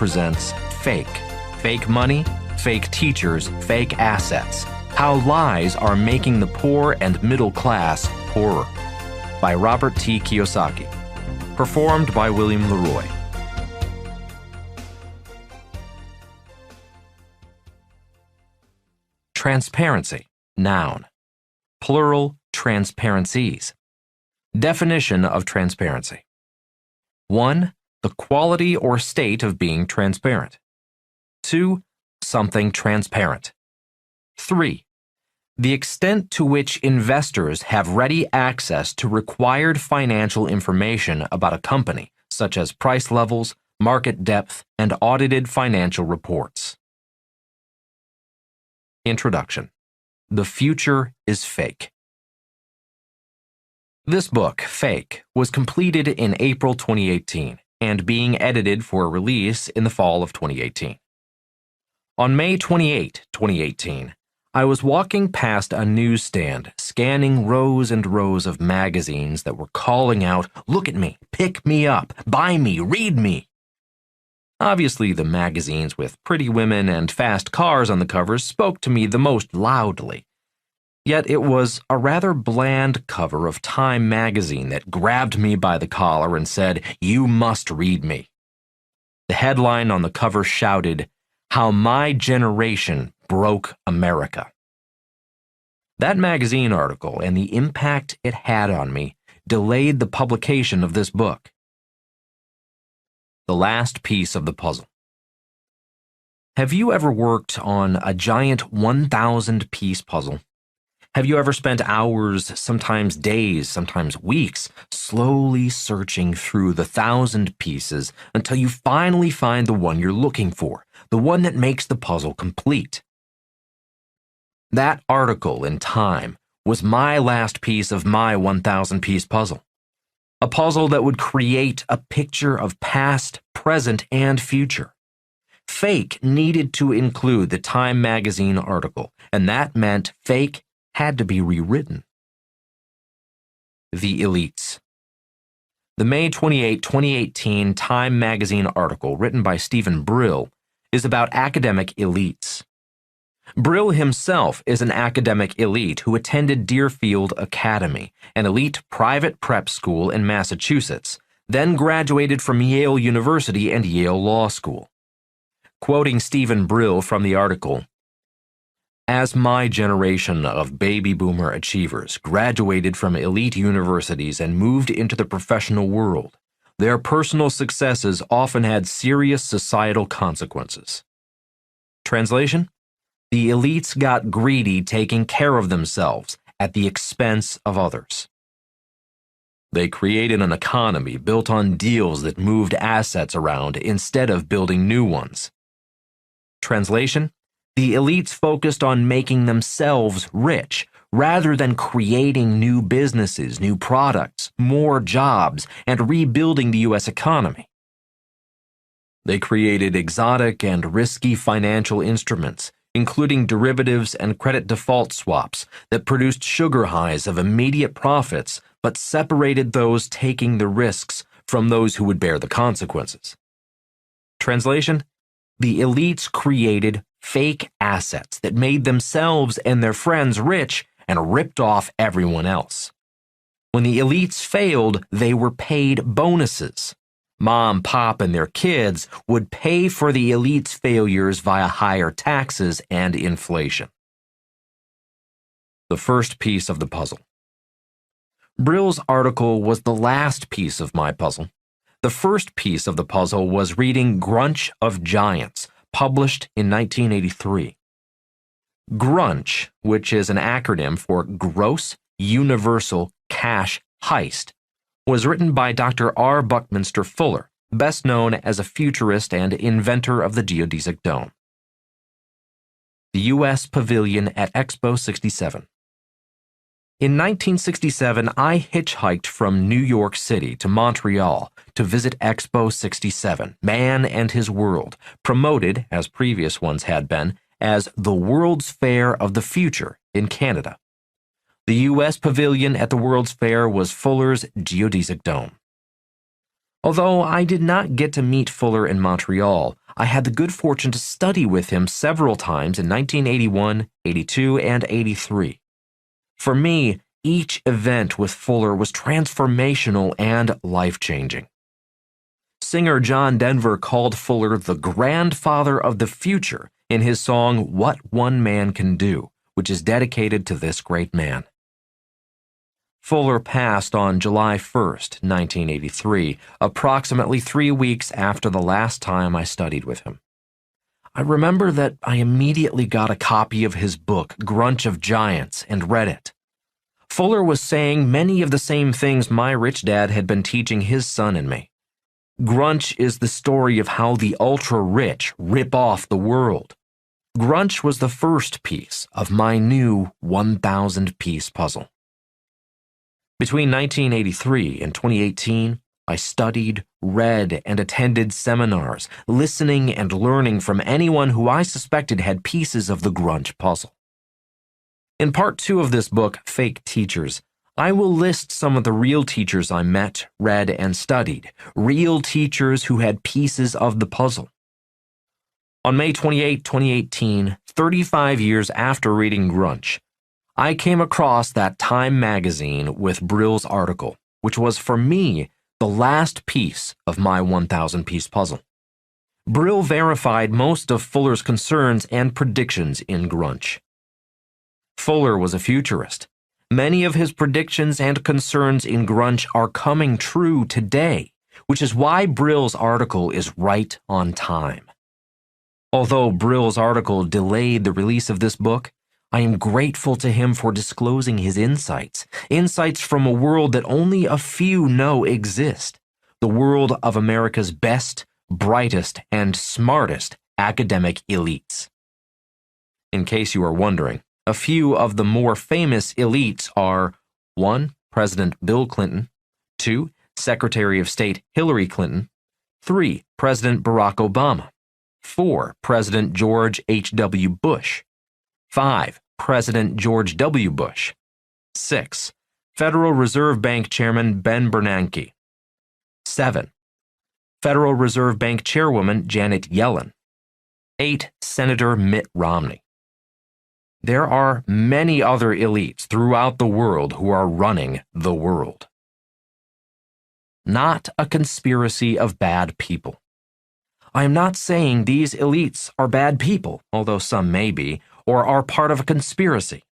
presents Fake. Fake money, fake teachers, fake assets. How lies are making the poor and middle class poorer. By Robert T Kiyosaki. Performed by William Leroy. Transparency, noun. Plural, transparencies. Definition of transparency. 1. The quality or state of being transparent. 2. Something transparent. 3. The extent to which investors have ready access to required financial information about a company, such as price levels, market depth, and audited financial reports. Introduction. The future is fake. This book, Fake, was completed in April 2018 and being edited for release in the fall of 2018. On May 28, 2018, I was walking past a newsstand, scanning rows and rows of magazines that were calling out, "Look at me, pick me up, buy me, read me." Obviously, the magazines with pretty women and fast cars on the covers spoke to me the most loudly. Yet it was a rather bland cover of Time magazine that grabbed me by the collar and said, "You must read me." The headline on the cover shouted, "How My Generation Broke America." That magazine article and the impact it had on me delayed the publication of this book. The last piece of the puzzle. Have you ever worked on a giant 1,000-piece puzzle? Have you ever spent hours, sometimes days, sometimes weeks, slowly searching through the 1,000 pieces until you finally find the one you're looking for, the one that makes the puzzle complete? That article in Time was my last piece of my 1,000-piece puzzle. A puzzle that would create a picture of past, present, and future. Fake needed to include the Time magazine article, and that meant Fake had to be rewritten. The Elites. The May 28, 2018 Time magazine article written by Stephen Brill is about academic elites. Brill himself is an academic elite who attended Deerfield Academy, an elite private prep school in Massachusetts, then graduated from Yale University and Yale Law School. Quoting Stephen Brill from the article, "As my generation of baby boomer achievers graduated from elite universities and moved into the professional world, their personal successes often had serious societal consequences." Translation? The elites got greedy taking care of themselves at the expense of others. They created an economy built on deals that moved assets around instead of building new ones. Translation? The elites focused on making themselves rich rather than creating new businesses, new products, more jobs, and rebuilding the U.S. economy. They created exotic and risky financial instruments, including derivatives and credit default swaps that produced sugar highs of immediate profits but separated those taking the risks from those who would bear the consequences. Translation? The elites created fake assets that made themselves and their friends rich and ripped off everyone else. When the elites failed, they were paid bonuses. Mom, Pop, and their kids would pay for the elites' failures via higher taxes and inflation. The first piece of the puzzle. Brill's article was the last piece of my puzzle. The first piece of the puzzle was reading Grunch of Giants, published in 1983. Grunch, which is an acronym for Gross Universal Cash Heist, was written by Dr. R. Buckminster Fuller, best known as a futurist and inventor of the geodesic dome. The U.S. Pavilion at Expo 67. In 1967, I hitchhiked from New York City to Montreal to visit Expo 67, Man and His World, promoted, as previous ones had been, as the World's Fair of the Future in Canada. The U.S. Pavilion at the World's Fair was Fuller's geodesic dome. Although I did not get to meet Fuller in Montreal, I had the good fortune to study with him several times in 1981, 82, and 83. For me, each event with Fuller was transformational and life-changing. Singer John Denver called Fuller the grandfather of the future in his song What One Man Can Do, which is dedicated to this great man. Fuller passed on July 1st, 1983, approximately 3 weeks after the last time I studied with him. I remember that I immediately got a copy of his book, Grunch of Giants, and read it. Fuller was saying many of the same things my rich dad had been teaching his son and me. Grunch is the story of how the ultra-rich rip off the world. Grunch was the first piece of my new 1,000-piece puzzle. Between 1983 and 2018, I studied, read, and attended seminars, listening and learning from anyone who I suspected had pieces of the Grunch puzzle. In part 2 of this book, Fake Teachers, I will list some of the real teachers I met, read, and studied, real teachers who had pieces of the puzzle. On May 28, 2018, 35 years after reading Grunch, I came across that Time magazine with Brill's article, which was, for me, the last piece of my 1,000-piece puzzle. Brill verified most of Fuller's concerns and predictions in Grunch. Fuller was a futurist. Many of his predictions and concerns in Grunch are coming true today, which is why Brill's article is right on time. Although Brill's article delayed the release of this book, I am grateful to him for disclosing his insights from a world that only a few know exist, the world of America's best, brightest, and smartest academic elites. In case you are wondering, a few of the more famous elites are 1. President Bill Clinton, 2. Secretary of State Hillary Clinton, 3. President Barack Obama, 4. President George H.W. Bush, 5. President George W. Bush, 6. Federal Reserve Bank Chairman Ben Bernanke, 7. Federal Reserve Bank Chairwoman Janet Yellen, 8. Senator Mitt Romney. There are many other elites throughout the world who are running the world. Not a conspiracy of bad people. I am not saying these elites are bad people, although some may be, or are part of a conspiracy.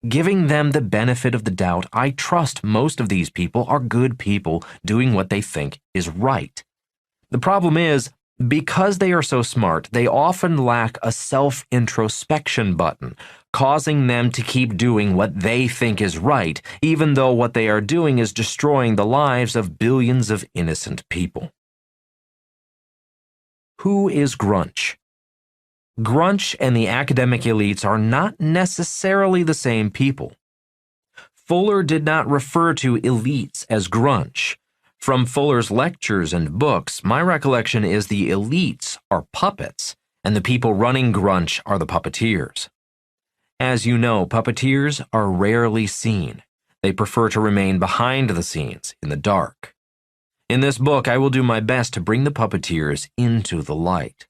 Giving them the benefit of the doubt, I trust most of these people are good people doing what they think is right. The problem is, because they are so smart, they often lack a self-introspection button, causing them to keep doing what they think is right, even though what they are doing is destroying the lives of billions of innocent people. Who is Grunch? Grunch and the academic elites are not necessarily the same people. Fuller did not refer to elites as Grunch. From Fuller's lectures and books, my recollection is the elites are puppets, and the people running Grunch are the puppeteers. As you know, puppeteers are rarely seen. They prefer to remain behind the scenes, in the dark. In this book, I will do my best to bring the puppeteers into the light.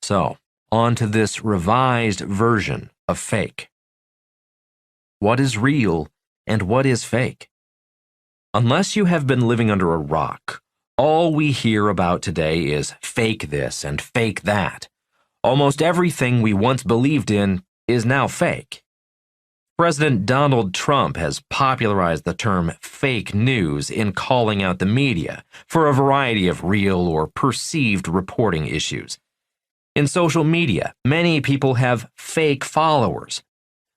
So, on to this revised version of fake. What is real and what is fake? Unless you have been living under a rock, all we hear about today is fake this and fake that. Almost everything we once believed in is now fake. President Donald Trump has popularized the term fake news in calling out the media for a variety of real or perceived reporting issues. In social media, many people have fake followers.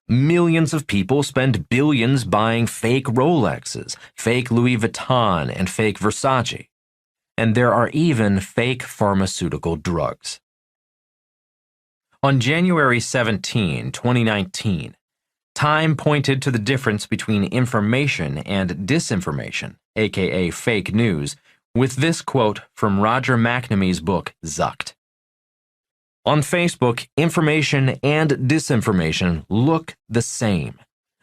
Millions of people spend billions buying fake Rolexes, fake Louis Vuitton, and fake Versace. And there are even fake pharmaceutical drugs. On January 17, 2019, Time pointed to the difference between information and disinformation, aka fake news, with this quote from Roger McNamee's book, Zucked. On Facebook, information and disinformation look the same.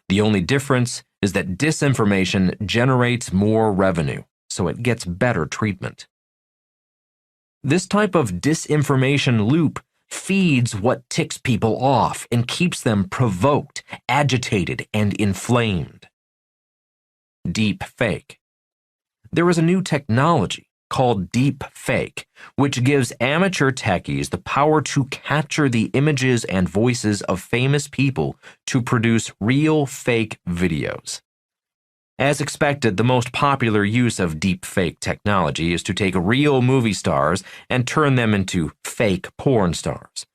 The only difference is that disinformation generates more revenue, so it gets better treatment. This type of disinformation loop feeds what ticks people off and keeps them provoked, agitated, and inflamed. Deep fake. There is a new technology called deep fake, which gives amateur techies the power to capture the images and voices of famous people to produce real fake videos. As expected, the most popular use of deep fake technology is to take real movie stars and turn them into fake porn stars.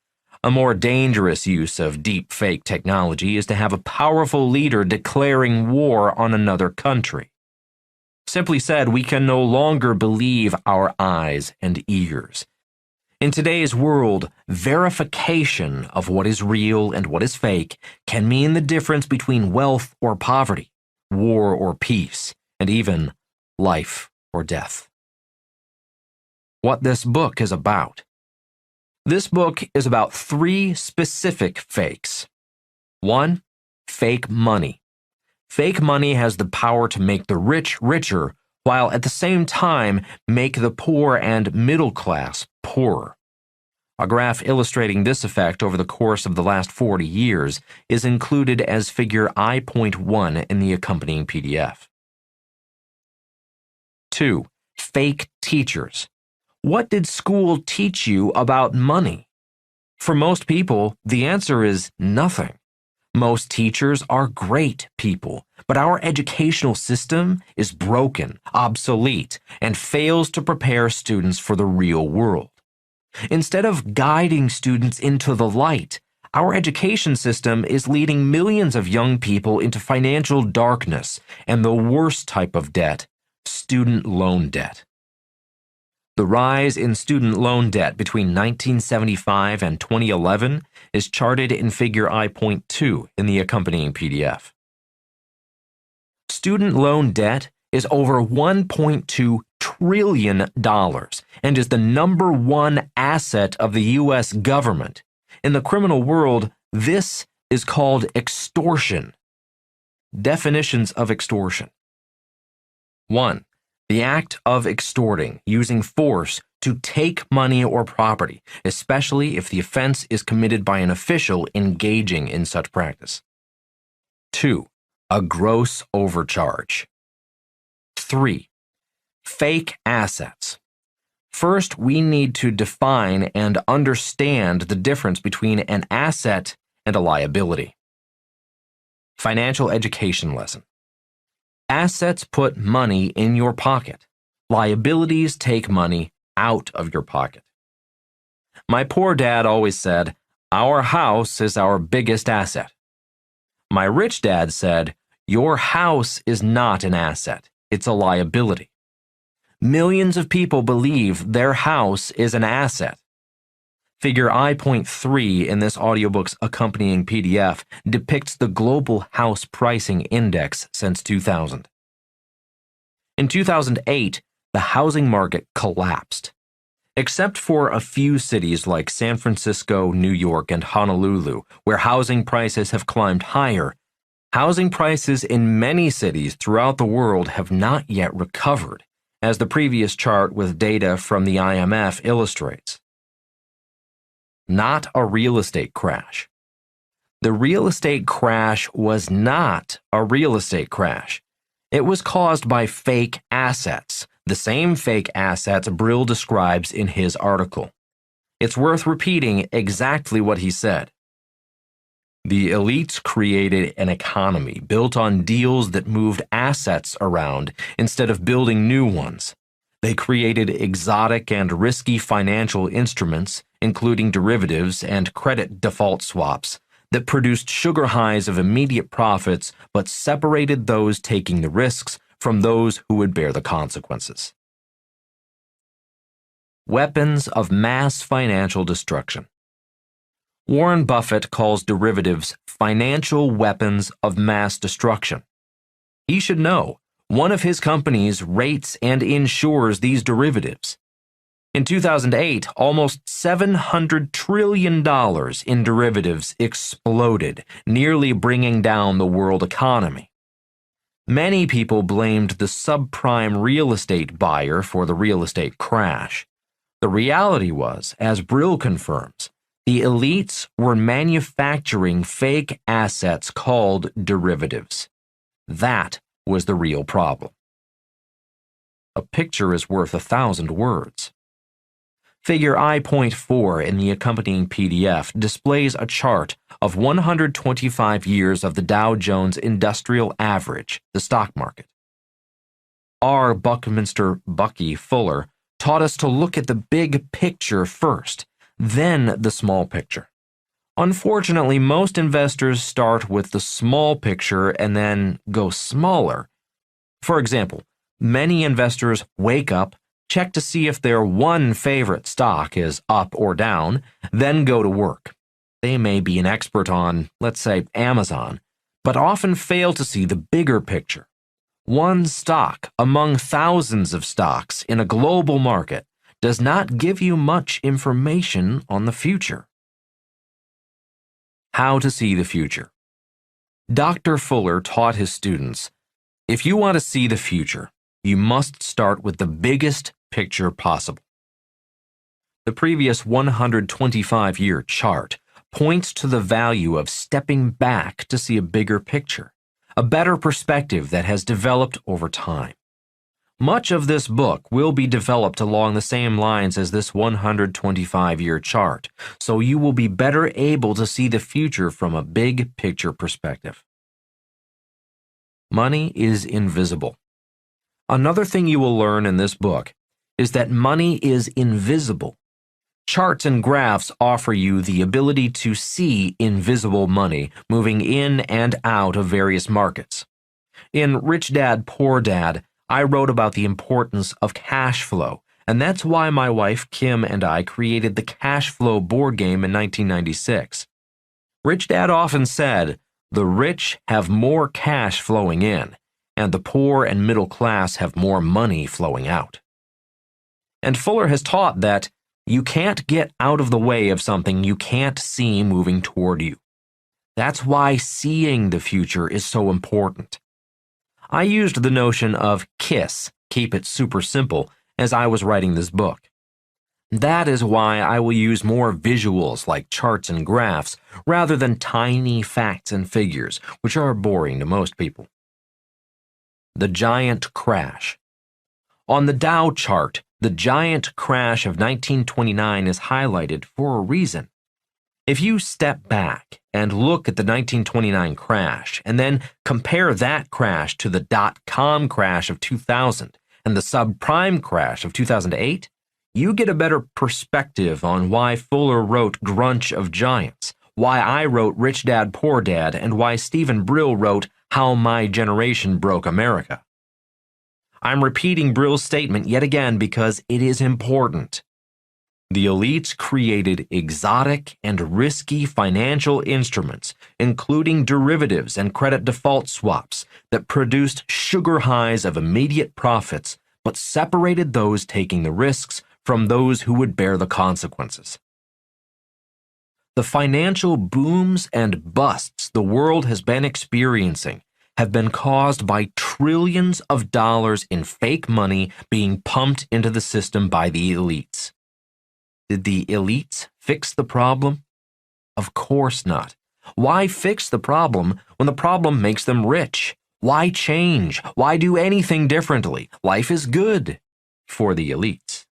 A more dangerous use of deep fake technology is to have a powerful leader declaring war on another country. Simply said, we can no longer believe our eyes and ears. In today's world, verification of what is real and what is fake can mean the difference between wealth or poverty, war or peace, and even life or death. What this book is about. This book is about 3 specific fakes. 1. Fake money. Fake money has the power to make the rich richer, while at the same time make the poor and middle class poorer. A graph illustrating this effect over the course of the last 40 years is included as figure I.1 in the accompanying PDF. 2. Fake teachers. What did school teach you about money? For most people, the answer is nothing. Most teachers are great people, but our educational system is broken, obsolete, and fails to prepare students for the real world. Instead of guiding students into the light, our education system is leading millions of young people into financial darkness and the worst type of debt, student loan debt. The rise in student loan debt between 1975 and 2011 is charted in figure I.2 in the accompanying PDF. Student loan debt is over $1.2 trillion and is the #1 asset of the U.S. government. In the criminal world, this is called extortion. Definitions of extortion. 1. The act of extorting, using force to take money or property, especially if the offense is committed by an official engaging in such practice. 2. A gross overcharge. 3. Fake assets. First, we need to define and understand the difference between an asset and a liability. Financial education lesson. Assets put money in your pocket. Liabilities take money out of your pocket. My poor dad always said, "Our house is our biggest asset." My rich dad said, "Your house is not an asset, it's a liability." Millions of people believe their house is an asset. Figure I.3 in this audiobook's accompanying PDF depicts the global house pricing index since 2000. In 2008, the housing market collapsed. Except for a few cities like San Francisco, New York, and Honolulu, where housing prices have climbed higher, housing prices in many cities throughout the world have not yet recovered, as the previous chart with data from the IMF illustrates. Not a real estate crash. The real estate crash was not a real estate crash. It was caused by fake assets, the same fake assets Brill describes in his article. It's worth repeating exactly what he said. The elites created an economy built on deals that moved assets around instead of building new ones. They created exotic and risky financial instruments, including derivatives and credit default swaps, that produced sugar highs of immediate profits but separated those taking the risks from those who would bear the consequences. Weapons of mass financial destruction. Warren Buffett calls derivatives financial weapons of mass destruction. He should know. One of his companies rates and insures these derivatives. In 2008, almost $700 trillion in derivatives exploded, nearly bringing down the world economy. Many people blamed the subprime real estate buyer for the real estate crash. The reality was, as Brill confirms, the elites were manufacturing fake assets called derivatives. That was the real problem. A picture is worth 1,000 words. Figure I.4 in the accompanying PDF displays a chart of 125 years of the Dow Jones Industrial Average, the stock market. R. Buckminster Bucky Fuller taught us to look at the big picture first, then the small picture. Unfortunately, most investors start with the small picture and then go smaller. For example, many investors wake up, check to see if their one favorite stock is up or down, then go to work. They may be an expert on, let's say, Amazon, but often fail to see the bigger picture. One stock among thousands of stocks in a global market does not give you much information on the future. How to see the future. Dr. Fuller taught his students, if you want to see the future, you must start with the biggest picture possible. The previous 125-year chart points to the value of stepping back to see a bigger picture, a better perspective that has developed over time. Much of this book will be developed along the same lines as this 125-year chart, so you will be better able to see the future from a big picture perspective. Money is invisible. Another thing you will learn in this book is that money is invisible. Charts and graphs offer you the ability to see invisible money moving in and out of various markets. In Rich Dad, Poor Dad, I wrote about the importance of cash flow, and that's why my wife Kim and I created the cash flow board game in 1996. Rich Dad often said, the rich have more cash flowing in, and the poor and middle class have more money flowing out. And Fuller has taught that you can't get out of the way of something you can't see moving toward you. That's why seeing the future is so important. I used the notion of KISS, keep it super simple, as I was writing this book. That is why I will use more visuals like charts and graphs rather than tiny facts and figures, which are boring to most people. The giant crash. On the Dow chart, the giant crash of 1929 is highlighted for a reason. If you step back and look at the 1929 crash and then compare that crash to the dot-com crash of 2000 and the subprime crash of 2008, you get a better perspective on why Fuller wrote Grunch of Giants, why I wrote Rich Dad, Poor Dad, and why Stephen Brill wrote How My Generation Broke America. I'm repeating Brill's statement yet again because it is important. The elites created exotic and risky financial instruments, including derivatives and credit default swaps, that produced sugar highs of immediate profits, but separated those taking the risks from those who would bear the consequences. The financial booms and busts the world has been experiencing have been caused by trillions of dollars in fake money being pumped into the system by the elites. Did the elites fix the problem? Of course not. Why fix the problem when the problem makes them rich? Why change? Why do anything differently? Life is good for the elites.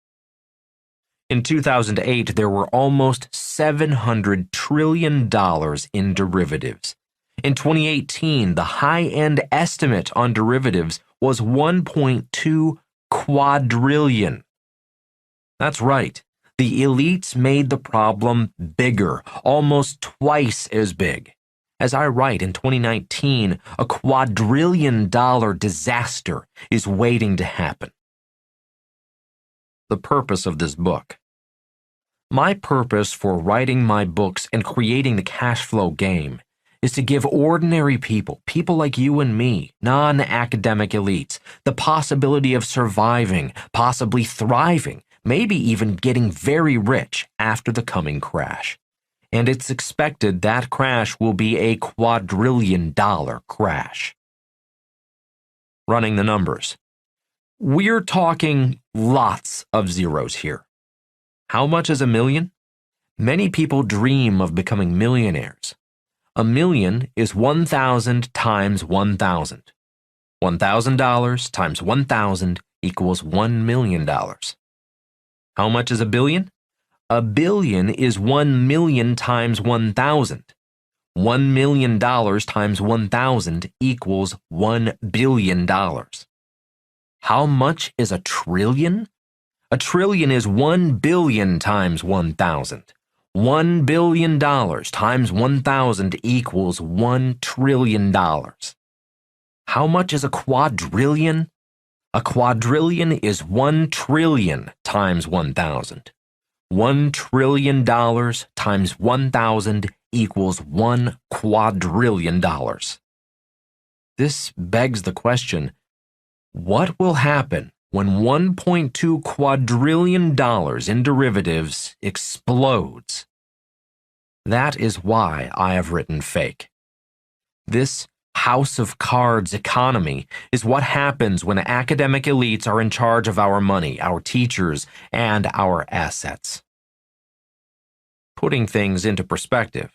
In 2008, there were almost $700 trillion in derivatives. In 2018, the high-end estimate on derivatives was 1.2 quadrillion. That's right. The elites made the problem bigger, almost twice as big. As I write in 2019, a quadrillion-dollar disaster is waiting to happen. The purpose of this book. My purpose for writing my books and creating the cash flow game is to give ordinary people, people like you and me, non-academic elites, the possibility of surviving, possibly thriving, maybe even getting very rich after the coming crash. And it's expected that crash will be a quadrillion-dollar crash. Running the numbers. We're talking lots of zeros here. How much is a million? Many people dream of becoming millionaires. A million is 1,000 times 1,000. $1,000 times 1,000 equals $1 million. How much is a billion? A billion is 1 million times 1,000. $1 million times 1,000 equals $1 billion. How much is a trillion? A trillion is 1 billion times 1,000. $1 billion times 1,000 equals $1 trillion. How much is a quadrillion? A quadrillion is 1 trillion times 1,000. $1 trillion times 1,000 equals $1 quadrillion. This begs the question, what will happen when $1.2 quadrillion in derivatives explodes? That is why I have written Fake. This house of cards economy is what happens when academic elites are in charge of our money, our teachers, and our assets. Putting things into perspective.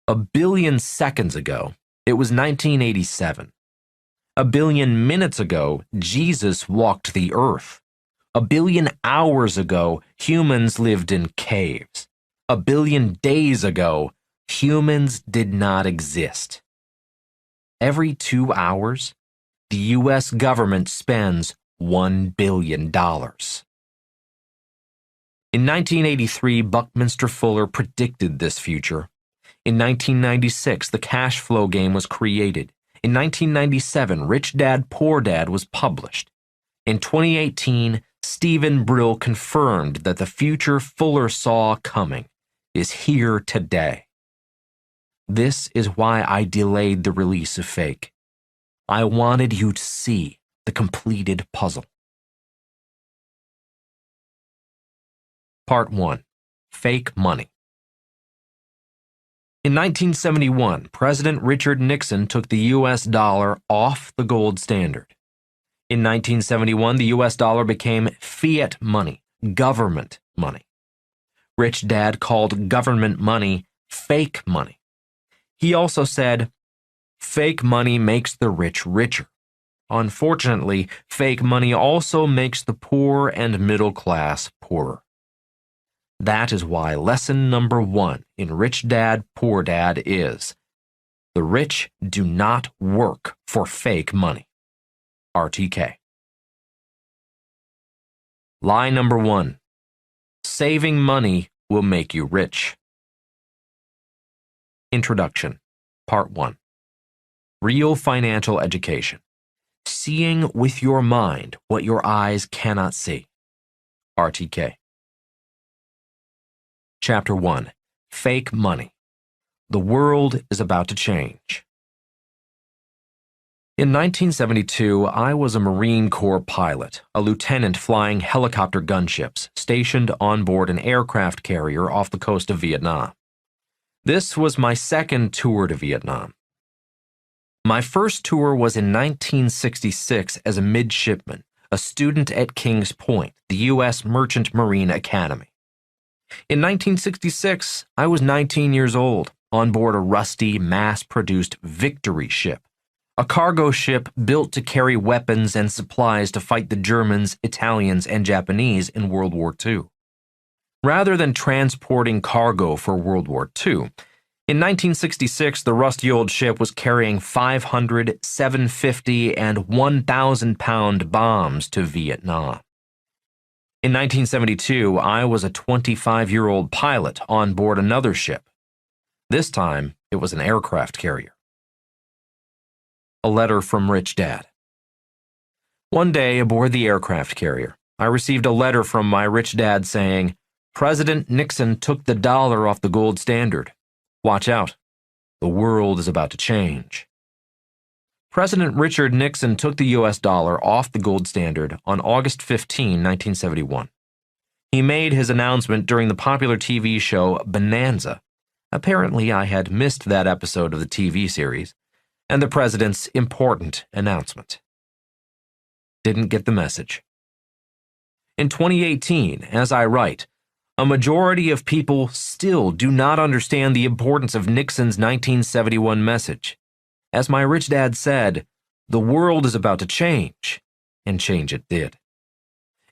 A billion seconds ago, it was 1987. A billion minutes ago, Jesus walked the earth. A billion hours ago, humans lived in caves. A billion days ago, humans did not exist. Every 2 hours, the U.S. government spends $1 billion. In 1983, Buckminster Fuller predicted this future. In 1996, the cash flow game was created. In 1997, Rich Dad, Poor Dad was published. In 2018, Stephen Brill confirmed that the future Fuller saw coming is here today. This is why I delayed the release of Fake. I wanted you to see the completed puzzle. Part 1. Fake Money. In 1971, President Richard Nixon took the U.S. dollar off the gold standard. In 1971, the U.S. dollar became fiat money, government money. Rich Dad called government money fake money. He also said, fake money makes the rich richer. Unfortunately, fake money also makes the poor and middle class poorer. That is why lesson number 1 in Rich Dad, Poor Dad is, the rich do not work for fake money. RTK. Lie number 1. Saving money will make you rich. Introduction. Part 1. Real financial education. Seeing with your mind what your eyes cannot see. RTK. Chapter 1. Fake Money. The world is about to change. In 1972, I was a Marine Corps pilot, a lieutenant flying helicopter gunships, stationed on board an aircraft carrier off the coast of Vietnam. This was my second tour to Vietnam. My first tour was in 1966 as a midshipman, a student at Kings Point, the U.S. Merchant Marine Academy. In 1966, I was 19 years old, on board a rusty, mass-produced Victory ship, a cargo ship built to carry weapons and supplies to fight the Germans, Italians, and Japanese in World War II. Rather than transporting cargo for World War II, in 1966 the rusty old ship was carrying 500, 750, and 1,000-pound bombs to Vietnam. In 1972, I was a 25-year-old pilot on board another ship. This time, it was an aircraft carrier. A letter from Rich Dad. One day, aboard the aircraft carrier, I received a letter from my rich dad saying, President Nixon took the dollar off the gold standard. Watch out. The world is about to change. President Richard Nixon took the U.S. dollar off the gold standard on August 15, 1971. He made his announcement during the popular TV show Bonanza. Apparently, I had missed that episode of the TV series, and the president's important announcement. Didn't get the message. In 2018, as I write, a majority of people still do not understand the importance of Nixon's 1971 message. As my rich dad said, the world is about to change, and change it did.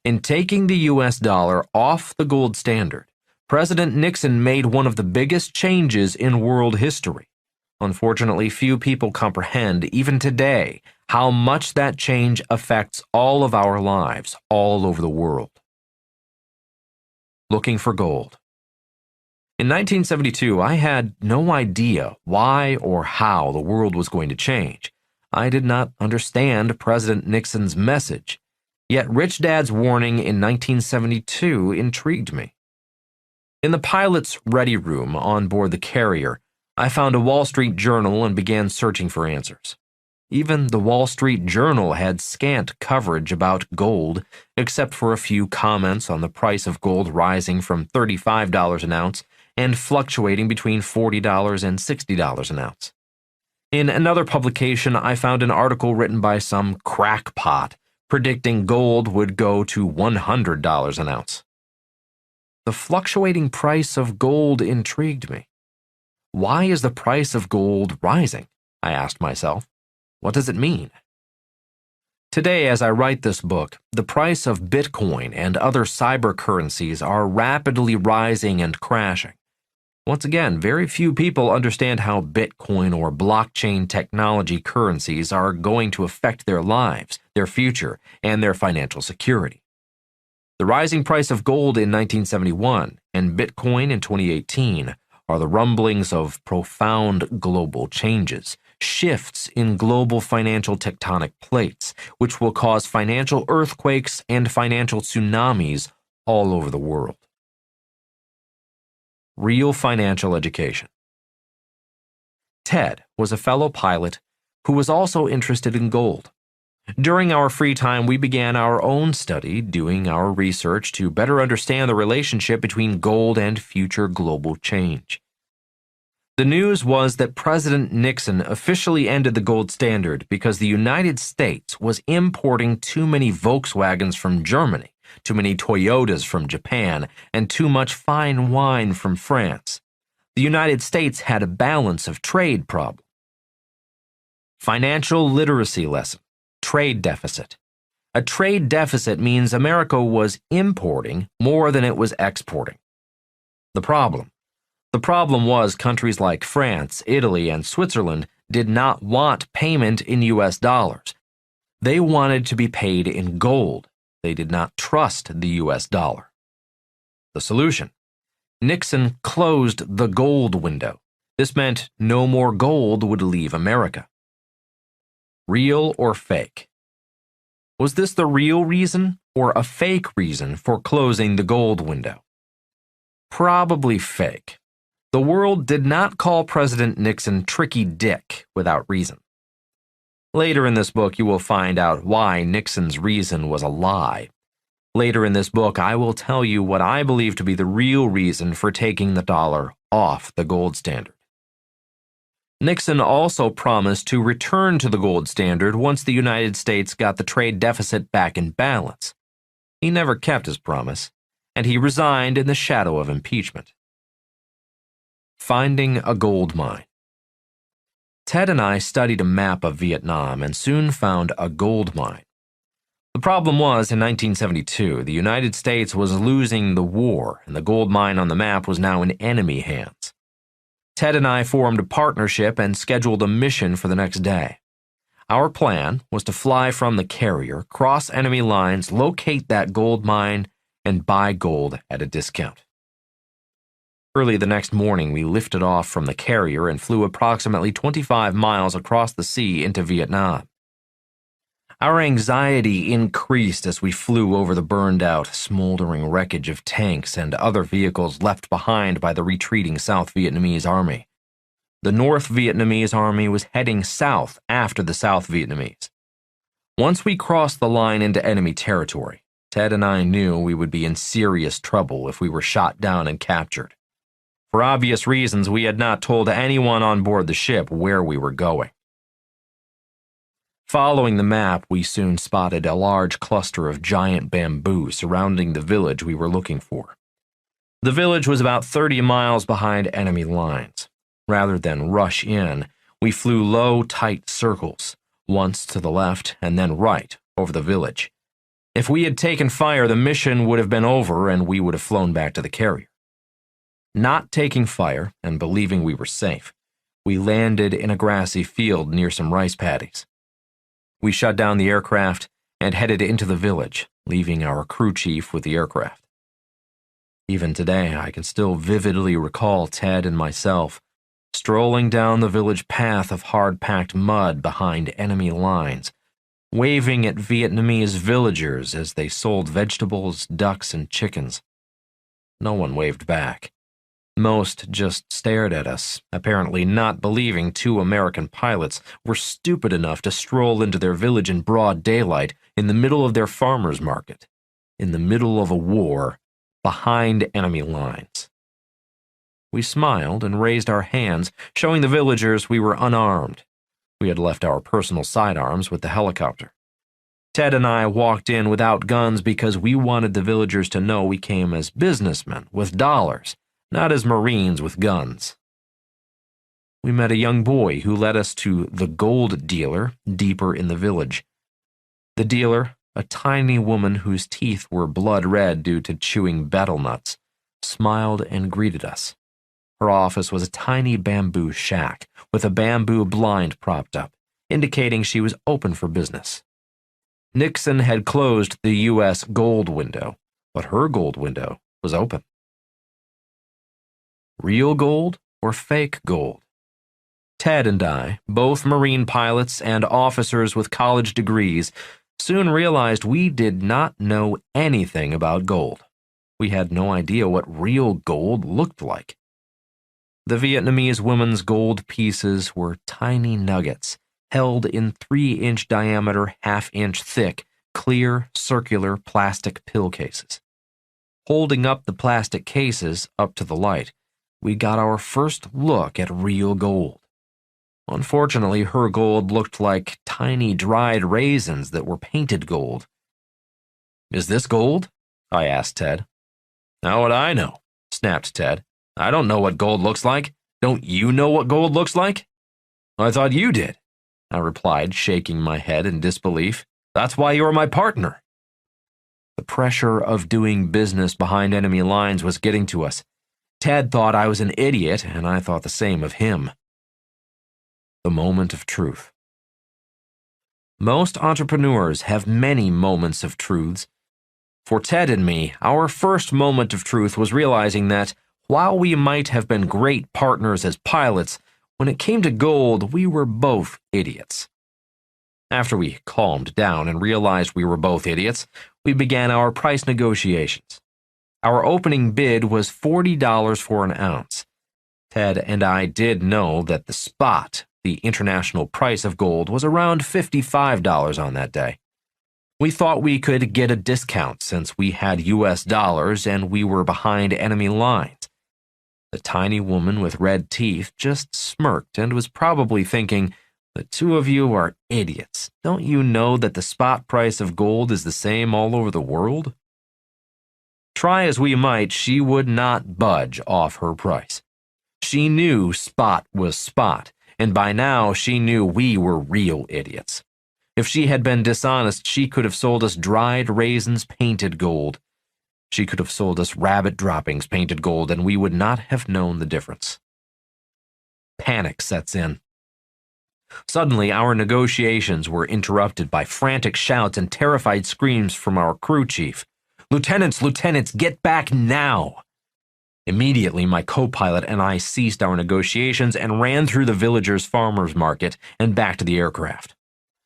In taking the US dollar off the gold standard, President Nixon made one of the biggest changes in world history. Unfortunately, few people comprehend, even today, how much that change affects all of our lives all over the world. Looking for gold. In 1972, I had no idea why or how the world was going to change. I did not understand President Nixon's message, yet Rich Dad's warning in 1972 intrigued me. In the pilot's ready room on board the carrier, I found a Wall Street Journal and began searching for answers. Even the Wall Street Journal had scant coverage about gold, except for a few comments on the price of gold rising from $35 an ounce and fluctuating between $40 and $60 an ounce. In another publication, I found an article written by some crackpot predicting gold would go to $100 an ounce. The fluctuating price of gold intrigued me. Why is the price of gold rising? I asked myself. What does it mean? Today, as I write this book, the price of Bitcoin and other cyber currencies are rapidly rising and crashing. Once again, very few people understand how Bitcoin or blockchain technology currencies are going to affect their lives, their future, and their financial security. The rising price of gold in 1971 and Bitcoin in 2018 are the rumblings of profound global changes, shifts in global financial tectonic plates, which will cause financial earthquakes and financial tsunamis all over the world. Real financial education. Ted was a fellow pilot who was also interested in gold. During our free time, we began our own study, doing our research to better understand the relationship between gold and future global change. The news was that President Nixon officially ended the gold standard because the United States was importing too many Volkswagens from Germany, too many Toyotas from Japan, and too much fine wine from France. The United States had a balance of trade problem. Financial literacy lesson. Trade deficit. A trade deficit means America was importing more than it was exporting. The problem was countries like France, Italy, and Switzerland did not want payment in US dollars. They wanted to be paid in gold. They did not trust the US dollar. The solution: Nixon closed the gold window. This meant no more gold would leave America. Real or fake? Was this the real reason or a fake reason for closing the gold window? Probably fake. The world did not call President Nixon Tricky Dick without reason. Later in this book, you will find out why Nixon's reason was a lie. Later in this book, I will tell you what I believe to be the real reason for taking the dollar off the gold standard. Nixon also promised to return to the gold standard once the United States got the trade deficit back in balance. He never kept his promise, and he resigned in the shadow of impeachment. Finding a gold mine. Ted and I studied a map of Vietnam and soon found a gold mine. The problem was, in 1972, the United States was losing the war, and the gold mine on the map was now in enemy hands. Ted and I formed a partnership and scheduled a mission for the next day. Our plan was to fly from the carrier, cross enemy lines, locate that gold mine, and buy gold at a discount. Early the next morning, we lifted off from the carrier and flew approximately 25 miles across the sea into Vietnam. Our anxiety increased as we flew over the burned-out, smoldering wreckage of tanks and other vehicles left behind by the retreating South Vietnamese army. The North Vietnamese army was heading south after the South Vietnamese. Once we crossed the line into enemy territory, Ted and I knew we would be in serious trouble if we were shot down and captured. For obvious reasons, we had not told anyone on board the ship where we were going. Following the map, we soon spotted a large cluster of giant bamboo surrounding the village we were looking for. The village was about 30 miles behind enemy lines. Rather than rush in, we flew low, tight circles, once to the left and then right over the village. If we had taken fire, the mission would have been over and we would have flown back to the carrier. Not taking fire and believing we were safe, we landed in a grassy field near some rice paddies. We shut down the aircraft and headed into the village, leaving our crew chief with the aircraft. Even today, I can still vividly recall Ted and myself strolling down the village path of hard-packed mud behind enemy lines, waving at Vietnamese villagers as they sold vegetables, ducks, and chickens. No one waved back. Most just stared at us, apparently not believing two American pilots were stupid enough to stroll into their village in broad daylight in the middle of their farmers' market, in the middle of a war, behind enemy lines. We smiled and raised our hands, showing the villagers we were unarmed. We had left our personal sidearms with the helicopter. Ted and I walked in without guns because we wanted the villagers to know we came as businessmen with dollars, not as Marines with guns. We met a young boy who led us to the gold dealer deeper in the village. The dealer, a tiny woman whose teeth were blood red due to chewing betel nuts, smiled and greeted us. Her office was a tiny bamboo shack with a bamboo blind propped up, indicating she was open for business. Nixon had closed the U.S. gold window, but her gold window was open. Real gold or fake gold? Ted and I, both Marine pilots and officers with college degrees, soon realized we did not know anything about gold. We had no idea what real gold looked like. The Vietnamese woman's gold pieces were tiny nuggets, held in 3-inch diameter, half-inch thick, clear, circular plastic pill cases. Holding up the plastic cases up to the light, we got our first look at real gold. Unfortunately, her gold looked like tiny dried raisins that were painted gold. "Is this gold?" I asked Ted. "How would I know?" snapped Ted. "I don't know what gold looks like. Don't you know what gold looks like?" "I thought you did," I replied, shaking my head in disbelief. "That's why you're my partner." The pressure of doing business behind enemy lines was getting to us. Ted thought I was an idiot, and I thought the same of him. The moment of truth. Most entrepreneurs have many moments of truths. For Ted and me, our first moment of truth was realizing that, while we might have been great partners as pilots, when it came to gold, we were both idiots. After we calmed down and realized we were both idiots, we began our price negotiations. Our opening bid was $40 for an ounce. Ted and I did know that the spot, the international price of gold, was around $55 on that day. We thought we could get a discount since we had US dollars and we were behind enemy lines. The tiny woman with red teeth just smirked and was probably thinking, "The two of you are idiots. Don't you know that the spot price of gold is the same all over the world?" Try as we might, she would not budge off her price. She knew spot was spot, and by now she knew we were real idiots. If she had been dishonest, she could have sold us dried raisins painted gold. She could have sold us rabbit droppings painted gold, and we would not have known the difference. Panic sets in. Suddenly, our negotiations were interrupted by frantic shouts and terrified screams from our crew chief. "Lieutenants, lieutenants, get back now!" Immediately, my co-pilot and I ceased our negotiations and ran through the villagers' farmers' market and back to the aircraft.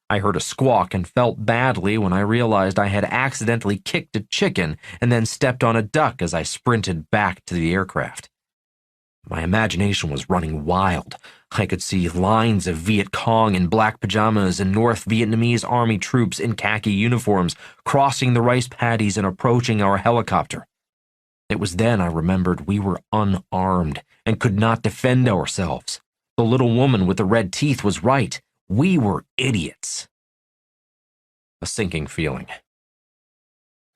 I heard a squawk and felt badly when I realized I had accidentally kicked a chicken and then stepped on a duck as I sprinted back to the aircraft. My imagination was running wild. I could see lines of Viet Cong in black pajamas and North Vietnamese army troops in khaki uniforms crossing the rice paddies and approaching our helicopter. It was then I remembered we were unarmed and could not defend ourselves. The little woman with the red teeth was right. We were idiots. a sinking feeling.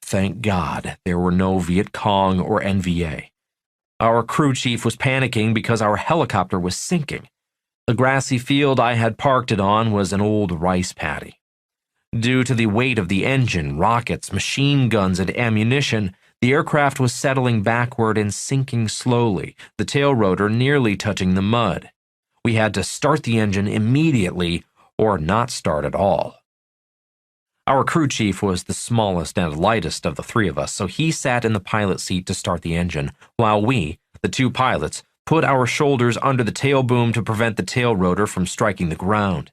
Thank God there were no Viet Cong or NVA. Our crew chief was panicking because our helicopter was sinking. The grassy field I had parked it on was an old rice paddy. Due to the weight of the engine, rockets, machine guns, and ammunition, the aircraft was settling backward and sinking slowly, the tail rotor nearly touching the mud. We had to start the engine immediately or not start at all. Our crew chief was the smallest and lightest of the three of us, so he sat in the pilot seat to start the engine, while we, the two pilots, put our shoulders under the tail boom to prevent the tail rotor from striking the ground.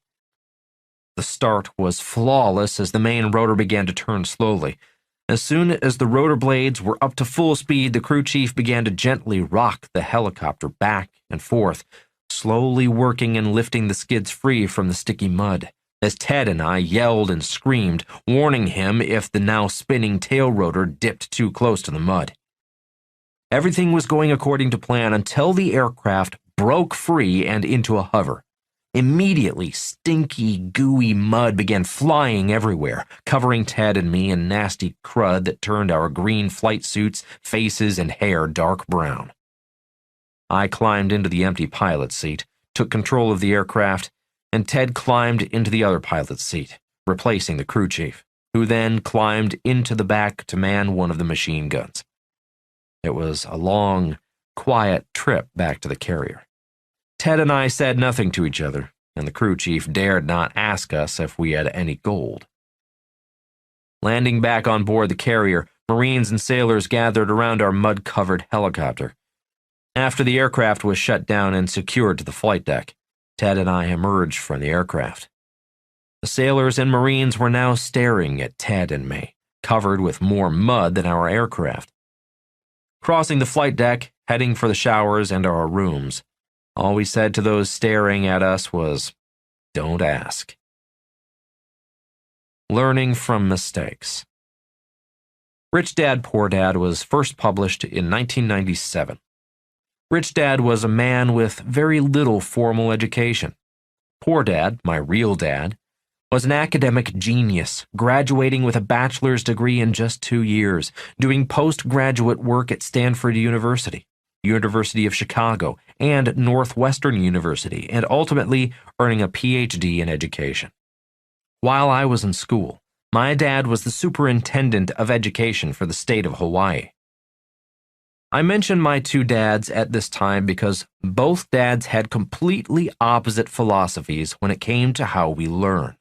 The start was flawless as the main rotor began to turn slowly. As soon as the rotor blades were up to full speed, the crew chief began to gently rock the helicopter back and forth, slowly working and lifting the skids free from the sticky mud, as Ted and I yelled and screamed, warning him if the now spinning tail rotor dipped too close to the mud. Everything was going according to plan until the aircraft broke free and into a hover. Immediately, stinky, gooey mud began flying everywhere, covering Ted and me in nasty crud that turned our green flight suits, faces, and hair dark brown. I climbed into the empty pilot's seat, took control of the aircraft, and Ted climbed into the other pilot's seat, replacing the crew chief, who then climbed into the back to man one of the machine guns. It was a long, quiet trip back to the carrier. Ted and I said nothing to each other, and the crew chief dared not ask us if we had any gold. Landing back on board the carrier, Marines and sailors gathered around our mud-covered helicopter. After the aircraft was shut down and secured to the flight deck, Ted and I emerged from the aircraft. The sailors and Marines were now staring at Ted and me, covered with more mud than our aircraft. Crossing the flight deck, heading for the showers and our rooms, all we said to those staring at us was, "Don't ask." Learning from mistakes. Rich Dad, Poor Dad was first published in 1997. Rich Dad was a man with very little formal education. Poor Dad, my real dad, was an academic genius, graduating with a bachelor's degree in just 2 years, doing postgraduate work at Stanford University, University of Chicago, and Northwestern University, and ultimately earning a PhD in education. While I was in school, my dad was the superintendent of education for the state of Hawaii. I mention my two dads at this time because both dads had completely opposite philosophies when it came to how we learn.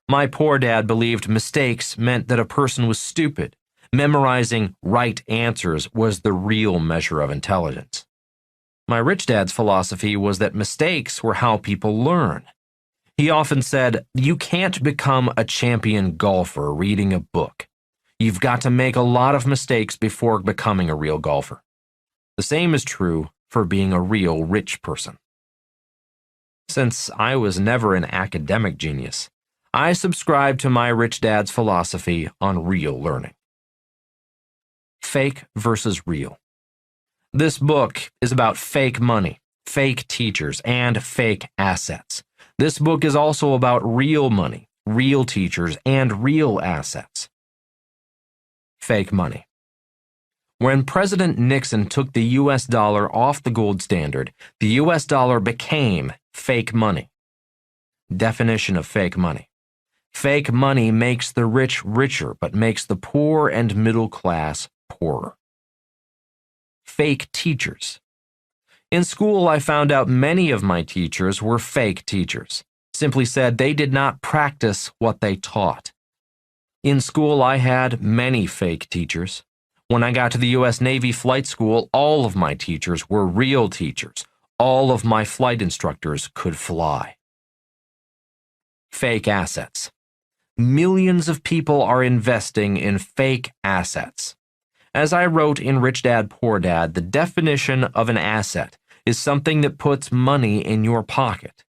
My poor dad believed mistakes meant that a person was stupid. Memorizing right answers was the real measure of intelligence. My rich dad's philosophy was that mistakes were how people learn. He often said, "You can't become a champion golfer reading a book. You've got to make a lot of mistakes before becoming a real golfer." The same is true for being a real rich person. Since I was never an academic genius, I subscribe to my rich dad's philosophy on real learning. Fake versus real. This book is about fake money, fake teachers, and fake assets. This book is also about real money, real teachers, and real assets. Fake money. When President Nixon took the US dollar off the gold standard, the US dollar became fake money. Definition of fake money. Fake money makes the rich richer, but makes the poor and middle class poorer. Fake teachers. In school, I found out many of my teachers were fake teachers. Simply said, they did not practice what they taught. In school, I had many fake teachers. When I got to the U.S. Navy Flight School, all of my teachers were real teachers. All of my flight instructors could fly. Fake assets. Millions of people are investing in fake assets. As I wrote in Rich Dad, Poor Dad, the definition of an asset is something that puts money in your pocket.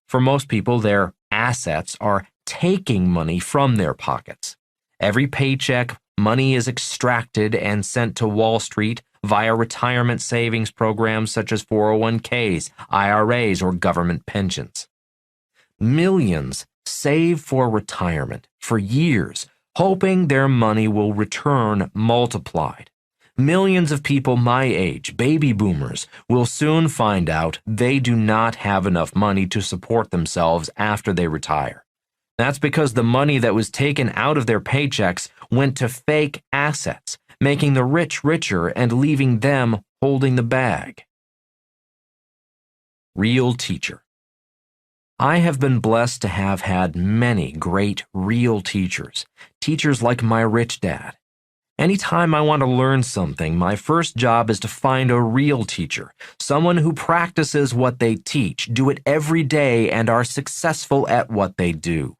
For most people, their assets are taking money from their pockets. Every paycheck, money is extracted and sent to Wall Street via retirement savings programs such as 401ks, IRAs, or government pensions. Millions save for retirement for years, hoping their money will return multiplied. Millions of people my age, baby boomers, will soon find out they do not have enough money to support themselves after they retire. That's because the money that was taken out of their paychecks went to fake assets, making the rich richer and leaving them holding the bag. Real teacher. I have been blessed to have had many great real teachers, teachers like my rich dad. Anytime I want to learn something, my first job is to find a real teacher, someone who practices what they teach, do it every day, and are successful at what they do.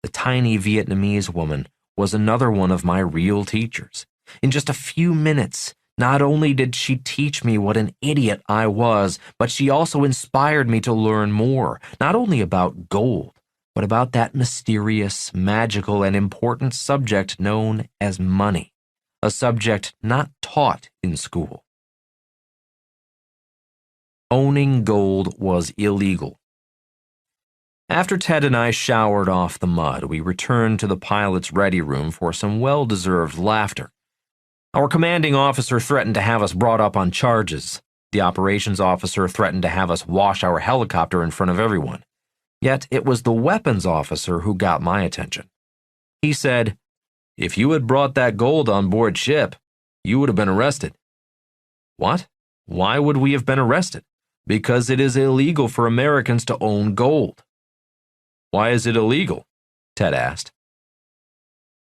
The tiny Vietnamese woman was another one of my real teachers. In just a few minutes, not only did she teach me what an idiot I was, but she also inspired me to learn more, not only about gold, but about that mysterious, magical, and important subject known as money, a subject not taught in school. Owning gold was illegal. After Ted and I showered off the mud, we returned to the pilot's ready room for some well-deserved laughter. Our commanding officer threatened to have us brought up on charges. The operations officer threatened to have us wash our helicopter in front of everyone. Yet it was the weapons officer who got my attention. He said, "If you had brought that gold on board ship, you would have been arrested." What? Why would we have been arrested? Because it is illegal for Americans to own gold. Why is it illegal? Ted asked.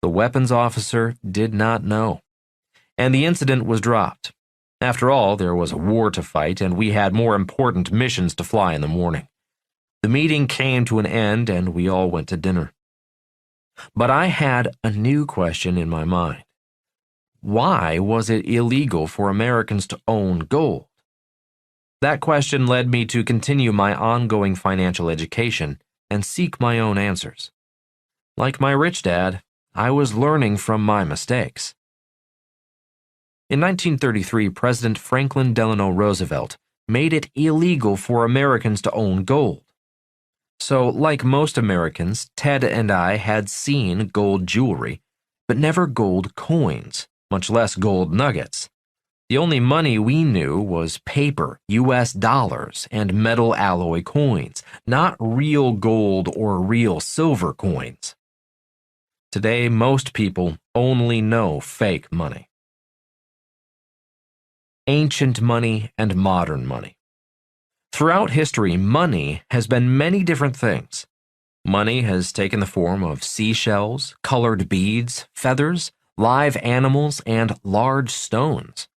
The weapons officer did not know, and the incident was dropped. After all, there was a war to fight, and we had more important missions to fly in the morning. The meeting came to an end, and we all went to dinner. But I had a new question in my mind. Why was it illegal for Americans to own gold? That question led me to continue my ongoing financial education and seek my own answers. Like my rich dad, I was learning from my mistakes. In 1933, President Franklin Delano Roosevelt made it illegal for Americans to own gold. So, like most Americans, Ted and I had seen gold jewelry, but never gold coins, much less gold nuggets. The only money we knew was paper, US dollars, and metal alloy coins, not real gold or real silver coins. Today, most people only know fake money. Ancient money and modern money. Throughout history, money has been many different things. Money has taken the form of seashells, colored beads, feathers, live animals, and large stones.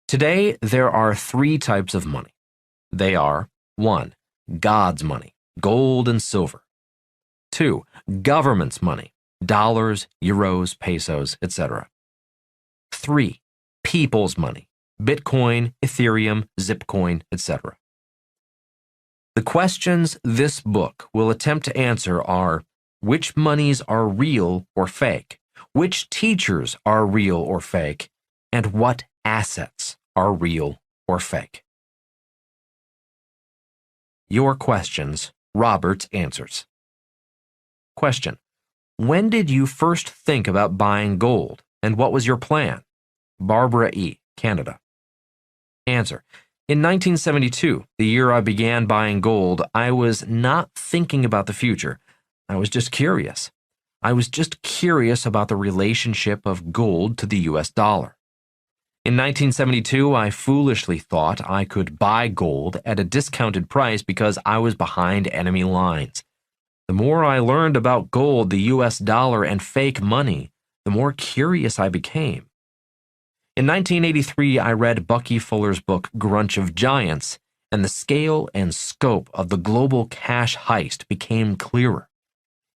Today, there are 3 types of money. They are 1. God's money, gold and silver. 2. Government's money, dollars, euros, pesos, etc. 3. People's money, Bitcoin, Ethereum, Zipcoin, etc. The questions this book will attempt to answer are: which monies are real or fake? Which teachers are real or fake? And what assets are real or fake? Your questions, Robert's answers. Question: when did you first think about buying gold, and what was your plan? Barbara E., Canada. Answer: in 1972, the year I began buying gold, I was not thinking about the future. I was just curious. I was just curious about the relationship of gold to the US dollar. In 1972, I foolishly thought I could buy gold at a discounted price because I was behind enemy lines. The more I learned about gold, the US dollar, and fake money, the more curious I became. In 1983, I read Bucky Fuller's book, Grunch of Giants, and the scale and scope of the global cash heist became clearer.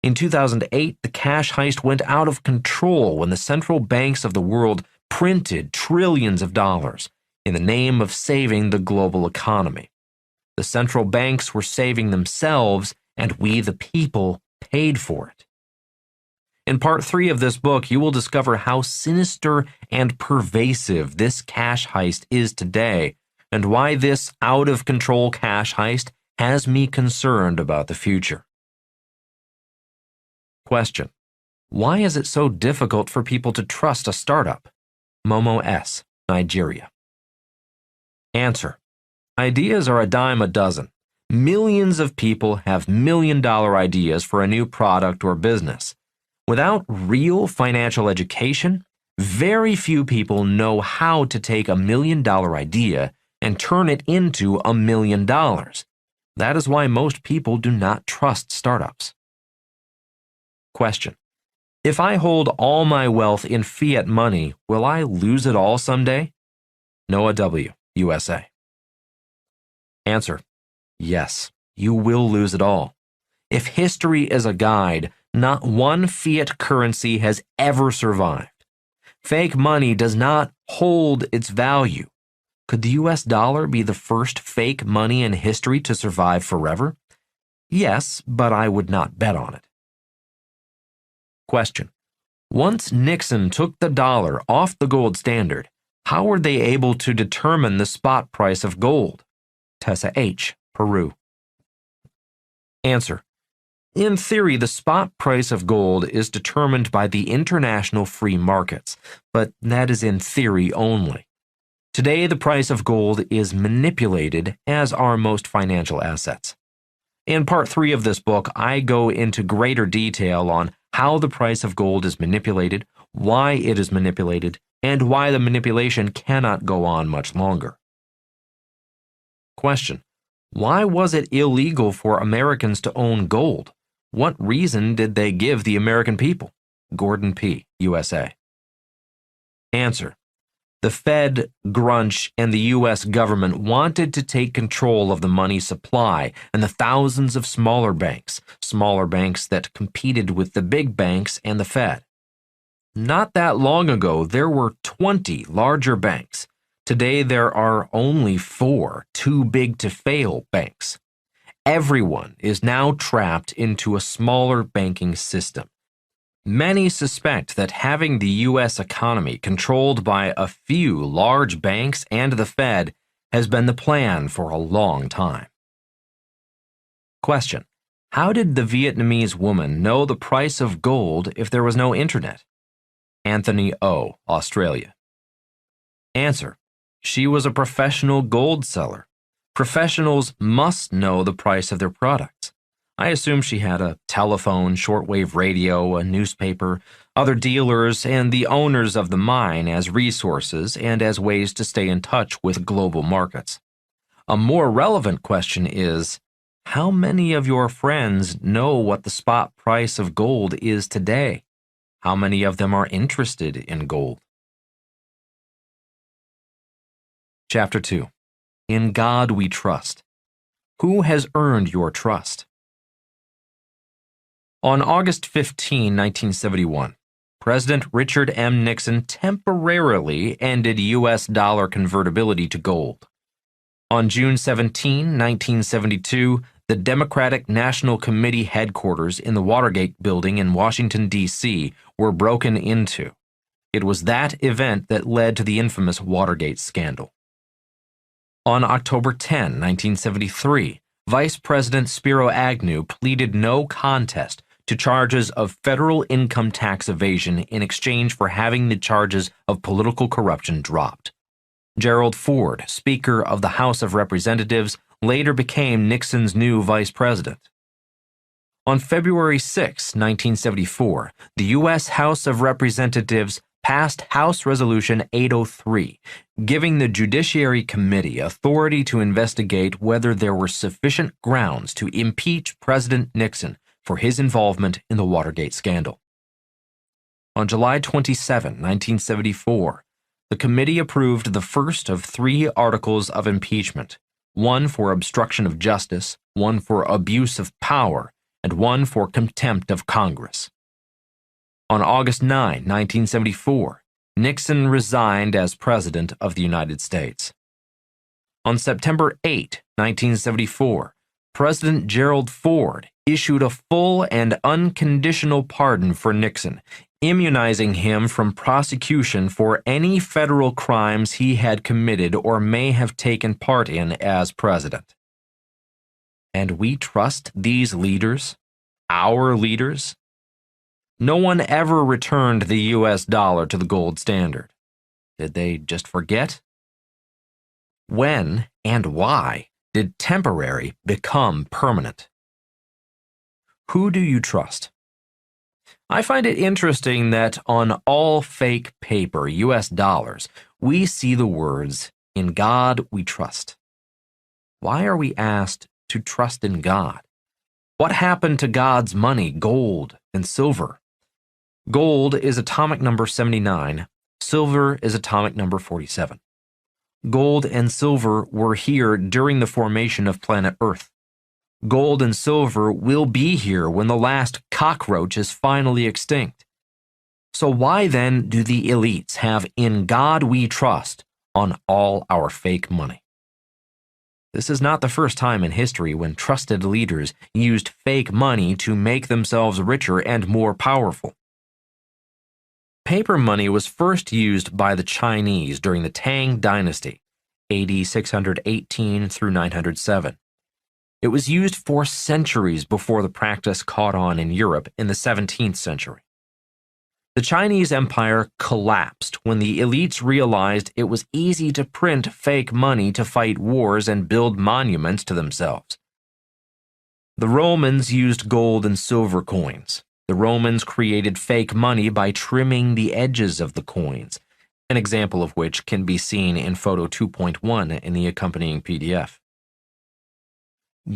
In 2008, the cash heist went out of control when the central banks of the world printed trillions of dollars in the name of saving the global economy. The central banks were saving themselves, and we, the people, paid for it. In part 3 of this book, you will discover how sinister and pervasive this cash heist is today, and why this out-of-control cash heist has me concerned about the future. Question: why is it so difficult for people to trust a startup? Momo S., Nigeria. Answer: ideas are a dime a dozen. Millions of people have million-dollar ideas for a new product or business. Without real financial education, very few people know how to take a million-dollar idea and turn it into $1 million. That is why most people do not trust startups. Question: if I hold all my wealth in fiat money, will I lose it all someday? Noah W., USA. Answer: yes, you will lose it all. If history is a guide, not one fiat currency has ever survived. Fake money does not hold its value. Could the US dollar be the first fake money in history to survive forever? Yes, but I would not bet on it. Question: once Nixon took the dollar off the gold standard, how were they able to determine the spot price of gold? Tessa H., Peru. Answer: in theory, the spot price of gold is determined by the international free markets, but that is in theory only. Today, the price of gold is manipulated, as are most financial assets. In part 3 of this book, I go into greater detail on how the price of gold is manipulated, why it is manipulated, and why the manipulation cannot go on much longer. Question: why was it illegal for Americans to own gold? What reason did they give the American people? Gordon P., USA. Answer: the Fed, Grunch, and the U.S. government wanted to take control of the money supply and the thousands of smaller banks that competed with the big banks and the Fed. Not that long ago, there were 20 larger banks. Today, there are only 4 too big to fail banks. Everyone is now trapped into a smaller banking system. Many suspect that having the U.S. economy controlled by a few large banks and the Fed has been the plan for a long time. Question: how did the Vietnamese woman know the price of gold if there was no internet? Anthony O., Australia. Answer: she was a professional gold seller. Professionals must know the price of their products. I assume she had a telephone, shortwave radio, a newspaper, other dealers, and the owners of the mine as resources and as ways to stay in touch with global markets. A more relevant question is, how many of your friends know what the spot price of gold is today? How many of them are interested in gold? Chapter 2. In God We Trust. Who has earned your trust? On August 15, 1971, President Richard M. Nixon temporarily ended U.S. dollar convertibility to gold. On June 17, 1972, the Democratic National Committee headquarters in the Watergate building in Washington, D.C. were broken into. It was that event that led to the infamous Watergate scandal. On October 10, 1973, Vice President Spiro Agnew pleaded no contest to charges of federal income tax evasion in exchange for having the charges of political corruption dropped. Gerald Ford, Speaker of the House of Representatives, later became Nixon's new vice president. On February 6, 1974, the U.S. House of Representatives passed House Resolution 803, giving the Judiciary Committee authority to investigate whether there were sufficient grounds to impeach President Nixon for his involvement in the Watergate scandal. On July 27, 1974, the committee approved the first of 3 articles of impeachment, one for obstruction of justice, one for abuse of power, and one for contempt of Congress. On August 9, 1974, Nixon resigned as President of the United States. On September 8, 1974, President Gerald Ford issued a full and unconditional pardon for Nixon, immunizing him from prosecution for any federal crimes he had committed or may have taken part in as president. And we trust these leaders, our leaders? No one ever returned the US dollar to the gold standard. Did they just forget? When and why did temporary become permanent? Who do you trust? I find it interesting that on all fake paper, US dollars, we see the words, "In God we trust." Why are we asked to trust in God? What happened to God's money, gold and silver? Gold is atomic number 79. Silver is atomic number 47. Gold and silver were here during the formation of planet Earth. Gold and silver will be here when the last cockroach is finally extinct. So why then do the elites have "In God we trust" on all our fake money? This is not the first time in history when trusted leaders used fake money to make themselves richer and more powerful. Paper money was first used by the Chinese during the Tang Dynasty, AD 618 through 907. It was used for centuries before the practice caught on in Europe in the 17th century. The Chinese Empire collapsed when the elites realized it was easy to print fake money to fight wars and build monuments to themselves. The Romans used gold and silver coins. The Romans created fake money by trimming the edges of the coins, an example of which can be seen in Photo 2.1 in the accompanying PDF.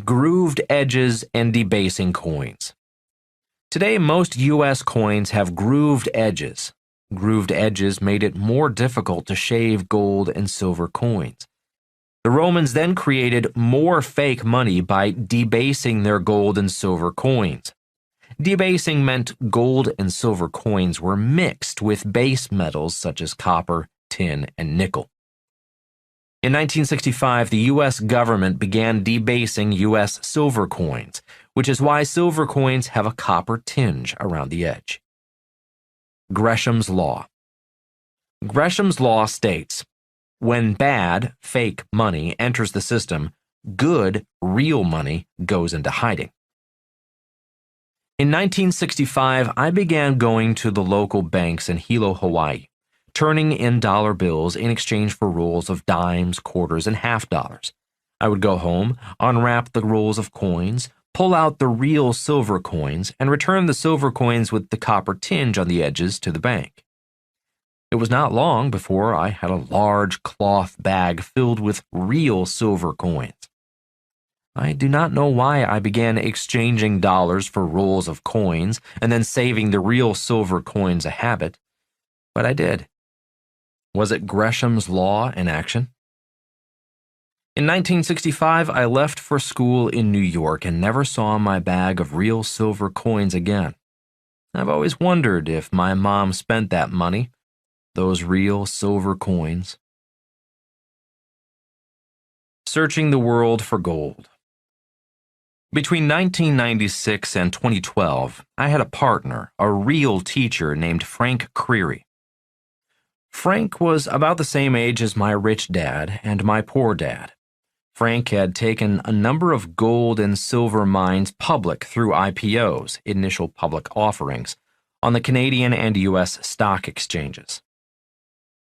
Grooved edges and debasing coins. Today, most U.S. coins have grooved edges. Grooved edges made it more difficult to shave gold and silver coins. The Romans then created more fake money by debasing their gold and silver coins. Debasing meant gold and silver coins were mixed with base metals such as copper, tin, and nickel. In 1965, the U.S. government began debasing U.S. silver coins, which is why silver coins have a copper tinge around the edge. Gresham's Law. Gresham's Law states, when bad, fake money enters the system, good, real money goes into hiding. In 1965, I began going to the local banks in Hilo, Hawaii, turning in dollar bills in exchange for rolls of dimes, quarters, and half dollars. I would go home, unwrap the rolls of coins, pull out the real silver coins, and return the silver coins with the copper tinge on the edges to the bank. It was not long before I had a large cloth bag filled with real silver coins. I do not know why I began exchanging dollars for rolls of coins and then saving the real silver coins a habit, but I did. Was it Gresham's Law in action? In 1965, I left for school in New York and never saw my bag of real silver coins again. I've always wondered if my mom spent that money, those real silver coins. Searching the world for gold. Between 1996 and 2012, I had a partner, a real teacher named Frank Creary. Frank was about the same age as my rich dad and my poor dad. Frank had taken a number of gold and silver mines public through IPOs, initial public offerings, on the Canadian and U.S. stock exchanges.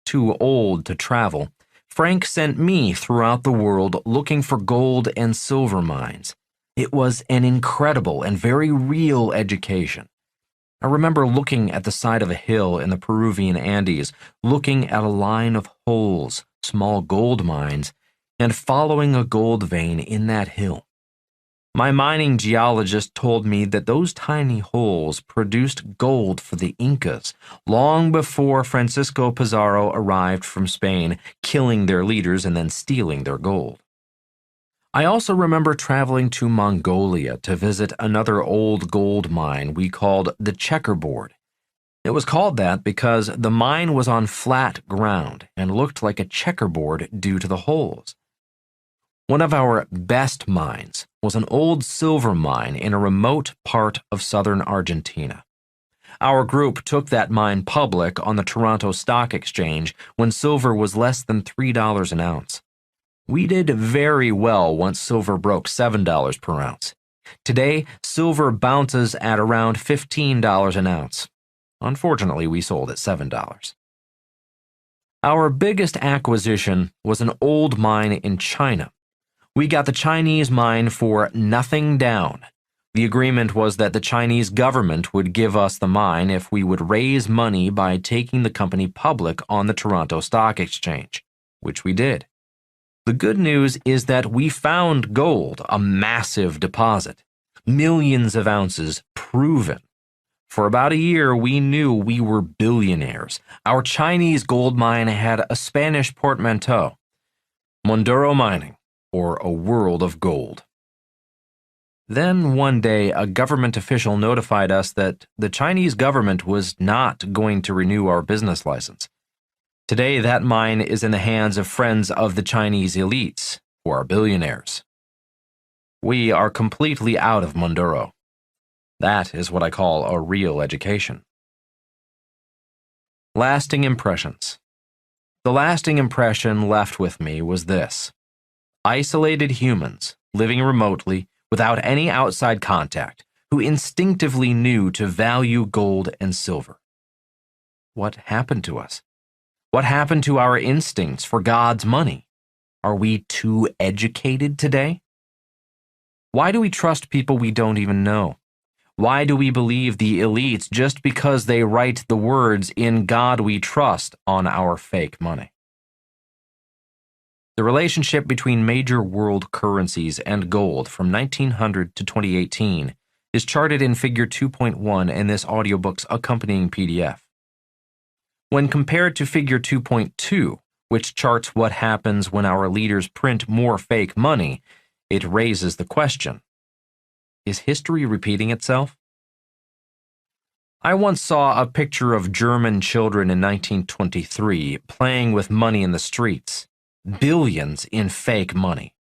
Too old to travel, Frank sent me throughout the world looking for gold and silver mines. It was an incredible and very real education. I remember looking at the side of a hill in the Peruvian Andes, looking at a line of holes, small gold mines, and following a gold vein in that hill. My mining geologist told me that those tiny holes produced gold for the Incas long before Francisco Pizarro arrived from Spain, killing their leaders and then stealing their gold. I also remember traveling to Mongolia to visit another old gold mine we called the Checkerboard. It was called that because the mine was on flat ground and looked like a checkerboard due to the holes. One of our best mines was an old silver mine in a remote part of southern Argentina. Our group took that mine public on the Toronto Stock Exchange when silver was less than $3 an ounce. We did very well once silver broke $7 per ounce. Today, silver bounces at around $15 an ounce. Unfortunately, we sold at $7. Our biggest acquisition was an old mine in China. We got the Chinese mine for nothing down. The agreement was that the Chinese government would give us the mine if we would raise money by taking the company public on the Toronto Stock Exchange, which we did. The good news is that we found gold, a massive deposit, millions of ounces proven. For about a year, we knew we were billionaires. Our Chinese gold mine had a Spanish portmanteau, Monduro Mining, or a world of gold. Then one day, a government official notified us that the Chinese government was not going to renew our business license. Today, that mine is in the hands of friends of the Chinese elites, who are billionaires. We are completely out of Monduro. That is what I call a real education. Lasting impressions. The lasting impression left with me was this: isolated humans living remotely without any outside contact who instinctively knew to value gold and silver. What happened to us? What happened to our instincts for God's money? Are we too educated today? Why do we trust people we don't even know? Why do we believe the elites just because they write the words "In God We Trust" on our fake money? The relationship between major world currencies and gold from 1900 to 2018 is charted in Figure 2.1 in this audiobook's accompanying PDF. When compared to Figure 2.2, which charts what happens when our leaders print more fake money, it raises the question: is history repeating itself? I once saw a picture of German children in 1923 playing with money in the streets. Billions in fake money.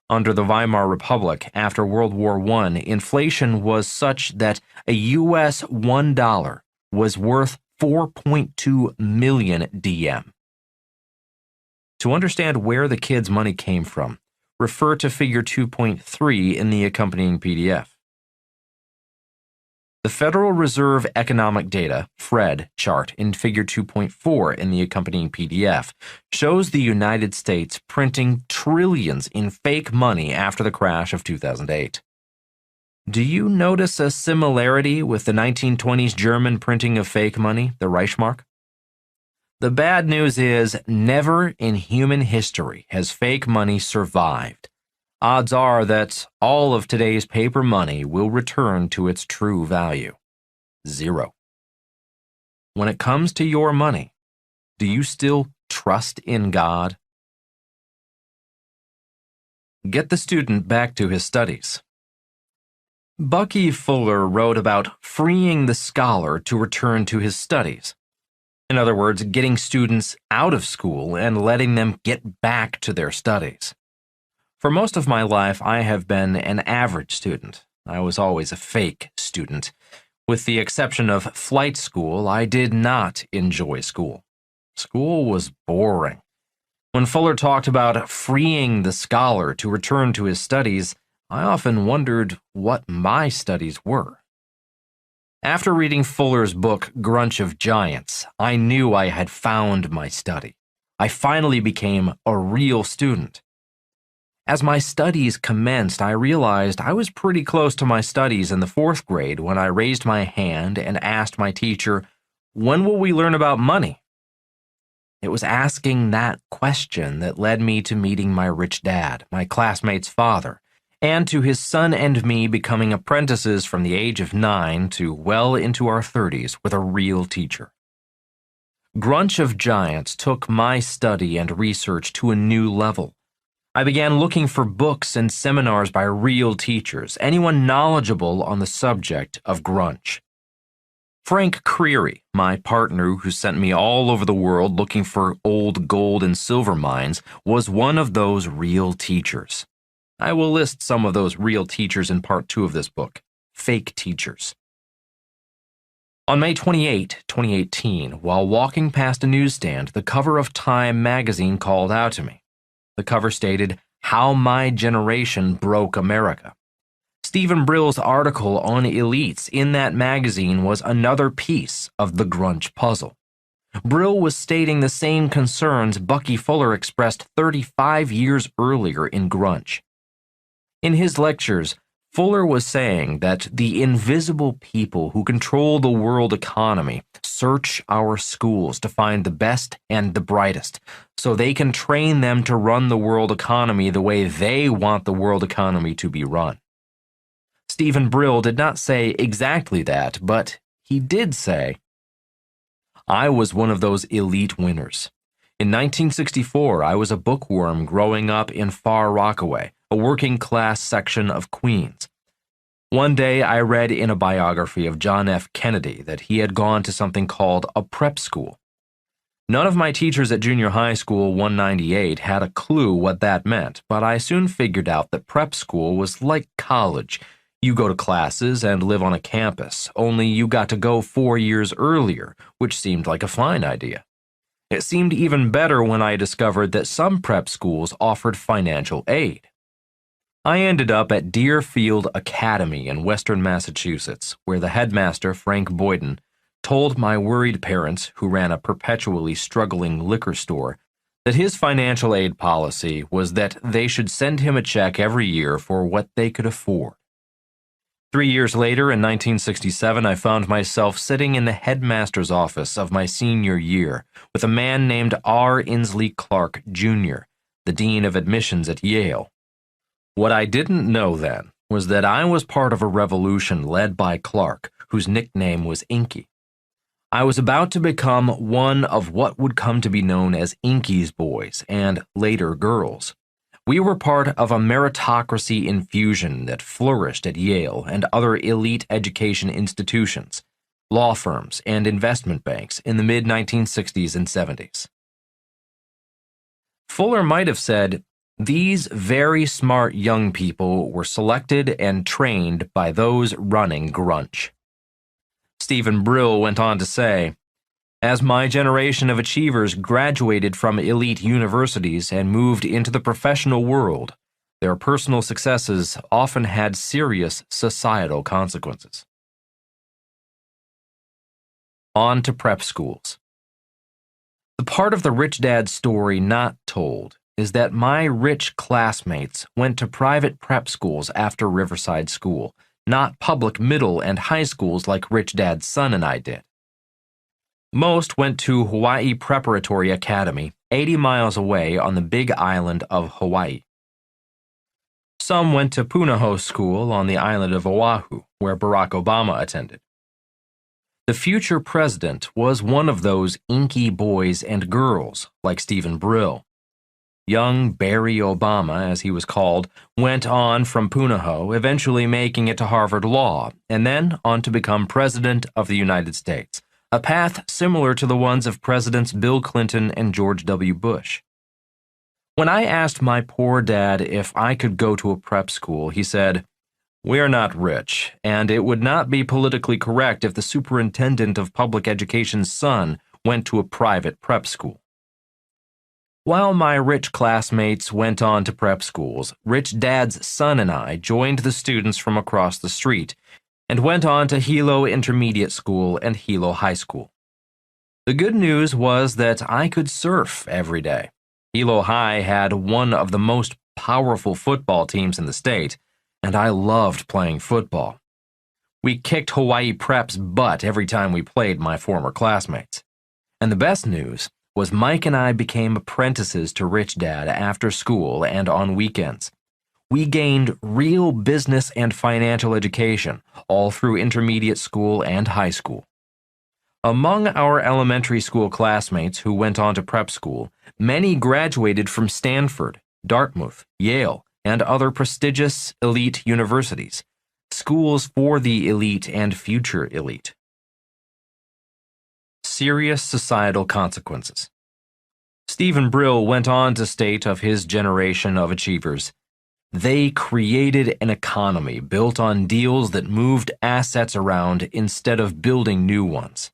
Under the Weimar Republic, after World War I, inflation was such that a US $1 was worth 4.2 million DM. To understand where the kids' money came from, refer to Figure 2.3 in the accompanying PDF. The Federal Reserve Economic Data, FRED, chart in Figure 2.4 in the accompanying PDF shows the United States printing trillions in fake money after the crash of 2008. Do you notice a similarity with the 1920s German printing of fake money, the Reichsmark? The bad news is, never in human history has fake money survived. Odds are that all of today's paper money will return to its true value: 0. When it comes to your money, do you still trust in God? Get the student back to his studies. Bucky Fuller wrote about freeing the scholar to return to his studies. In other words, getting students out of school and letting them get back to their studies. For most of my life, I have been an average student. I was always a fake student. With the exception of flight school, I did not enjoy school. School was boring. When Fuller talked about freeing the scholar to return to his studies, I often wondered what my studies were. After reading Fuller's book, Grunch of Giants, I knew I had found my study. I finally became a real student. As my studies commenced, I realized I was pretty close to my studies in the 4th grade when I raised my hand and asked my teacher, "When will we learn about money?" It was asking that question that led me to meeting my rich dad, my classmate's father, and to his son and me becoming apprentices from the age of 9 to well into our 30s with a real teacher. Grunch of Giants took my study and research to a new level. I began looking for books and seminars by real teachers, anyone knowledgeable on the subject of grunch. Frank Creary, my partner who sent me all over the world looking for old gold and silver mines, was one of those real teachers. I will list some of those real teachers in part 2 of this book, Fake Teachers. On May 28, 2018, while walking past a newsstand, the cover of Time magazine called out to me. The cover stated, "How My Generation Broke America." Stephen Brill's article on elites in that magazine was another piece of the grunge puzzle. Brill was stating the same concerns Bucky Fuller expressed 35 years earlier in Grunge. In his lectures, Fuller was saying that the invisible people who control the world economy search our schools to find the best and the brightest, so they can train them to run the world economy the way they want the world economy to be run. Stephen Brill did not say exactly that, but he did say, "I was one of those elite winners. In 1964, I was a bookworm growing up in Far Rockaway, a working-class section of Queens. One day I read in a biography of John F. Kennedy that he had gone to something called a prep school. None of my teachers at junior high school 198 had a clue what that meant, but I soon figured out that prep school was like college. You go to classes and live on a campus, only you got to go 4 years earlier, which seemed like a fine idea. It seemed even better when I discovered that some prep schools offered financial aid. I ended up at Deerfield Academy in western Massachusetts, where the headmaster, Frank Boyden, told my worried parents, who ran a perpetually struggling liquor store, that his financial aid policy was that they should send him a check every year for what they could afford. 3 years later, in 1967, I found myself sitting in the headmaster's office of my senior year with a man named R. Inslee Clark, Jr., the dean of admissions at Yale. What I didn't know then was that I was part of a revolution led by Clark, whose nickname was Inky. I was about to become one of what would come to be known as Inky's boys and later girls. We were part of a meritocracy infusion that flourished at Yale and other elite education institutions, law firms, and investment banks in the mid-1960s and 70s. Fuller might have said, "These very smart young people were selected and trained by those running grunge." Stephen Brill went on to say, "As my generation of achievers graduated from elite universities and moved into the professional world, their personal successes often had serious societal consequences." On to prep schools. The part of the rich dad's story not told is that my rich classmates went to private prep schools after Riverside School, not public middle and high schools like Rich Dad's son and I did. Most went to Hawaii Preparatory Academy, 80 miles away on the Big Island of Hawaii. Some went to Punahou School on the island of Oahu, where Barack Obama attended. The future president was one of those inky boys and girls, like Stephen Brill. Young Barry Obama, as he was called, went on from Punahou, eventually making it to Harvard Law, and then on to become President of the United States, a path similar to the ones of Presidents Bill Clinton and George W. Bush. When I asked my poor dad if I could go to a prep school, he said, "We're not rich, and it would not be politically correct if the superintendent of public education's son went to a private prep school." While my rich classmates went on to prep schools, Rich Dad's son and I joined the students from across the street and went on to Hilo Intermediate School and Hilo High School. The good news was that I could surf every day. Hilo High had one of the most powerful football teams in the state, and I loved playing football. We kicked Hawaii Prep's butt every time we played my former classmates. And the best news was Mike and I became apprentices to Rich Dad after school and on weekends. We gained real business and financial education, all through intermediate school and high school. Among our elementary school classmates who went on to prep school, many graduated from Stanford, Dartmouth, Yale, and other prestigious elite universities, schools for the elite and future elite. Serious societal consequences. Stephen Brill went on to state of his generation of achievers, "They created an economy built on deals that moved assets around instead of building new ones."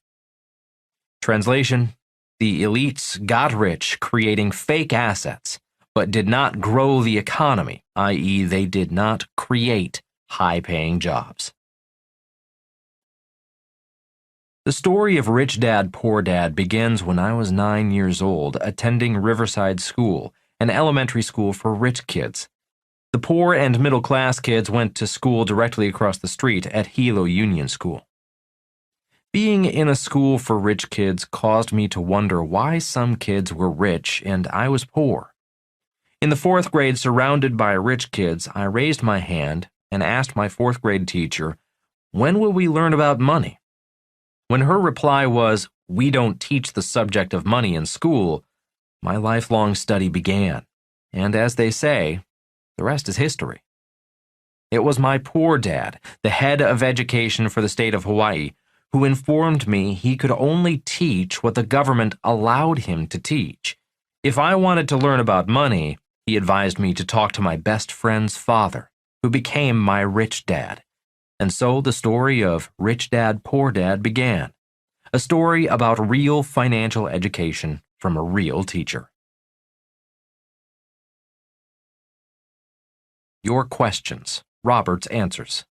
Translation: the elites got rich creating fake assets, but did not grow the economy, i.e., they did not create high-paying jobs. The story of Rich Dad, Poor Dad begins when I was 9 years old, attending Riverside School, an elementary school for rich kids. The poor and middle-class kids went to school directly across the street at Hilo Union School. Being in a school for rich kids caused me to wonder why some kids were rich and I was poor. In the 4th grade, surrounded by rich kids, I raised my hand and asked my 4th grade teacher, "When will we learn about money?" When her reply was, "We don't teach the subject of money in school," my lifelong study began. And as they say, the rest is history. It was my poor dad, the head of education for the state of Hawaii, who informed me he could only teach what the government allowed him to teach. If I wanted to learn about money, he advised me to talk to my best friend's father, who became my rich dad. And so the story of Rich Dad, Poor Dad began. A story about real financial education from a real teacher. Your questions. Robert's answers.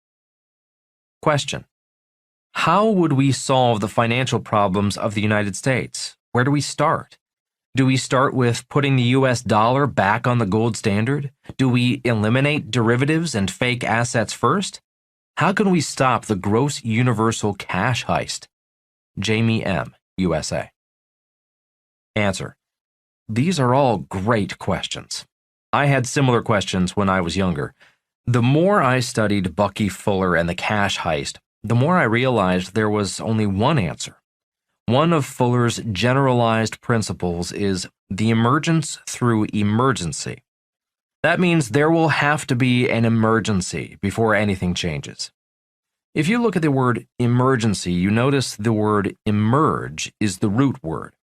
Question: how would we solve the financial problems of the United States? Where do we start? Do we start with putting the US dollar back on the gold standard? Do we eliminate derivatives and fake assets first? How can we stop the gross universal cash heist? Jamie M., USA. Answer: these are all great questions. I had similar questions when I was younger. The more I studied Bucky Fuller and the cash heist, the more I realized there was only one answer. One of Fuller's generalized principles is the emergence through emergency. That means there will have to be an emergency before anything changes. If you look at the word emergency, you notice the word emerge is the root word.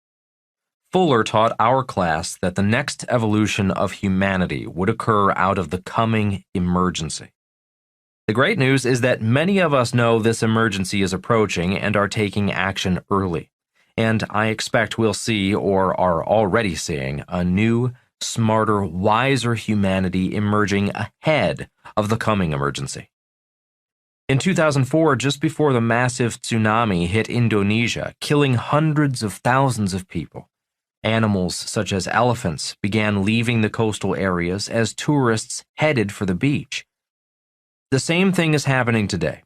Fuller taught our class that the next evolution of humanity would occur out of the coming emergency. The great news is that many of us know this emergency is approaching and are taking action early. And I expect we'll see, or are already seeing, a new, smarter, wiser humanity emerging ahead of the coming emergency. In 2004, just before the massive tsunami hit Indonesia, killing hundreds of thousands of people, animals such as elephants began leaving the coastal areas as tourists headed for the beach. The same thing is happening today.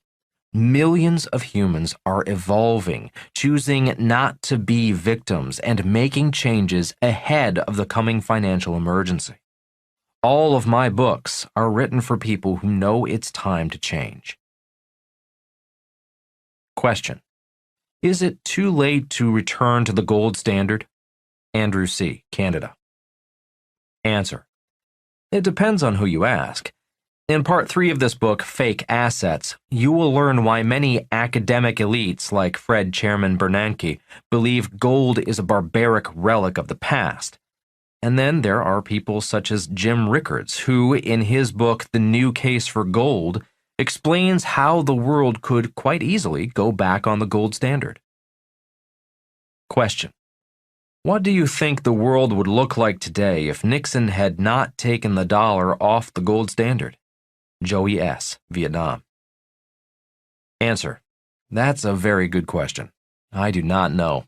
Millions of humans are evolving, choosing not to be victims and making changes ahead of the coming financial emergency. All of my books are written for people who know it's time to change. Question: is it too late to return to the gold standard? Andrew C., Canada. Answer: it depends on who you ask. In part 3 of this book, Fake Assets, you will learn why many academic elites like Fred Chairman Bernanke believe gold is a barbaric relic of the past. And then there are people such as Jim Rickards, who, in his book The New Case for Gold, explains how the world could quite easily go back on the gold standard. Question: what do you think the world would look like today if Nixon had not taken the dollar off the gold standard? Joey S., Vietnam. Answer: that's a very good question. I do not know.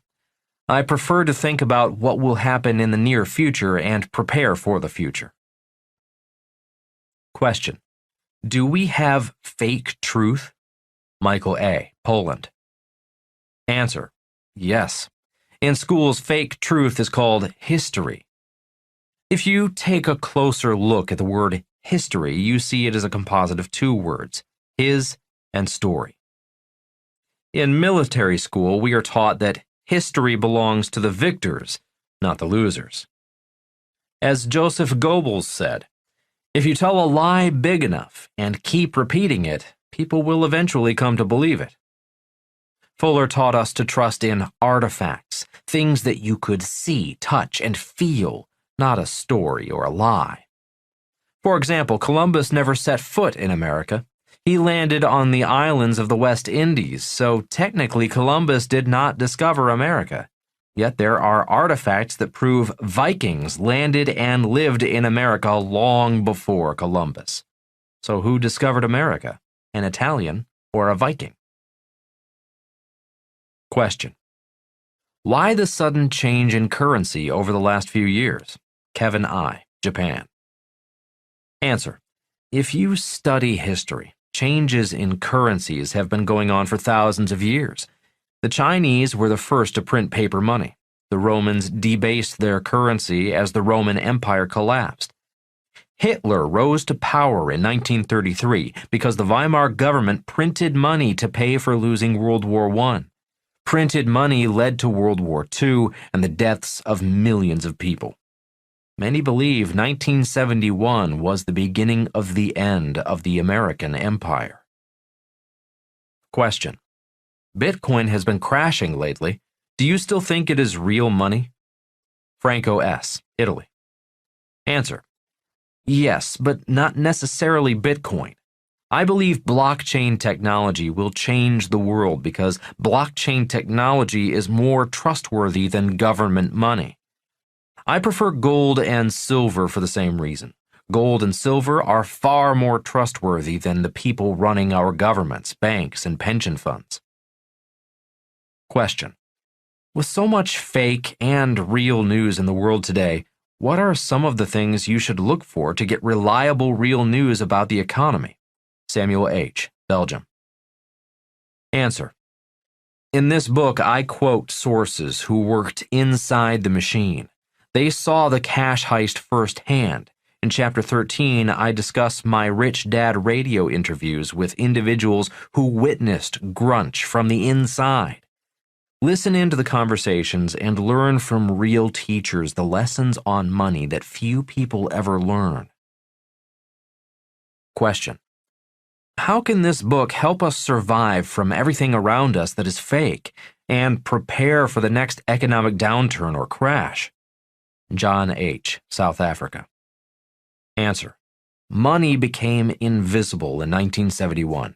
I prefer to think about what will happen in the near future and prepare for the future. Question: do we have fake truth? Michael A., Poland. Answer: yes. In schools, fake truth is called history. If you take a closer look at the word history, you see it as a composite of 2 words, his and story. In military school, we are taught that history belongs to the victors, not the losers. As Joseph Goebbels said, if you tell a lie big enough and keep repeating it, people will eventually come to believe it. Fuller taught us to trust in artifacts, things that you could see, touch, and feel, not a story or a lie. For example, Columbus never set foot in America. He landed on the islands of the West Indies, so technically Columbus did not discover America. Yet there are artifacts that prove Vikings landed and lived in America long before Columbus. So who discovered America? an Italian, or a Viking? Question. Why the sudden change in currency over the last few years? Kevin I., Japan. Answer. If you study history, changes in currencies have been going on for thousands of years. The Chinese were the first to print paper money. The Romans debased their currency as the Roman Empire collapsed. Hitler rose to power in 1933 because the Weimar government printed money to pay for losing World War I. Printed money led to World War II and the deaths of millions of people. Many believe 1971 was the beginning of the end of the American Empire. Question. Bitcoin has been crashing lately. Do you still think it is real money? Franco S., Italy. Answer. Yes, but not necessarily Bitcoin. I believe blockchain technology will change the world because blockchain technology is more trustworthy than government money. I prefer gold and silver for the same reason. Gold and silver are far more trustworthy than the people running our governments, banks, and pension funds. Question. With so much fake and real news in the world today, what are some of the things you should look for to get reliable real news about the economy? Samuel H., Belgium. Answer. In this book, I quote sources who worked inside the machine. They saw the cash heist firsthand. In Chapter 13, I discuss my Rich Dad radio interviews with individuals who witnessed grunge from the inside. Listen into the conversations and learn from real teachers the lessons on money that few people ever learn. Question. How can this book help us survive from everything around us that is fake and prepare for the next economic downturn or crash? John H., South Africa. Answer. Money became invisible in 1971.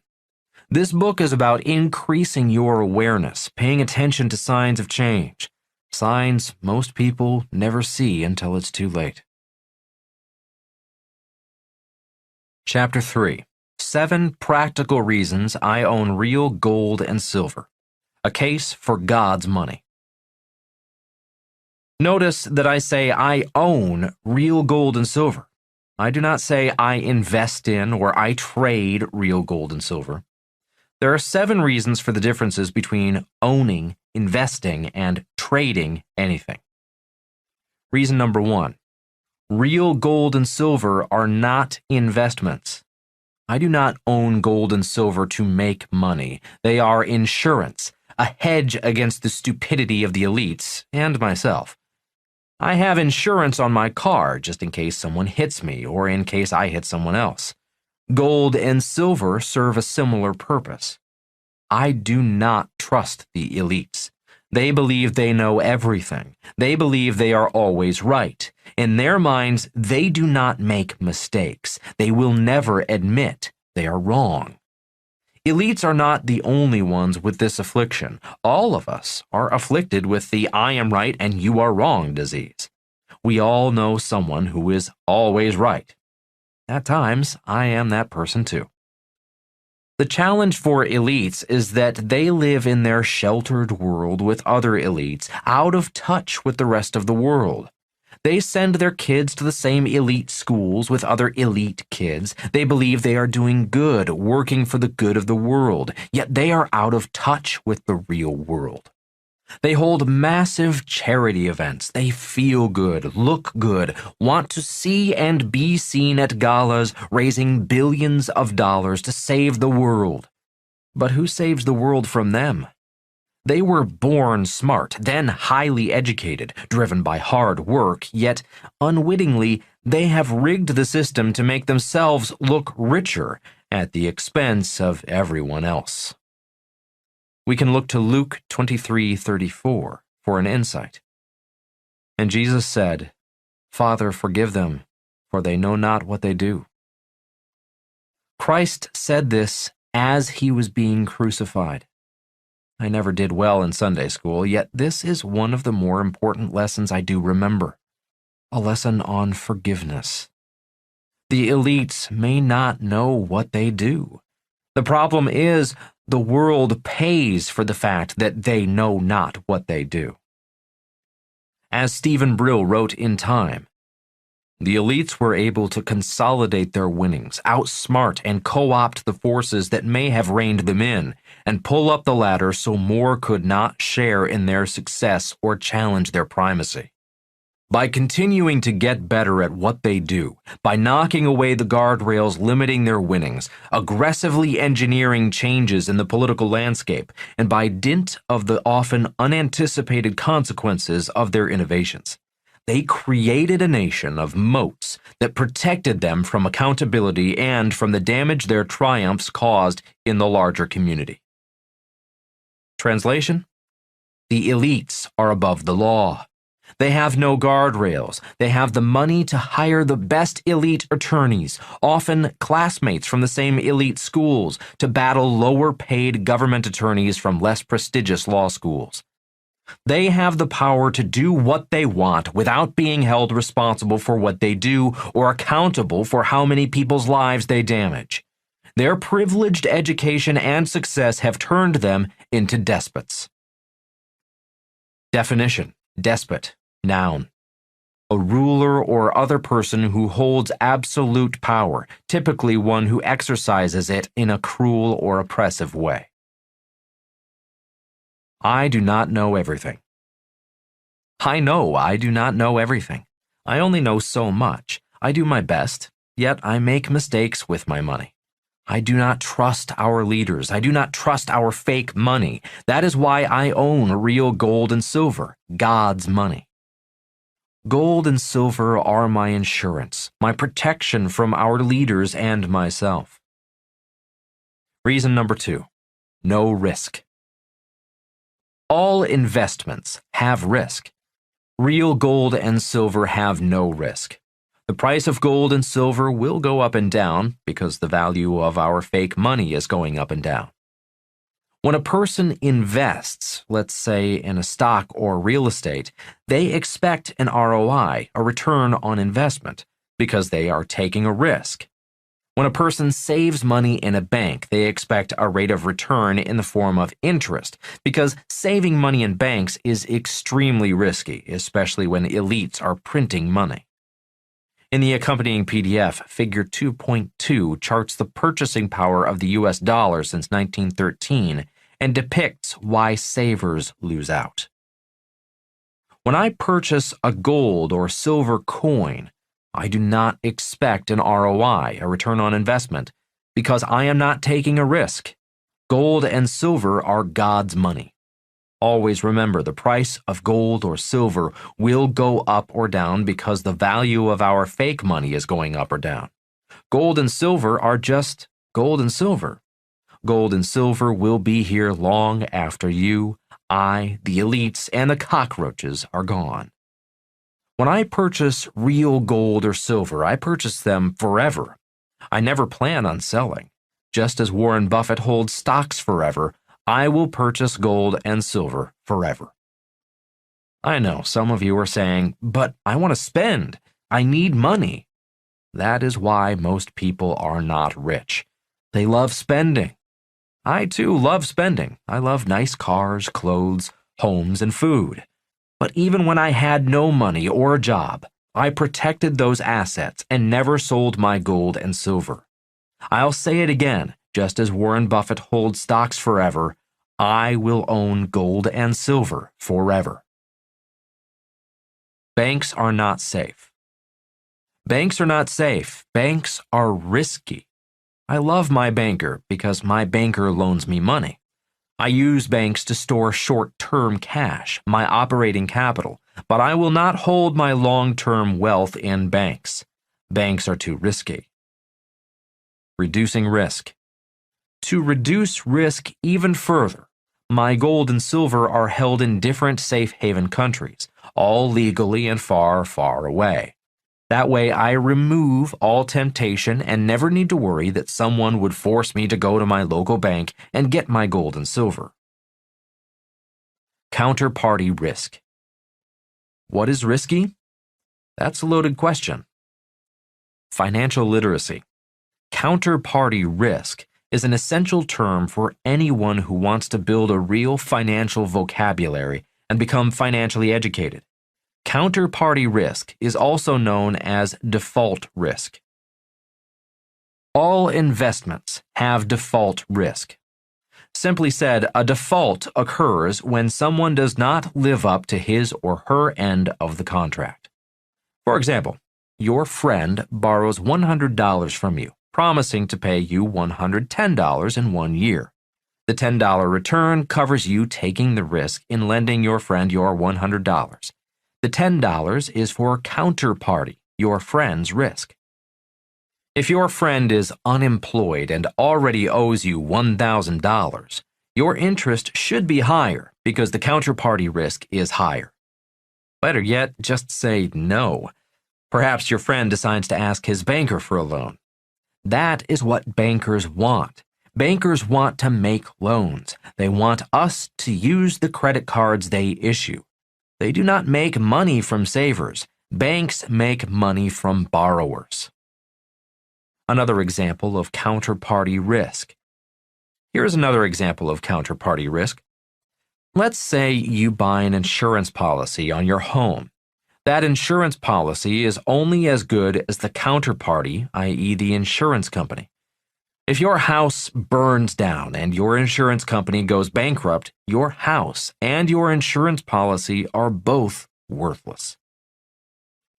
This book is about increasing your awareness, paying attention to signs of change. Signs most people never see until it's too late. Chapter 3. 7 Practical Reasons I Own Real Gold and Silver. A Case for God's Money. Notice that I say I own real gold and silver. I do not say I invest in or I trade real gold and silver. There are 7 reasons for the differences between owning, investing, and trading anything. Reason number 1. Real gold and silver are not investments. I do not own gold and silver to make money. They are insurance, a hedge against the stupidity of the elites and myself. I have insurance on my car just in case someone hits me or in case I hit someone else. Gold and silver serve a similar purpose. I do not trust the elites. They believe they know everything. They believe they are always right. In their minds, they do not make mistakes. They will never admit they are wrong. Elites are not the only ones with this affliction. All of us are afflicted with the I am right and you are wrong disease. We all know someone who is always right. At times, I am that person too. The challenge for elites is that they live in their sheltered world with other elites, out of touch with the rest of the world. They send their kids to the same elite schools with other elite kids. They believe they are doing good, working for the good of the world, yet they are out of touch with the real world. They hold massive charity events. They feel good, look good, want to see and be seen at galas, raising billions of dollars to save the world. But who saves the world from them? They were born smart, then highly educated, driven by hard work, yet unwittingly they have rigged the system to make themselves look richer at the expense of everyone else. We can look to Luke 23:34 for an insight. And Jesus said, "Father, forgive them, for they know not what they do." Christ said this as he was being crucified. I never did well in Sunday school, yet this is one of the more important lessons I do remember. A lesson on forgiveness. The elites may not know what they do. The problem is the world pays for the fact that they know not what they do. As Stephen Brill wrote in Time, the elites were able to consolidate their winnings, outsmart and co-opt the forces that may have reined them in, and pull up the ladder so more could not share in their success or challenge their primacy. By continuing to get better at what they do, by knocking away the guardrails limiting their winnings, aggressively engineering changes in the political landscape, and by dint of the often unanticipated consequences of their innovations, they created a nation of moats that protected them from accountability and from the damage their triumphs caused in the larger community. Translation? The elites are above the law. They have no guardrails. They have the money to hire the best elite attorneys, often classmates from the same elite schools, to battle lower-paid government attorneys from less prestigious law schools. They have the power to do what they want without being held responsible for what they do or accountable for how many people's lives they damage. Their privileged education and success have turned them into despots. Definition: despot. Noun. A ruler or other person who holds absolute power, typically one who exercises it in a cruel or oppressive way. I do not know everything. I know I do not know everything. I only know so much. I do my best, yet I make mistakes with my money. I do not trust our leaders. I do not trust our fake money. That is why I own real gold and silver, God's money. Gold and silver are my insurance, my protection from our leaders and myself. Reason number 2, no risk. All investments have risk. Real gold and silver have no risk. The price of gold and silver will go up and down because the value of our fake money is going up and down. When a person invests, let's say in a stock or real estate, they expect an ROI, a return on investment, because they are taking a risk. When a person saves money in a bank, they expect a rate of return in the form of interest, because saving money in banks is extremely risky, especially when elites are printing money. In the accompanying PDF, Figure 2.2 charts the purchasing power of the US dollar since 1913 and depicts why savers lose out. When I purchase a gold or silver coin, I do not expect an ROI, a return on investment, because I am not taking a risk. Gold and silver are God's money. Always remember, the price of gold or silver will go up or down because the value of our fake money is going up or down. Gold and silver are just gold and silver. Gold and silver will be here long after you, I, the elites, and the cockroaches are gone. When I purchase real gold or silver, I purchase them forever. I never plan on selling. Just as Warren Buffett holds stocks forever, I will purchase gold and silver forever. I know some of you are saying, but I want to spend. I need money. That is why most people are not rich. They love spending. I too love spending. I love nice cars, clothes, homes, and food. But even when I had no money or a job, I protected those assets and never sold my gold and silver. I'll say it again, just as Warren Buffett holds stocks forever, I will own gold and silver forever. Banks are not safe. Banks are not safe. Banks are risky. I love my banker because my banker loans me money. I use banks to store short-term cash, my operating capital, but I will not hold my long-term wealth in banks. Banks are too risky. Reducing risk. To reduce risk even further, my gold and silver are held in different safe haven countries, all legally and far, far away. That way I remove all temptation and never need to worry that someone would force me to go to my local bank and get my gold and silver. Counterparty risk. What is risky? That's a loaded question. Financial literacy. Counterparty risk is an essential term for anyone who wants to build a real financial vocabulary and become financially educated. Counterparty risk is also known as default risk. All investments have default risk. Simply said, a default occurs when someone does not live up to his or her end of the contract. For example, your friend borrows $100 from you, promising to pay you $110 in 1 year. The $10 return covers you taking the risk in lending your friend your $100. The $10 is for counterparty, your friend's risk. If your friend is unemployed and already owes you $1,000, your interest should be higher because the counterparty risk is higher. Better yet, just say no. Perhaps your friend decides to ask his banker for a loan. That is what bankers want. Bankers want to make loans. They want us to use the credit cards they issue. They do not make money from savers. Banks make money from borrowers. Another example of counterparty risk. Here's another example of counterparty risk. Let's say you buy an insurance policy on your home. That insurance policy is only as good as the counterparty, i.e., the insurance company. If your house burns down and your insurance company goes bankrupt, your house and your insurance policy are both worthless.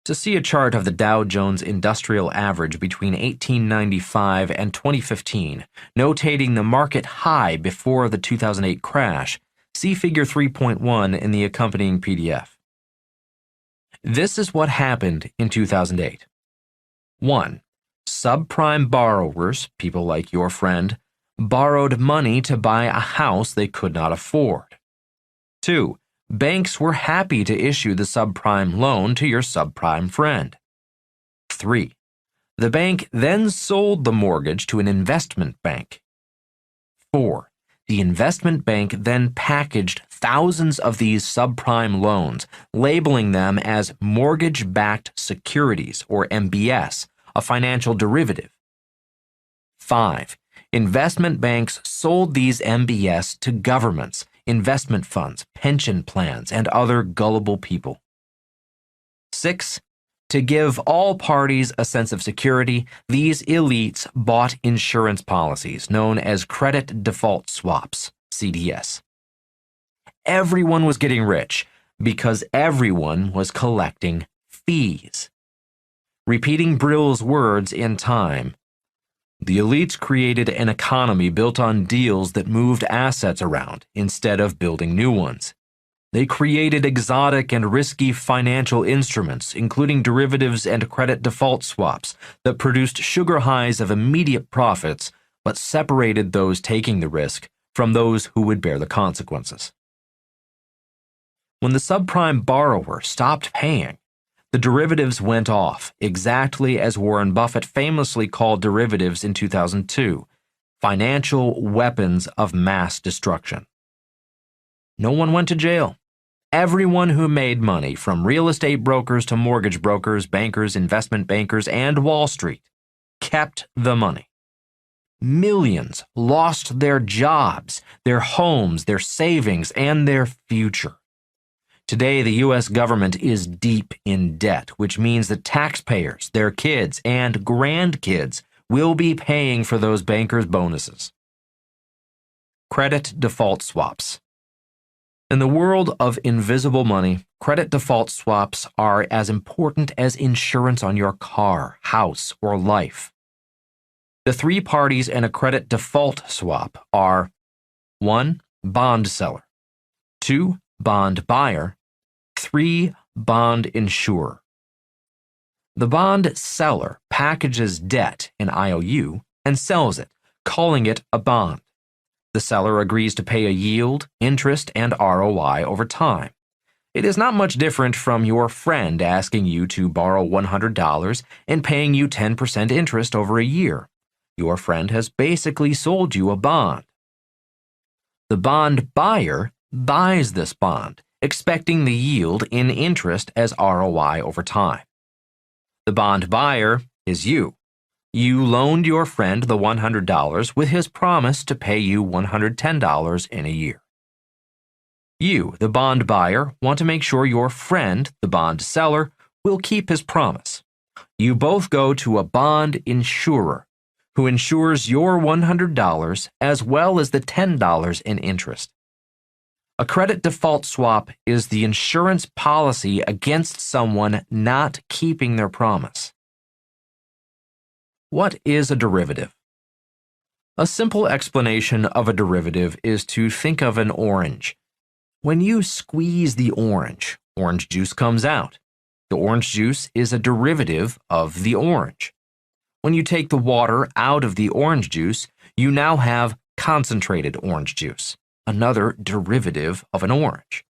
To see a chart of the Dow Jones Industrial Average between 1895 and 2015, notating the market high before the 2008 crash, see Figure 3.1 in the accompanying PDF. This is what happened in 2008. 1. Subprime borrowers, people like your friend, borrowed money to buy a house they could not afford. 2. Banks were happy to issue the subprime loan to your subprime friend. 3. The bank then sold the mortgage to an investment bank. 4. The investment bank then packaged thousands of these subprime loans, labeling them as mortgage-backed securities, or MBS, a financial derivative. 5. Investment banks sold these MBS to governments, investment funds, pension plans, and other gullible people. 6. To give all parties a sense of security, these elites bought insurance policies known as credit default swaps, CDS. Everyone was getting rich because everyone was collecting fees. Repeating Brill's words in time, the elites created an economy built on deals that moved assets around instead of building new ones. They created exotic and risky financial instruments, including derivatives and credit default swaps, that produced sugar highs of immediate profits, but separated those taking the risk from those who would bear the consequences. When the subprime borrower stopped paying, the derivatives went off, exactly as Warren Buffett famously called derivatives in 2002, financial weapons of mass destruction. No one went to jail. Everyone who made money, from real estate brokers to mortgage brokers, bankers, investment bankers, and Wall Street, kept the money. Millions lost their jobs, their homes, their savings, and their future. Today, the U.S. government is deep in debt, which means that taxpayers, their kids, and grandkids will be paying for those bankers' bonuses. Credit default swaps. In the world of invisible money, credit default swaps are as important as insurance on your car, house, or life. The three parties in a credit default swap are 1. Bond seller, 2. Bond buyer, 3. Bond insurer. The bond seller packages debt, an IOU, and sells it, calling it a bond. The seller agrees to pay a yield, interest, and ROI over time. It is not much different from your friend asking you to borrow $100 and paying you 10% interest over a year. Your friend has basically sold you a bond. The bond buyer buys this bond, expecting the yield in interest as ROI over time. The bond buyer is you. You loaned your friend the $100 with his promise to pay you $110 in a year. You, the bond buyer, want to make sure your friend, the bond seller, will keep his promise. You both go to a bond insurer who insures your $100 as well as the $10 in interest. A credit default swap is the insurance policy against someone not keeping their promise. What is a derivative? A simple explanation of a derivative is to think of an orange. When you squeeze the orange juice comes out. The orange juice is a derivative of the orange. When you take the water out of the orange juice, you now have concentrated orange juice, another derivative of an orange.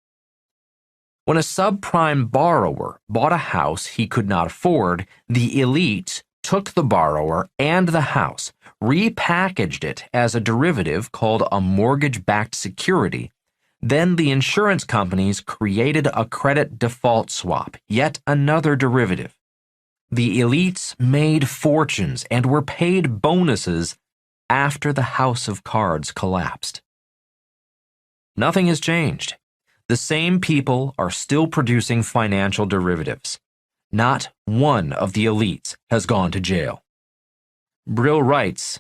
When a subprime borrower bought a house he could not afford, the elites took the borrower and the house, repackaged it as a derivative called a mortgage-backed security. Then the insurance companies created a credit default swap, yet another derivative. The elites made fortunes and were paid bonuses after the house of cards collapsed. Nothing has changed. The same people are still producing financial derivatives. Not one of the elites has gone to jail. Brill writes,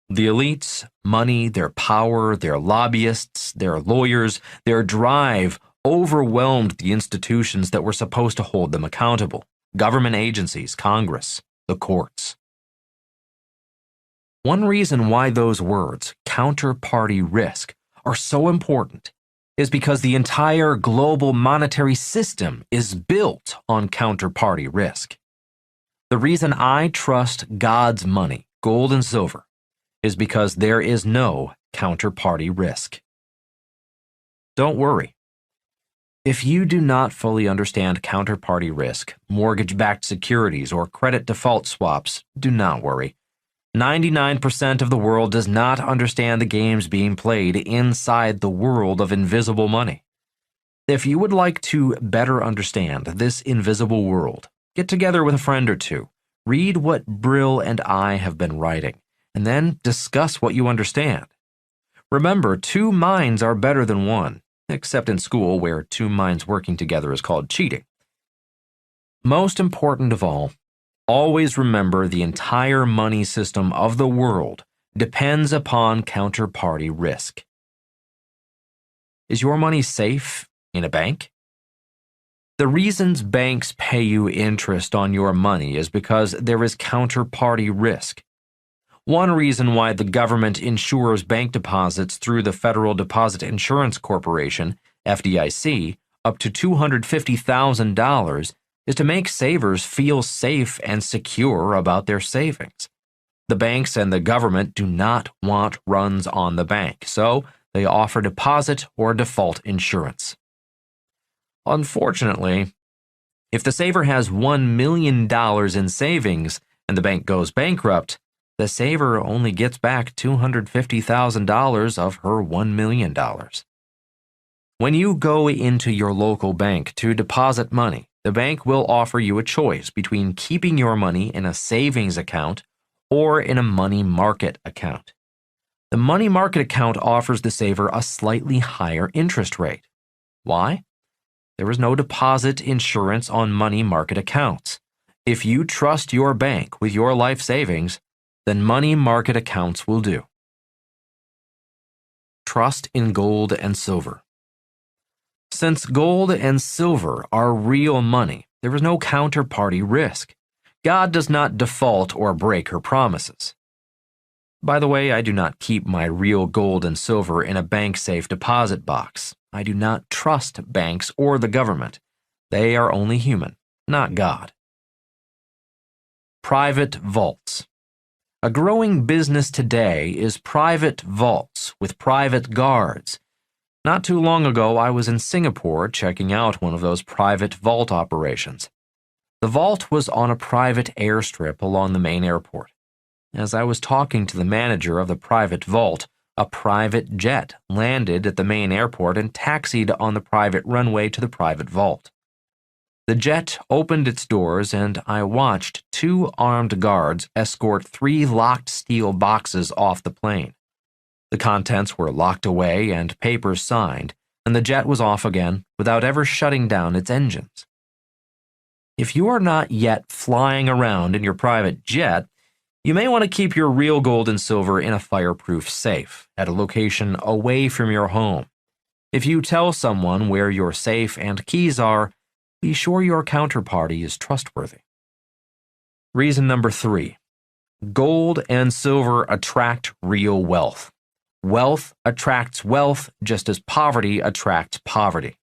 "The elites, money, their power, their lobbyists, their lawyers, their drive overwhelmed the institutions that were supposed to hold them accountable: government agencies, Congress, the courts." One reason why those words, counterparty risk, are so important is because the entire global monetary system is built on counterparty risk. The reason I trust God's money, gold and silver, is because there is no counterparty risk. Don't worry. If you do not fully understand counterparty risk, mortgage-backed securities, or credit default swaps, do not worry. 99% of the world does not understand the games being played inside the world of invisible money. If you would like to better understand this invisible world, get together with a friend or two, read what Brill and I have been writing, and then discuss what you understand. Remember, two minds are better than one, except in school where two minds working together is called cheating. Most important of all, always remember the entire money system of the world depends upon counterparty risk. Is your money safe in a bank? The reasons banks pay you interest on your money is because there is counterparty risk. One reason why the government insures bank deposits through the Federal Deposit Insurance Corporation, FDIC, up to $250,000 is to make savers feel safe and secure about their savings. The banks and the government do not want runs on the bank, so they offer deposit or default insurance. Unfortunately, if the saver has $1 million in savings and the bank goes bankrupt, the saver only gets back $250,000 of her $1 million. When you go into your local bank to deposit money, the bank will offer you a choice between keeping your money in a savings account or in a money market account. The money market account offers the saver a slightly higher interest rate. Why? There is no deposit insurance on money market accounts. If you trust your bank with your life savings, then money market accounts will do. Trust in gold and silver. Since gold and silver are real money, there is no counterparty risk. God does not default or break her promises. By the way, I do not keep my real gold and silver in a bank safe deposit box. I do not trust banks or the government. They are only human, not God. Private vaults. A growing business today is private vaults with private guards. Not too long ago, I was in Singapore checking out one of those private vault operations. The vault was on a private airstrip along the main airport. As I was talking to the manager of the private vault, a private jet landed at the main airport and taxied on the private runway to the private vault. The jet opened its doors, and I watched 2 armed guards escort 3 locked steel boxes off the plane. The contents were locked away and papers signed, and the jet was off again without ever shutting down its engines. If you are not yet flying around in your private jet, you may want to keep your real gold and silver in a fireproof safe at a location away from your home. If you tell someone where your safe and keys are, be sure your counterparty is trustworthy. Reason number 3. Gold and silver attract real wealth. Wealth attracts wealth just as poverty attracts poverty.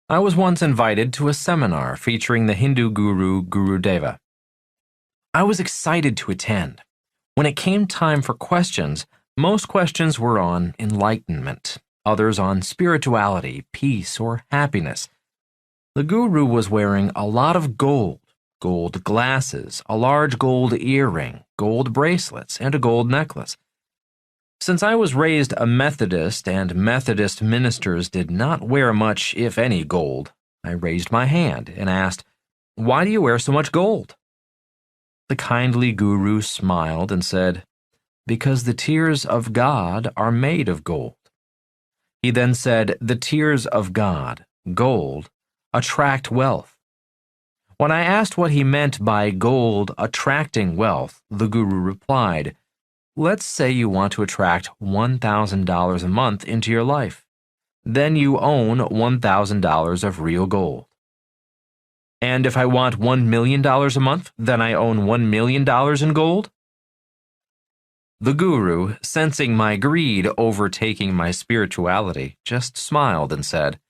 I was once invited to a seminar featuring the Hindu guru Gurudeva. I was excited to attend. When it came time for questions, most questions were on enlightenment, others on spirituality, peace, or happiness. The guru was wearing a lot of gold glasses, a large gold earring, gold bracelets, and a gold necklace. Since I was raised a Methodist and Methodist ministers did not wear much, if any, gold, I raised my hand and asked, "Why do you wear so much gold?" The kindly guru smiled and said, "Because the tears of God are made of gold." He then said, "The tears of God, gold, attract wealth." When I asked what he meant by gold attracting wealth, the guru replied, "Let's say you want to attract $1,000 a month into your life. Then you own $1,000 of real gold. And if I want $1 million a month, then I own $1 million in gold?" The guru, sensing my greed overtaking my spirituality, just smiled and said,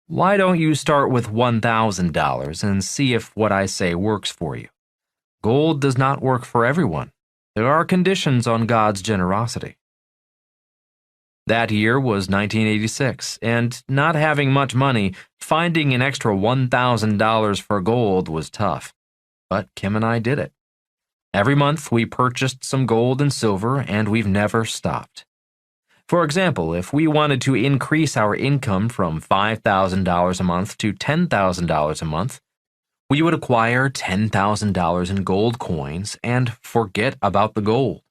"Why don't you start with $1,000 and see if what I say works for you? Gold does not work for everyone. There are conditions on God's generosity." That year was 1986, and not having much money, finding an extra $1,000 for gold was tough. But Kim and I did it. Every month we purchased some gold and silver, and we've never stopped. For example, if we wanted to increase our income from $5,000 a month to $10,000 a month, we would acquire $10,000 in gold coins and forget about the gold.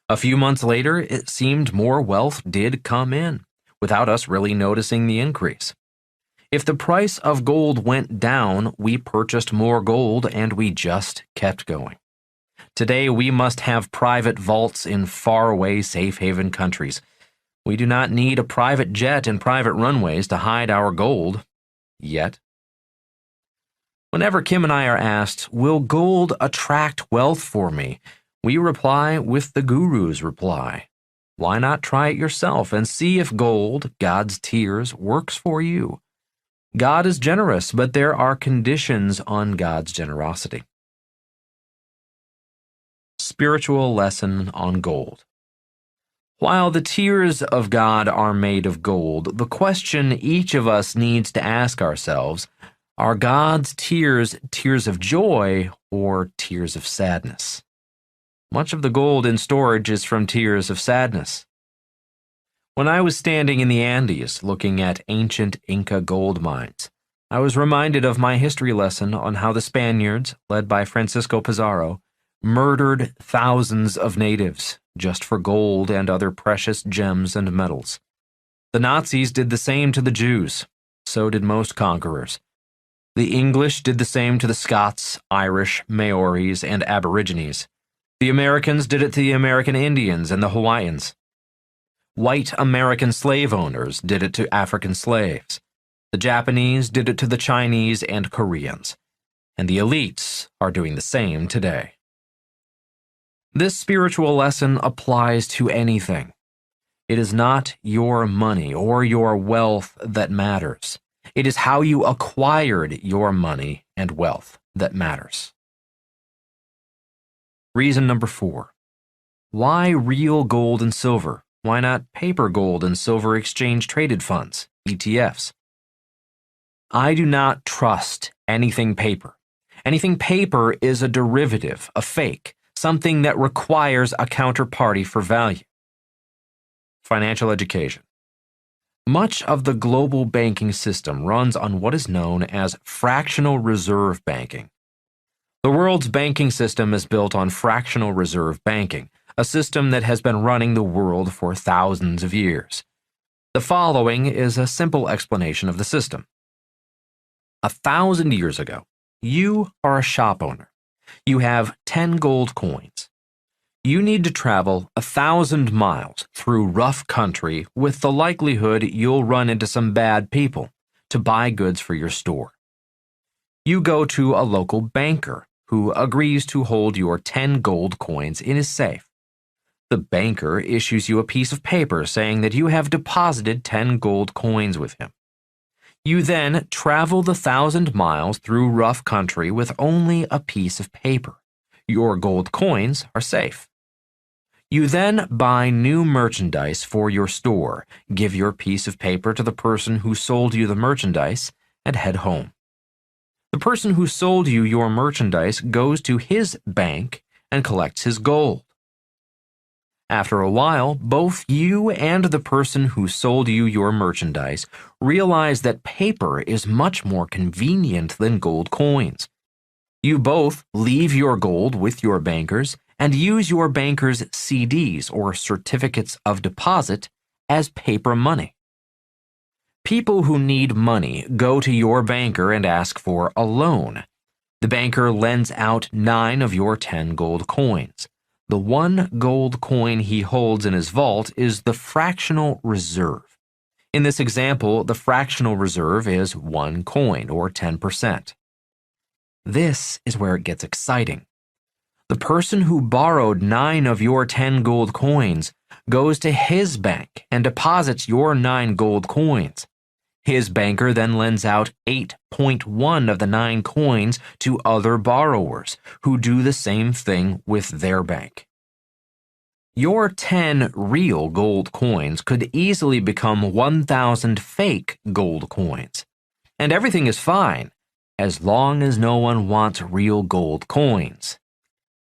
A few months later, it seemed more wealth did come in, without us really noticing the increase. If the price of gold went down, we purchased more gold and we just kept going. Today, we must have private vaults in faraway safe haven countries. We do not need a private jet and private runways to hide our gold, yet. Whenever Kim and I are asked, "Will gold attract wealth for me?" we reply with the guru's reply. Why not try it yourself and see if gold, God's tears, works for you? God is generous, but there are conditions on God's generosity. Spiritual lesson on gold. While the tears of God are made of gold, the question each of us needs to ask ourselves, are God's tears tears of joy or tears of sadness? Much of the gold in storage is from tears of sadness. When I was standing in the Andes looking at ancient Inca gold mines, I was reminded of my history lesson on how the Spaniards, led by Francisco Pizarro, murdered thousands of natives just for gold and other precious gems and metals. The Nazis did the same to the Jews. So did most conquerors. The English did the same to the Scots, Irish, Maoris, and Aborigines. The Americans did it to the American Indians and the Hawaiians. White American slave owners did it to African slaves. The Japanese did it to the Chinese and Koreans. And the elites are doing the same today. This spiritual lesson applies to anything. It is not your money or your wealth that matters. It is how you acquired your money and wealth that matters. Reason number 4. Why real gold and silver? Why not paper gold and silver exchange traded funds, ETFs? I do not trust anything paper. Anything paper is a derivative, a fake, something that requires a counterparty for value. Financial education. Much of the global banking system runs on what is known as fractional reserve banking. The world's banking system is built on fractional reserve banking, a system that has been running the world for thousands of years. The following is a simple explanation of the system. 1,000 years ago, you are a shop owner. You have 10 gold coins. You need to travel 1,000 miles through rough country with the likelihood you'll run into some bad people to buy goods for your store. You go to a local banker who agrees to hold your 10 gold coins in his safe. The banker issues you a piece of paper saying that you have deposited 10 gold coins with him. You then travel the 1,000 miles through rough country with only a piece of paper. Your gold coins are safe. You then buy new merchandise for your store, give your piece of paper to the person who sold you the merchandise, and head home. The person who sold you your merchandise goes to his bank and collects his gold. After a while, both you and the person who sold you your merchandise realize that paper is much more convenient than gold coins. You both leave your gold with your bankers and use your bankers' CDs or certificates of deposit as paper money. People who need money go to your banker and ask for a loan. The banker lends out 9 of your 10 gold coins. The 1 gold coin he holds in his vault is the fractional reserve. In this example, the fractional reserve is 1 coin, or 10%. This is where it gets exciting. The person who borrowed 9 of your 10 gold coins goes to his bank and deposits your 9 gold coins. His banker then lends out 8.1 of the 9 coins to other borrowers who do the same thing with their bank. Your 10 real gold coins could easily become 1,000 fake gold coins. And everything is fine as long as no one wants real gold coins.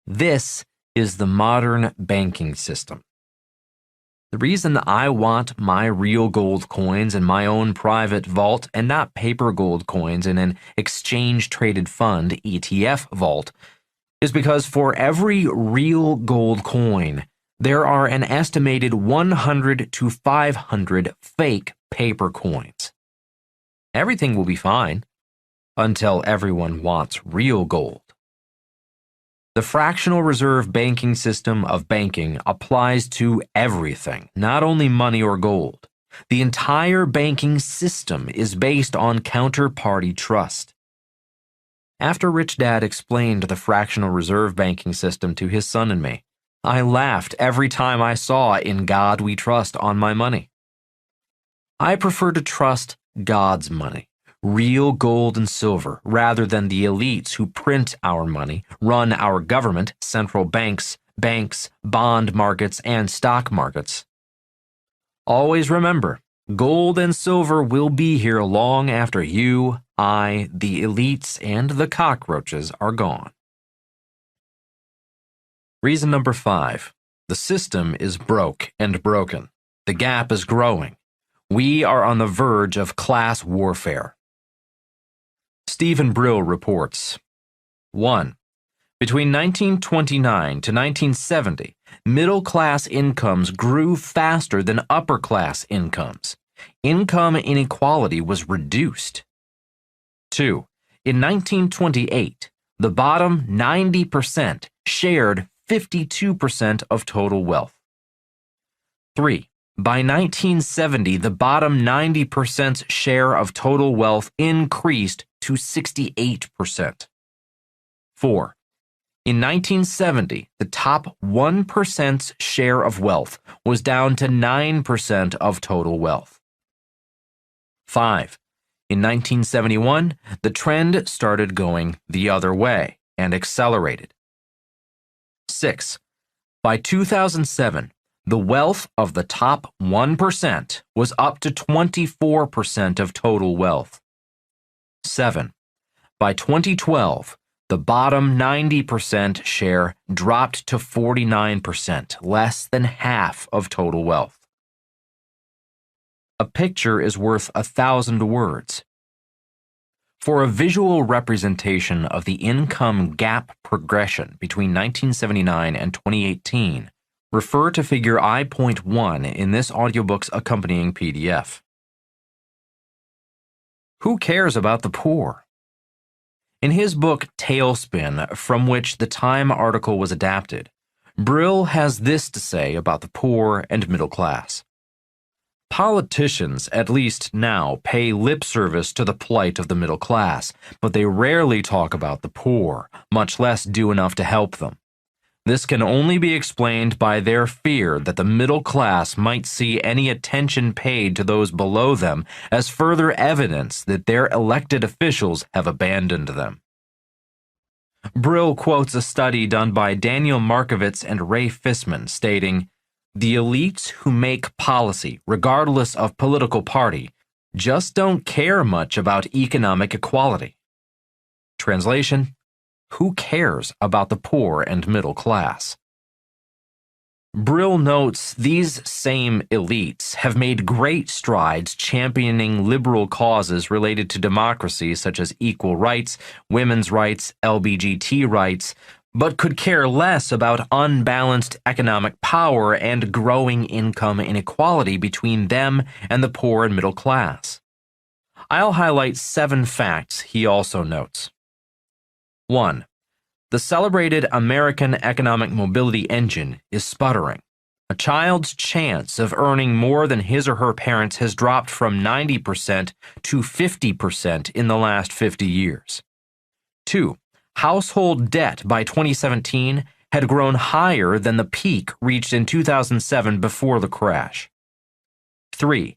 This is the modern banking system. The reason I want my real gold coins in my own private vault and not paper gold coins in an exchange-traded fund ETF vault is because for every real gold coin, there are an estimated 100 to 500 fake paper coins. Everything will be fine until everyone wants real gold. The fractional reserve banking system of banking applies to everything, not only money or gold. The entire banking system is based on counterparty trust. After Rich Dad explained the fractional reserve banking system to his son and me, I laughed every time I saw "In God We Trust" on my money. I prefer to trust God's money. Real gold and silver, rather than the elites who print our money, run our government, central banks, bond markets, and stock markets. Always remember, gold and silver will be here long after you, I, the elites, and the cockroaches are gone. Reason number 5. The system is broke and broken. The gap is growing. We are on the verge of class warfare. Stephen Brill reports, 1. Between 1929 to 1970, middle-class incomes grew faster than upper-class incomes. Income inequality was reduced. 2. In 1928, the bottom 90% shared 52% of total wealth. 3. By 1970, the bottom 90%'s share of total wealth increased to 68%. 4. In 1970, the top 1%'s share of wealth was down to 9% of total wealth. 5. In 1971, the trend started going the other way and accelerated. 6. By 2007, the wealth of the top 1% was up to 24% of total wealth. 7. By 2012, the bottom 90% share dropped to 49%, less than half of total wealth. A picture is worth 1,000 words. For a visual representation of the income gap progression between 1979 and 2018, refer to figure I.1 in this audiobook's accompanying PDF. Who cares about the poor? In his book Tailspin, from which the Time article was adapted, Brill has this to say about the poor and middle class. Politicians, at least now, pay lip service to the plight of the middle class, but they rarely talk about the poor, much less do enough to help them. This can only be explained by their fear that the middle class might see any attention paid to those below them as further evidence that their elected officials have abandoned them. Brill quotes a study done by Daniel Markovits and Ray Fissman stating, "The elites who make policy, regardless of political party, just don't care much about economic equality." Translation: who cares about the poor and middle class? Brill notes these same elites have made great strides championing liberal causes related to democracy such as equal rights, women's rights, LGBT rights, but could care less about unbalanced economic power and growing income inequality between them and the poor and middle class. I'll highlight 7 facts he also notes. 1. The celebrated American economic mobility engine is sputtering. A child's chance of earning more than his or her parents has dropped from 90% to 50% in the last 50 years. 2. Household debt by 2017 had grown higher than the peak reached in 2007 before the crash. 3.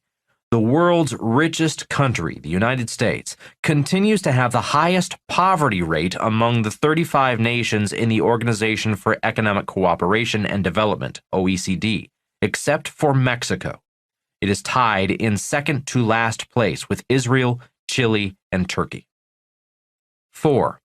The world's richest country, the United States, continues to have the highest poverty rate among the 35 nations in the Organization for Economic Cooperation and Development, OECD, except for Mexico. It is tied in second to last place with Israel, Chile, and Turkey. 4.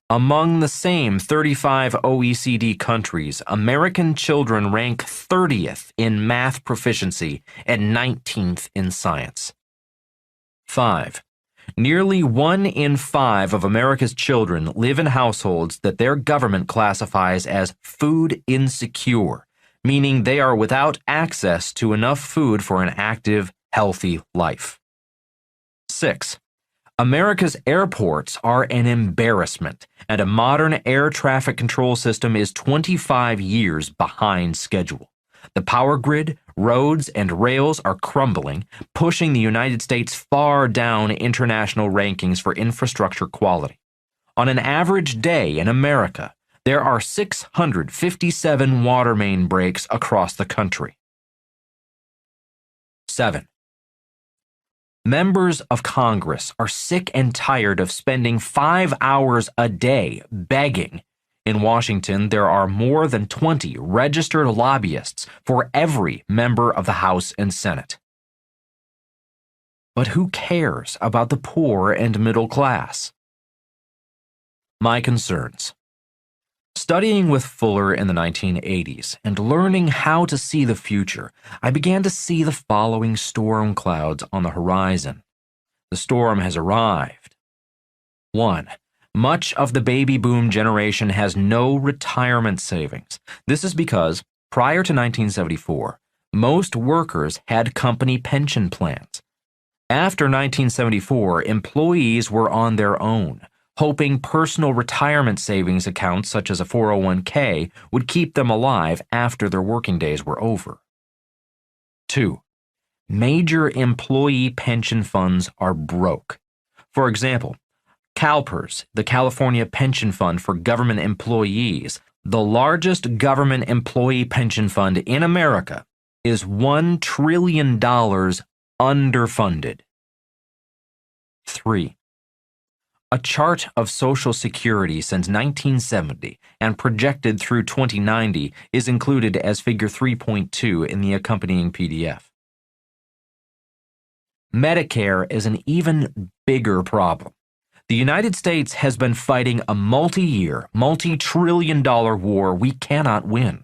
Among the same 35 OECD countries, American children rank 30th in math proficiency and 19th in science. 5. Nearly 1 in 5 of America's children live in households that their government classifies as food insecure, meaning they are without access to enough food for an active, healthy life. 6. America's airports are an embarrassment, and a modern air traffic control system is 25 years behind schedule. The power grid, roads, and rails are crumbling, pushing the United States far down international rankings for infrastructure quality. On an average day in America, there are 657 water main breaks across the country. 7. Members of Congress are sick and tired of spending 5 hours a day begging. In Washington, there are more than 20 registered lobbyists for every member of the House and Senate. But who cares about the poor and middle class? My concerns. Studying with Fuller in the 1980s and learning how to see the future, I began to see the following storm clouds on the horizon. The storm has arrived. 1. Much of the baby boom generation has no retirement savings. This is because, prior to 1974, most workers had company pension plans. After 1974, employees were on their own, hoping personal retirement savings accounts such as a 401k would keep them alive after their working days were over. 2. Major employee pension funds are broke. For example, CalPERS, the California Pension Fund for Government Employees, the largest government employee pension fund in America, is $1 trillion underfunded. 3. A chart of Social Security since 1970 and projected through 2090 is included as Figure 3.2 in the accompanying PDF. Medicare is an even bigger problem. The United States has been fighting a multi-year, multi-trillion-dollar war we cannot win.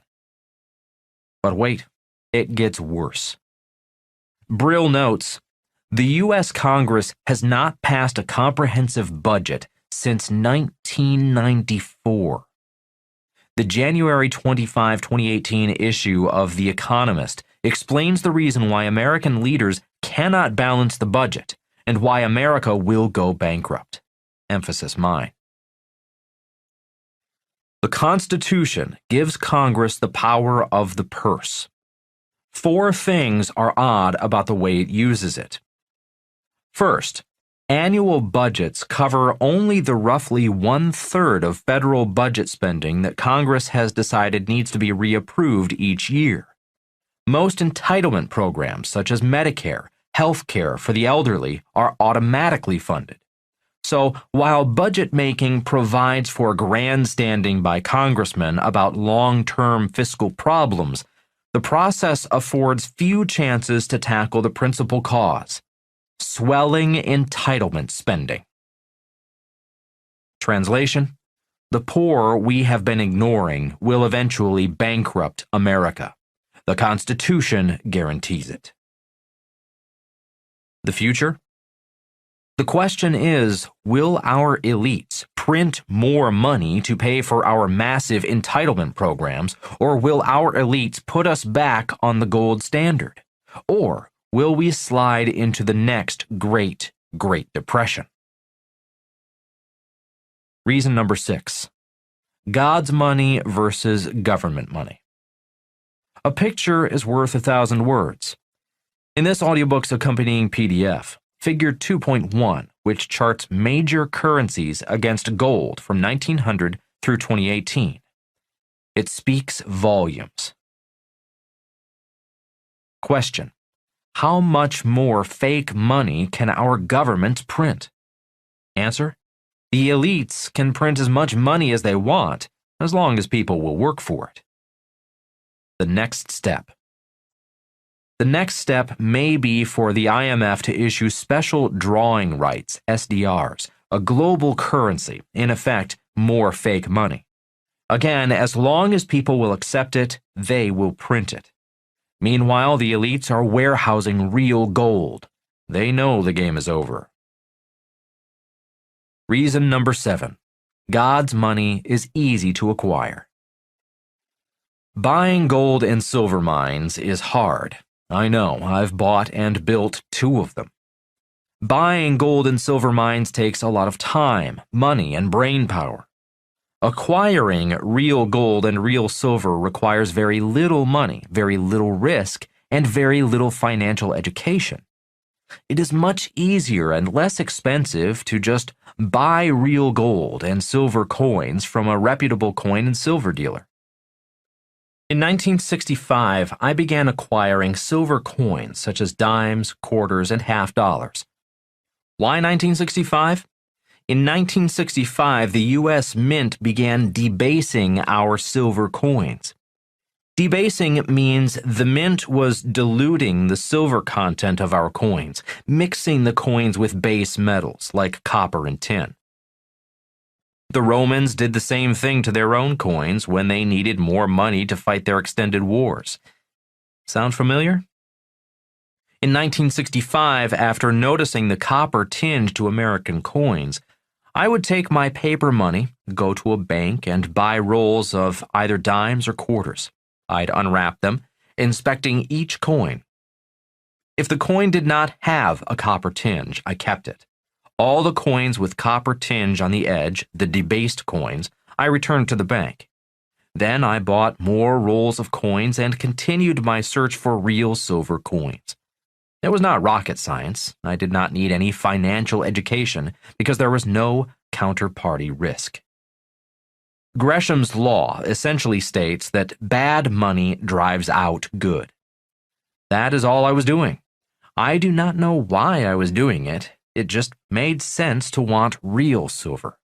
But wait, it gets worse. Brill notes, the U.S. Congress has not passed a comprehensive budget since 1994. The January 25, 2018 issue of The Economist explains the reason why American leaders cannot balance the budget and why America will go bankrupt. Emphasis mine. The Constitution gives Congress the power of the purse. 4 things are odd about the way it uses it. First, annual budgets cover only the roughly 1/3 of federal budget spending that Congress has decided needs to be reapproved each year. Most entitlement programs, such as Medicare, health care for the elderly, are automatically funded. So, while budget making provides for grandstanding by congressmen about long-term fiscal problems, the process affords few chances to tackle the principal cause: swelling entitlement spending. Translation: the poor we have been ignoring will eventually bankrupt America. The Constitution guarantees it. The future? The question is, will our elites print more money to pay for our massive entitlement programs, or will our elites put us back on the gold standard? Or will we slide into the next Great Depression? Reason number 6. God's money versus government money. A picture is worth 1,000 words. In this audiobook's accompanying PDF, Figure 2.1, which charts major currencies against gold from 1900 through 2018. It speaks volumes. Question: how much more fake money can our government print? Answer: the elites can print as much money as they want, as long as people will work for it. The next step. The next step may be for the IMF to issue special drawing rights, SDRs, a global currency, in effect, more fake money. Again, as long as people will accept it, they will print it. Meanwhile, the elites are warehousing real gold. They know the game is over. Reason number 7. God's money is easy to acquire. Buying gold and silver mines is hard. I know, I've bought and built 2 of them. Buying gold and silver mines takes a lot of time, money, and brain power. Acquiring real gold and real silver requires very little money, very little risk, and very little financial education. It is much easier and less expensive to just buy real gold and silver coins from a reputable coin and silver dealer. In 1965, I began acquiring silver coins such as dimes, quarters, and half dollars. Why 1965? In 1965, the U.S. Mint began debasing our silver coins. Debasing means the mint was diluting the silver content of our coins, mixing the coins with base metals like copper and tin. The Romans did the same thing to their own coins when they needed more money to fight their extended wars. Sound familiar? In 1965, after noticing the copper tinge to American coins, I would take my paper money, go to a bank, and buy rolls of either dimes or quarters. I'd unwrap them, inspecting each coin. If the coin did not have a copper tinge, I kept it. All the coins with copper tinge on the edge, the debased coins, I returned to the bank. Then I bought more rolls of coins and continued my search for real silver coins. It was not rocket science. I did not need any financial education because there was no counterparty risk. Gresham's law essentially states that bad money drives out good. That is all I was doing. I do not know why I was doing it. It just made sense to want real silver.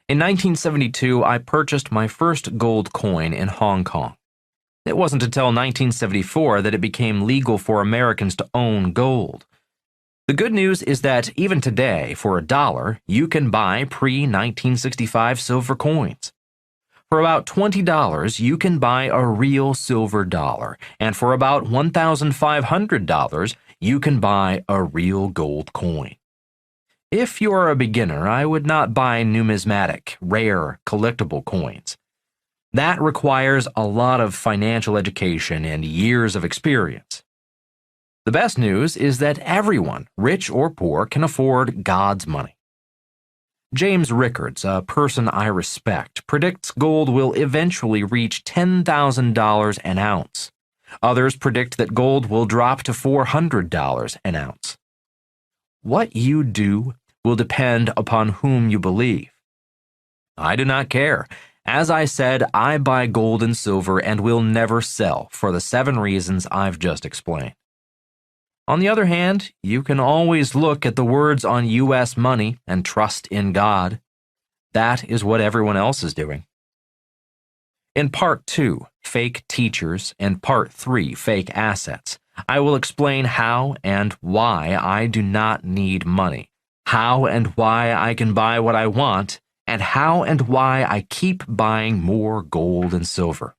In 1972, I purchased my first gold coin in Hong Kong. It wasn't until 1974 that it became legal for Americans to own gold. The good news is that even today, for $1, you can buy pre-1965 silver coins. For about $20, you can buy a real silver dollar, and for about $1,500, you can buy a real gold coin. If you're a beginner, I would not buy numismatic, rare, collectible coins. That requires a lot of financial education and years of experience. The best news is that everyone, rich or poor, can afford God's money. James Rickards, a person I respect, predicts gold will eventually reach $10,000 an ounce. Others predict that gold will drop to $400 an ounce. What you do will depend upon whom you believe. I do not care. As I said, I buy gold and silver and will never sell for the 7 reasons I've just explained. On the other hand, you can always look at the words on U.S. money and trust in God. That is what everyone else is doing. In Part 2, Fake Teachers, and Part 3, Fake Assets, I will explain how and why I do not need money, how and why I can buy what I want, and how and why I keep buying more gold and silver.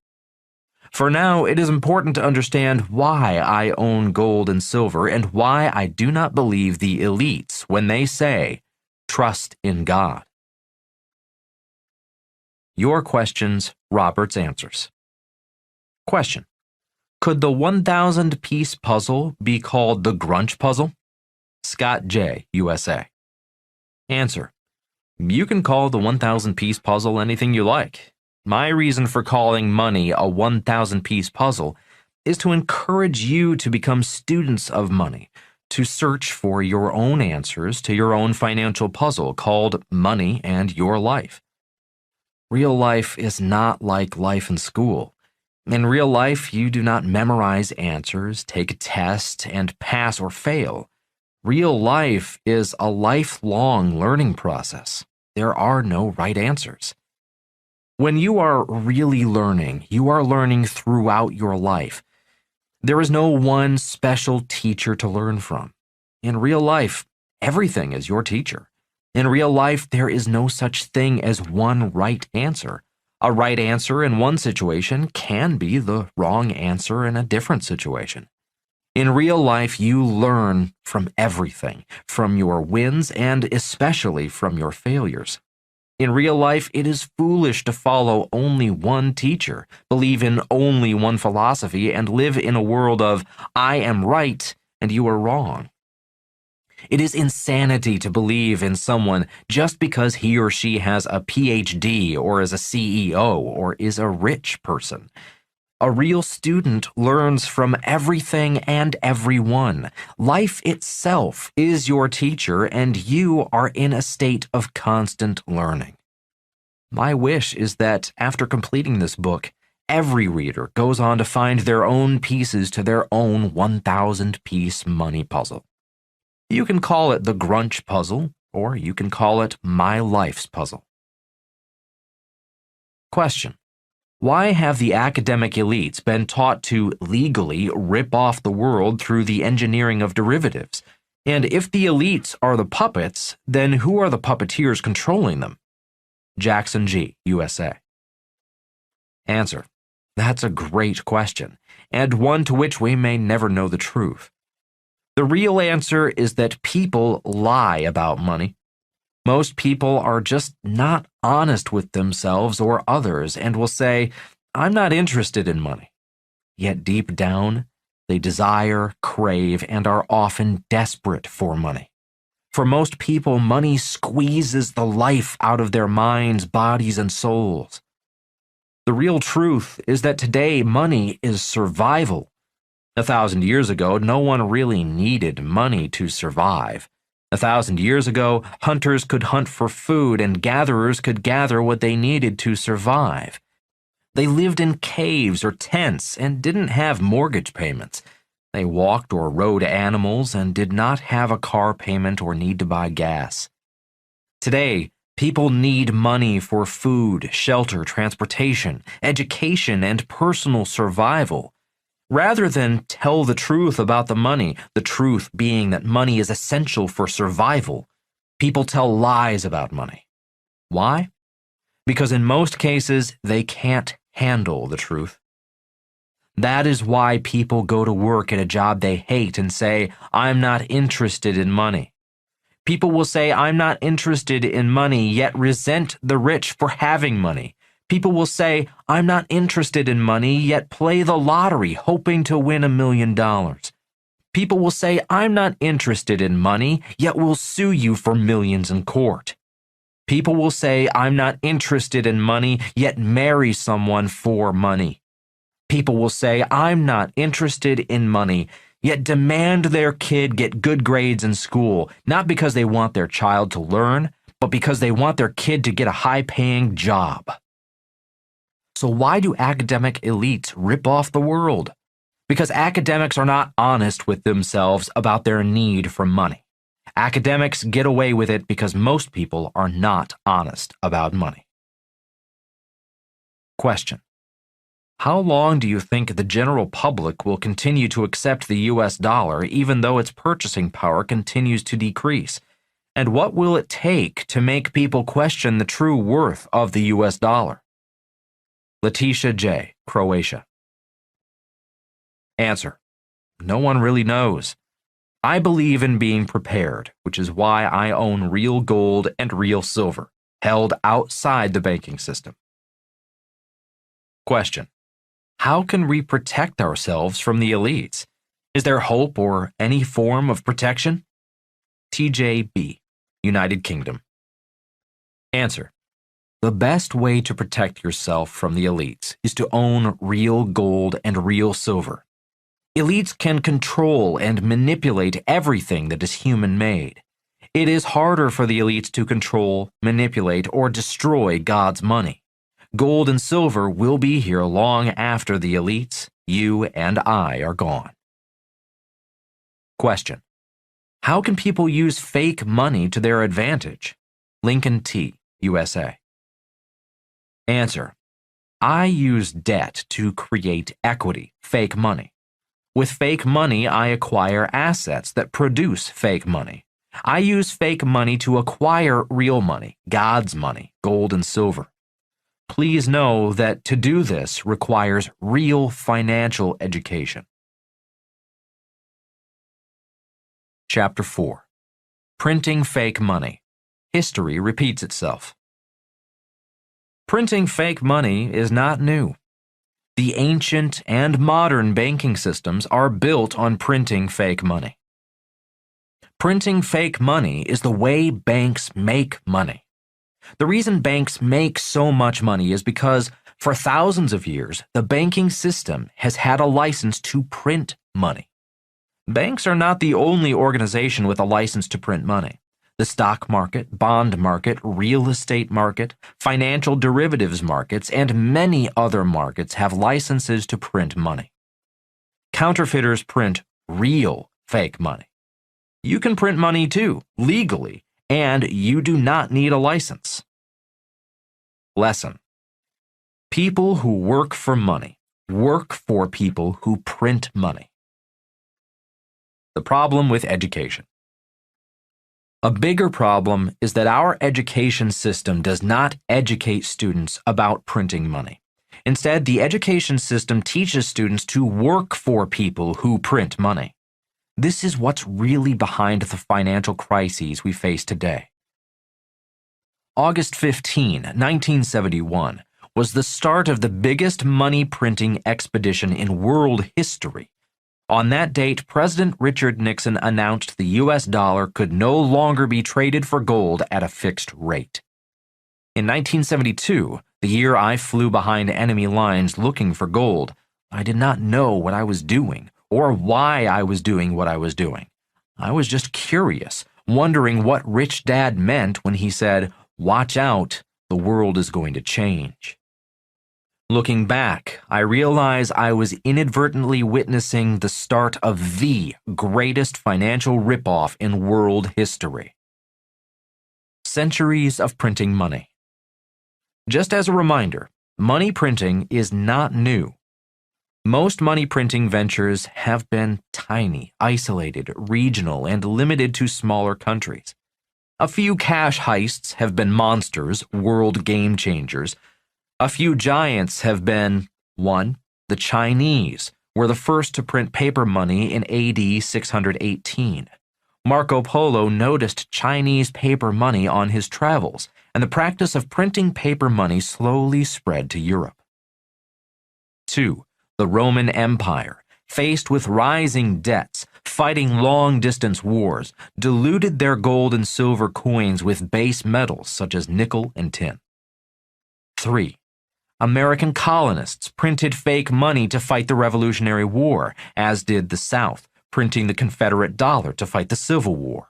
For now, it is important to understand why I own gold and silver and why I do not believe the elites when they say, trust in God. Your questions, Robert's answers. Question: could the 1,000-piece puzzle be called the Grunch puzzle? Scott J., USA. Answer: you can call the 1,000-piece puzzle anything you like. My reason for calling money a 1,000-piece puzzle is to encourage you to become students of money, to search for your own answers to your own financial puzzle called money and your life. Real life is not like life in school. In real life, you do not memorize answers, take a test, and pass or fail. Real life is a lifelong learning process. There are no right answers. When you are really learning, you are learning throughout your life. There is no one special teacher to learn from. In real life, everything is your teacher. In real life, there is no such thing as one right answer. A right answer in one situation can be the wrong answer in a different situation. In real life, you learn from everything, from your wins and especially from your failures. In real life, it is foolish to follow only one teacher, believe in only one philosophy, and live in a world of I am right and you are wrong. It is insanity to believe in someone just because he or she has a PhD or is a CEO or is a rich person. A real student learns from everything and everyone. Life itself is your teacher, and you are in a state of constant learning. My wish is that after completing this book, every reader goes on to find their own pieces to their own 1,000-piece money puzzle. You can call it the Grunch puzzle, or you can call it my life's puzzle. Question: why have the academic elites been taught to legally rip off the world through the engineering of derivatives? And if the elites are the puppets, then who are the puppeteers controlling them? Jackson G., USA. Answer: that's a great question, and one to which we may never know the truth. The real answer is that people lie about money. Most people are just not honest with themselves or others and will say, I'm not interested in money. Yet deep down, they desire, crave, and are often desperate for money. For most people, money squeezes the life out of their minds, bodies, and souls. The real truth is that today money is survival. 1,000 years ago, no one really needed money to survive. 1,000 years ago, hunters could hunt for food and gatherers could gather what they needed to survive. They lived in caves or tents and didn't have mortgage payments. They walked or rode animals and did not have a car payment or need to buy gas. Today, people need money for food, shelter, transportation, education, and personal survival. Rather than tell the truth about the truth being that money is essential for survival, people tell lies about money. Why? because in most cases they can't handle the truth. That is why people go to work at a job they hate and say, "I'm not interested in money." People will say, "I'm not interested in money," yet resent the rich for having money. People will say, "I'm not interested in money," yet play the lottery hoping to win $1 million. People will say, "I'm not interested in money," yet will sue you for millions in court. People will say, "I'm not interested in money," yet marry someone for money. People will say, "I'm not interested in money," yet demand their kid get good grades in school, not because they want their child to learn, but because they want their kid to get a high-paying job. So why do academic elites rip off the world? Because academics are not honest with themselves about their need for money. Academics get away with it because most people are not honest about money. Question: how long do you think the general public will continue to accept the US dollar even though its purchasing power continues to decrease? And what will it take to make people question the true worth of the US dollar? Letitia J., Croatia. Answer: no one really knows. I believe in being prepared, which is why I own real gold and real silver, held outside the banking system. Question: how can we protect ourselves from the elites? Is there hope or any form of protection? TJB, United Kingdom. Answer: the best way to protect yourself from the elites is to own real gold and real silver. Elites can control and manipulate everything that is human-made. It is harder for the elites to control, manipulate, or destroy God's money. Gold and silver will be here long after the elites, you, and I are gone. Question: how can people use fake money to their advantage? Lincoln T., USA. Answer: I use debt to create equity, fake money. With fake money, I acquire assets that produce fake money. I use fake money to acquire real money, God's money, gold and silver. Please know that to do this requires real financial education. Chapter 4. Printing Fake Money. History repeats itself. Printing fake money is not new. The ancient and modern banking systems are built on printing fake money. Printing fake money is the way banks make money. The reason banks make so much money is because, for thousands of years, the banking system has had a license to print money. Banks are not the only organization with a license to print money. The stock market, bond market, real estate market, financial derivatives markets, and many other markets have licenses to print money. Counterfeiters print real fake money. You can print money too, legally, and you do not need a license. Lesson: people who work for money work for people who print money. The problem with education. A bigger problem is that our education system does not educate students about printing money. Instead, the education system teaches students to work for people who print money. This is what's really behind the financial crises we face today. August 15, 1971, was the start of the biggest money printing expedition in world history. On that date, President Richard Nixon announced the US dollar could no longer be traded for gold at a fixed rate. In 1972, the year I flew behind enemy lines looking for gold, I did not know what I was doing or why I was doing what I was doing. I was just curious, wondering what Rich Dad meant when he said, "Watch out, the world is going to change." Looking back, I realize I was inadvertently witnessing the start of the greatest financial ripoff in world history. Centuries of printing money. Just as a reminder, money printing is not new. Most money printing ventures have been tiny, isolated, regional, and limited to smaller countries. A few cash heists have been monsters, world game changers. A few giants have been 1. The Chinese were the first to print paper money in AD 618. Marco Polo noticed Chinese paper money on his travels, and the practice of printing paper money slowly spread to Europe. 2. The Roman Empire, faced with rising debts, fighting long-distance wars, diluted their gold and silver coins with base metals such as nickel and tin. 3. American colonists printed fake money to fight the Revolutionary War, as did the South, printing the Confederate dollar to fight the Civil War.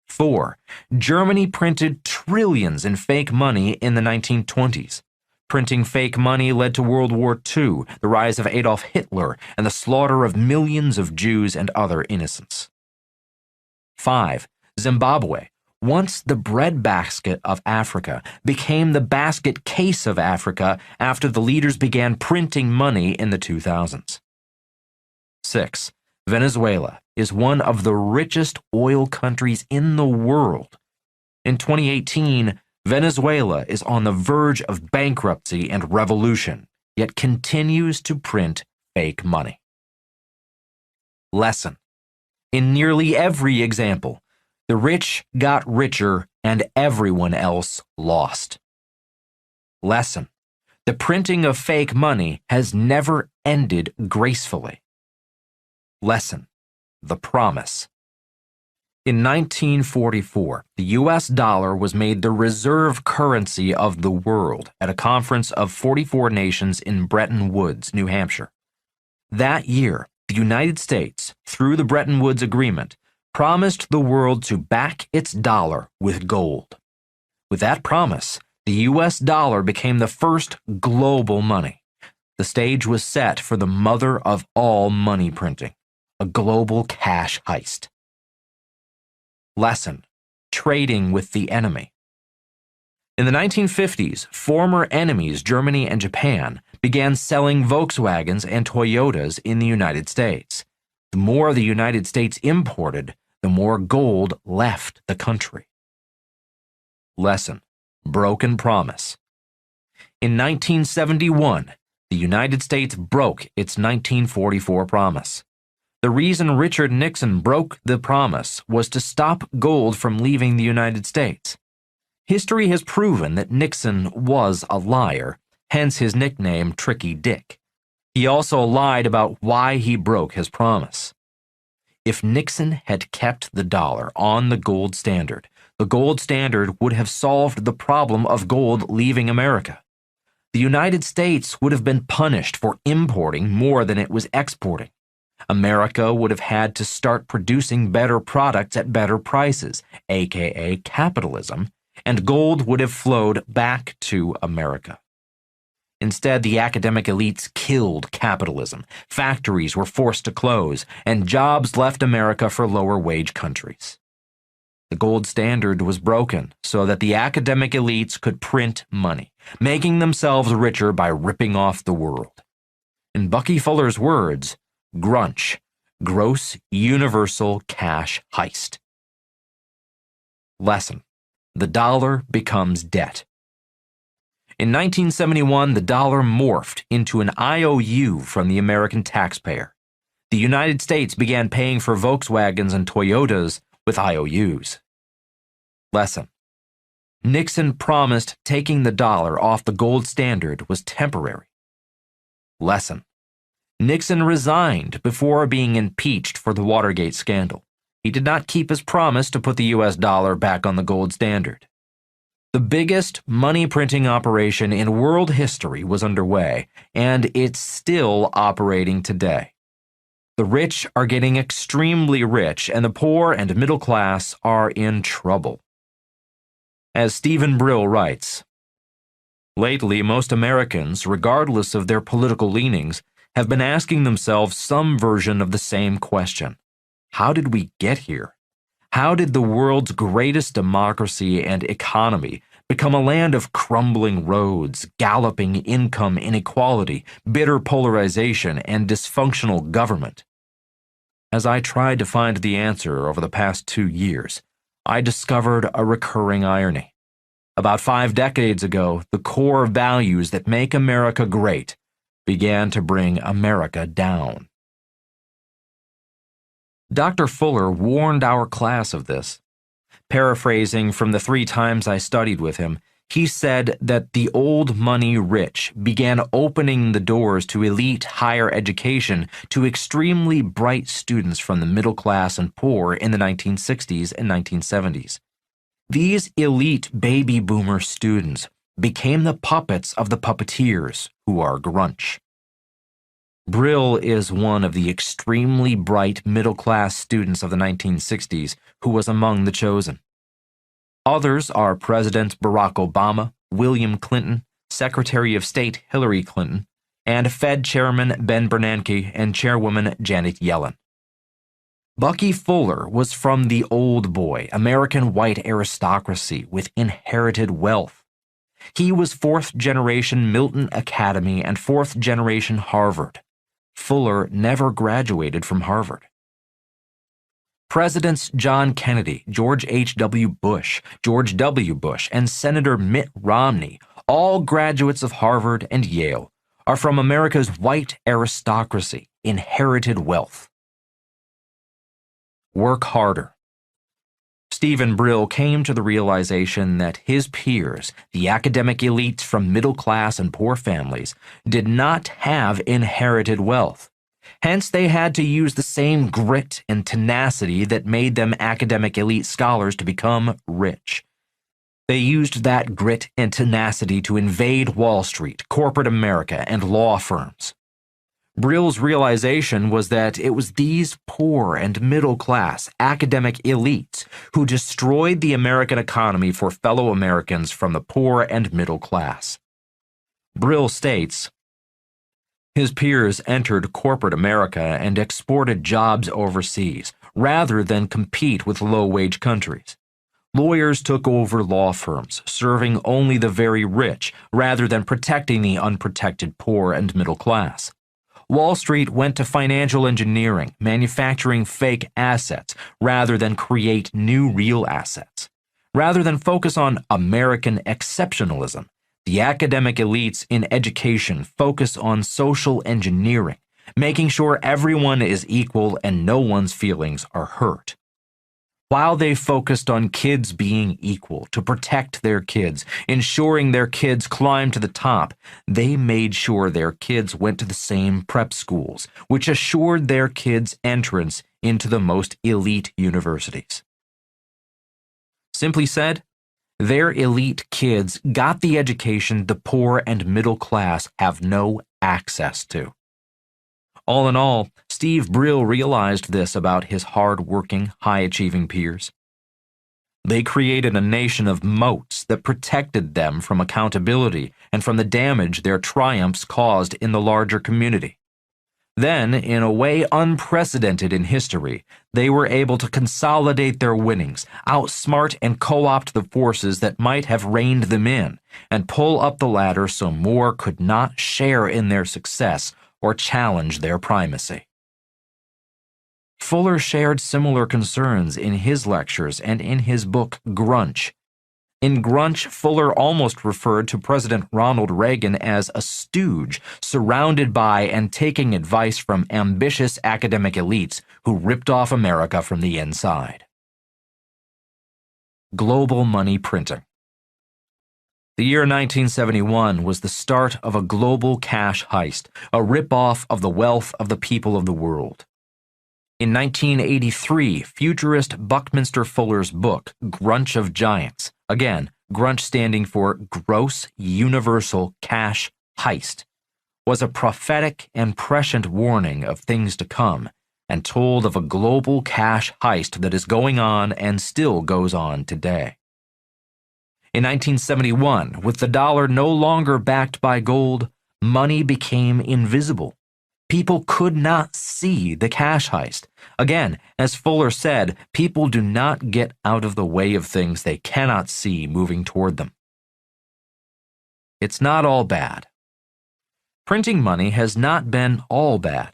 4. Germany printed trillions in fake money in the 1920s. Printing fake money led to World War II, the rise of Adolf Hitler, and the slaughter of millions of Jews and other innocents. 5. Zimbabwe, once the breadbasket of Africa, became the basket case of Africa after the leaders began printing money in the 2000s. 6. Venezuela is one of the richest oil countries in the world. In 2018, Venezuela is on the verge of bankruptcy and revolution, yet continues to print fake money. Lesson: in nearly every example, the rich got richer and everyone else lost. Lesson: the printing of fake money has never ended gracefully. Lesson: the promise. In 1944, the U.S. dollar was made the reserve currency of the world at a conference of 44 nations in Bretton Woods, New Hampshire. That year, the United States, through the Bretton Woods Agreement, promised the world to back its dollar with gold. With that promise, the U.S. dollar became the first global money. The stage was set for the mother of all money printing, a global cash heist. Lesson: trading with the enemy. In the 1950s, former enemies Germany and Japan began selling Volkswagens and Toyotas in the United States. The more the United States imported, the more gold left the country. Lesson: broken promise. In 1971, the United States broke its 1944 promise. The reason Richard Nixon broke the promise was to stop gold from leaving the United States. History has proven that Nixon was a liar, hence his nickname Tricky Dick. He also lied about why he broke his promise. If Nixon had kept the dollar on the gold standard would have solved the problem of gold leaving America. The United States would have been punished for importing more than it was exporting. America would have had to start producing better products at better prices, aka capitalism, and gold would have flowed back to America. Instead, the academic elites killed capitalism, factories were forced to close, and jobs left America for lower-wage countries. The gold standard was broken so that the academic elites could print money, making themselves richer by ripping off the world. In Bucky Fuller's words, GRUNCH, gross universal cash heist. Lesson: the dollar becomes debt. In 1971, the dollar morphed into an IOU from the American taxpayer. The United States began paying for Volkswagens and Toyotas with IOUs. Lesson: Nixon promised taking the dollar off the gold standard was temporary. Lesson: Nixon resigned before being impeached for the Watergate scandal. He did not keep his promise to put the U.S. dollar back on the gold standard. The biggest money-printing operation in world history was underway, and it's still operating today. The rich are getting extremely rich, and the poor and middle class are in trouble. As Stephen Brill writes, lately, most Americans, regardless of their political leanings, have been asking themselves some version of the same question. How did we get here? How did the world's greatest democracy and economy become a land of crumbling roads, galloping income inequality, bitter polarization, and dysfunctional government? As I tried to find the answer over the past 2 years, I discovered a recurring irony. About 5 decades ago, the core values that make America great began to bring America down. Dr. Fuller warned our class of this. Paraphrasing from the 3 times I studied with him, he said that the old money rich began opening the doors to elite higher education to extremely bright students from the middle class and poor in the 1960s and 1970s. These elite baby boomer students became the puppets of the puppeteers, who are grunch. Brill is one of the extremely bright middle-class students of the 1960s who was among the chosen. Others are President Barack Obama, William Clinton, Secretary of State Hillary Clinton, and Fed Chairman Ben Bernanke and Chairwoman Janet Yellen. Bucky Fuller was from the old boy, American white aristocracy with inherited wealth. He was 4th-generation Milton Academy and 4th-generation Harvard. Fuller never graduated from Harvard. Presidents John Kennedy, George H.W. Bush, George W. Bush, and Senator Mitt Romney, all graduates of Harvard and Yale, are from America's white aristocracy, inherited wealth. Work harder. Stephen Brill came to the realization that his peers, the academic elites from middle-class and poor families, did not have inherited wealth. Hence, they had to use the same grit and tenacity that made them academic elite scholars to become rich. They used that grit and tenacity to invade Wall Street, corporate America, and law firms. Brill's realization was that it was these poor and middle-class academic elites who destroyed the American economy for fellow Americans from the poor and middle class. Brill states, his peers entered corporate America and exported jobs overseas, rather than compete with low-wage countries. Lawyers took over law firms, serving only the very rich, rather than protecting the unprotected poor and middle class. Wall Street went to financial engineering, manufacturing fake assets, rather than create new real assets. Rather than focus on American exceptionalism, the academic elites in education focus on social engineering, making sure everyone is equal and no one's feelings are hurt. While they focused on kids being equal to protect their kids, ensuring their kids climbed to the top, they made sure their kids went to the same prep schools, which assured their kids entrance into the most elite universities. Simply said, their elite kids got the education the poor and middle class have no access to. All in all, Steve Brill realized this about his hard-working, high-achieving peers. They created a nation of moats that protected them from accountability and from the damage their triumphs caused in the larger community. Then, in a way unprecedented in history, they were able to consolidate their winnings, outsmart and co-opt the forces that might have reined them in, and pull up the ladder so more could not share in their success or challenge their primacy. Fuller shared similar concerns in his lectures and in his book Grunch. In Grunch, Fuller almost referred to President Ronald Reagan as a stooge surrounded by and taking advice from ambitious academic elites who ripped off America from the inside. Global money printing. The year 1971 was the start of a global cash heist, a rip-off of the wealth of the people of the world. In 1983, futurist Buckminster Fuller's book, Grunch of Giants, again, Grunch standing for Gross Universal Cash Heist, was a prophetic and prescient warning of things to come, and told of a global cash heist that is going on and still goes on today. In 1971, with the dollar no longer backed by gold, money became invisible. People could not see the cash heist. Again, as Fuller said, people do not get out of the way of things they cannot see moving toward them. It's not all bad. Printing money has not been all bad.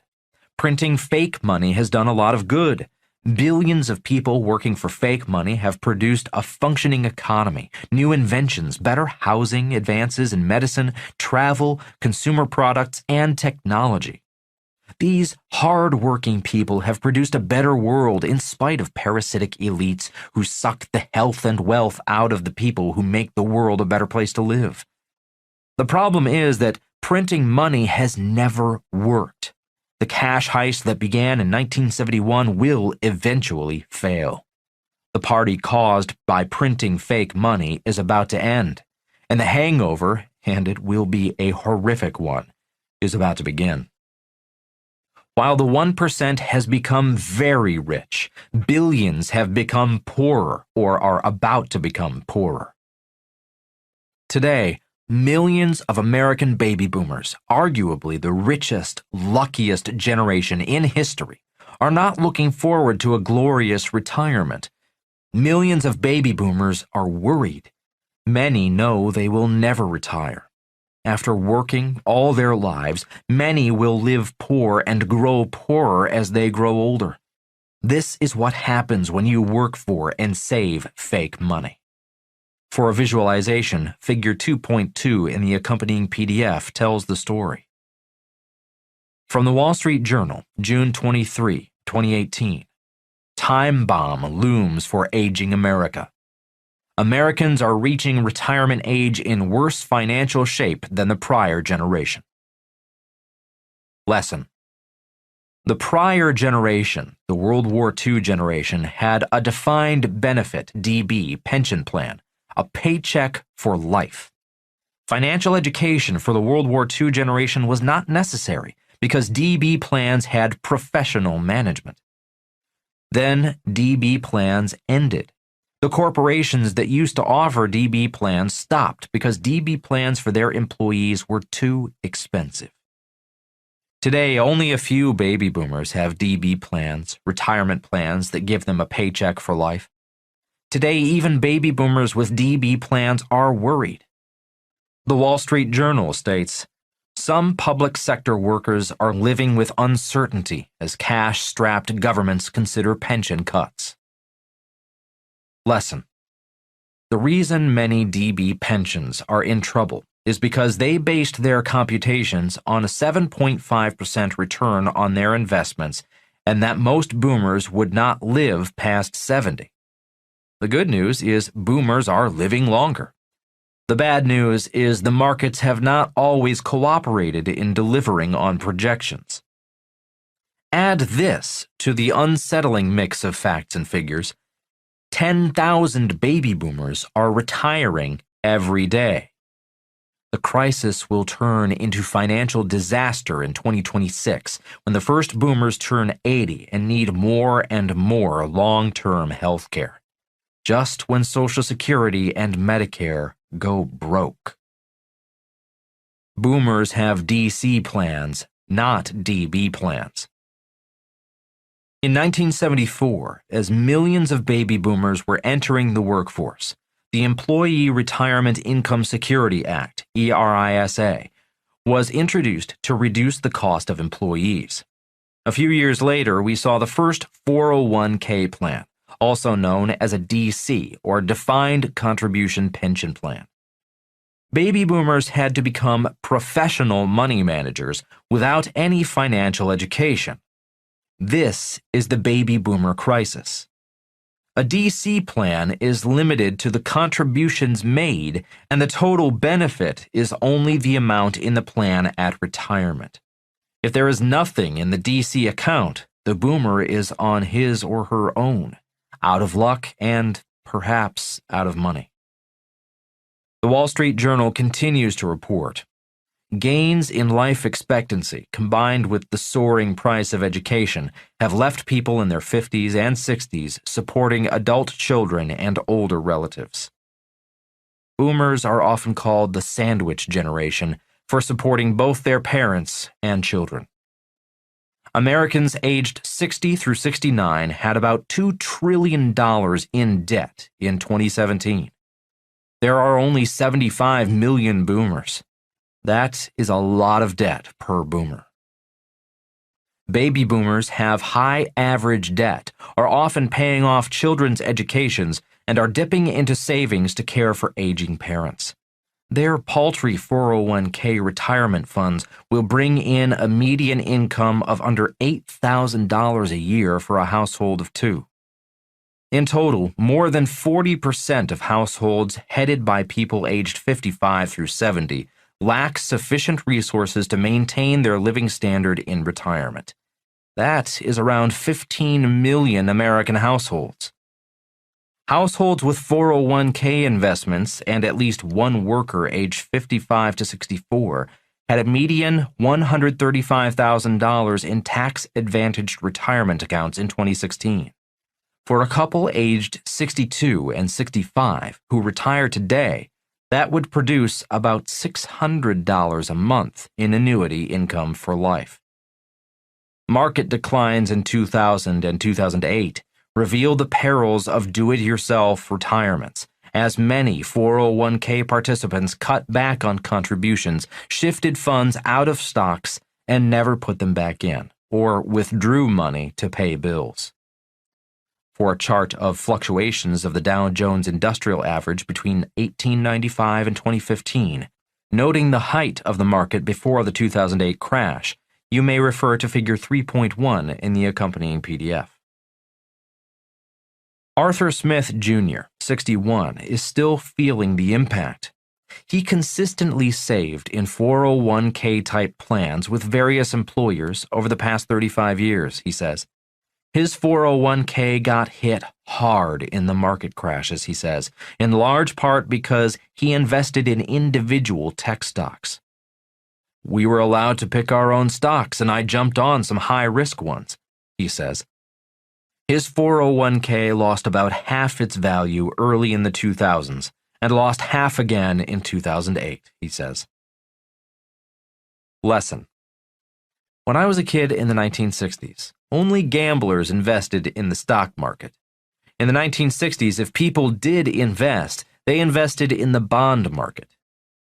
Printing fake money has done a lot of good. Billions of people working for fake money have produced a functioning economy, new inventions, better housing, advances in medicine, travel, consumer products, and technology. These hard-working people have produced a better world in spite of parasitic elites who suck the health and wealth out of the people who make the world a better place to live. The problem is that printing money has never worked. The cash heist that began in 1971 will eventually fail. The party caused by printing fake money is about to end, and the hangover, and it will be a horrific one, is about to begin. While the 1% has become very rich, billions have become poorer or are about to become poorer. Today, millions of American baby boomers, arguably the richest, luckiest generation in history, are not looking forward to a glorious retirement. Millions of baby boomers are worried. Many know they will never retire. After working all their lives, many will live poor and grow poorer as they grow older. This is what happens when you work for and save fake money. For a visualization, Figure 2.2 in the accompanying PDF tells the story. From the Wall Street Journal, June 23, 2018. Time bomb looms for aging America. Americans are reaching retirement age in worse financial shape than the prior generation. Lesson. The prior generation, the World War II generation, had a defined benefit DB pension plan, a paycheck for life. Financial education for the World War II generation was not necessary because DB plans had professional management. Then DB plans ended. The corporations that used to offer DB plans stopped because DB plans for their employees were too expensive. Today, only a few baby boomers have DB plans, retirement plans that give them a paycheck for life. Today, even baby boomers with DB plans are worried. The Wall Street Journal states, some public sector workers are living with uncertainty as cash-strapped governments consider pension cuts. Lesson. The reason many DB pensions are in trouble is because they based their computations on a 7.5% return on their investments and that most boomers would not live past 70. The good news is boomers are living longer. The bad news is the markets have not always cooperated in delivering on projections. Add this to the unsettling mix of facts and figures. 10,000 baby boomers are retiring every day. The crisis will turn into financial disaster in 2026 when the first boomers turn 80 and need more and more long-term health care. Just when Social Security and Medicare go broke. Boomers have DC plans, not DB plans. In 1974, as millions of baby boomers were entering the workforce, the Employee Retirement Income Security Act, ERISA, was introduced to reduce the cost of employees. A few years later, we saw the first 401k plan, also known as a DC, or Defined Contribution Pension Plan. Baby boomers had to become professional money managers without any financial education. This is the baby boomer crisis. A DC plan is limited to the contributions made, and the total benefit is only the amount in the plan at retirement. If there is nothing in the DC account, the boomer is on his or her own, out of luck and, perhaps, out of money. The Wall Street Journal continues to report, gains in life expectancy combined with the soaring price of education have left people in their 50s and 60s supporting adult children and older relatives. Boomers are often called the sandwich generation for supporting both their parents and children. Americans aged 60 through 69 had about $2 trillion in debt in 2017. There are only 75 million boomers. That is a lot of debt per boomer. Baby boomers have high average debt, are often paying off children's educations, and are dipping into savings to care for aging parents. Their paltry 401k retirement funds will bring in a median income of under $8,000 a year for a household of two. In total, more than 40% of households headed by people aged 55 through 70 lack sufficient resources to maintain their living standard in retirement. That is around 15 million American households. Households with 401k investments and at least one worker aged 55 to 64 had a median $135,000 in tax-advantaged retirement accounts in 2016. For a couple aged 62 and 65 who retire today, that would produce about $600 a month in annuity income for life. Market declines in 2000 and 2008 revealed the perils of do-it-yourself retirements, as many 401k participants cut back on contributions, shifted funds out of stocks, and never put them back in, or withdrew money to pay bills. For a chart of fluctuations of the Dow Jones Industrial Average between 1895 and 2015, noting the height of the market before the 2008 crash, you may refer to Figure 3.1 in the accompanying PDF. Arthur Smith Jr., 61, is still feeling the impact. He consistently saved in 401k-type plans with various employers over the past 35 years, he says. His 401k got hit hard in the market crashes, he says, in large part because he invested in individual tech stocks. We were allowed to pick our own stocks, and I jumped on some high-risk ones, he says. His 401k lost about half its value early in the 2000s and lost half again in 2008, he says. Lesson: when I was a kid in the 1960s, only gamblers invested in the stock market. In the 1960s, if people did invest, they invested in the bond market.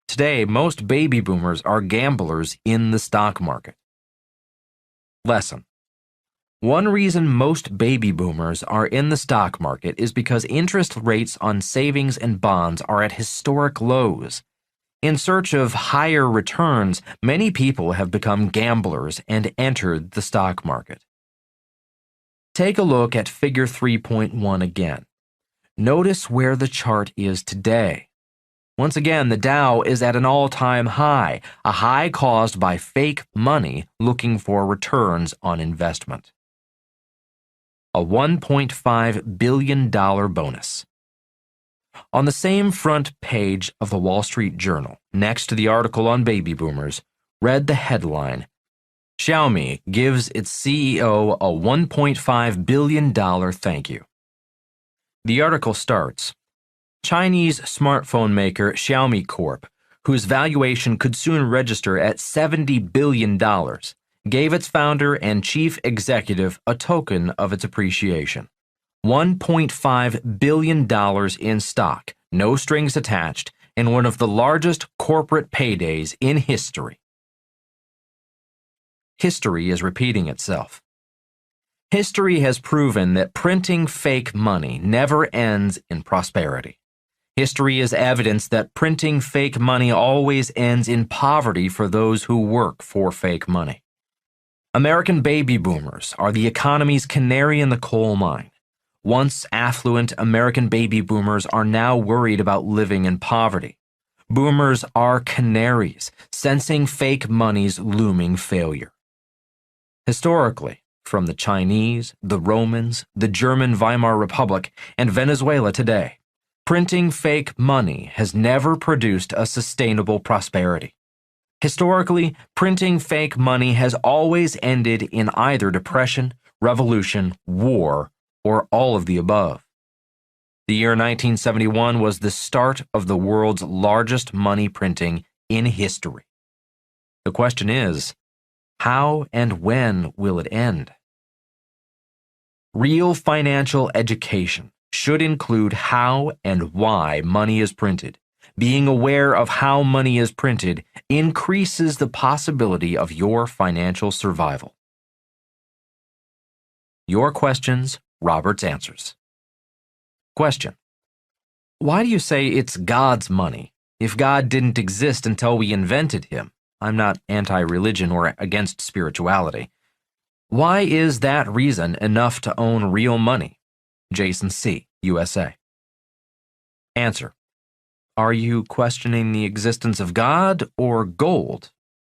Today, most baby boomers are gamblers in the stock market. Lesson: one reason most baby boomers are in the stock market is because interest rates on savings and bonds are at historic lows. In search of higher returns, many people have become gamblers and entered the stock market. Take a look at Figure 3.1 again. Notice where the chart is today. Once again, the Dow is at an all-time high, a high caused by fake money looking for returns on investment. A $1.5 billion bonus. On the same front page of the Wall Street Journal, next to the article on baby boomers, read the headline, Xiaomi gives its CEO a $1.5 billion thank you. The article starts, Chinese smartphone maker Xiaomi Corp., whose valuation could soon register at $70 billion, gave its founder and chief executive a token of its appreciation. $1.5 billion in stock, no strings attached, in one of the largest corporate paydays in history. History is repeating itself. History has proven that printing fake money never ends in prosperity. History is evidence that printing fake money always ends in poverty for those who work for fake money. American baby boomers are the economy's canary in the coal mine. Once affluent American baby boomers are now worried about living in poverty. Boomers are canaries, sensing fake money's looming failure. Historically, from the Chinese, the Romans, the German Weimar Republic, and Venezuela today, printing fake money has never produced a sustainable prosperity. Historically, printing fake money has always ended in either depression, revolution, war, or all of the above. The year 1971 was the start of the world's largest money printing in history. The question is, how and when will it end? Real financial education should include how and why money is printed. Being aware of how money is printed increases the possibility of your financial survival. Your questions, Robert's answers. Question. Why do you say it's God's money? If God didn't exist until we invented him, I'm not anti-religion or against spirituality. Why is that reason enough to own real money? Jason C., USA. Answer. Are you questioning the existence of God or gold?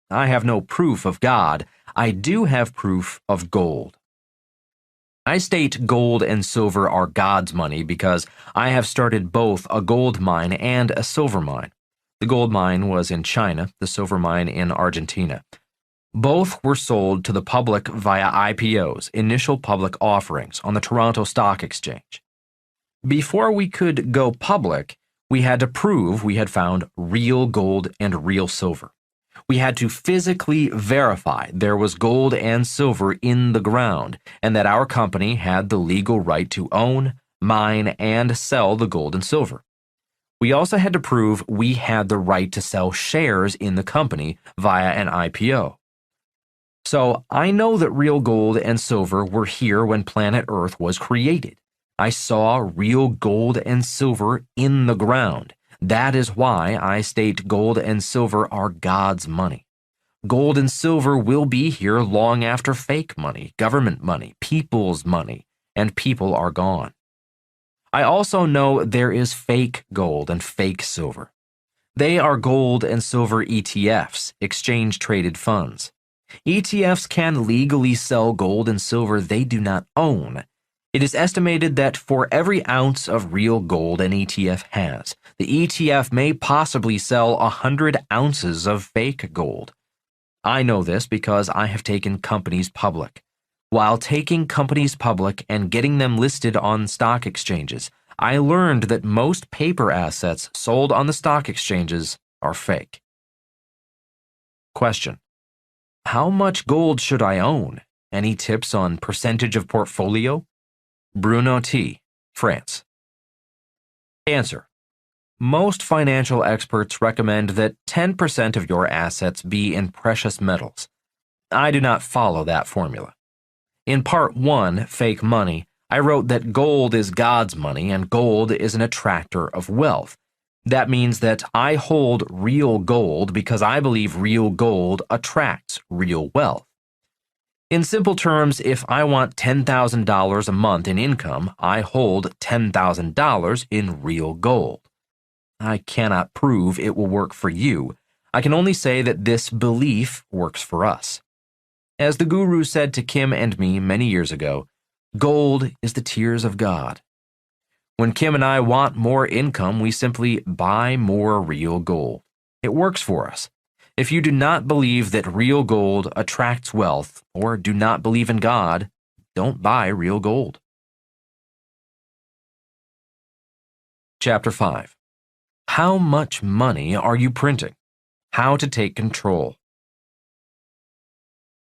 I have no proof of God. I do have proof of gold. I state gold and silver are God's money because I have started both a gold mine and a silver mine. The gold mine was in China, the silver mine in Argentina. Both were sold to the public via IPOs, initial public offerings, on the Toronto Stock Exchange. Before we could go public, we had to prove we had found real gold and real silver. We had to physically verify there was gold and silver in the ground and that our company had the legal right to own, mine, and sell the gold and silver. We also had to prove we had the right to sell shares in the company via an IPO. So I know that real gold and silver were here when planet Earth was created. I saw real gold and silver in the ground. That is why I state gold and silver are God's money. Gold and silver will be here long after fake money, government money, people's money, and people are gone. I also know there is fake gold and fake silver. They are gold and silver ETFs, exchange-traded funds. ETFs can legally sell gold and silver they do not own. It is estimated that for every ounce of real gold an ETF has, the ETF may possibly sell 100 ounces of fake gold. I know this because I have taken companies public. While taking companies public and getting them listed on stock exchanges, I learned that most paper assets sold on the stock exchanges are fake. Question. How much gold should I own? Any tips on percentage of portfolio? Bruno T., France. Answer. Most financial experts recommend that 10% of your assets be in precious metals. I do not follow that formula. In Part 1, Fake Money, I wrote that gold is God's money and gold is an attractor of wealth. That means that I hold real gold because I believe real gold attracts real wealth. In simple terms, if I want $10,000 a month in income, I hold $10,000 in real gold. I cannot prove it will work for you. I can only say that this belief works for us. As the guru said to Kim and me many years ago, gold is the tears of God. When Kim and I want more income, we simply buy more real gold. It works for us. If you do not believe that real gold attracts wealth or do not believe in God, don't buy real gold. Chapter 5. How much money are you printing? How to take control.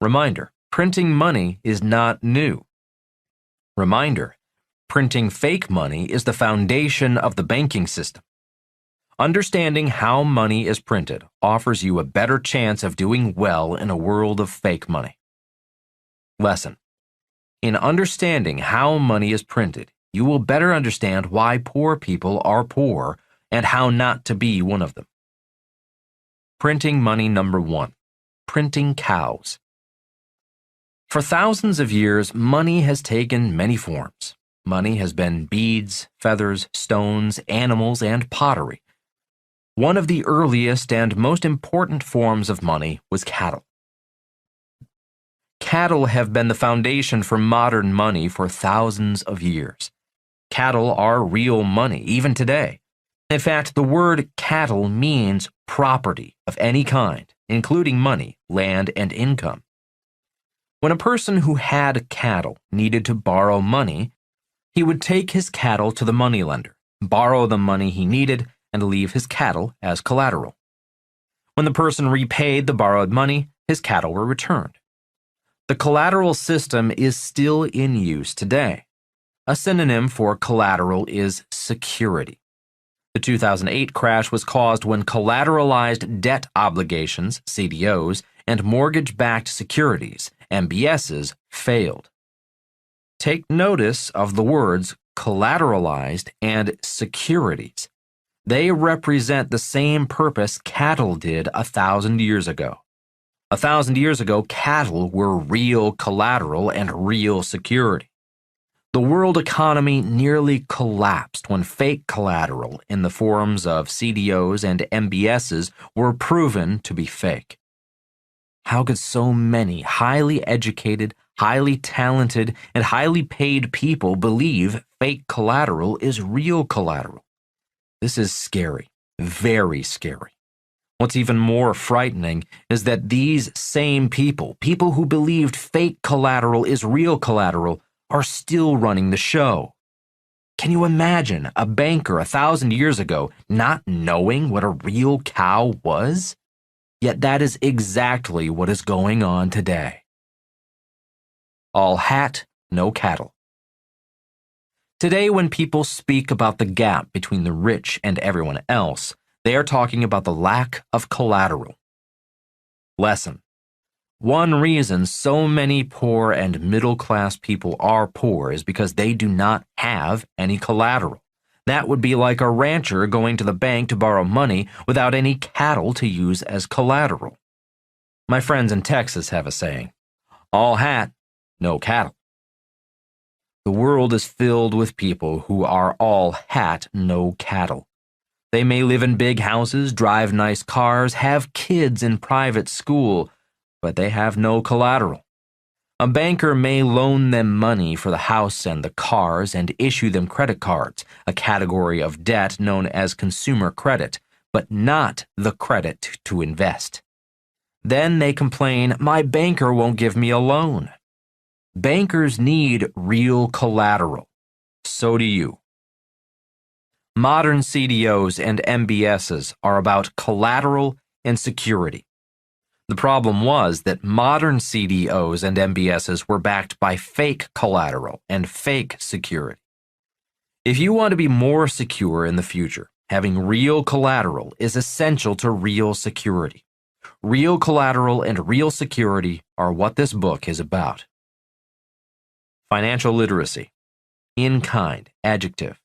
Reminder, printing money is not new. Reminder, printing fake money is the foundation of the banking system. Understanding how money is printed offers you a better chance of doing well in a world of fake money. Lesson. In understanding how money is printed, you will better understand why poor people are poor and how not to be one of them. Printing money number 1. Printing cows. For thousands of years, money has taken many forms. Money has been beads, feathers, stones, animals, and pottery. One of the earliest and most important forms of money was cattle. Cattle have been the foundation for modern money for thousands of years. Cattle are real money, even today. In fact, the word cattle means property of any kind, including money, land, and income. When a person who had cattle needed to borrow money, he would take his cattle to the moneylender, borrow the money he needed, and leave his cattle as collateral. When the person repaid the borrowed money, his cattle were returned. The collateral system is still in use today. A synonym for collateral is security. The 2008 crash was caused when collateralized debt obligations, CDOs, and mortgage-backed securities, MBSs, failed. Take notice of the words collateralized and securities. They represent the same purpose cattle did 1,000 years ago. 1,000 years ago, cattle were real collateral and real security. The world economy nearly collapsed when fake collateral in the forms of CDOs and MBSs were proven to be fake. How could so many highly educated, highly talented, and highly paid people believe fake collateral is real collateral? This is scary, very scary. What's even more frightening is that these same people who believed fake collateral is real collateral, are still running the show. Can you imagine a banker 1,000 years ago not knowing what a real cow was? Yet that is exactly what is going on today. All hat, no cattle. Today, when people speak about the gap between the rich and everyone else, they are talking about the lack of collateral. Lesson. One reason so many poor and middle-class people are poor is because they do not have any collateral. That would be like a rancher going to the bank to borrow money without any cattle to use as collateral. My friends in Texas have a saying, all hat, no cattle. The world is filled with people who are all hat, no cattle. They may live in big houses, drive nice cars, have kids in private school, but they have no collateral. A banker may loan them money for the house and the cars and issue them credit cards, a category of debt known as consumer credit, but not the credit to invest. Then they complain, my banker won't give me a loan. Bankers need real collateral. So do you. Modern CDOs and MBSs are about collateral and security. The problem was that modern CDOs and MBSs were backed by fake collateral and fake security. If you want to be more secure in the future, having real collateral is essential to real security. Real collateral and real security are what this book is about. Financial literacy. In kind, adjective.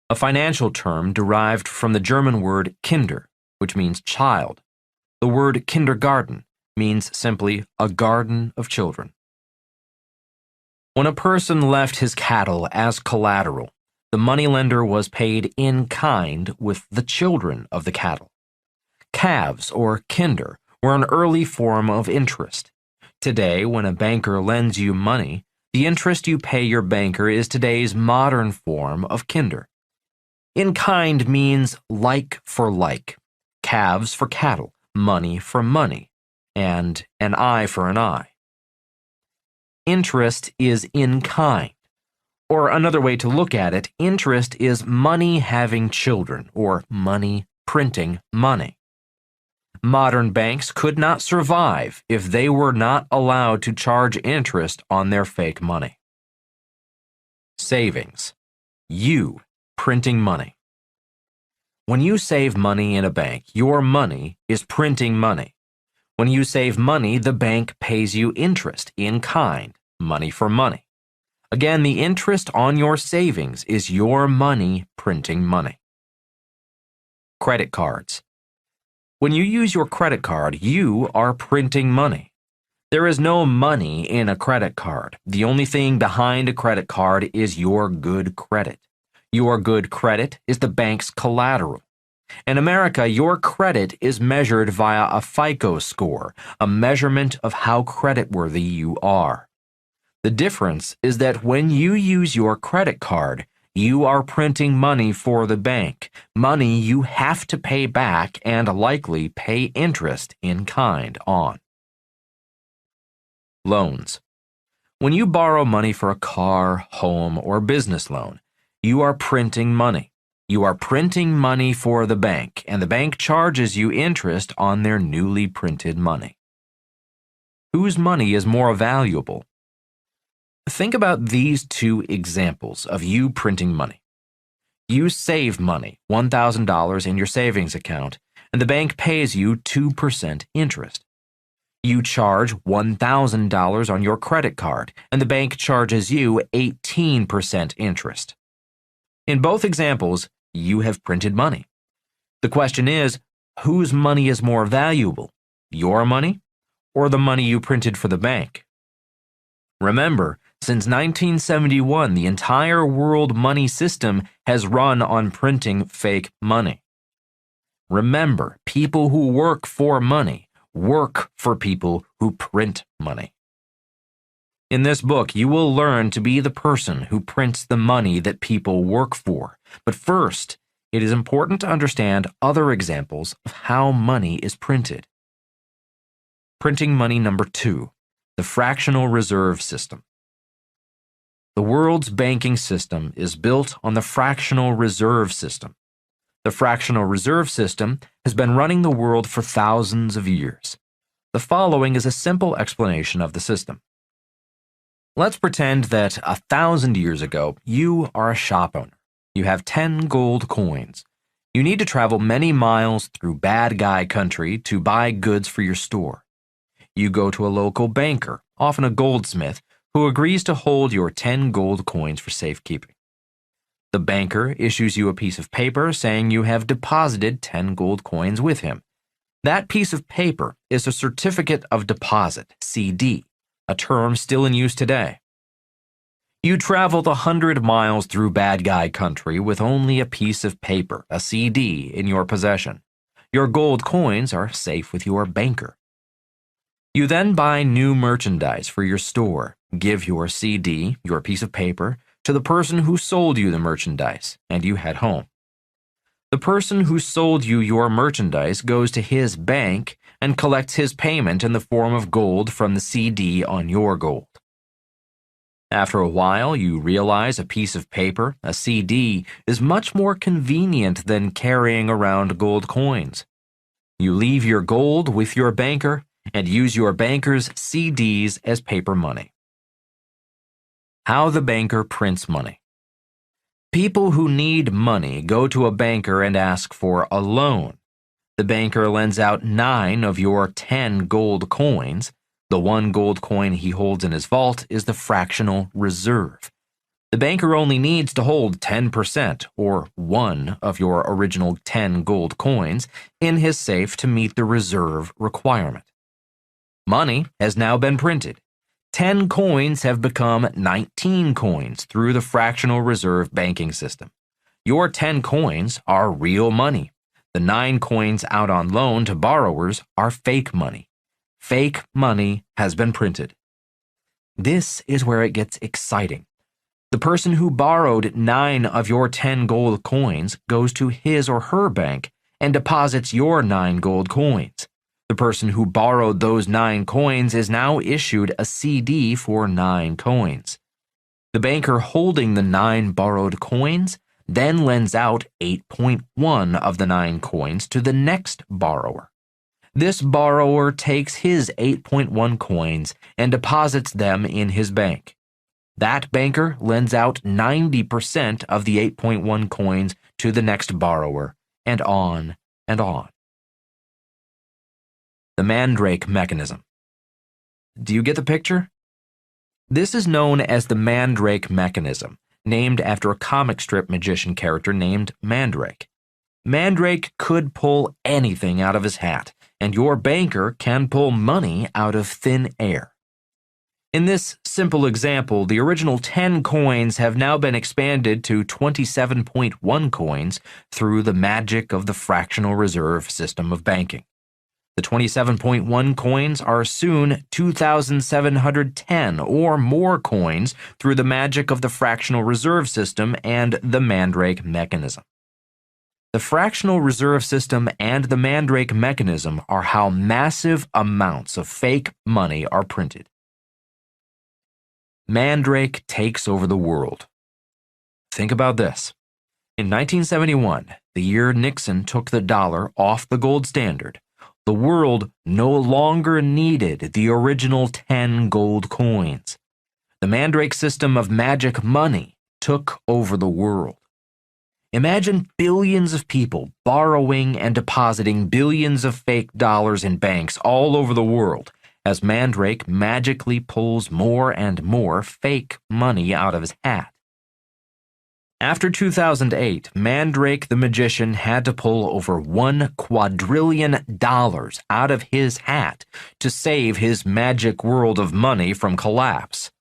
A financial term derived from the German word Kinder, which means child. The word kindergarten means simply a garden of children. When a person left his cattle as collateral, the moneylender was paid in kind with the children of the cattle. Calves, or kinder, were an early form of interest. Today, when a banker lends you money, the interest you pay your banker is today's modern form of kinder. In kind means like for like, calves for cattle, money for money, and an eye for an eye. Interest is in kind. Or another way to look at it, interest is money having children, or money printing money. Modern banks could not survive if they were not allowed to charge interest on their fake money. Savings. You printing money. When you save money in a bank, your money is printing money. When you save money, the bank pays you interest in kind, money for money. Again, the interest on your savings is your money printing money. Credit cards. When you use your credit card, you are printing money. There is no money in a credit card. The only thing behind a credit card is your good credit. Your good credit is the bank's collateral. In America, your credit is measured via a FICO score, a measurement of how creditworthy you are. The difference is that when you use your credit card, you are printing money for the bank, money you have to pay back and likely pay interest in kind on. Loans. When you borrow money for a car, home, or business loan, you are printing money. You are printing money for the bank, and the bank charges you interest on their newly printed money. Whose money is more valuable? Think about these two examples of you printing money. You save money, $1,000 in your savings account, and the bank pays you 2% interest. You charge $1,000 on your credit card, and the bank charges you 18% interest. In both examples, you have printed money. The question is, whose money is more valuable, your money or the money you printed for the bank? Remember, since 1971, the entire world money system has run on printing fake money. Remember, people who work for money work for people who print money. In this book, you will learn to be the person who prints the money that people work for. But first, it is important to understand other examples of how money is printed. Printing money number 2, the fractional reserve system. The world's banking system is built on the fractional reserve system. The fractional reserve system has been running the world for thousands of years. The following is a simple explanation of the system. Let's pretend that 1,000 years ago, you are a shop owner. You have 10 gold coins. You need to travel many miles through bad guy country to buy goods for your store. You go to a local banker, often a goldsmith, who agrees to hold your 10 gold coins for safekeeping. The banker issues you a piece of paper saying you have deposited 10 gold coins with him. That piece of paper is a certificate of deposit, CD, a term still in use today. You traveled 100 miles through bad guy country with only a piece of paper, a CD, in your possession. Your gold coins are safe with your banker. You then buy new merchandise for your store, give your CD, your piece of paper, to the person who sold you the merchandise, and you head home. The person who sold you your merchandise goes to his bank and collects his payment in the form of gold from the CD on your gold. After a while, you realize a piece of paper, a CD, is much more convenient than carrying around gold coins. You leave your gold with your banker and use your banker's CDs as paper money. How the banker prints money. People who need money go to a banker and ask for a loan. The banker lends out 9 of your 10 gold coins. The 1 gold coin he holds in his vault is the fractional reserve. The banker only needs to hold 10%, or 1 of your original 10 gold coins, in his safe to meet the reserve requirement. Money has now been printed. 10 coins have become 19 coins through the fractional reserve banking system. Your 10 coins are real money. The 9 coins out on loan to borrowers are fake money. Fake money has been printed. This is where it gets exciting. The person who borrowed 9 of your 10 gold coins goes to his or her bank and deposits your 9 gold coins. The person who borrowed those 9 coins is now issued a CD for 9 coins. The banker holding the 9 borrowed coins then lends out 8.1 of the 9 coins to the next borrower. This borrower takes his 8.1 coins and deposits them in his bank. That banker lends out 90% of the 8.1 coins to the next borrower, and on and on. The Mandrake mechanism. Do you get the picture? This is known as the Mandrake mechanism, named after a comic strip magician character named Mandrake. Mandrake could pull anything out of his hat, and your banker can pull money out of thin air. In this simple example, the original 10 coins have now been expanded to 27.1 coins through the magic of the fractional reserve system of banking. The 27.1 coins are soon 2,710 or more coins through the magic of the fractional reserve system and the Mandrake mechanism. The fractional reserve system and the Mandrake mechanism are how massive amounts of fake money are printed. Mandrake takes over the world. Think about this. In 1971, the year Nixon took the dollar off the gold standard, the world no longer needed the original 10 gold coins. The Mandrake system of magic money took over the world. Imagine billions of people borrowing and depositing billions of fake dollars in banks all over the world, as Mandrake magically pulls more and more fake money out of his hat. After 2008, Mandrake the magician had to pull over $1 quadrillion out of his hat to save his magic world of money from collapse.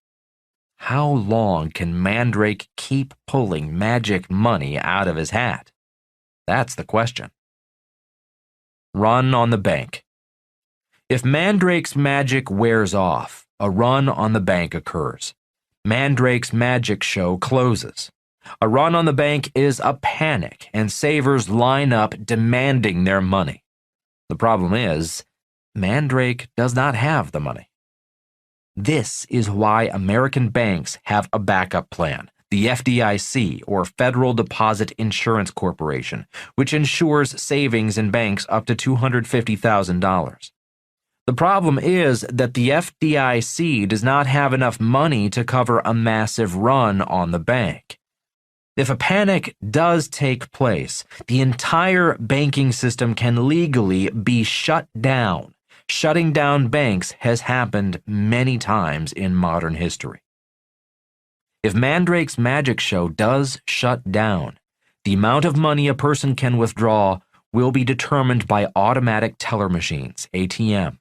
How long can Mandrake keep pulling magic money out of his hat? That's the question. Run on the bank. If Mandrake's magic wears off, a run on the bank occurs. Mandrake's magic show closes. A run on the bank is a panic, and savers line up demanding their money. The problem is, Mandrake does not have the money. This is why American banks have a backup plan, the FDIC, or Federal Deposit Insurance Corporation, which insures savings in banks up to $250,000. The problem is that the FDIC does not have enough money to cover a massive run on the bank. If a panic does take place, the entire banking system can legally be shut down. Shutting down banks has happened many times in modern history. If Mandrake's magic show does shut down, the amount of money a person can withdraw will be determined by automatic teller machines, ATM.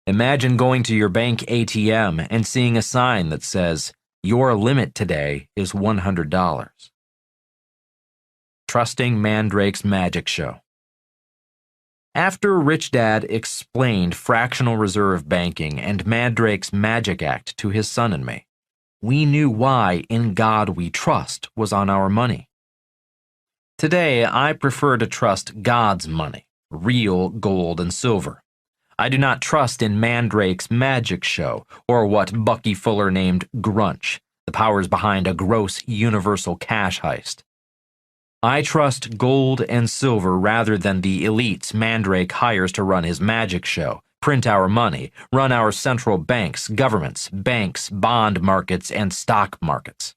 Imagine going to your bank ATM and seeing a sign that says, "Your limit today is $100. Trusting Mandrake's magic show. After Rich Dad explained fractional reserve banking and Mandrake's Magic Act to his son and me, we knew why "In God We Trust" was on our money. Today, I prefer to trust God's money, real gold and silver. I do not trust in Mandrake's magic show or what Bucky Fuller named Grunch, the powers behind a gross universal cash heist. I trust gold and silver rather than the elites Mandrake hires to run his magic show, print our money, run our central banks, governments, banks, bond markets, and stock markets.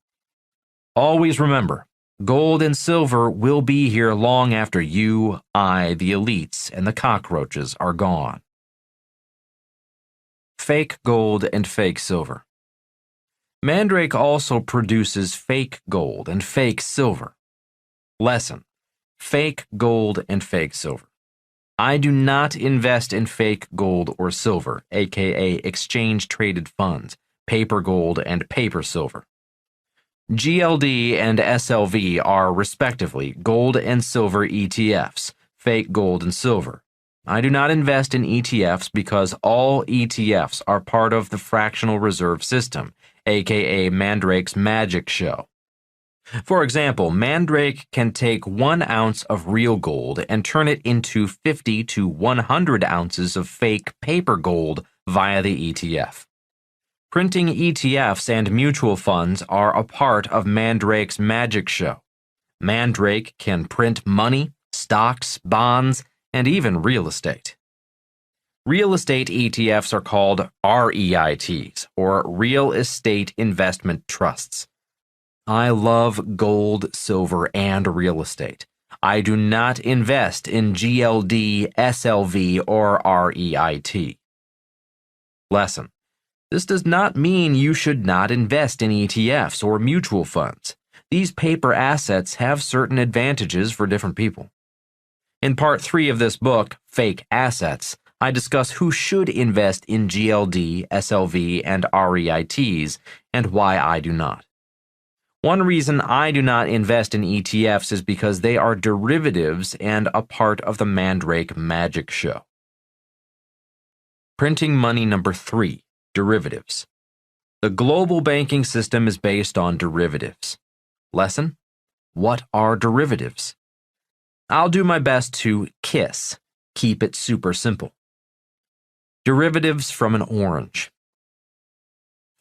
Always remember, gold and silver will be here long after you, I, the elites, and the cockroaches are gone. Fake gold and fake silver. Mandrake also produces fake gold and fake silver. Lesson: fake gold and fake silver. I do not invest in fake gold or silver, aka exchange-traded funds, paper gold and paper silver. GLD and SLV are, respectively, gold and silver ETFs, fake gold and silver. I do not invest in ETFs because all ETFs are part of the fractional reserve system, aka Mandrake's magic show. For example, Mandrake can take 1 ounce of real gold and turn it into 50 to 100 ounces of fake paper gold via the ETF. Printing ETFs and mutual funds are a part of Mandrake's magic show. Mandrake can print money, stocks, bonds, and even real estate. Real estate ETFs are called REITs, or Real Estate Investment Trusts. I love gold, silver, and real estate. I do not invest in GLD, SLV, or REIT. Lesson: this does not mean you should not invest in ETFs or mutual funds. These paper assets have certain advantages for different people. In part 3 of this book, Fake Assets, I discuss who should invest in GLD, SLV, and REITs, and why I do not. One reason I do not invest in ETFs is because they are derivatives and a part of the Mandrake magic show. Printing money number 3, derivatives. The global banking system is based on derivatives. Lesson: what are derivatives? I'll do my best to keep it super simple. Derivatives from an orange.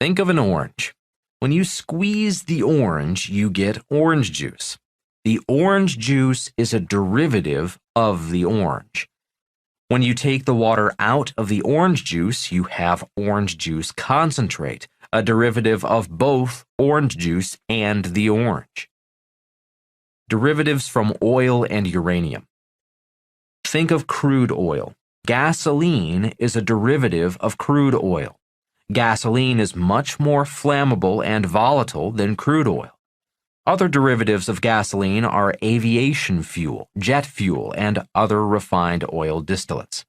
Think of an orange. When you squeeze the orange, you get orange juice. The orange juice is a derivative of the orange. When you take the water out of the orange juice, you have orange juice concentrate, a derivative of both orange juice and the orange. Derivatives from oil and uranium. Think of crude oil. Gasoline is a derivative of crude oil. Gasoline is much more flammable and volatile than crude oil. Other derivatives of gasoline are aviation fuel, jet fuel, and other refined oil distillates.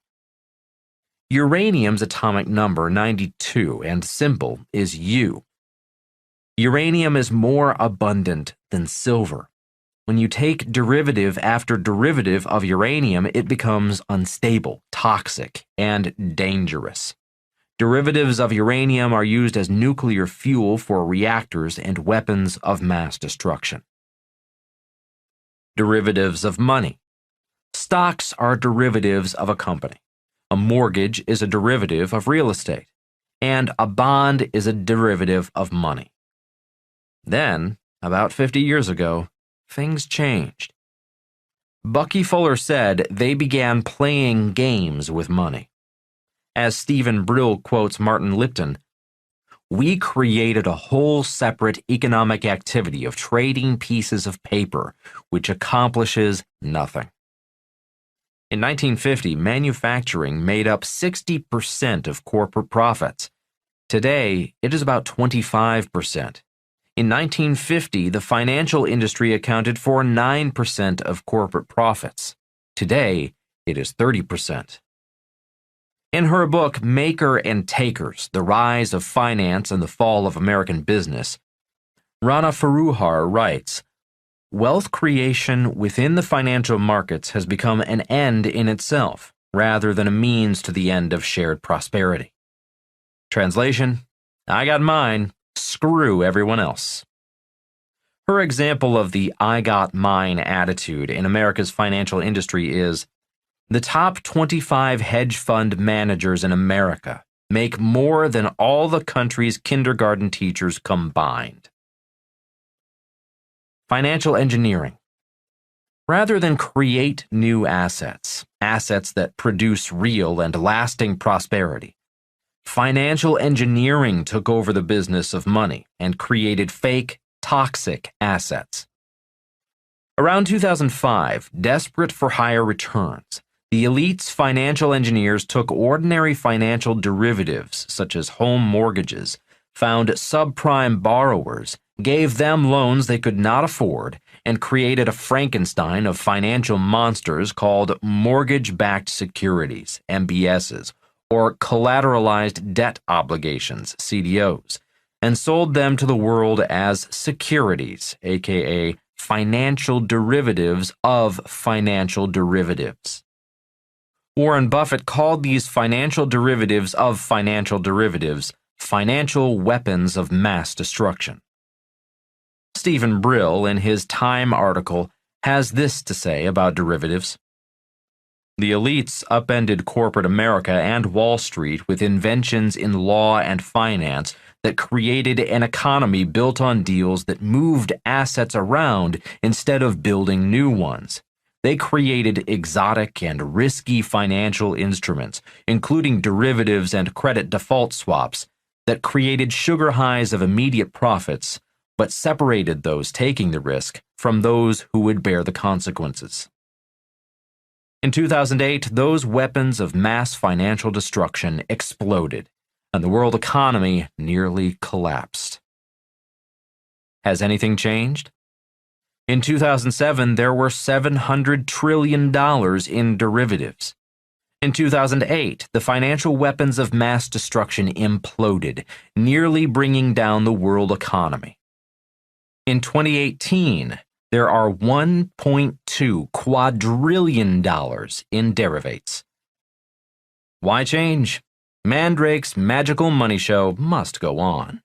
Uranium's atomic number, 92, and symbol is U. Uranium is more abundant than silver. When you take derivative after derivative of uranium, it becomes unstable, toxic, and dangerous. Derivatives of uranium are used as nuclear fuel for reactors and weapons of mass destruction. Derivatives of money. Stocks are derivatives of a company. A mortgage is a derivative of real estate, and a bond is a derivative of money. Then, about 50 years ago, things changed. Bucky Fuller said they began playing games with money. As Stephen Brill quotes Martin Lipton, "We created a whole separate economic activity of trading pieces of paper, which accomplishes nothing." In 1950, manufacturing made up 60% of corporate profits. Today, it is about 25%. In 1950, the financial industry accounted for 9% of corporate profits. Today, it is 30%. In her book, Maker and Takers, The Rise of Finance and the Fall of American Business, Rana Foroohar writes, "Wealth creation within the financial markets has become an end in itself, rather than a means to the end of shared prosperity." Translation, I got mine, screw everyone else. Her example of the I got mine attitude in America's financial industry is, the top 25 hedge fund managers in America make more than all the country's kindergarten teachers combined. Financial engineering. Rather than create new assets, assets that produce real and lasting prosperity, financial engineering took over the business of money and created fake, toxic assets. Around 2005, desperate for higher returns, the elite's financial engineers took ordinary financial derivatives, such as home mortgages, found subprime borrowers, gave them loans they could not afford, and created a Frankenstein of financial monsters called mortgage-backed securities, MBSs, or collateralized debt obligations, CDOs, and sold them to the world as securities, aka financial derivatives of financial derivatives. Warren Buffett called these financial derivatives of financial derivatives financial weapons of mass destruction. Stephen Brill, in his Time article, has this to say about derivatives. The elites upended corporate America and Wall Street with inventions in law and finance that created an economy built on deals that moved assets around instead of building new ones. They created exotic and risky financial instruments, including derivatives and credit default swaps, that created sugar highs of immediate profits, but separated those taking the risk from those who would bear the consequences. In 2008, those weapons of mass financial destruction exploded, and the world economy nearly collapsed. Has anything changed? In 2007, there were $700 trillion in derivatives. In 2008, the financial weapons of mass destruction imploded, nearly bringing down the world economy. In 2018, there are $1.2 quadrillion in derivatives. Why change? Mandrake's magical money show must go on.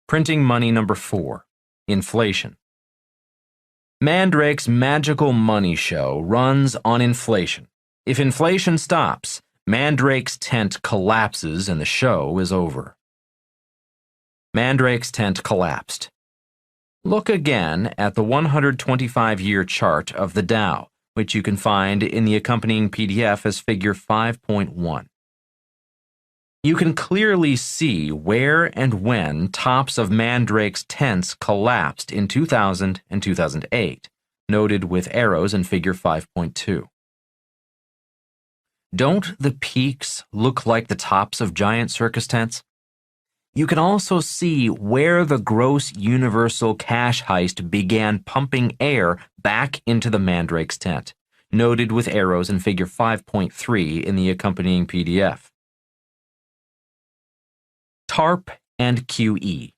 Printing money number 4, inflation. Mandrake's magical money show runs on inflation. If inflation stops, Mandrake's tent collapses and the show is over. Mandrake's tent collapsed. Look again at the 125-year chart of the Dow, which you can find in the accompanying PDF as figure 5.1. You can clearly see where and when tops of Mandrake's tents collapsed in 2000 and 2008, noted with arrows in figure 5.2. Don't the peaks look like the tops of giant circus tents? You can also see where the gross universal cash heist began pumping air back into the Mandrake's tent, noted with arrows in figure 5.3 in the accompanying PDF. TARP and QE.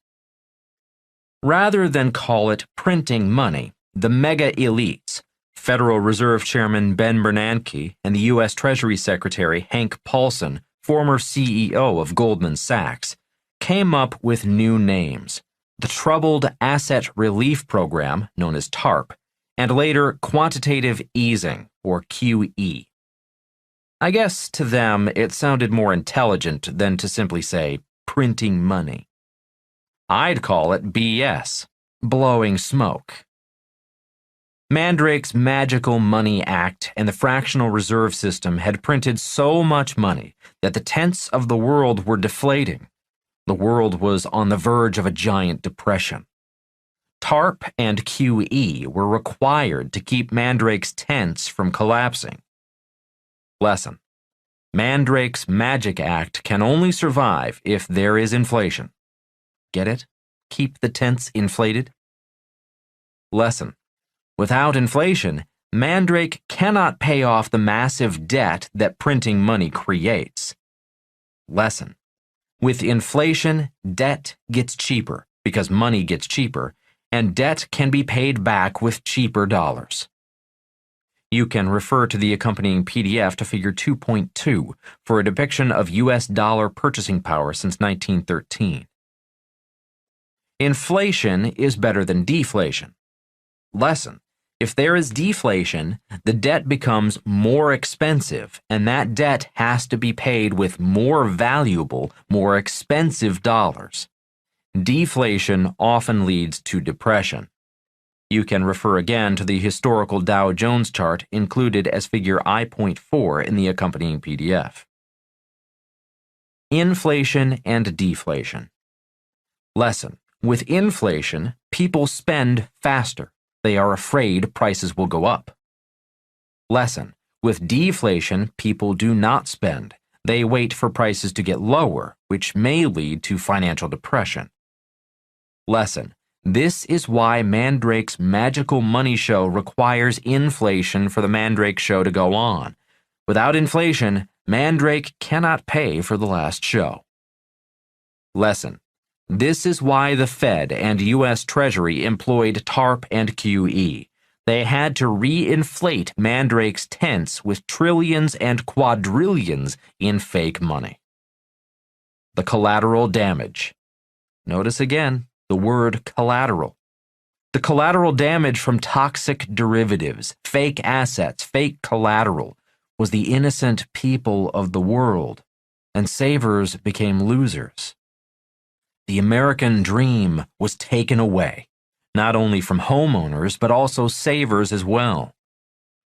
Rather than call it printing money, the mega elites, Federal Reserve Chairman Ben Bernanke and the U.S. Treasury Secretary Hank Paulson, former CEO of Goldman Sachs, came up with new names: the Troubled Asset Relief Program, known as TARP, and later Quantitative Easing, or QE. I guess to them it sounded more intelligent than to simply say printing money. I'd call it BS, blowing smoke. Mandrake's Magical Money Act and the fractional reserve system had printed so much money that the tents of the world were deflating. The world was on the verge of a giant depression. TARP and QE were required to keep Mandrake's tents from collapsing. Lesson: Mandrake's Magic Act can only survive if there is inflation. Get it? Keep the tents inflated? Lesson: without inflation, Mandrake cannot pay off the massive debt that printing money creates. Lesson: with inflation, debt gets cheaper because money gets cheaper, and debt can be paid back with cheaper dollars. You can refer to the accompanying PDF to figure 2.2 for a depiction of U.S. dollar purchasing power since 1913. Inflation is better than deflation. Lesson: if there is deflation, the debt becomes more expensive, and that debt has to be paid with more valuable, more expensive dollars. Deflation often leads to depression. You can refer again to the historical Dow Jones chart included as figure I.4 in the accompanying PDF. Inflation and deflation. Lesson: with inflation, people spend faster. They are afraid prices will go up. Lesson: with deflation, people do not spend. They wait for prices to get lower, which may lead to financial depression. Lesson: this is why Mandrake's Magical Money Show requires inflation for the Mandrake Show to go on. Without inflation, Mandrake cannot pay for the last show. Lesson: this is why the Fed and U.S. Treasury employed TARP and QE. They had to re-inflate Mandrake's tents with trillions and quadrillions in fake money. The collateral damage. Notice again the word collateral. The collateral damage from toxic derivatives, fake assets, fake collateral, was the innocent people of the world, and savers became losers. The American dream was taken away, not only from homeowners, but also savers as well.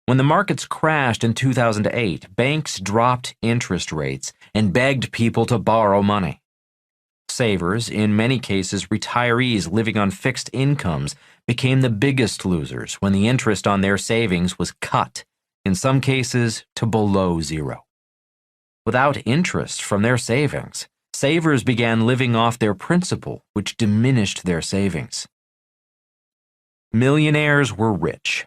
When the markets crashed in 2008, banks dropped interest rates and begged people to borrow money. Savers, in many cases retirees living on fixed incomes, became the biggest losers when the interest on their savings was cut, in some cases to below zero. Without interest from their savings, savers began living off their principal, which diminished their savings. Millionaires were rich.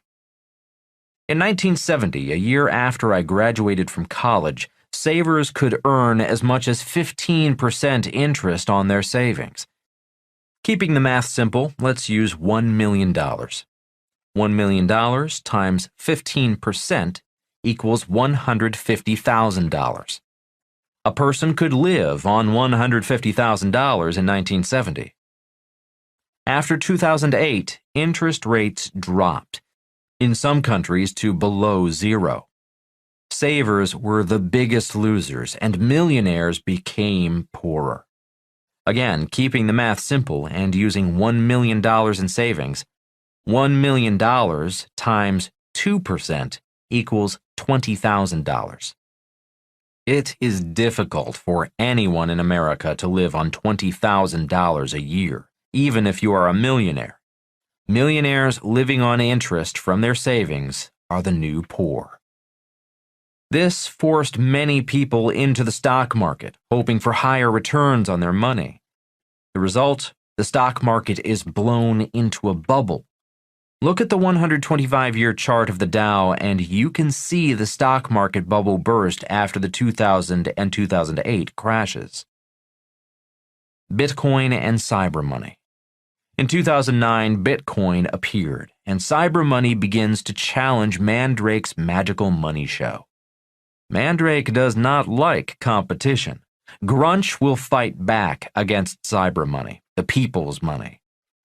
In 1970, a year after I graduated from college, savers could earn as much as 15% interest on their savings. Keeping the math simple, let's use $1 million. $1 million times 15% equals $150,000. A person could live on $150,000 in 1970. After 2008, interest rates dropped, in some countries to below zero. Savers were the biggest losers, and millionaires became poorer. Again, keeping the math simple and using $1 million in savings, $1 million times 2% equals $20,000. It is difficult for anyone in America to live on $20,000 a year, even if you are a millionaire. Millionaires living on interest from their savings are the new poor. This forced many people into the stock market, hoping for higher returns on their money. The result? The stock market is blown into a bubble. Look at the 125-year chart of the Dow, and you can see the stock market bubble burst after the 2000 and 2008 crashes. Bitcoin and cyber money. In 2009, Bitcoin appeared, and cyber money begins to challenge Mandrake's magical money show. Mandrake does not like competition. Grunch will fight back against cyber money, the people's money.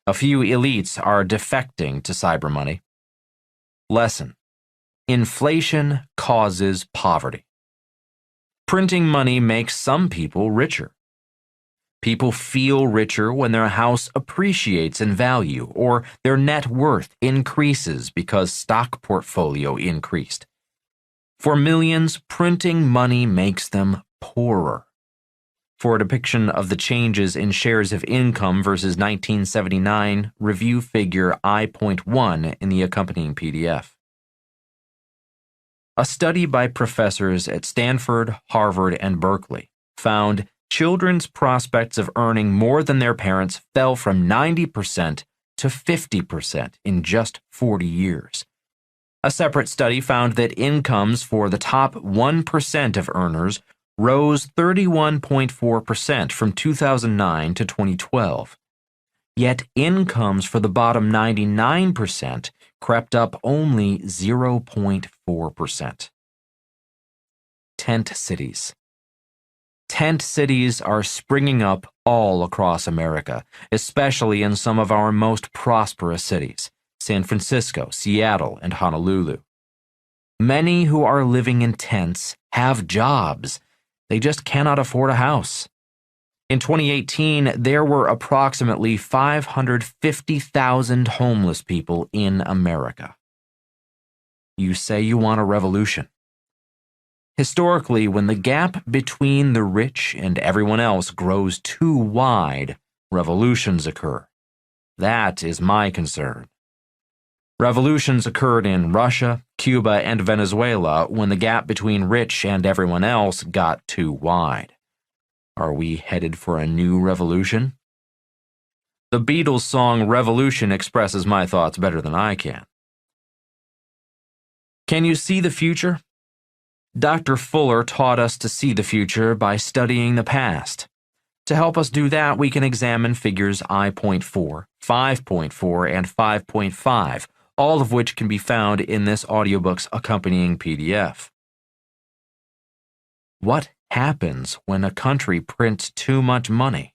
A few elites are defecting to cyber money. Lesson: inflation causes poverty. Printing money makes some people richer. People feel richer when their house appreciates in value or their net worth increases because stock portfolio increased. For millions, printing money makes them poorer. For a depiction of the changes in shares of income versus 1979, review figure I.1 in the accompanying PDF. A study by professors at Stanford, Harvard, and Berkeley found children's prospects of earning more than their parents fell from 90% to 50% in just 40 years. A separate study found that incomes for the top 1% of earners rose 31.4% from 2009 to 2012. Yet incomes for the bottom 99% crept up only 0.4%. Tent cities. Tent cities are springing up all across America, especially in some of our most prosperous cities, San Francisco, Seattle, and Honolulu. Many who are living in tents have jobs. They just cannot afford a house. In 2018, there were approximately 550,000 homeless people in America. You say you want a revolution. Historically, when the gap between the rich and everyone else grows too wide, revolutions occur. That is my concern. Revolutions occurred in Russia, Cuba, and Venezuela when the gap between rich and everyone else got too wide. Are we headed for a new revolution? The Beatles' song Revolution expresses my thoughts better than I can. Can you see the future? Dr. Fuller taught us to see the future by studying the past. To help us do that, we can examine figures I.4, 5.4, and 5.5, all of which can be found in this audiobook's accompanying PDF. What happens when a country prints too much money?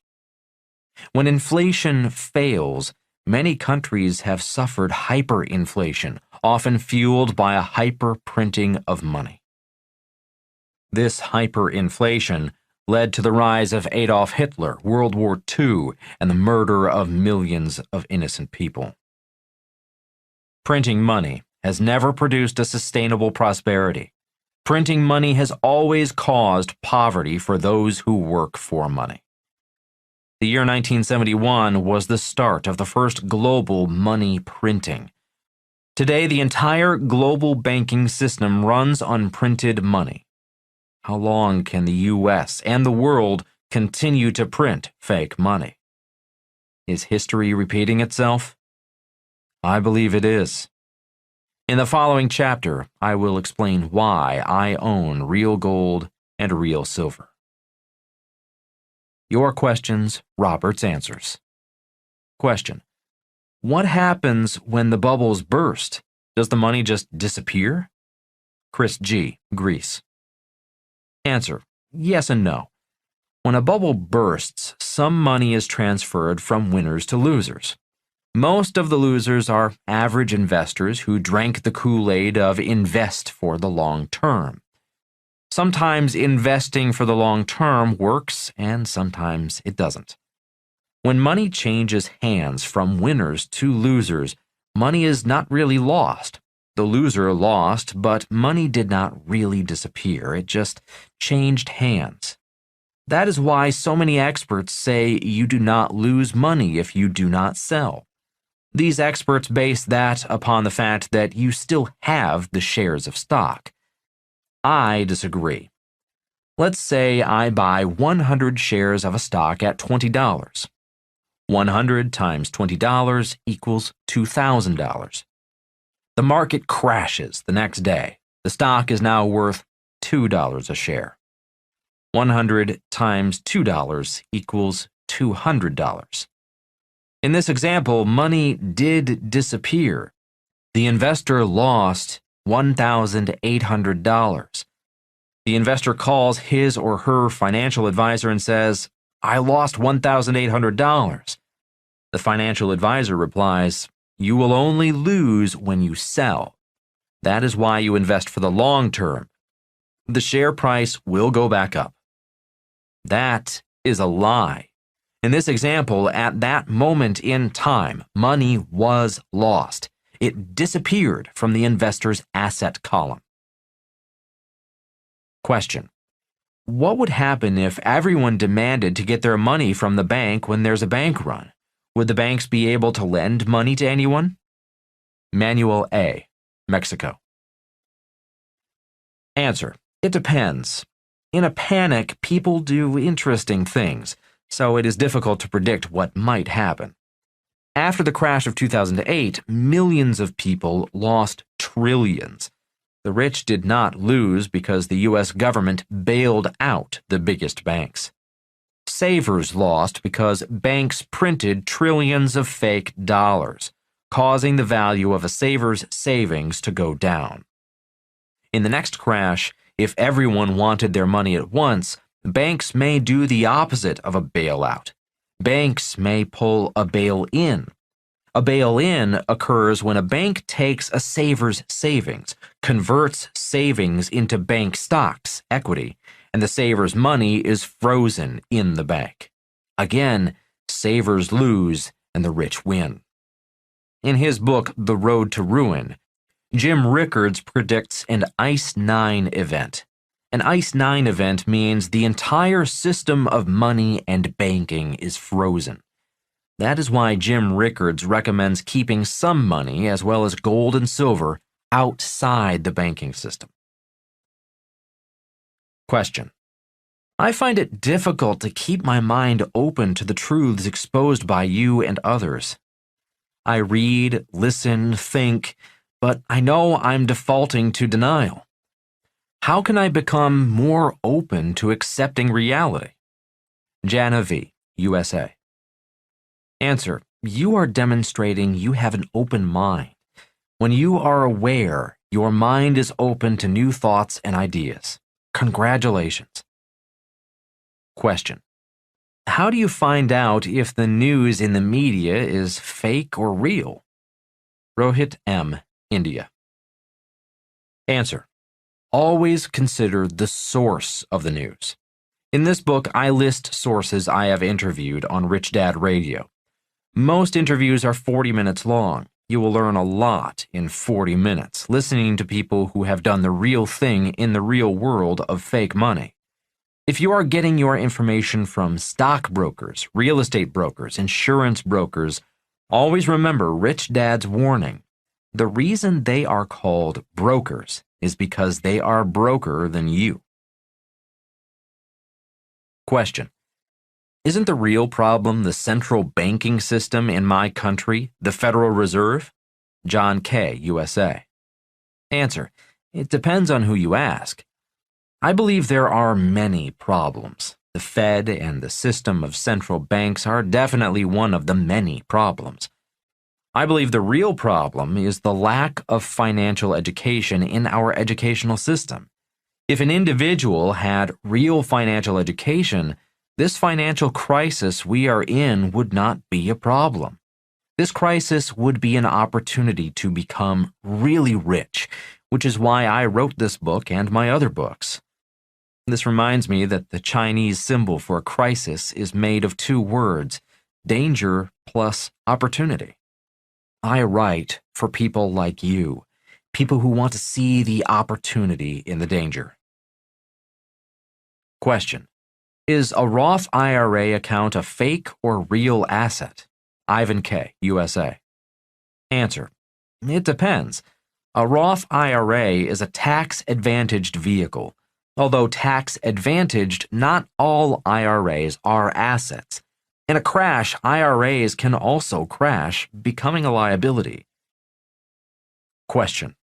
When inflation fails, many countries have suffered hyperinflation, often fueled by a hyper-printing of money. This hyperinflation led to the rise of Adolf Hitler, World War II, and the murder of millions of innocent people. Printing money has never produced a sustainable prosperity. Printing money has always caused poverty for those who work for money. The year 1971 was the start of the first global money printing. Today, the entire global banking system runs on printed money. How long can the U.S. and the world continue to print fake money? Is history repeating itself? I believe it is. In the following chapter, I will explain why I own real gold and real silver. Your questions, Robert's answers. Question: what happens when the bubbles burst? Does the money just disappear? Chris G., Greece. Answer: yes and no. When a bubble bursts, some money is transferred from winners to losers. Most of the losers are average investors who drank the Kool-Aid of invest for the long term. Sometimes investing for the long term works, and sometimes it doesn't. When money changes hands from winners to losers, money is not really lost. The loser lost, but money did not really disappear. It just changed hands. That is why so many experts say you do not lose money if you do not sell. These experts base that upon the fact that you still have the shares of stock. I disagree. Let's say I buy 100 shares of a stock at $20. 100 times $20 equals $2,000. The market crashes the next day. The stock is now worth $2 a share. 100 times $2 equals $200. In this example, money did disappear. The investor lost $1,800. The investor calls his or her financial advisor and says, "I lost $1,800. The financial advisor replies, "You will only lose when you sell. That is why you invest for the long term. The share price will go back up." That is a lie. In this example, at that moment in time, money was lost. It disappeared from the investor's asset column. Question: what would happen if everyone demanded to get their money from the bank when there's a bank run? Would the banks be able to lend money to anyone? Manuel A., Mexico. Answer: it depends. In a panic, people do interesting things, so it is difficult to predict what might happen. After the crash of 2008, millions of people lost trillions. The rich did not lose because the U.S. government bailed out the biggest banks. Savers lost because banks printed trillions of fake dollars, causing the value of a saver's savings to go down. In the next crash, if everyone wanted their money at once, banks may do the opposite of a bailout. Banks may pull a bail-in. A bail-in occurs when a bank takes a saver's savings, converts savings into bank stocks, equity, and the saver's money is frozen in the bank. Again, savers lose and the rich win. In his book, The Road to Ruin, Jim Rickards predicts an Ice 9 event. An Ice 9 event means the entire system of money and banking is frozen. That is why Jim Rickards recommends keeping some money, as well as gold and silver, outside the banking system. Question: I find it difficult to keep my mind open to the truths exposed by you and others. I read, listen, think, but I know I'm defaulting to denial. How can I become more open to accepting reality? Jana V., USA. Answer: you are demonstrating you have an open mind. When you are aware, your mind is open to new thoughts and ideas. Congratulations. Question: how do you find out if the news in the media is fake or real? Rohit M., India. Answer: always consider the source of the news. In this book, I list sources I have interviewed on Rich Dad Radio. Most interviews are 40 minutes long. You will learn a lot in 40 minutes, listening to people who have done the real thing in the real world of fake money. If you are getting your information from stockbrokers, real estate brokers, insurance brokers, always remember Rich Dad's warning. The reason they are called brokers is because they are broker than you. Question: isn't the real problem the central banking system in my country, the Federal Reserve? John K., USA. Answer: it depends on who you ask. I believe there are many problems. The Fed and the system of central banks are definitely one of the many problems. I believe the real problem is the lack of financial education in our educational system. If an individual had real financial education, this financial crisis we are in would not be a problem. This crisis would be an opportunity to become really rich, which is why I wrote this book and my other books. This reminds me that the Chinese symbol for a crisis is made of two words: danger plus opportunity. I write for people like you, people who want to see the opportunity in the danger. Question: is a Roth IRA account a fake or real asset? Ivan K., USA. Answer: it depends. A Roth IRA is a tax-advantaged vehicle. Although tax-advantaged, not all IRAs are assets. In a crash, IRAs can also crash, becoming a liability. Question: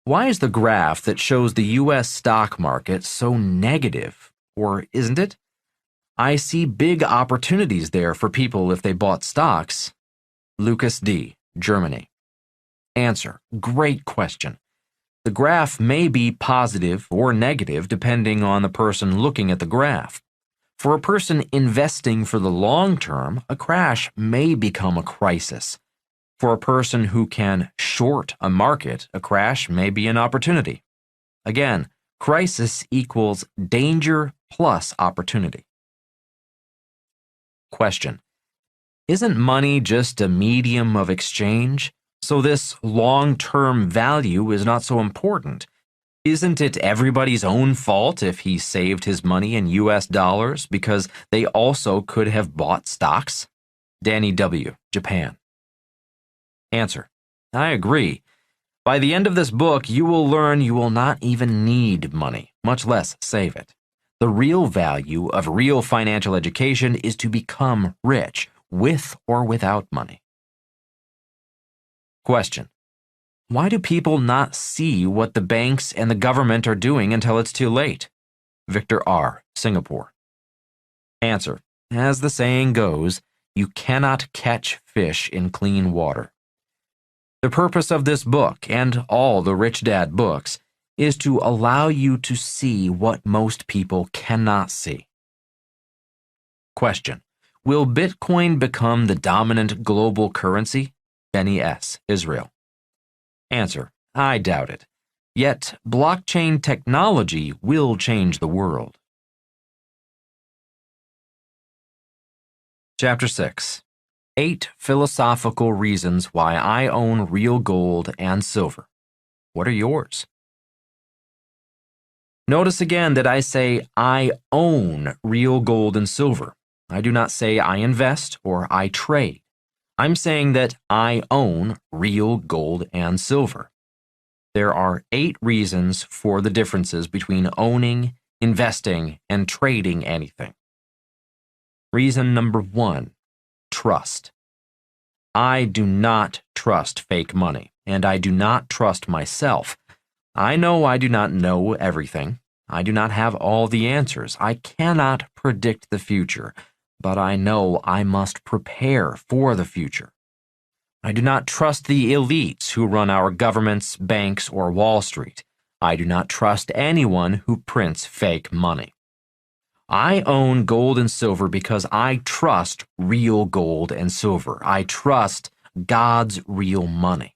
why is the graph that shows the U.S. stock market so negative, or isn't it? I see big opportunities there for people if they bought stocks. Lucas D., Germany. Answer: great question. The graph may be positive or negative depending on the person looking at the graph. For a person investing for the long term, a crash may become a crisis. For a person who can short a market, a crash may be an opportunity. Again, crisis equals danger plus opportunity. Question: isn't money just a medium of exchange? So this long-term value is not so important. Isn't it everybody's own fault if he saved his money in US dollars because they also could have bought stocks? Danny W., Japan. Answer: I agree. By the end of this book, you will learn you will not even need money, much less save it. The real value of real financial education is to become rich, with or without money. Question: why do people not see what the banks and the government are doing until it's too late? Victor R., Singapore. Answer: as the saying goes, you cannot catch fish in clean water. The purpose of this book, and all the Rich Dad books, is to allow you to see what most people cannot see. Question: will Bitcoin become the dominant global currency? Benny S., Israel. Answer: I doubt it. Yet, blockchain technology will change the world. Chapter 6. 8 Philosophical Reasons Why I Own Real Gold and Silver. What are yours? Notice again that I say I own real gold and silver. I do not say I invest or I trade. I'm saying that I own real gold and silver. There are 8 reasons for the differences between owning, investing, and trading anything. Reason number 1, trust. I do not trust fake money, and I do not trust myself. I know I do not know everything. I do not have all the answers. I cannot predict the future, but I know I must prepare for the future. I do not trust the elites who run our governments, banks, or Wall Street. I do not trust anyone who prints fake money. I own gold and silver because I trust real gold and silver. I trust God's real money.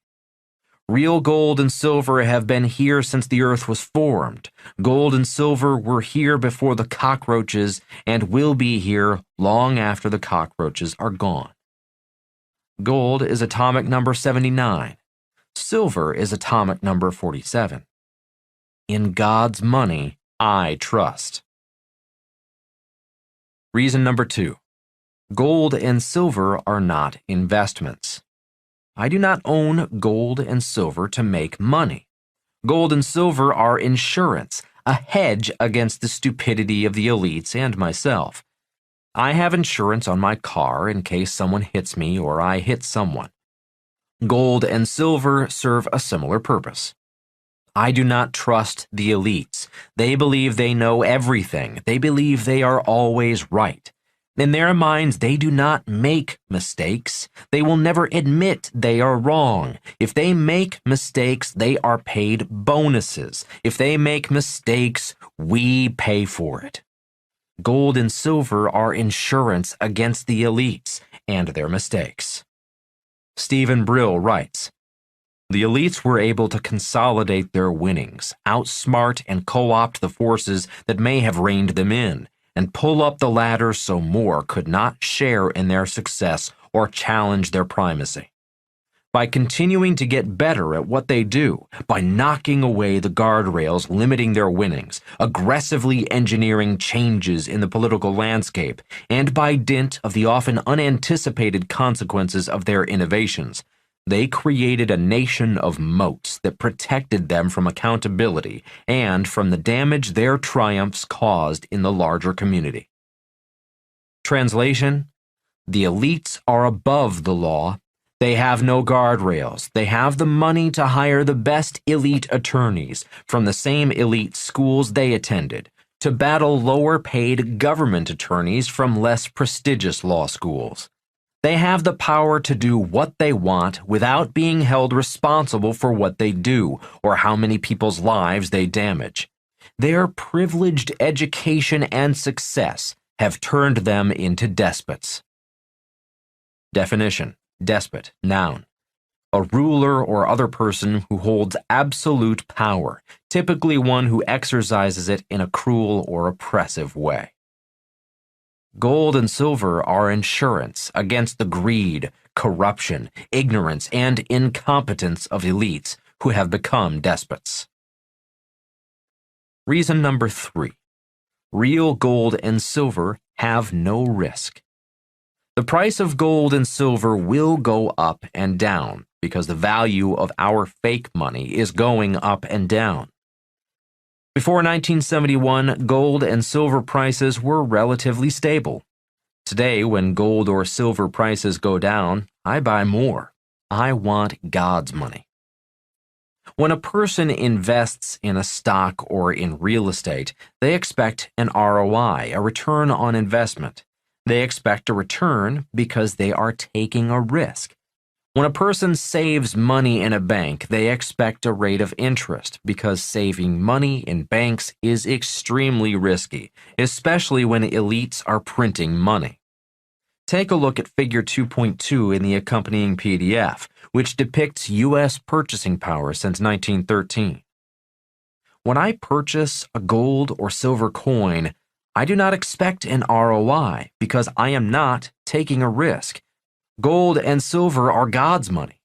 Real gold and silver have been here since the earth was formed. Gold and silver were here before the cockroaches and will be here long after the cockroaches are gone. Gold is atomic number 79. Silver is atomic number 47. In God's money, I trust. Reason number 2. Gold and silver are not investments. I do not own gold and silver to make money. Gold and silver are insurance, a hedge against the stupidity of the elites and myself. I have insurance on my car in case someone hits me or I hit someone. Gold and silver serve a similar purpose. I do not trust the elites. They believe they know everything. They believe they are always right. In their minds, they do not make mistakes. They will never admit they are wrong. If they make mistakes, they are paid bonuses. If they make mistakes, we pay for it. Gold and silver are insurance against the elites and their mistakes. Stephen Brill writes, the elites were able to consolidate their winnings, outsmart and co-opt the forces that may have reined them in, and pull up the ladder so more could not share in their success or challenge their primacy. By continuing to get better at what they do, by knocking away the guardrails limiting their winnings, aggressively engineering changes in the political landscape, and by dint of the often unanticipated consequences of their innovations, They created a nation of moats that protected them from accountability and from the damage their triumphs caused in the larger community. Translation: the elites are above the law. They have no guardrails. They have the money to hire the best elite attorneys from the same elite schools they attended, to battle lower-paid government attorneys from less prestigious law schools. They have the power to do what they want without being held responsible for what they do or how many people's lives they damage. Their privileged education and success have turned them into despots. Definition: despot, noun. A ruler or other person who holds absolute power, typically one who exercises it in a cruel or oppressive way. Gold and silver are insurance against the greed, corruption, ignorance, and incompetence of elites who have become despots. Reason number 3. Real gold and silver have no risk. The price of gold and silver will go up and down because the value of our fake money is going up and down. Before 1971, gold and silver prices were relatively stable. Today, when gold or silver prices go down, I buy more. I want God's money. When a person invests in a stock or in real estate, they expect an ROI, a return on investment. They expect a return because they are taking a risk. When a person saves money in a bank, they expect a rate of interest because saving money in banks is extremely risky, especially when elites are printing money. Take a look at Figure 2.2 in the accompanying PDF, which depicts U.S. purchasing power since 1913. When I purchase a gold or silver coin, I do not expect an ROI because I am not taking a risk. Gold and silver are God's money.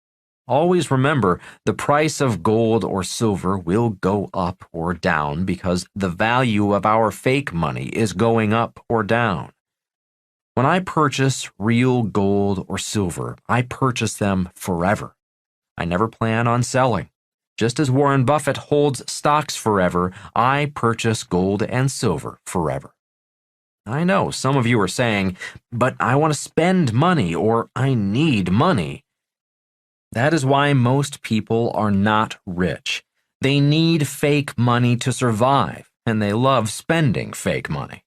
Always remember, the price of gold or silver will go up or down because the value of our fake money is going up or down. When I purchase real gold or silver, I purchase them forever. I never plan on selling. Just as Warren Buffett holds stocks forever, I purchase gold and silver forever. I know some of you are saying, but I want to spend money or I need money. That is why most people are not rich. They need fake money to survive, and they love spending fake money.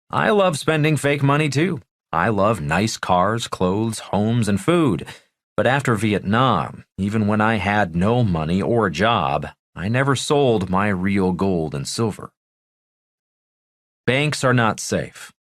I love spending fake money too. I love nice cars, clothes, homes, and food. But after Vietnam, even when I had no money or a job, I never sold my real gold and silver. Banks are not safe.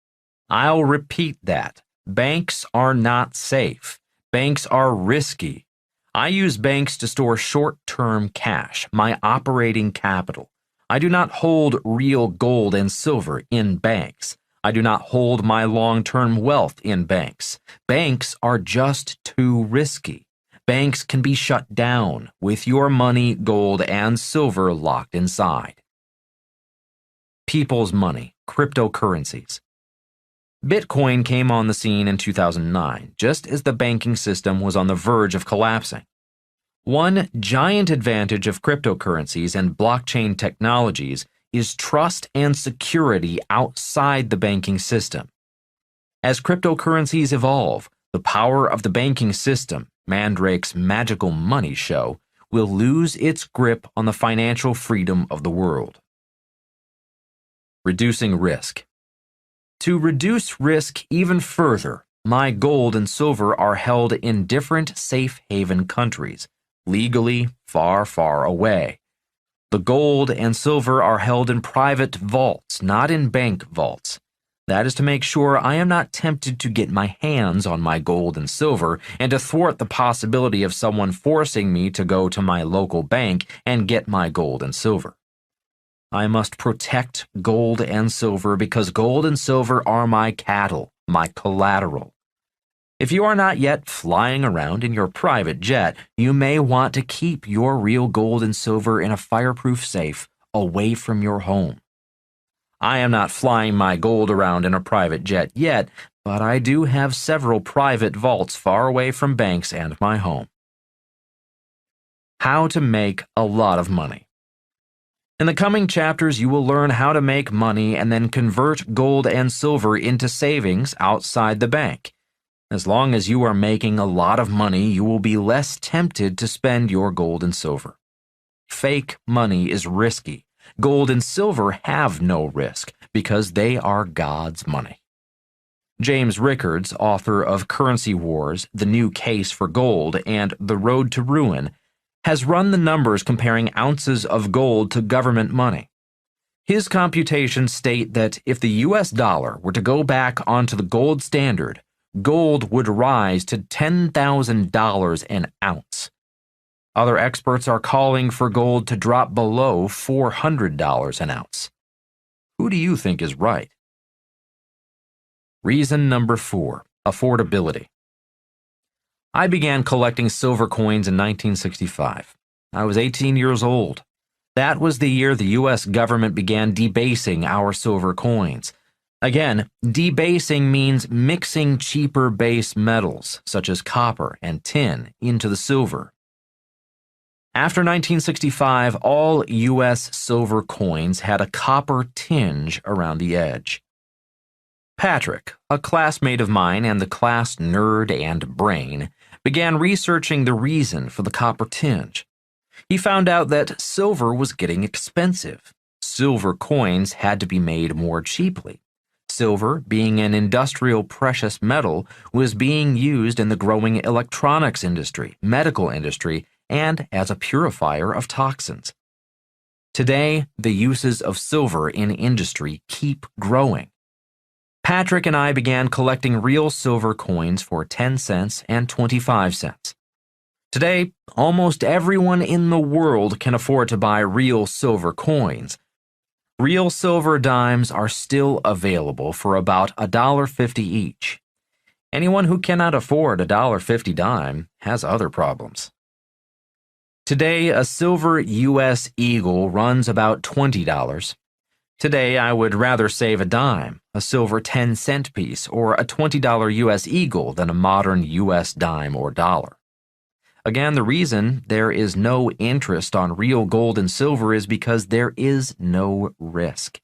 I'll repeat that. Banks are not safe. Banks are risky. I use banks to store short-term cash, my operating capital. I do not hold real gold and silver in banks. I do not hold my long-term wealth in banks. Banks are just too risky. Banks can be shut down with your money, gold, and silver locked inside. People's money, cryptocurrencies. Bitcoin came on the scene in 2009, just as the banking system was on the verge of collapsing. One giant advantage of cryptocurrencies and blockchain technologies is trust and security outside the banking system. As cryptocurrencies evolve, the power of the banking system, Mandrake's magical money show, will lose its grip on the financial freedom of the world. Reducing risk. To reduce risk even further, my gold and silver are held in different safe haven countries, legally far, far away. The gold and silver are held in private vaults, not in bank vaults. That is to make sure I am not tempted to get my hands on my gold and silver and to thwart the possibility of someone forcing me to go to my local bank and get my gold and silver. I must protect gold and silver because gold and silver are my cattle, my collateral. If you are not yet flying around in your private jet, you may want to keep your real gold and silver in a fireproof safe away from your home. I am not flying my gold around in a private jet yet, but I do have several private vaults far away from banks and my home. How to Make a Lot of Money. In the coming chapters, you will learn how to make money and then convert gold and silver into savings outside the bank. As long as you are making a lot of money, you will be less tempted to spend your gold and silver. Fake money is risky. Gold and silver have no risk because they are God's money. James Rickards, author of Currency Wars, The New Case for Gold, and The Road to Ruin, has run the numbers comparing ounces of gold to government money. His computations state that if the US dollar were to go back onto the gold standard, gold would rise to $10,000 an ounce. Other experts are calling for gold to drop below $400 an ounce. Who do you think is right? Reason number 4, affordability. I began collecting silver coins in 1965. I was 18 years old. That was the year the U.S. government began debasing our silver coins. Again, debasing means mixing cheaper base metals, such as copper and tin, into the silver. After 1965, all U.S. silver coins had a copper tinge around the edge. Patrick, a classmate of mine and the class nerd and brain, began researching the reason for the copper tinge. He found out that silver was getting expensive. Silver coins had to be made more cheaply. Silver, being an industrial precious metal, was being used in the growing electronics industry, medical industry, and as a purifier of toxins. Today, the uses of silver in industry keep growing. Patrick and I began collecting real silver coins for 10 cents and 25 cents. Today, almost everyone in the world can afford to buy real silver coins. Real silver dimes are still available for about $1.50 each. Anyone who cannot afford a $1.50 dime has other problems. Today, a silver U.S. Eagle runs about $20. Today, I would rather save a dime, a silver 10-cent piece, or a $20 U.S. Eagle than a modern U.S. dime or dollar. Again, the reason there is no interest on real gold and silver is because there is no risk.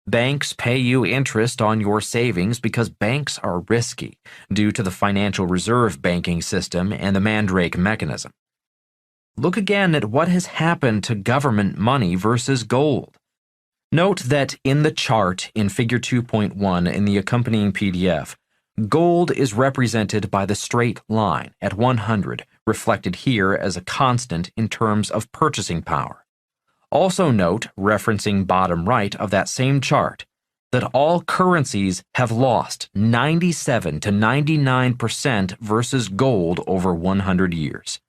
Banks pay you interest on your savings because banks are risky due to the financial reserve banking system and the Mandrake mechanism. Look again at what has happened to government money versus gold. Note that in the chart in Figure 2.1 in the accompanying PDF, gold is represented by the straight line at 100, reflected here as a constant in terms of purchasing power. Also note, referencing bottom right of that same chart, that all currencies have lost 97 to 99% versus gold over 100 years.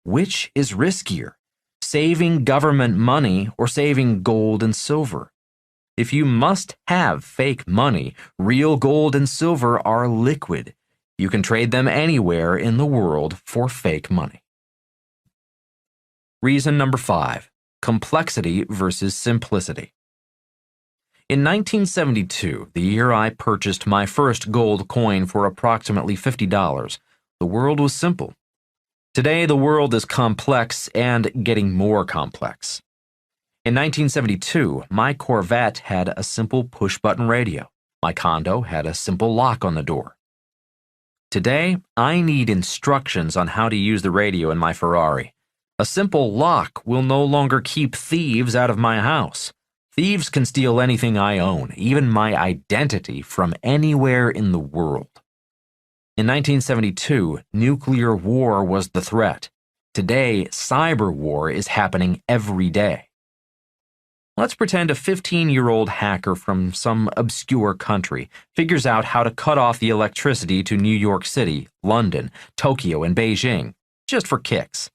Which is riskier? Saving government money or saving gold and silver? If you must have fake money, real gold and silver are liquid. You can trade them anywhere in the world for fake money. Reason number 5, complexity versus simplicity. In 1972, the year I purchased my first gold coin for approximately $50, the world was simple. Today, the world is complex and getting more complex. In 1972, my Corvette had a simple push-button radio. My condo had a simple lock on the door. Today, I need instructions on how to use the radio in my Ferrari. A simple lock will no longer keep thieves out of my house. Thieves can steal anything I own, even my identity, from anywhere in the world. In 1972, nuclear war was the threat. Today, cyber war is happening every day. Let's pretend a 15-year-old hacker from some obscure country figures out how to cut off the electricity to New York City, London, Tokyo, and Beijing, just for kicks.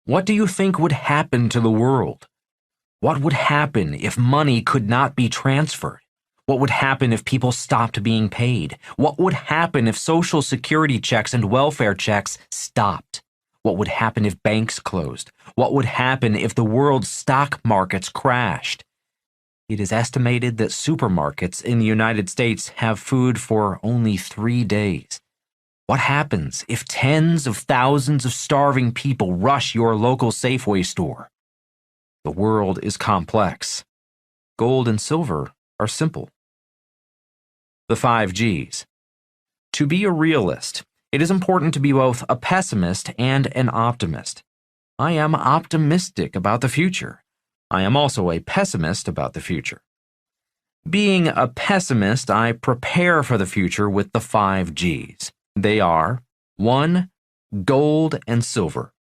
What do you think would happen to the world? What would happen if money could not be transferred? What would happen if people stopped being paid? What would happen if Social Security checks and welfare checks stopped? What would happen if banks closed? What would happen if the world's stock markets crashed? It is estimated that supermarkets in the United States have food for only 3 days. What happens if tens of thousands of starving people rush your local Safeway store? The world is complex. Gold and silver are simple. The 5 Gs. To be a realist, it is important to be both a pessimist and an optimist. I am optimistic about the future. I am also a pessimist about the future. Being a pessimist, I prepare for the future with the 5 Gs. They are 1. Gold and silver.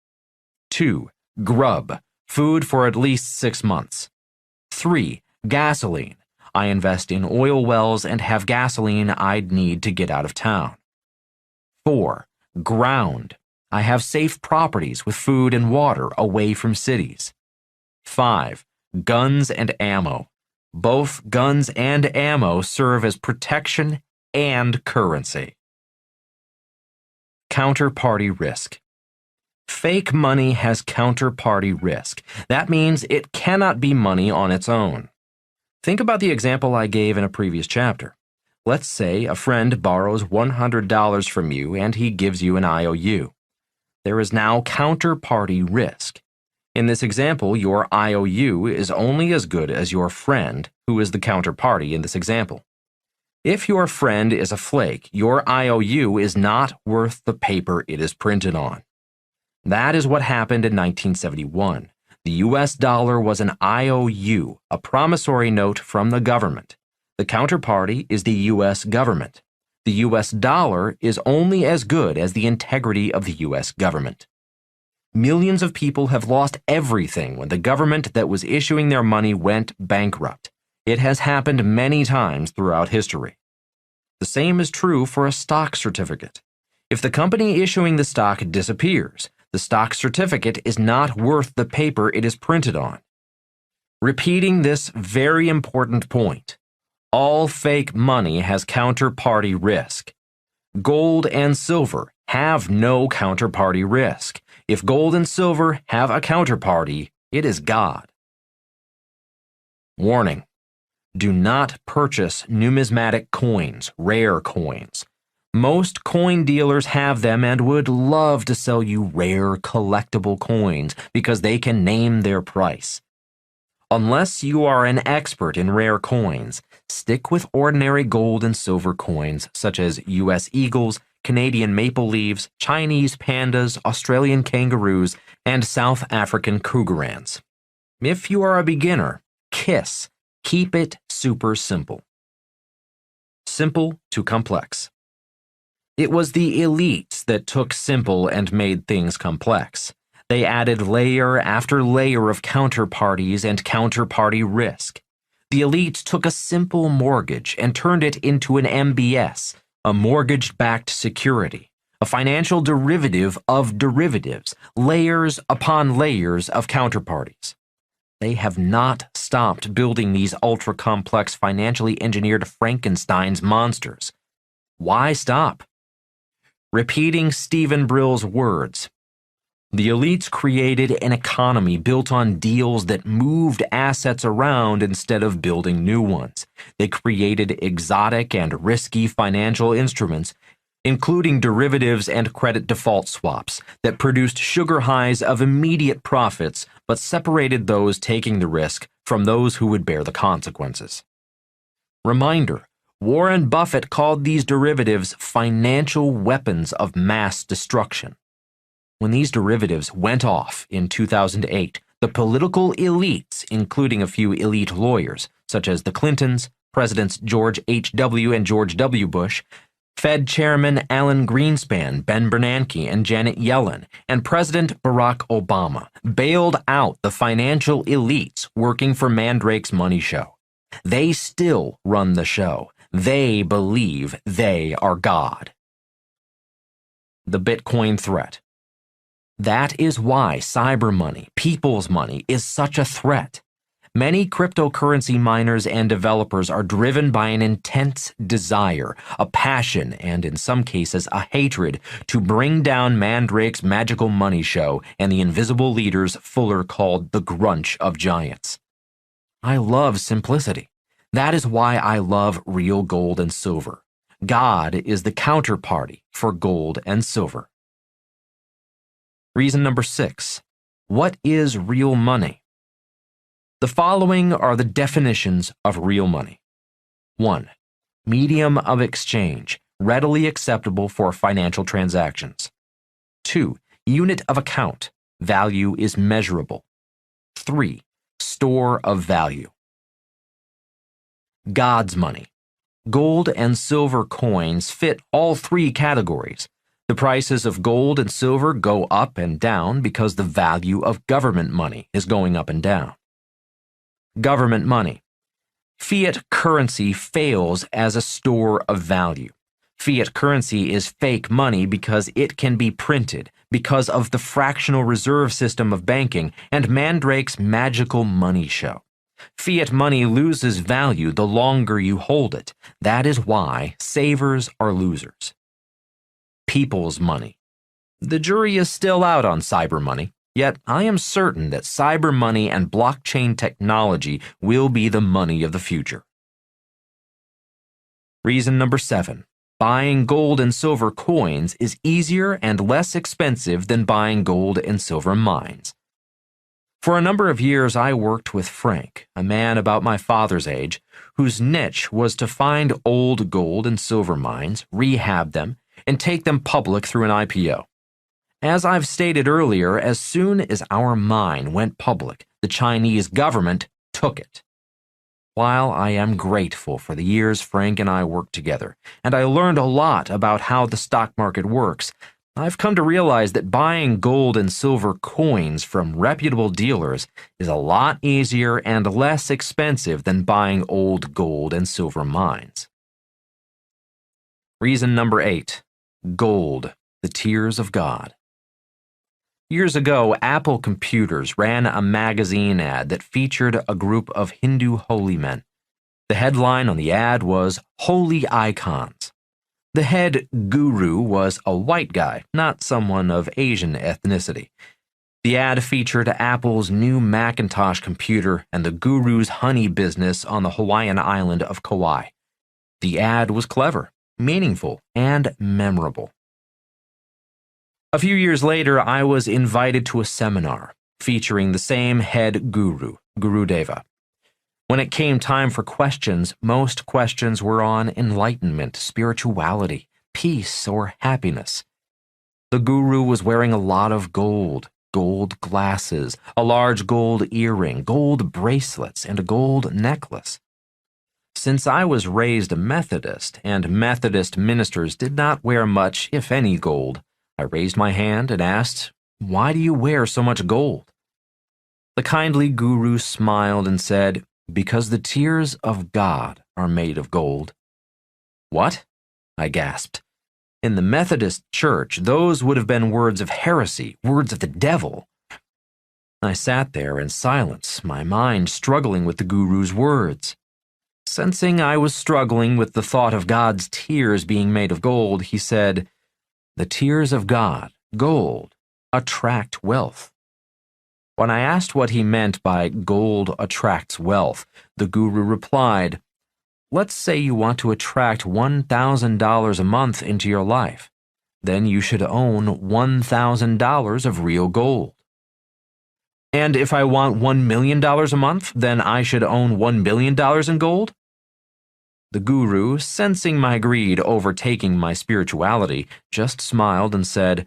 2. Grub, food for at least 6 months. 3. Gasoline. I invest in oil wells and have gasoline I'd need to get out of town. 4. Ground. I have safe properties with food and water away from cities. 5. Guns and ammo. Both guns and ammo serve as protection and currency. Counterparty risk. Fake money has counterparty risk. That means it cannot be money on its own. Think about the example I gave in a previous chapter. Let's say a friend borrows $100 from you and he gives you an IOU. There is now counterparty risk. In this example, your IOU is only as good as your friend, who is the counterparty in this example. If your friend is a flake, your IOU is not worth the paper it is printed on. That is what happened in 1971. The US dollar was an IOU, a promissory note from the government. The counterparty is the US government. The US dollar is only as good as the integrity of the US government. Millions of people have lost everything when the government that was issuing their money went bankrupt. It has happened many times throughout history. The same is true for a stock certificate. If the company issuing the stock disappears, the stock certificate is not worth the paper it is printed on. Repeating this very important point, all fake money has counterparty risk. Gold and silver have no counterparty risk. If gold and silver have a counterparty, it is God. Warning: do not purchase numismatic coins, rare coins. Most coin dealers have them and would love to sell you rare collectible coins because they can name their price. Unless you are an expert in rare coins, stick with ordinary gold and silver coins such as US eagles, Canadian maple leaves, Chinese pandas, Australian kangaroos, and South African cougarans. If you are a beginner, KISS. Keep it super simple. Simple to complex. It was the elites that took simple and made things complex. They added layer after layer of counterparties and counterparty risk. The elites took a simple mortgage and turned it into an MBS, a mortgage-backed security, a financial derivative of derivatives, layers upon layers of counterparties. They have not stopped building these ultra-complex, financially engineered Frankenstein's monsters. Why stop? Repeating Stephen Brill's words, the elites created an economy built on deals that moved assets around instead of building new ones. They created exotic and risky financial instruments, including derivatives and credit default swaps, that produced sugar highs of immediate profits but separated those taking the risk from those who would bear the consequences. Reminder: Warren Buffett called these derivatives financial weapons of mass destruction. When these derivatives went off in 2008, the political elites, including a few elite lawyers, such as the Clintons, Presidents George H.W. and George W. Bush, Fed Chairman Alan Greenspan, Ben Bernanke, and Janet Yellen, and President Barack Obama, bailed out the financial elites working for Mandrake's money show. They still run the show. They believe they are God. The Bitcoin threat. That is why cyber money, people's money, is such a threat. Many cryptocurrency miners and developers are driven by an intense desire, a passion, and in some cases a hatred to bring down Mandrake's magical money show and the invisible leaders Fuller called the Grunch of giants. I love simplicity. That is why I love real gold and silver. God is the counterparty for gold and silver. Reason number 6. What is real money? The following are the definitions of real money. 1. Medium of exchange, readily acceptable for financial transactions. 2. Unit of account, value is measurable. 3. Store of value. God's money. Gold and silver coins fit all three categories. The prices of gold and silver go up and down because the value of government money is going up and down. Government money. Fiat currency fails as a store of value. Fiat currency is fake money because it can be printed, because of the fractional reserve system of banking and Mandrake's magical money show. Fiat money loses value the longer you hold it. That is why savers are losers. People's money. The jury is still out on cyber money, yet I am certain that cyber money and blockchain technology will be the money of the future. Reason number 7. Buying gold and silver coins is easier and less expensive than buying gold and silver mines. For a number of years, I worked with Frank, a man about my father's age, whose niche was to find old gold and silver mines, rehab them, and take them public through an IPO. As I've stated earlier, as soon as our mine went public, the Chinese government took it. While I am grateful for the years Frank and I worked together, and I learned a lot about how the stock market works, I've come to realize that buying gold and silver coins from reputable dealers is a lot easier and less expensive than buying old gold and silver mines. Reason number 8. Gold, the tears of God. Years ago, Apple Computers ran a magazine ad that featured a group of Hindu holy men. The headline on the ad was Holy Icons. The head guru was a white guy, not someone of Asian ethnicity. The ad featured Apple's new Macintosh computer and the guru's honey business on the Hawaiian island of Kauai. The ad was clever, meaningful, and memorable. A few years later, I was invited to a seminar featuring the same head guru, Guru Deva. When it came time for questions, most questions were on enlightenment, spirituality, peace, or happiness. The guru was wearing a lot of gold glasses, a large gold earring, gold bracelets, and a gold necklace. Since I was raised a Methodist, and Methodist ministers did not wear much, if any, gold, I raised my hand and asked, "Why do you wear so much gold?" The kindly guru smiled and said, "Because the tears of God are made of gold." "What?" I gasped. In the Methodist Church, those would have been words of heresy, words of the devil. I sat there in silence, my mind struggling with the guru's words. Sensing I was struggling with the thought of God's tears being made of gold, he said, "The tears of God, gold, attract wealth." When I asked what he meant by gold attracts wealth, the guru replied, "Let's say you want to attract $1,000 a month into your life. Then you should own $1,000 of real gold. And if I want $1 million a month, then I should own $1 billion in gold?" The guru, sensing my greed overtaking my spirituality, just smiled and said,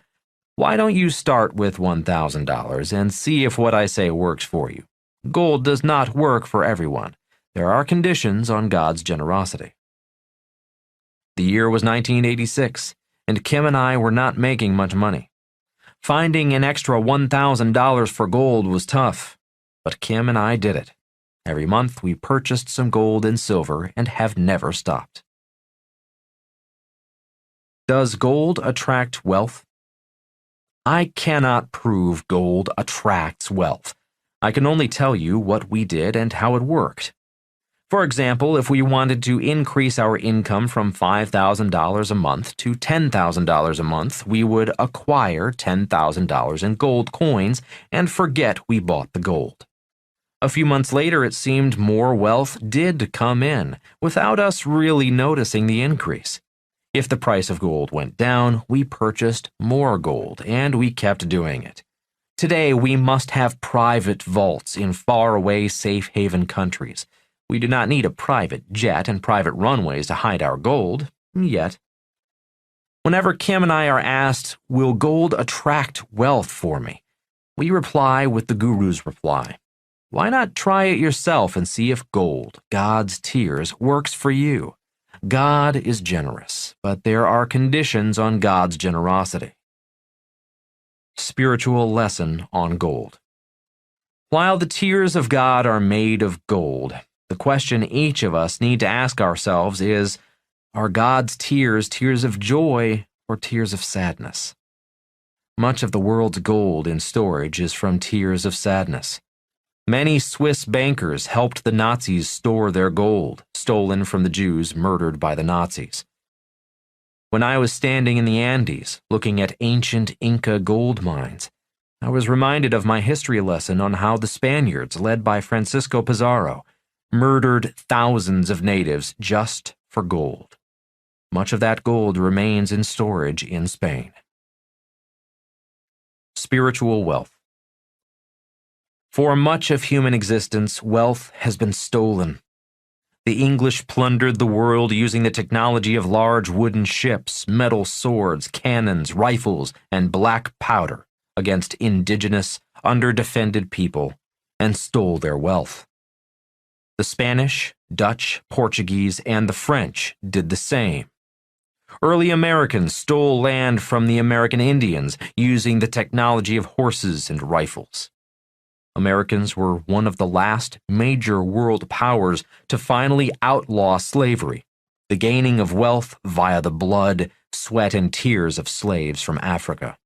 "Why don't you start with $1,000 and see if what I say works for you? Gold does not work for everyone. There are conditions on God's generosity." The year was 1986, and Kim and I were not making much money. Finding an extra $1,000 for gold was tough, but Kim and I did it. Every month we purchased some gold and silver and have never stopped. Does gold attract wealth? I cannot prove gold attracts wealth. I can only tell you what we did and how it worked. For example, if we wanted to increase our income from $5,000 a month to $10,000 a month, we would acquire $10,000 in gold coins and forget we bought the gold. A few months later, it seemed more wealth did come in, without us really noticing the increase. If the price of gold went down, we purchased more gold, and we kept doing it. Today, we must have private vaults in faraway safe haven countries. We do not need a private jet and private runways to hide our gold, yet. Whenever Kim and I are asked, will gold attract wealth for me? We reply with the guru's reply. Why not try it yourself and see if gold, God's tears, works for you? God is generous, but there are conditions on God's generosity. Spiritual lesson on gold. While the tears of God are made of gold, the question each of us need to ask ourselves is, are God's tears tears of joy or tears of sadness? Much of the world's gold in storage is from tears of sadness. Many Swiss bankers helped the Nazis store their gold, stolen from the Jews murdered by the Nazis. When I was standing in the Andes, looking at ancient Inca gold mines, I was reminded of my history lesson on how the Spaniards, led by Francisco Pizarro, murdered thousands of natives just for gold. Much of that gold remains in storage in Spain. Spiritual wealth. For much of human existence, wealth has been stolen. The English plundered the world using the technology of large wooden ships, metal swords, cannons, rifles, and black powder against indigenous, under-defended people, and stole their wealth. The Spanish, Dutch, Portuguese, and the French did the same. Early Americans stole land from the American Indians using the technology of horses and rifles. Americans were one of the last major world powers to finally outlaw slavery, the gaining of wealth via the blood, sweat, and tears of slaves from Africa.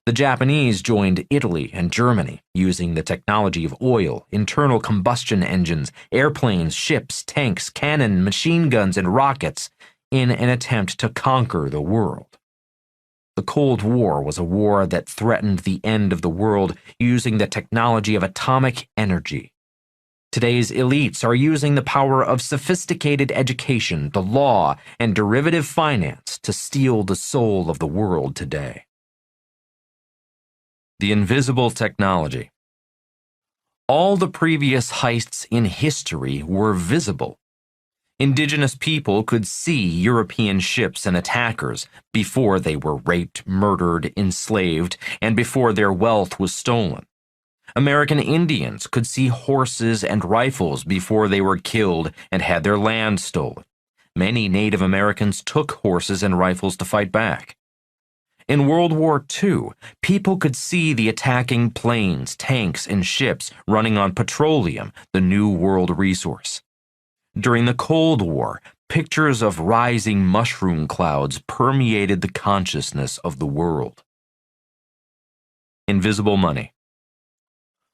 The Japanese joined Italy and Germany using the technology of oil, internal combustion engines, airplanes, ships, tanks, cannon, machine guns, and rockets in an attempt to conquer the world. The Cold War was a war that threatened the end of the world using the technology of atomic energy. Today's elites are using the power of sophisticated education, the law, and derivative finance to steal the soul of the world today. The invisible technology. All the previous heists in history were visible. Indigenous people could see European ships and attackers before they were raped, murdered, enslaved, and before their wealth was stolen. American Indians could see horses and rifles before they were killed and had their land stolen. Many Native Americans took horses and rifles to fight back. In World War II, people could see the attacking planes, tanks, and ships running on petroleum, the new world resource. During the Cold War, pictures of rising mushroom clouds permeated the consciousness of the world. Invisible money.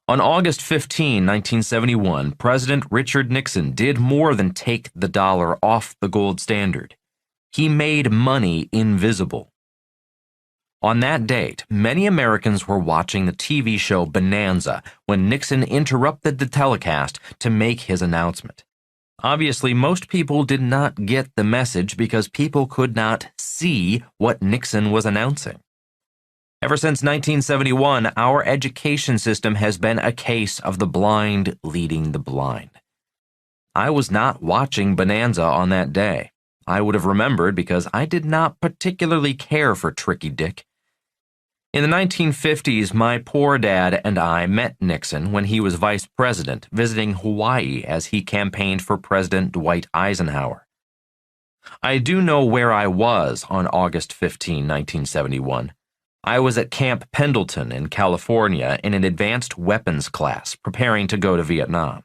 On August 15, 1971, President Richard Nixon did more than take the dollar off the gold standard. He made money invisible. On that date, many Americans were watching the TV show Bonanza when Nixon interrupted the telecast to make his announcement. Obviously, most people did not get the message because people could not see what Nixon was announcing. Ever since 1971, our education system has been a case of the blind leading the blind. I was not watching Bonanza on that day. I would have remembered because I did not particularly care for Tricky Dick. In the 1950s, my poor dad and I met Nixon when he was vice president, visiting Hawaii as he campaigned for President Dwight Eisenhower. I do know where I was on August 15, 1971. I was at Camp Pendleton in California in an advanced weapons class, preparing to go to Vietnam.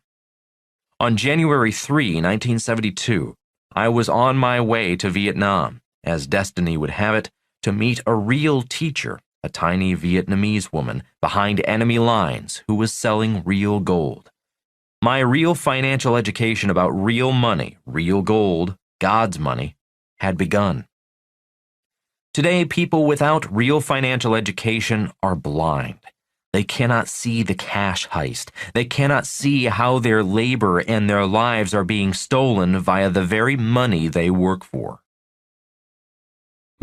On January 3, 1972, I was on my way to Vietnam, as destiny would have it, to meet a real teacher, a tiny Vietnamese woman behind enemy lines who was selling real gold. My real financial education about real money, real gold, God's money, had begun. Today, people without real financial education are blind. They cannot see the cash heist. They cannot see how their labor and their lives are being stolen via the very money they work for.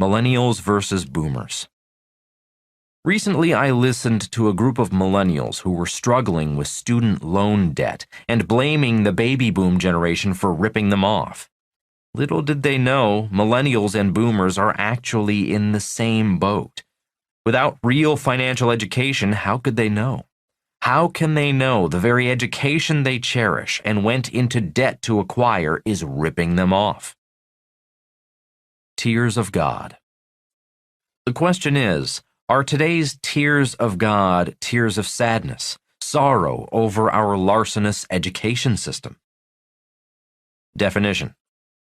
Millennials versus Boomers. Recently, I listened to a group of millennials who were struggling with student loan debt and blaming the baby boom generation for ripping them off. Little did they know, millennials and boomers are actually in the same boat. Without real financial education, how could they know? How can they know the very education they cherish and went into debt to acquire is ripping them off? Tears of God. The question is, are today's tears of God tears of sadness, sorrow over our larcenous education system? Definition.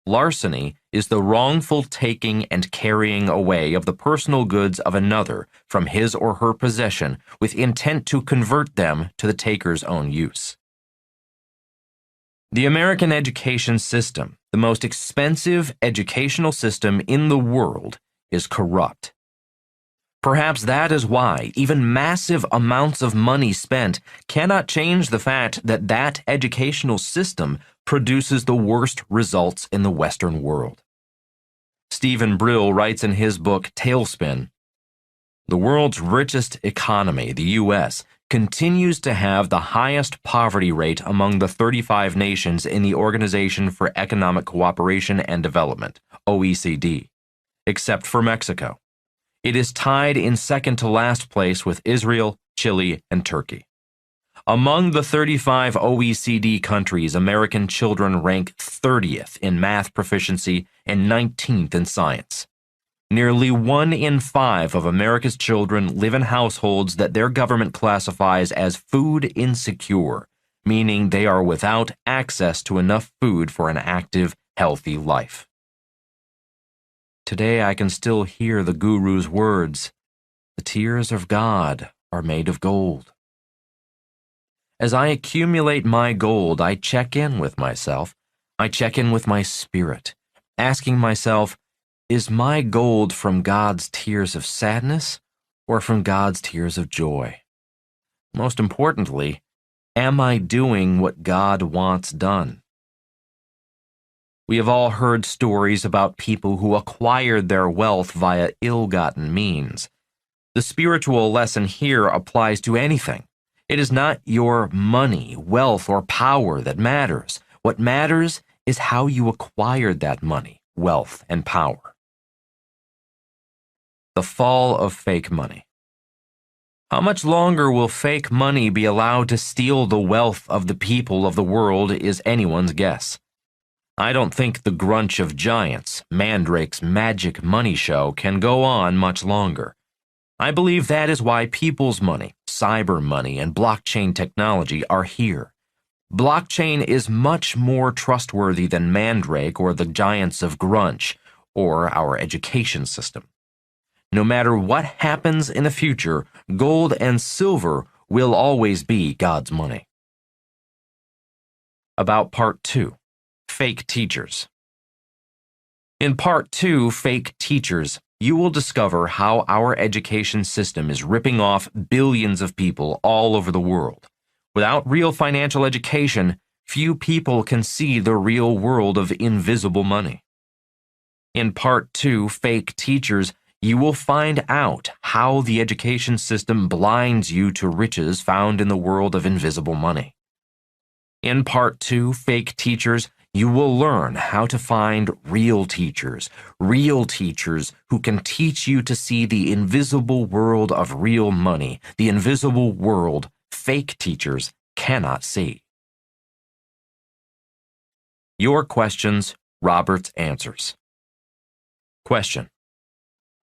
Larceny is the wrongful taking and carrying away of the personal goods of another from his or her possession with intent to convert them to the taker's own use. The American education system, the most expensive educational system in the world, is corrupt. Perhaps that is why even massive amounts of money spent cannot change the fact that that educational system produces the worst results in the Western world. Stephen Brill writes in his book Tailspin, "The world's richest economy, the U.S., continues to have the highest poverty rate among the 35 nations in the Organization for Economic Cooperation and Development, OECD, except for Mexico. It is tied in second to last place with Israel, Chile, and Turkey. Among the 35 OECD countries, American children rank 30th in math proficiency and 19th in science. Nearly 1 in 5 of America's children live in households that their government classifies as food insecure, meaning they are without access to enough food for an active, healthy life." Today I can still hear the guru's words, "The tears of God are made of gold." As I accumulate my gold, I check in with myself. I check in with my spirit, asking myself, is my gold from God's tears of sadness or from God's tears of joy? Most importantly, am I doing what God wants done? We have all heard stories about people who acquired their wealth via ill-gotten means. The spiritual lesson here applies to anything. It is not your money, wealth, or power that matters. What matters is how you acquired that money, wealth, and power. The fall of fake money. How much longer will fake money be allowed to steal the wealth of the people of the world is anyone's guess. I don't think the grunch of giants, Mandrake's magic money show, can go on much longer. I believe that is why people's money, cyber money, and blockchain technology are here. Blockchain is much more trustworthy than Mandrake or the giants of grunge or our education system. No matter what happens in the future, gold and silver will always be God's money. About Part 2. Fake Teachers. In Part 2, Fake Teachers, you will discover how our education system is ripping off billions of people all over the world. Without real financial education, few people can see the real world of invisible money. In Part 2, Fake Teachers, you will find out how the education system blinds you to riches found in the world of invisible money. In Part 2, Fake Teachers, you will learn how to find real teachers who can teach you to see the invisible world of real money, the invisible world fake teachers cannot see. Your questions, Robert's answers. Question.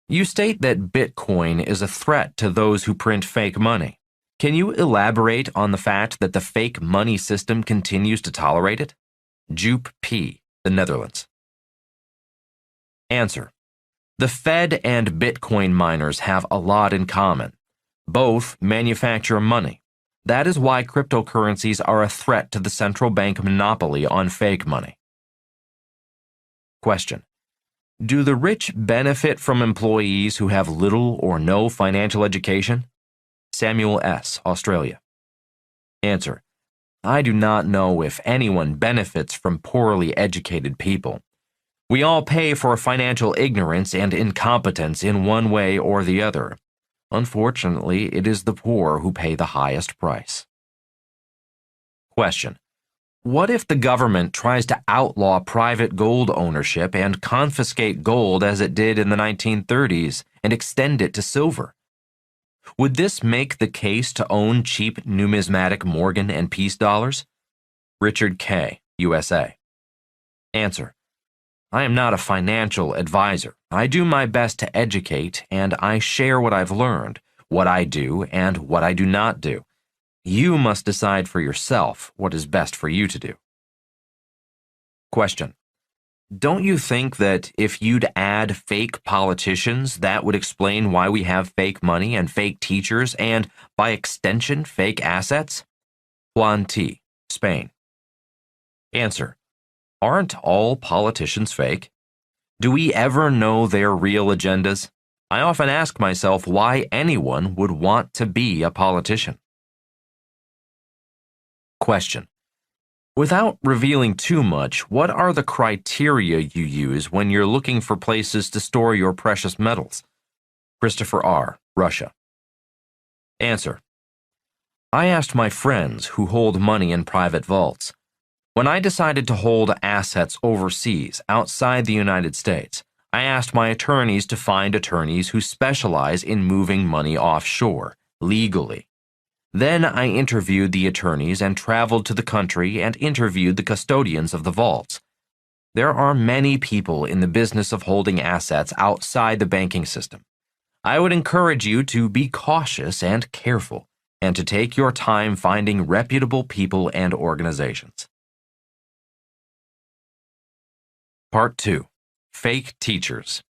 You state that Bitcoin is a threat to those who print fake money. Can you elaborate on the fact that the fake money system continues to tolerate it? Joop P., the Netherlands. Answer. The Fed and Bitcoin miners have a lot in common. Both manufacture money. That is why cryptocurrencies are a threat to the central bank monopoly on fake money. Question. Do the rich benefit from employees who have little or no financial education? Samuel S., Australia. Answer. I do not know if anyone benefits from poorly educated people. We all pay for financial ignorance and incompetence in one way or the other. Unfortunately, it is the poor who pay the highest price. Question: what if the government tries to outlaw private gold ownership and confiscate gold as it did in the 1930s and extend it to silver? Would this make the case to own cheap numismatic Morgan and Peace dollars? Richard K., USA. Answer: I am not a financial advisor. I do my best to educate, and I share what I've learned, what I do, and what I do not do. You must decide for yourself what is best for you to do. Question: don't you think that if you'd add fake politicians, that would explain why we have fake money and fake teachers and, by extension, fake assets? Juan T., Spain. Answer: aren't all politicians fake? Do we ever know their real agendas? I often ask myself why anyone would want to be a politician. Question: without revealing too much, what are the criteria you use when you're looking for places to store your precious metals? Christopher R., Russia. Answer: I asked my friends who hold money in private vaults. When I decided to hold assets overseas, outside the United States, I asked my attorneys to find attorneys who specialize in moving money offshore, legally. Then I interviewed the attorneys and traveled to the country and interviewed the custodians of the vaults. There are many people in the business of holding assets outside the banking system. I would encourage you to be cautious and careful, and to take your time finding reputable people and organizations. Part 2. Fake Teachers.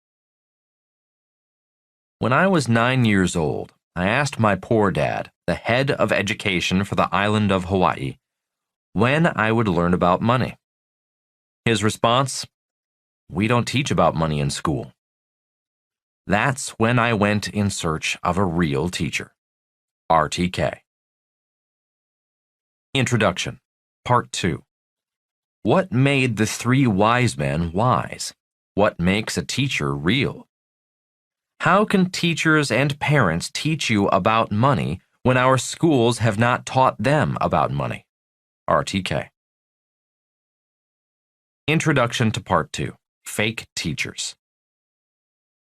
When I was 9 years old, I asked my poor dad, the head of education for the island of Hawaii, when I would learn about money. His response: we don't teach about money in school. That's when I went in search of a real teacher. RTK. Introduction. Part 2. What made the three wise men wise? What makes a teacher real? How can teachers and parents teach you about money when our schools have not taught them about money? RTK. Introduction to Part 2. Fake Teachers.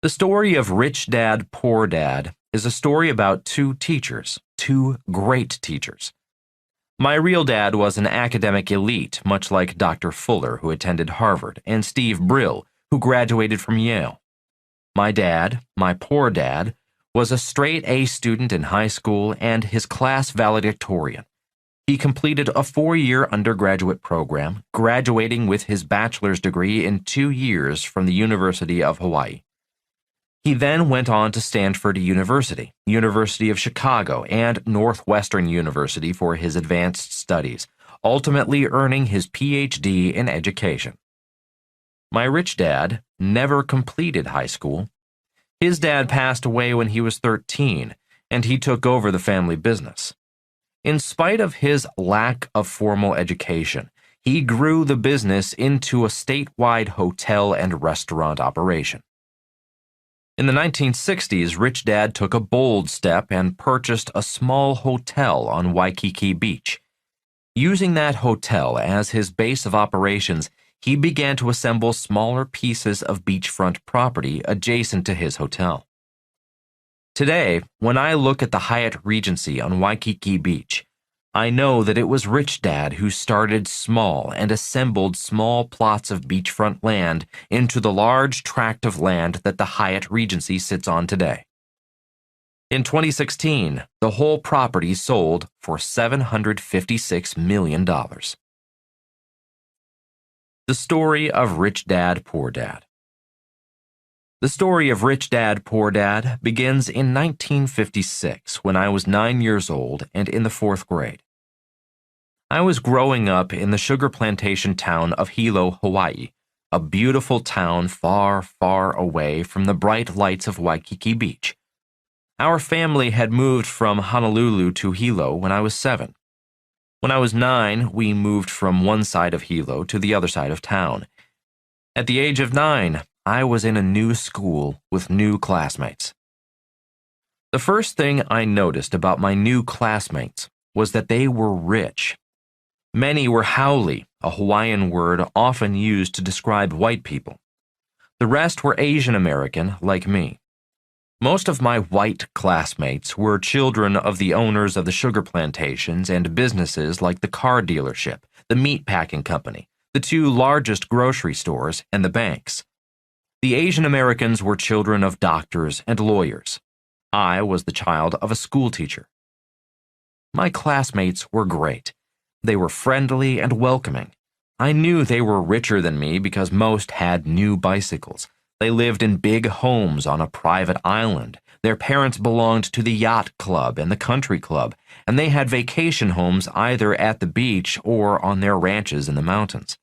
The story of Rich Dad, Poor Dad is a story about two teachers, two great teachers. My real dad was an academic elite, much like Dr. Fuller, who attended Harvard, and Steve Brill, who graduated from Yale. My dad, my poor dad, was a straight-A student in high school and his class valedictorian. He completed a 4-year undergraduate program, graduating with his bachelor's degree in 2 years from the University of Hawaii. He then went on to Stanford University, University of Chicago, and Northwestern University for his advanced studies, ultimately earning his Ph.D. in education. My rich dad never completed high school. His dad passed away when he was 13, and he took over the family business. In spite of his lack of formal education, he grew the business into a statewide hotel and restaurant operation. In the 1960s, Rich Dad took a bold step and purchased a small hotel on Waikiki Beach. Using that hotel as his base of operations, he began to assemble smaller pieces of beachfront property adjacent to his hotel. Today, when I look at the Hyatt Regency on Waikiki Beach, I know that it was Rich Dad who started small and assembled small plots of beachfront land into the large tract of land that the Hyatt Regency sits on today. In 2016, the whole property sold for $756 million. The story of Rich Dad, Poor Dad. The story of Rich Dad, Poor Dad begins in 1956 when I was 9 years old and in the 4th grade. I was growing up in the sugar plantation town of Hilo, Hawaii, a beautiful town far, far away from the bright lights of Waikiki Beach. Our family had moved from Honolulu to Hilo when I was 7. When I was 9, we moved from one side of Hilo to the other side of town. At the age of 9, I was in a new school with new classmates. The first thing I noticed about my new classmates was that they were rich. Many were haole, a Hawaiian word often used to describe white people. The rest were Asian American, like me. Most of my white classmates were children of the owners of the sugar plantations and businesses like the car dealership, the meat packing company, the two largest grocery stores, and the banks. The Asian Americans were children of doctors and lawyers. I was the child of a school teacher. My classmates were great. They were friendly and welcoming. I knew they were richer than me because most had new bicycles. They lived in big homes on a private island. Their parents belonged to the yacht club and the country club, and they had vacation homes either at the beach or on their ranches in the mountains.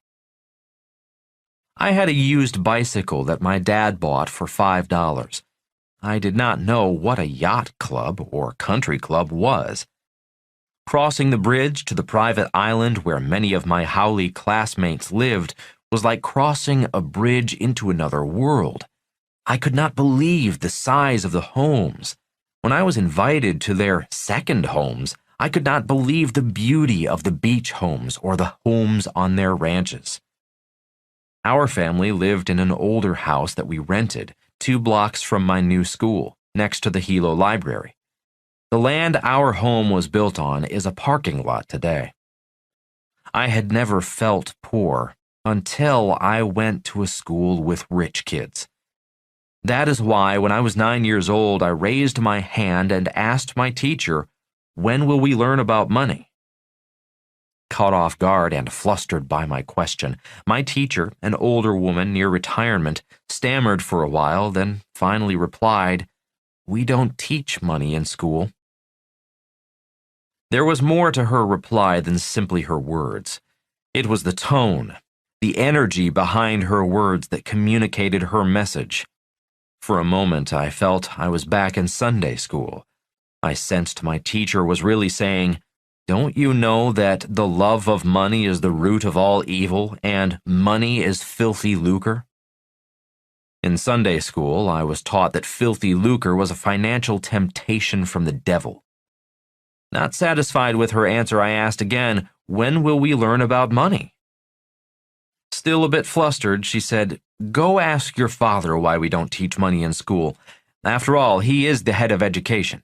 I had a used bicycle that my dad bought for $5. I did not know what a yacht club or country club was. Crossing the bridge to the private island where many of my haole classmates lived was like crossing a bridge into another world. I could not believe the size of the homes. When I was invited to their second homes, I could not believe the beauty of the beach homes or the homes on their ranches. Our family lived in an older house that we rented, 2 blocks from my new school, next to the Hilo Library. The land our home was built on is a parking lot today. I had never felt poor until I went to a school with rich kids. That is why when I was 9 years old, I raised my hand and asked my teacher, "When will we learn about money?" Caught off guard and flustered by my question, my teacher, an older woman near retirement, stammered for a while, then finally replied, "We don't teach money in school." There was more to her reply than simply her words. It was the tone, the energy behind her words that communicated her message. For a moment, I felt I was back in Sunday school. I sensed my teacher was really saying, "Don't you know that the love of money is the root of all evil, and money is filthy lucre?" In Sunday school, I was taught that filthy lucre was a financial temptation from the devil. Not satisfied with her answer, I asked again, "When will we learn about money?" Still a bit flustered, she said, "Go ask your father why we don't teach money in school. After all, he is the head of education."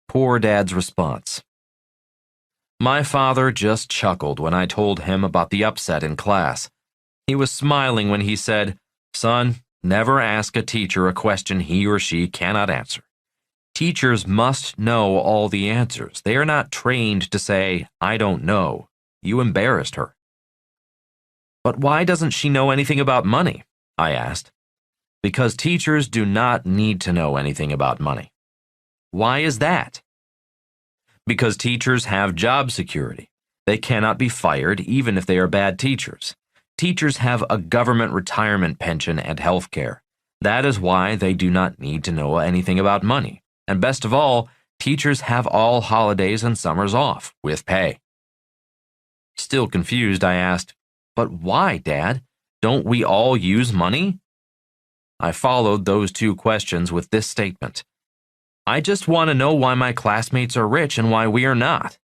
Poor Dad's response. My father just chuckled when I told him about the upset in class. He was smiling when he said, "Son, never ask a teacher a question he or she cannot answer. Teachers must know all the answers. They are not trained to say, 'I don't know.' You embarrassed her." "But why doesn't she know anything about money?" I asked. "Because teachers do not need to know anything about money." "Why is that?" "Because teachers have job security. They cannot be fired even if they are bad teachers. Teachers have a government retirement pension and health care. That is why they do not need to know anything about money. And best of all, teachers have all holidays and summers off, with pay." Still confused, I asked, "But why, Dad? Don't we all use money?" I followed those 2 questions with this statement. "I just want to know why my classmates are rich and why we are not."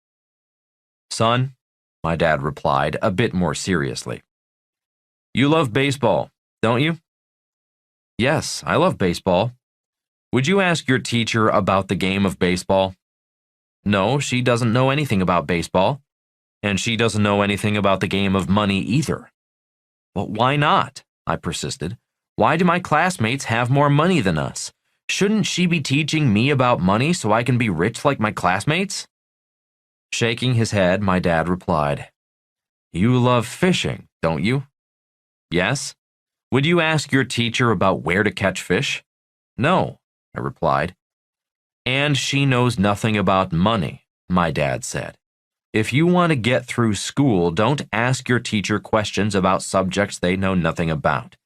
"Son," my dad replied, a bit more seriously, "you love baseball, don't you?" "Yes, I love baseball." "Would you ask your teacher about the game of baseball?" "No, she doesn't know anything about baseball. And she doesn't know anything about the game of money either." "But why not?" I persisted. "Why do my classmates have more money than us? Shouldn't she be teaching me about money so I can be rich like my classmates?" Shaking his head, my dad replied, "You love fishing, don't you?" "Yes." "Would you ask your teacher about where to catch fish?" "No," I replied. "And she knows nothing about money," my dad said. "If you want to get through school, don't ask your teacher questions about subjects they know nothing about.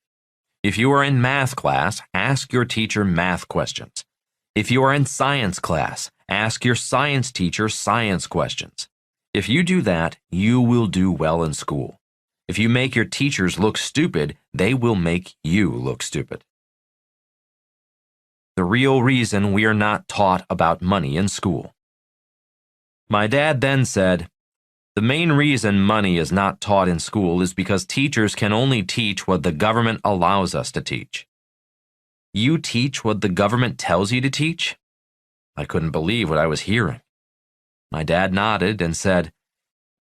If you are in math class, ask your teacher math questions. If you are in science class, ask your science teacher science questions. If you do that, you will do well in school. If you make your teachers look stupid, they will make you look stupid. The real reason we are not taught about money in school. My dad then said, "The main reason money is not taught in school is because teachers can only teach what the government allows us to teach." "You teach what the government tells you to teach?" I couldn't believe what I was hearing. My dad nodded and said,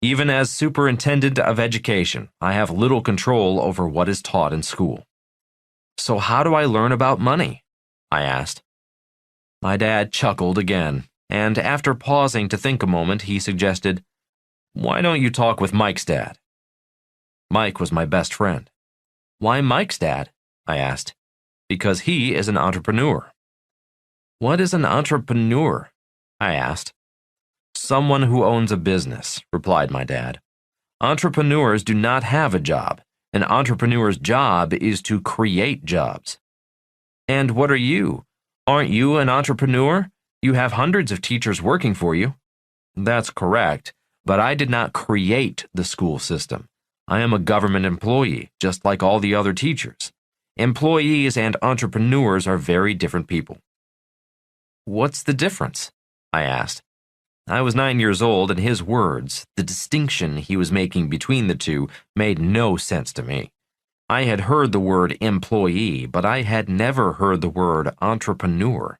"Even as superintendent of education, I have little control over what is taught in school." "So how do I learn about money?" I asked. My dad chuckled again, and after pausing to think a moment, he suggested, "Why don't you talk with Mike's dad?" Mike was my best friend. "Why Mike's dad?" I asked. "Because he is an entrepreneur." "What is an entrepreneur?" I asked. "Someone who owns a business," replied my dad. "Entrepreneurs do not have a job. An entrepreneur's job is to create jobs." "And what are you? Aren't you an entrepreneur? You have hundreds of teachers working for you." "That's correct, but I did not create the school system. I am a government employee, just like all the other teachers. Employees and entrepreneurs are very different people." "What's the difference?" I asked. I was 9 years old, and his words, the distinction he was making between the two, made no sense to me. I had heard the word employee, but I had never heard the word entrepreneur.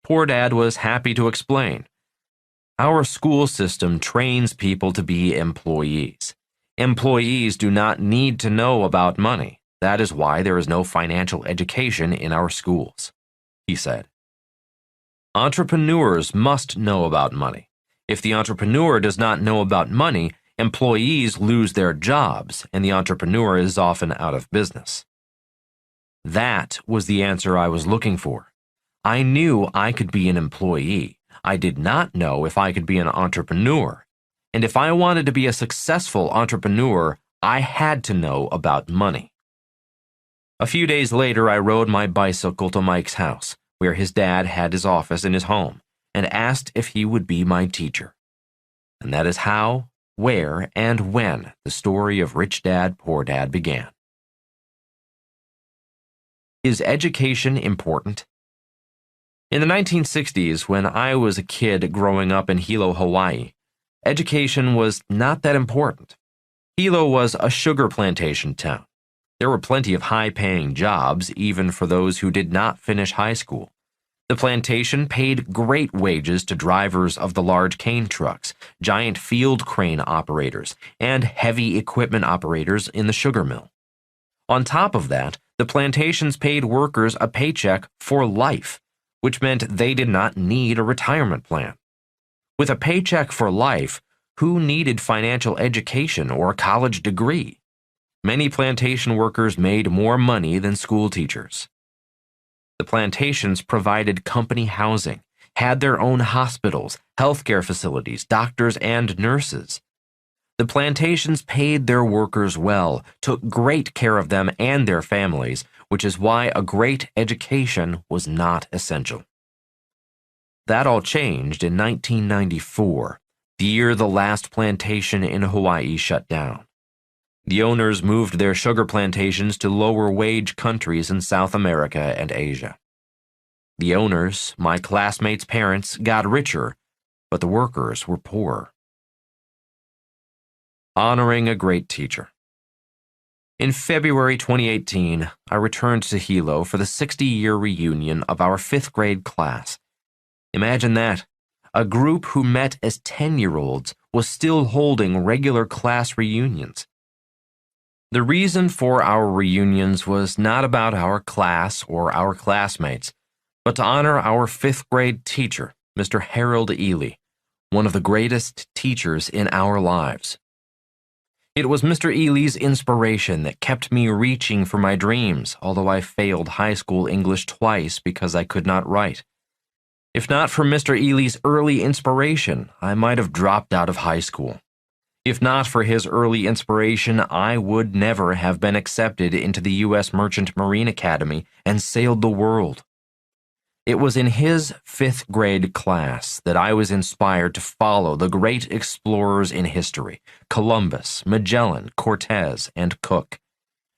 Poor Dad was happy to explain. "Our school system trains people to be employees. Employees do not need to know about money. That is why there is no financial education in our schools," he said. "Entrepreneurs must know about money. If the entrepreneur does not know about money, employees lose their jobs, and the entrepreneur is often out of business." That was the answer I was looking for. I knew I could be an employee. I did not know if I could be an entrepreneur. And if I wanted to be a successful entrepreneur, I had to know about money. A few days later, I rode my bicycle to Mike's house, where his dad had his office in his home, and asked if he would be my teacher. And that is how, where, and when the story of Rich Dad, Poor Dad began. Is education important? In the 1960s, when I was a kid growing up in Hilo, Hawaii, education was not that important. Hilo was a sugar plantation town. There were plenty of high-paying jobs, even for those who did not finish high school. The plantation paid great wages to drivers of the large cane trucks, giant field crane operators, and heavy equipment operators in the sugar mill. On top of that, the plantations paid workers a paycheck for life, which meant they did not need a retirement plan. With a paycheck for life, who needed financial education or a college degree? Many plantation workers made more money than school teachers. The plantations provided company housing, had their own hospitals, healthcare facilities, doctors, and nurses. The plantations paid their workers well, took great care of them and their families, which is why a great education was not essential. That all changed in 1994, the year the last plantation in Hawaii shut down. The owners moved their sugar plantations to lower-wage countries in South America and Asia. The owners, my classmates' parents, got richer, but the workers were poor. Honoring a great teacher. In February 2018, I returned to Hilo for the 60-year reunion of our 5th grade class. Imagine that. A group who met as 10-year-olds was still holding regular class reunions. The reason for our reunions was not about our class or our classmates, but to honor our 5th grade teacher, Mr. Harold Ely, one of the greatest teachers in our lives. It was Mr. Ely's inspiration that kept me reaching for my dreams, although I failed high school English twice because I could not write. If not for Mr. Ely's early inspiration, I might have dropped out of high school. If not for his early inspiration, I would never have been accepted into the U.S. Merchant Marine Academy and sailed the world. It was in his fifth grade class that I was inspired to follow the great explorers in history, Columbus, Magellan, Cortez, and Cook,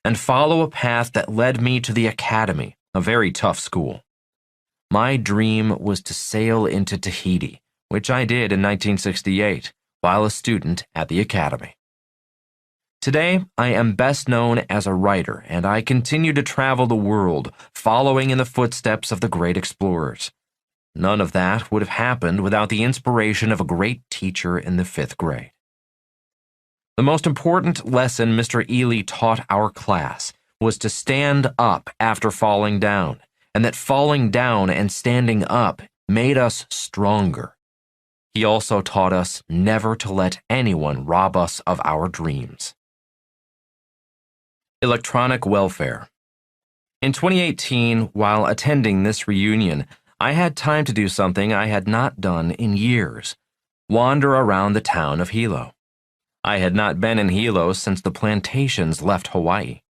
and follow a path that led me to the academy, a very tough school. My dream was to sail into Tahiti, which I did in 1968 while a student at the academy. Today, I am best known as a writer, and I continue to travel the world, following in the footsteps of the great explorers. None of that would have happened without the inspiration of a great teacher in the fifth grade. The most important lesson Mr. Ely taught our class was to stand up after falling down, and that falling down and standing up made us stronger. He also taught us never to let anyone rob us of our dreams. Electronic welfare. In 2018, while attending this reunion, I had time to do something I had not done in years: wander around the town of Hilo. I had not been in Hilo since the plantations left Hawaii.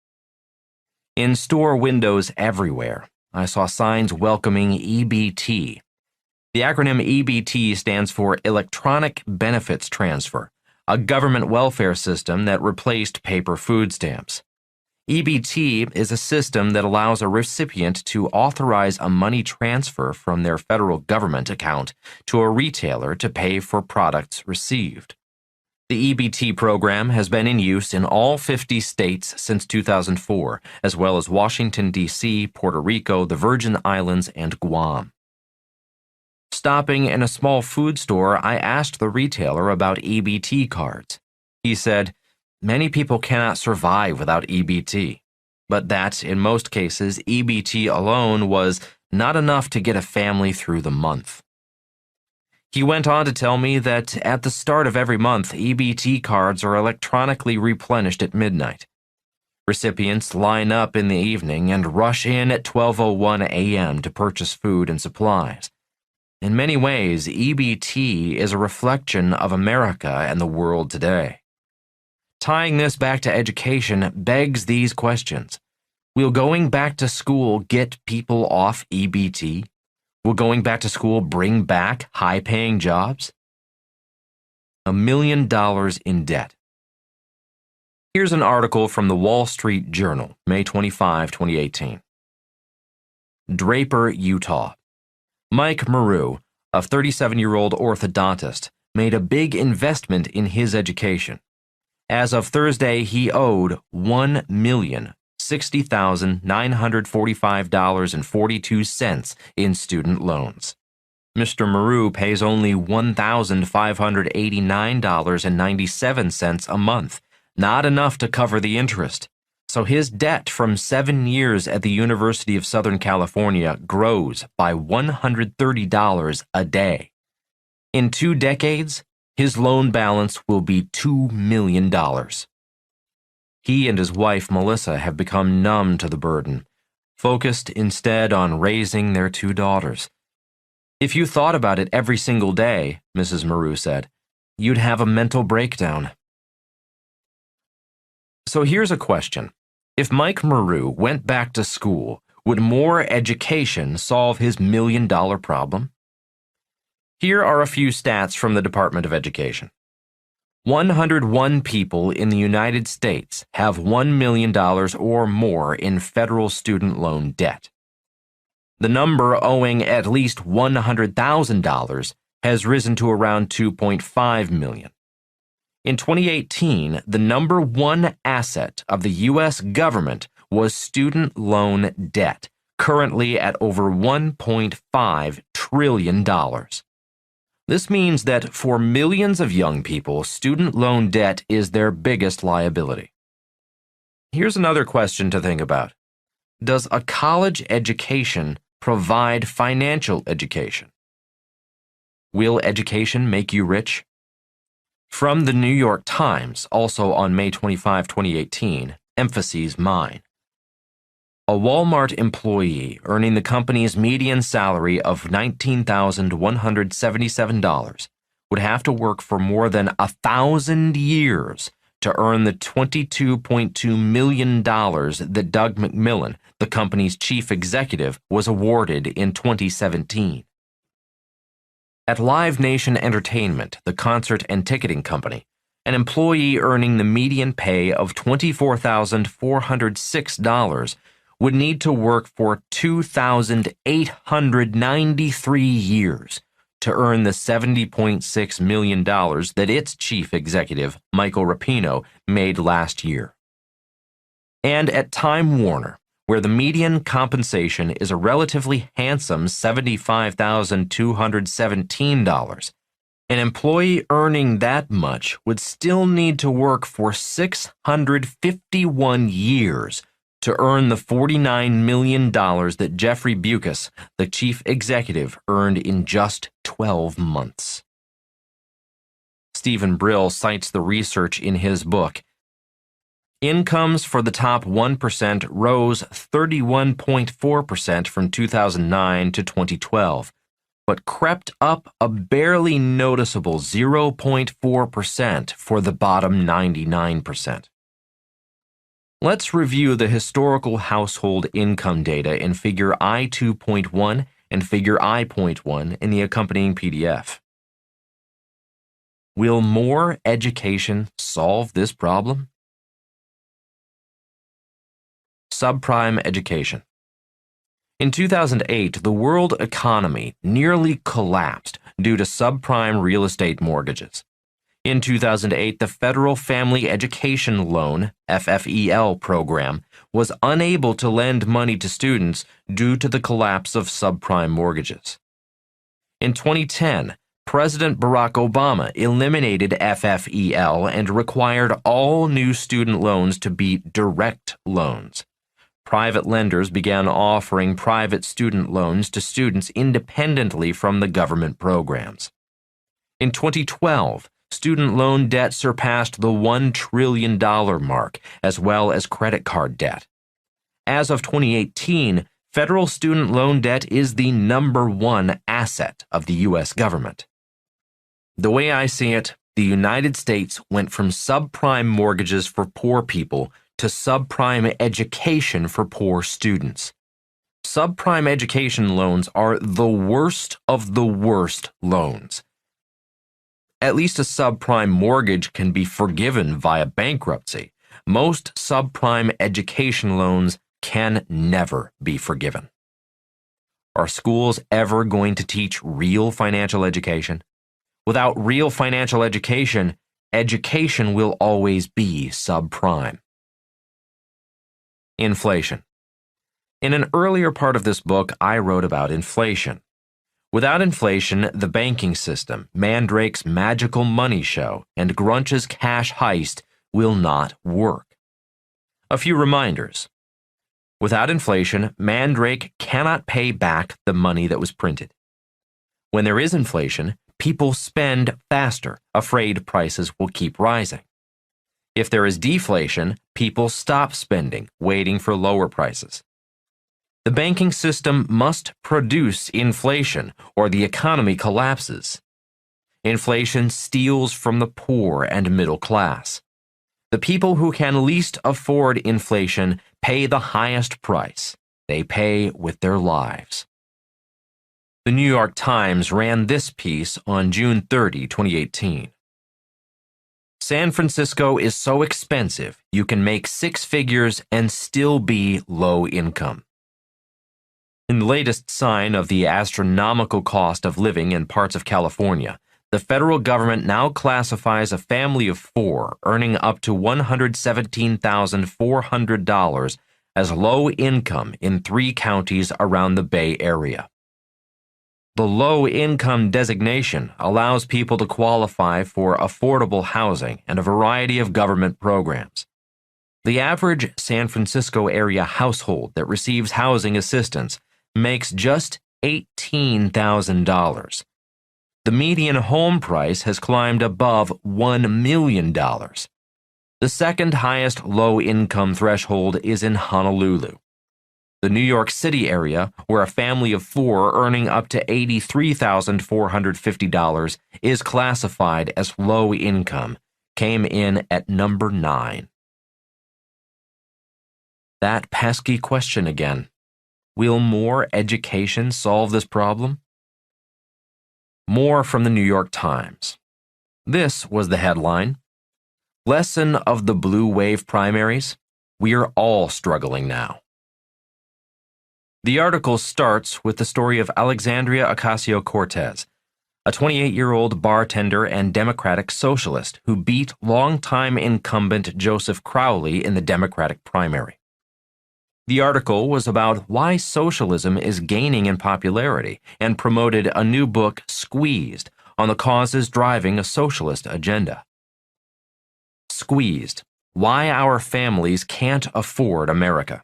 In store windows everywhere, I saw signs welcoming EBT. The acronym EBT stands for Electronic Benefits Transfer, a government welfare system that replaced paper food stamps. EBT is a system that allows a recipient to authorize a money transfer from their federal government account to a retailer to pay for products received. The EBT program has been in use in all 50 states since 2004, as well as Washington, D.C., Puerto Rico, the Virgin Islands, and Guam. Stopping in a small food store, I asked the retailer about EBT cards. He said, "Many people cannot survive without EBT, but that, in most cases, EBT alone was not enough to get a family through the month." He went on to tell me that at the start of every month, EBT cards are electronically replenished at midnight. Recipients line up in the evening and rush in at 12:01 a.m. to purchase food and supplies. In many ways, EBT is a reflection of America and the world today. Tying this back to education begs these questions. Will going back to school get people off EBT? Will going back to school bring back high-paying jobs? $1 million in debt. Here's an article from the Wall Street Journal, May 25, 2018. Draper, Utah. Mike Maru, a 37-year-old orthodontist, made a big investment in his education. As of Thursday, he owed $1,060,945.42 in student loans. Mr. Maru pays only $1,589.97 a month, not enough to cover the interest. So his debt from 7 years at the University of Southern California grows by $130 a day. In 2 decades, his loan balance will be $2 million. He and his wife, Melissa, have become numb to the burden, focused instead on raising their 2 daughters. "If you thought about it every single day," Mrs. Maru said, "you'd have a mental breakdown." So here's a question. If Mike Maru went back to school, would more education solve his $1 million problem? Here are a few stats from the Department of Education. 101 people in the United States have $1 million or more in federal student loan debt. The number owing at least $100,000 has risen to around 2.5 million. In 2018, the number one asset of the U.S. government was student loan debt, currently at over $1.5 trillion. This means that for millions of young people, student loan debt is their biggest liability. Here's another question to think about. Does a college education provide financial education? Will education make you rich? From the New York Times, also on May 25, 2018, emphases mine. A Walmart employee earning the company's median salary of $19,177 would have to work for more than 1,000 years to earn the $22.2 million that Doug McMillon, the company's chief executive, was awarded in 2017. At Live Nation Entertainment, the concert and ticketing company, an employee earning the median pay of $24,406 would need to work for 2,893 years to earn the $70.6 million that its chief executive, Michael Rapino, made last year. And at Time Warner, where the median compensation is a relatively handsome $75,217, an employee earning that much would still need to work for 651 years to earn the $49 million that Jeffrey Bewkes, the chief executive, earned in just 12 months. Stephen Brill cites the research in his book. Incomes for the top 1% rose 31.4% from 2009 to 2012, but crept up a barely noticeable 0.4% for the bottom 99%. Let's review the historical household income data in Figure I-2.1 and Figure I.1 in the accompanying PDF. Will more education solve this problem? Subprime education. In 2008, the world economy nearly collapsed due to subprime real estate mortgages. In 2008, the Federal Family Education Loan (FFEL) program was unable to lend money to students due to the collapse of subprime mortgages. In 2010, President Barack Obama eliminated FFEL and required all new student loans to be direct loans. Private lenders began offering private student loans to students independently from the government programs. In 2012, student loan debt surpassed the $1 trillion mark, as well as credit card debt. As of 2018, federal student loan debt is the #1 asset of the U.S. government. The way I see it, the United States went from subprime mortgages for poor people to subprime education for poor students. Subprime education loans are the worst of the worst loans. At least a subprime mortgage can be forgiven via bankruptcy. Most subprime education loans can never be forgiven. Are schools ever going to teach real financial education? Without real financial education, education will always be subprime. Inflation. In an earlier part of this book, I wrote about inflation. Without inflation, the banking system, Mandrake's magical money show, and Grunch's cash heist will not work. A few reminders. Without inflation, Mandrake cannot pay back the money that was printed. When there is inflation, people spend faster, afraid prices will keep rising. If there is deflation, people stop spending, waiting for lower prices. The banking system must produce inflation, or the economy collapses. Inflation steals from the poor and middle class. The people who can least afford inflation pay the highest price. They pay with their lives. The New York Times ran this piece on June 30, 2018. San Francisco is so expensive you can make 6 figures and still be low income. In the latest sign of the astronomical cost of living in parts of California, the federal government now classifies a family of 4 earning up to $117,400 as low income in 3 counties around the Bay Area. The low income designation allows people to qualify for affordable housing and a variety of government programs. The average San Francisco area household that receives housing assistance makes just $18,000. The median home price has climbed above $1 million. The second highest low-income threshold is in Honolulu. The New York City area, where a family of 4 earning up to $83,450 is classified as low income, came in at number 9. That pesky question again. Will more education solve this problem? More from the New York Times. This was the headline. Lesson of the Blue Wave Primaries. We are all struggling now. The article starts with the story of Alexandria Ocasio-Cortez, a 28-year-old bartender and Democratic socialist who beat longtime incumbent Joseph Crowley in the Democratic primary. The article was about why socialism is gaining in popularity and promoted a new book, Squeezed, on the causes driving a socialist agenda. Squeezed: Why Our Families Can't Afford America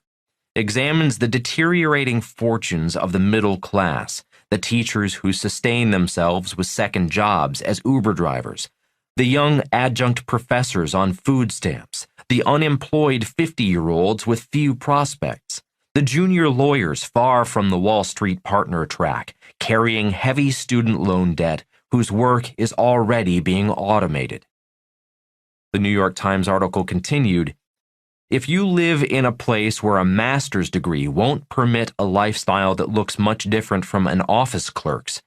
examines the deteriorating fortunes of the middle class, the teachers who sustain themselves with second jobs as Uber drivers, the young adjunct professors on food stamps, the unemployed 50-year-olds with few prospects, the junior lawyers far from the Wall Street partner track, carrying heavy student loan debt whose work is already being automated. The New York Times article continued, if you live in a place where a master's degree won't permit a lifestyle that looks much different from an office clerk's,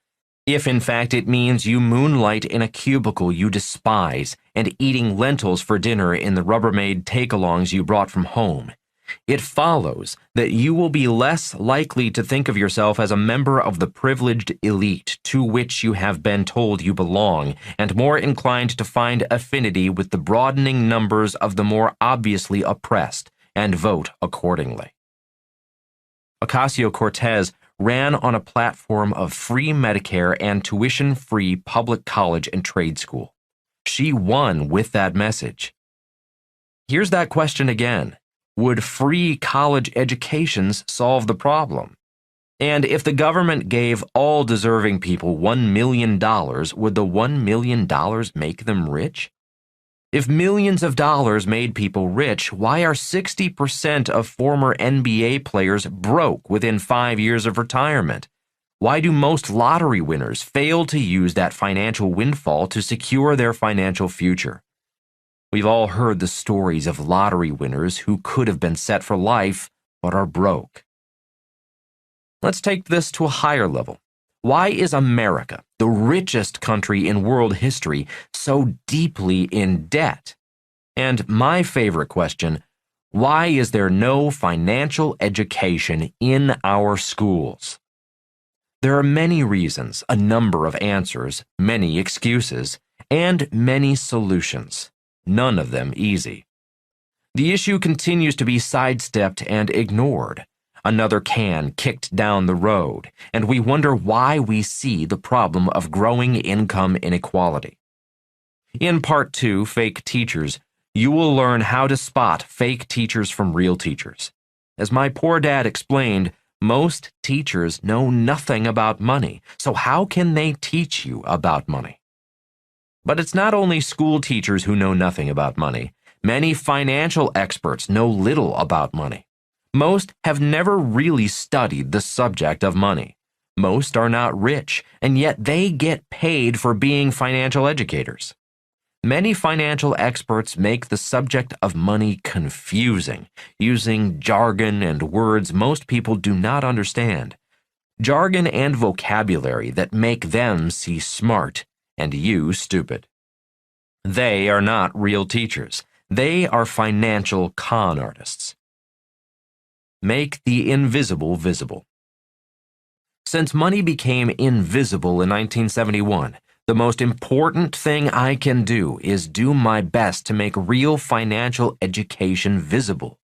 if in fact it means you moonlight in a cubicle you despise and eating lentils for dinner in the Rubbermaid take-alongs you brought from home, it follows that you will be less likely to think of yourself as a member of the privileged elite to which you have been told you belong, and more inclined to find affinity with the broadening numbers of the more obviously oppressed, and vote accordingly. Ocasio-Cortez ran on a platform of free Medicare and tuition-free public college and trade school. She won with that message. Here's that question again. Would free college educations solve the problem? And if the government gave all deserving people $1 million, would the $1 million make them rich? If millions of dollars made people rich, why are 60% of former NBA players broke within 5 years of retirement? Why do most lottery winners fail to use that financial windfall to secure their financial future? We've all heard the stories of lottery winners who could have been set for life, but are broke. Let's take this to a higher level. Why is America, the richest country in world history, so deeply in debt? And my favorite question, why is there no financial education in our schools? There are many reasons, a number of answers, many excuses, and many solutions. None of them easy. The issue continues to be sidestepped and ignored. Another can kicked down the road, and we wonder why we see the problem of growing income inequality. In Part 2, Fake Teachers, you will learn how to spot fake teachers from real teachers. As my poor dad explained, most teachers know nothing about money, so how can they teach you about money? But it's not only school teachers who know nothing about money. Many financial experts know little about money. Most have never really studied the subject of money. Most are not rich, and yet they get paid for being financial educators. Many financial experts make the subject of money confusing, using jargon and words most people do not understand. Jargon and vocabulary that make them seem smart and you stupid. They are not real teachers. They are financial con artists. Make the invisible visible. Since money became invisible in 1971, the most important thing I can do is do my best to make real financial education visible.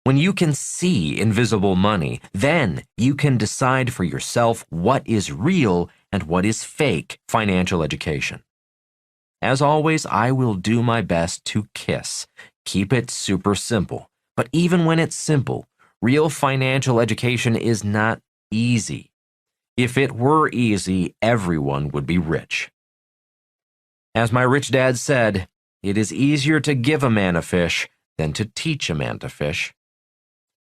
When you can see invisible money, then you can decide for yourself what is real and what is fake financial education. As always, I will do my best to keep it super simple. But even when it's simple, real financial education is not easy. If it were easy, everyone would be rich. As my rich dad said, it is easier to give a man a fish than to teach a man to fish.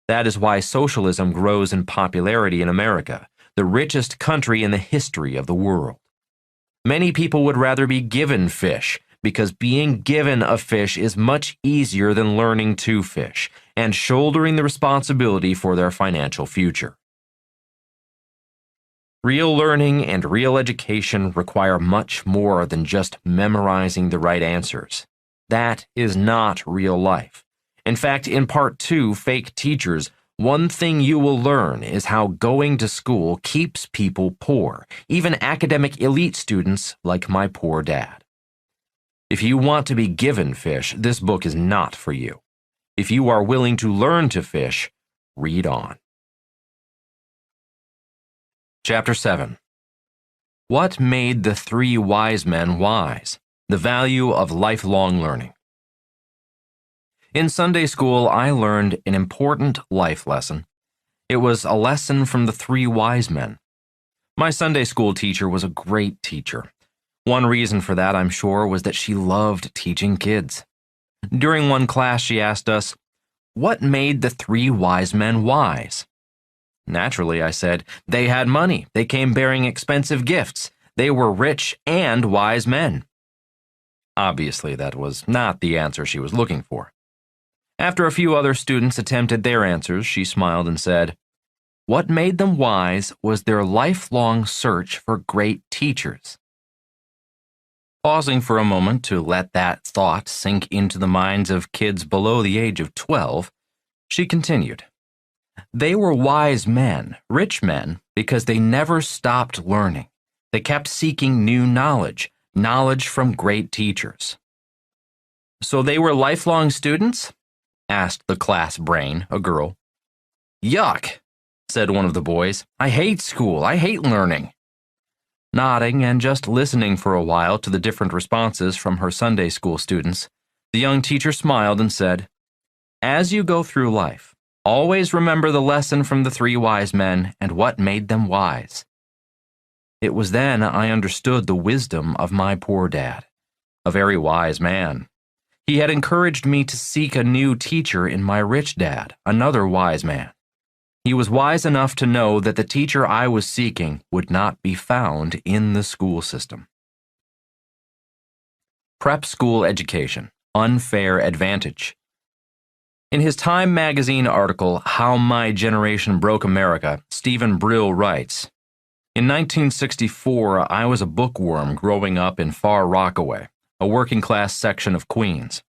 That is why socialism grows in popularity in America, the richest country in the history of the world. Many people would rather be given fish, because being given a fish is much easier than learning to fish and shouldering the responsibility for their financial future. Real learning and real education require much more than just memorizing the right answers. That is not real life. In fact, in Part 2, Fake Teachers, one thing you will learn is how going to school keeps people poor, even academic elite students like my poor dad. If you want to be given fish, this book is not for you. If you are willing to learn to fish, read on. Chapter 7. What made the 3 wise men wise? The value of lifelong learning. In Sunday school, I learned an important life lesson. It was a lesson from the 3 wise men. My Sunday school teacher was a great teacher. One reason for that, I'm sure, was that she loved teaching kids. During one class, she asked us, "What made the 3 wise men wise?" Naturally, I said, "They had money. They came bearing expensive gifts. They were rich and wise men." Obviously, that was not the answer she was looking for. After a few other students attempted their answers, she smiled and said, "What made them wise was their lifelong search for great teachers." Pausing for a moment to let that thought sink into the minds of kids below the age of 12, she continued, "They were wise men, rich men, because they never stopped learning. They kept seeking new knowledge, knowledge from great teachers." "So they were lifelong students?" asked the class brain, a girl. "Yuck," said one of the boys. "I hate school. I hate learning." Nodding and just listening for a while to the different responses from her Sunday school students, the young teacher smiled and said, "As you go through life, always remember the lesson from the 3 wise men and what made them wise." It was then I understood the wisdom of my poor dad, a very wise man. He had encouraged me to seek a new teacher in my rich dad, another wise man. He was wise enough to know that the teacher I was seeking would not be found in the school system. Prep school education, unfair advantage. In his Time magazine article, How My Generation Broke America, Stephen Brill writes, "In 1964, I was a bookworm growing up in Far Rockaway, a working-class section of Queens.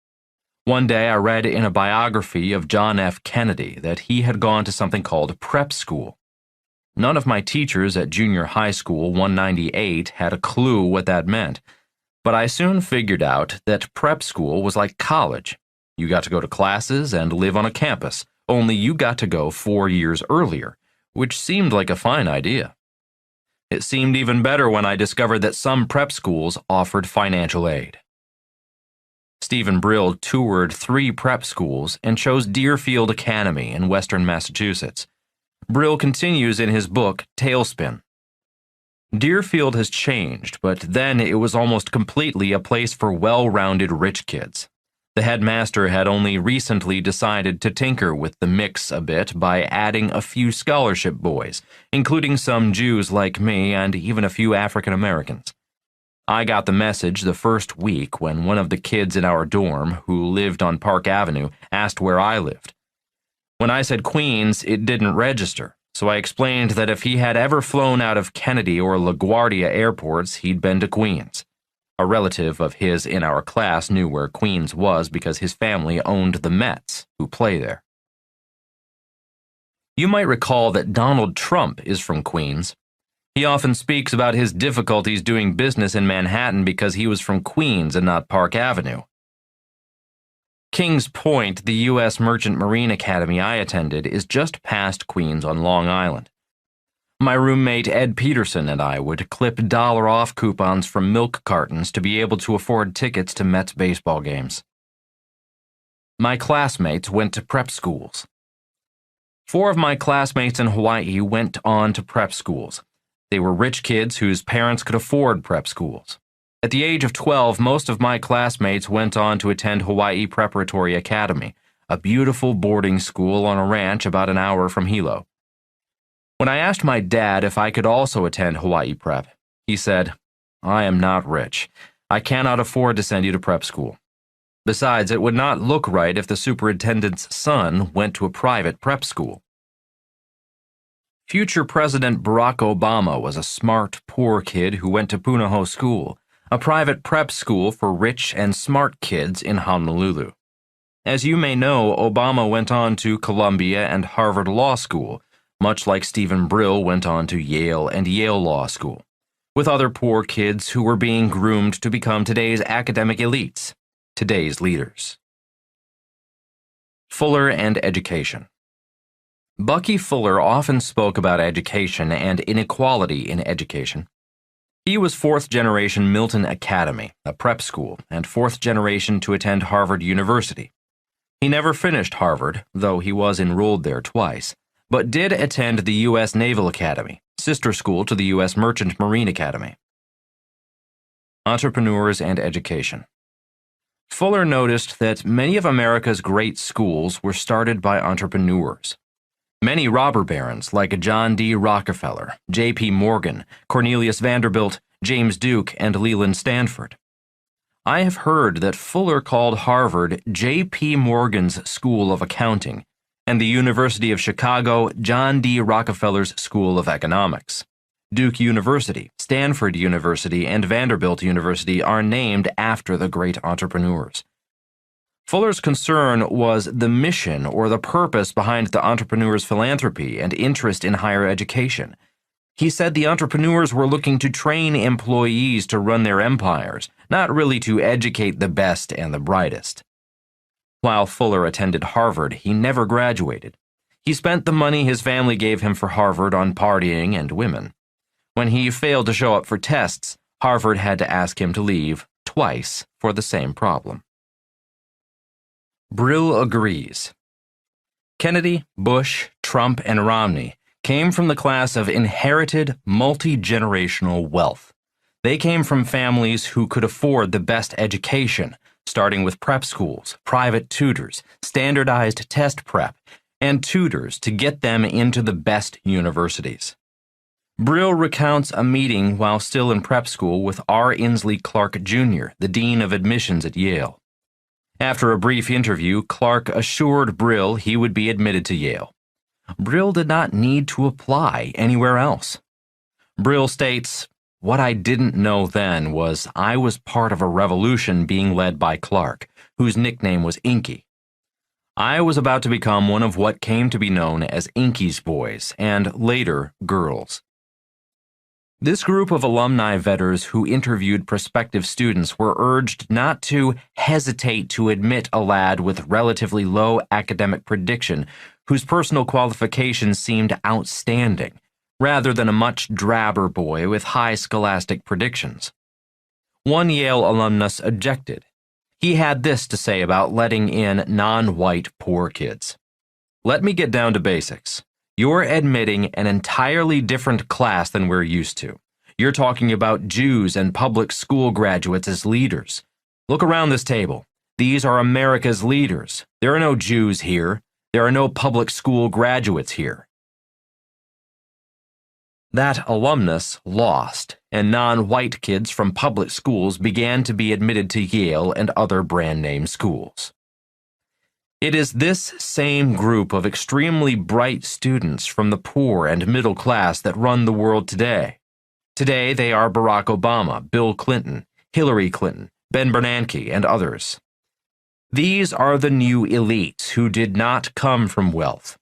One day I read in a biography of John F. Kennedy that he had gone to something called prep school. None of my teachers at junior high school 198 had a clue what that meant, but I soon figured out that prep school was like college. You got to go to classes and live on a campus, only you got to go 4 years earlier, which seemed like a fine idea. It seemed even better when I discovered that some prep schools offered financial aid." Stephen Brill toured 3 prep schools and chose Deerfield Academy in western Massachusetts. Brill continues in his book, Tailspin. "Deerfield has changed, but then it was almost completely a place for well-rounded rich kids. The headmaster had only recently decided to tinker with the mix a bit by adding a few scholarship boys, including some Jews like me and even a few African Americans. I got the message the first week when one of the kids in our dorm, who lived on Park Avenue, asked where I lived. When I said Queens, it didn't register, so I explained that if he had ever flown out of Kennedy or LaGuardia airports, he'd been to Queens. A relative of his in our class knew where Queens was because his family owned the Mets, who play there. You might recall that Donald Trump is from Queens. He often speaks about his difficulties doing business in Manhattan because he was from Queens and not Park Avenue. Kings Point, the U.S. Merchant Marine Academy I attended, is just past Queens on Long Island. My roommate Ed Peterson and I would clip dollar-off coupons from milk cartons to be able to afford tickets to Mets baseball games. My classmates went to prep schools. 4 of my classmates in Hawaii went on to prep schools. They were rich kids whose parents could afford prep schools. At the age of 12, most of my classmates went on to attend Hawaii Preparatory Academy, a beautiful boarding school on a ranch about an hour from Hilo. When I asked my dad if I could also attend Hawaii Prep, he said, "I am not rich. I cannot afford to send you to prep school. Besides, it would not look right if the superintendent's son went to a private prep school. Future President Barack Obama was a smart, poor kid who went to Punahou School, a private prep school for rich and smart kids in Honolulu. As you may know, Obama went on to Columbia and Harvard Law School, much like Stephen Brill went on to Yale and Yale Law School, with other poor kids who were being groomed to become today's academic elites, today's leaders. Fuller and education. Bucky Fuller often spoke about education and inequality in education. He was fourth-generation Milton Academy, a prep school, and fourth generation to attend Harvard University. He never finished Harvard, though he was enrolled there twice, but did attend the U.S. Naval Academy, sister school to the U.S. Merchant Marine Academy. Entrepreneurs and education. Fuller noticed that many of America's great schools were started by entrepreneurs. Many robber barons like John D. Rockefeller, J.P. Morgan, Cornelius Vanderbilt, James Duke, and Leland Stanford. I have heard that Fuller called Harvard J.P. Morgan's School of Accounting and the University of Chicago John D. Rockefeller's School of Economics. Duke University, Stanford University, and Vanderbilt University are named after the great entrepreneurs. Fuller's concern was the mission or the purpose behind the entrepreneurs' philanthropy and interest in higher education. He said the entrepreneurs were looking to train employees to run their empires, not really to educate the best and the brightest. While Fuller attended Harvard, he never graduated. He spent the money his family gave him for Harvard on partying and women. When he failed to show up for tests, Harvard had to ask him to leave twice for the same problem. Brill agrees. Kennedy, Bush, Trump, and Romney came from the class of inherited, multi-generational wealth. They came from families who could afford the best education, starting with prep schools, private tutors, standardized test prep, and tutors to get them into the best universities. Brill recounts a meeting while still in prep school with R. Inslee Clark, Jr., the dean of admissions at Yale. After a brief interview, Clark assured Brill he would be admitted to Yale. Brill did not need to apply anywhere else. Brill states, "What I didn't know then was I was part of a revolution being led by Clark, whose nickname was Inky. I was about to become one of what came to be known as Inky's boys, and later, girls." This group of alumni vetters who interviewed prospective students were urged not to hesitate to admit a lad with relatively low academic prediction whose personal qualifications seemed outstanding, rather than a much drabber boy with high scholastic predictions. One Yale alumnus objected. He had this to say about letting in non-white poor kids. "Let me get down to basics. You're admitting an entirely different class than we're used to. You're talking about Jews and public school graduates as leaders. Look around this table. These are America's leaders. There are no Jews here. There are no public school graduates here." That alumnus lost, and non-white kids from public schools began to be admitted to Yale and other brand-name schools. It is this same group of extremely bright students from the poor and middle class that run the world today. Today they are Barack Obama, Bill Clinton, Hillary Clinton, Ben Bernanke, and others. These are the new elites who did not come from wealth.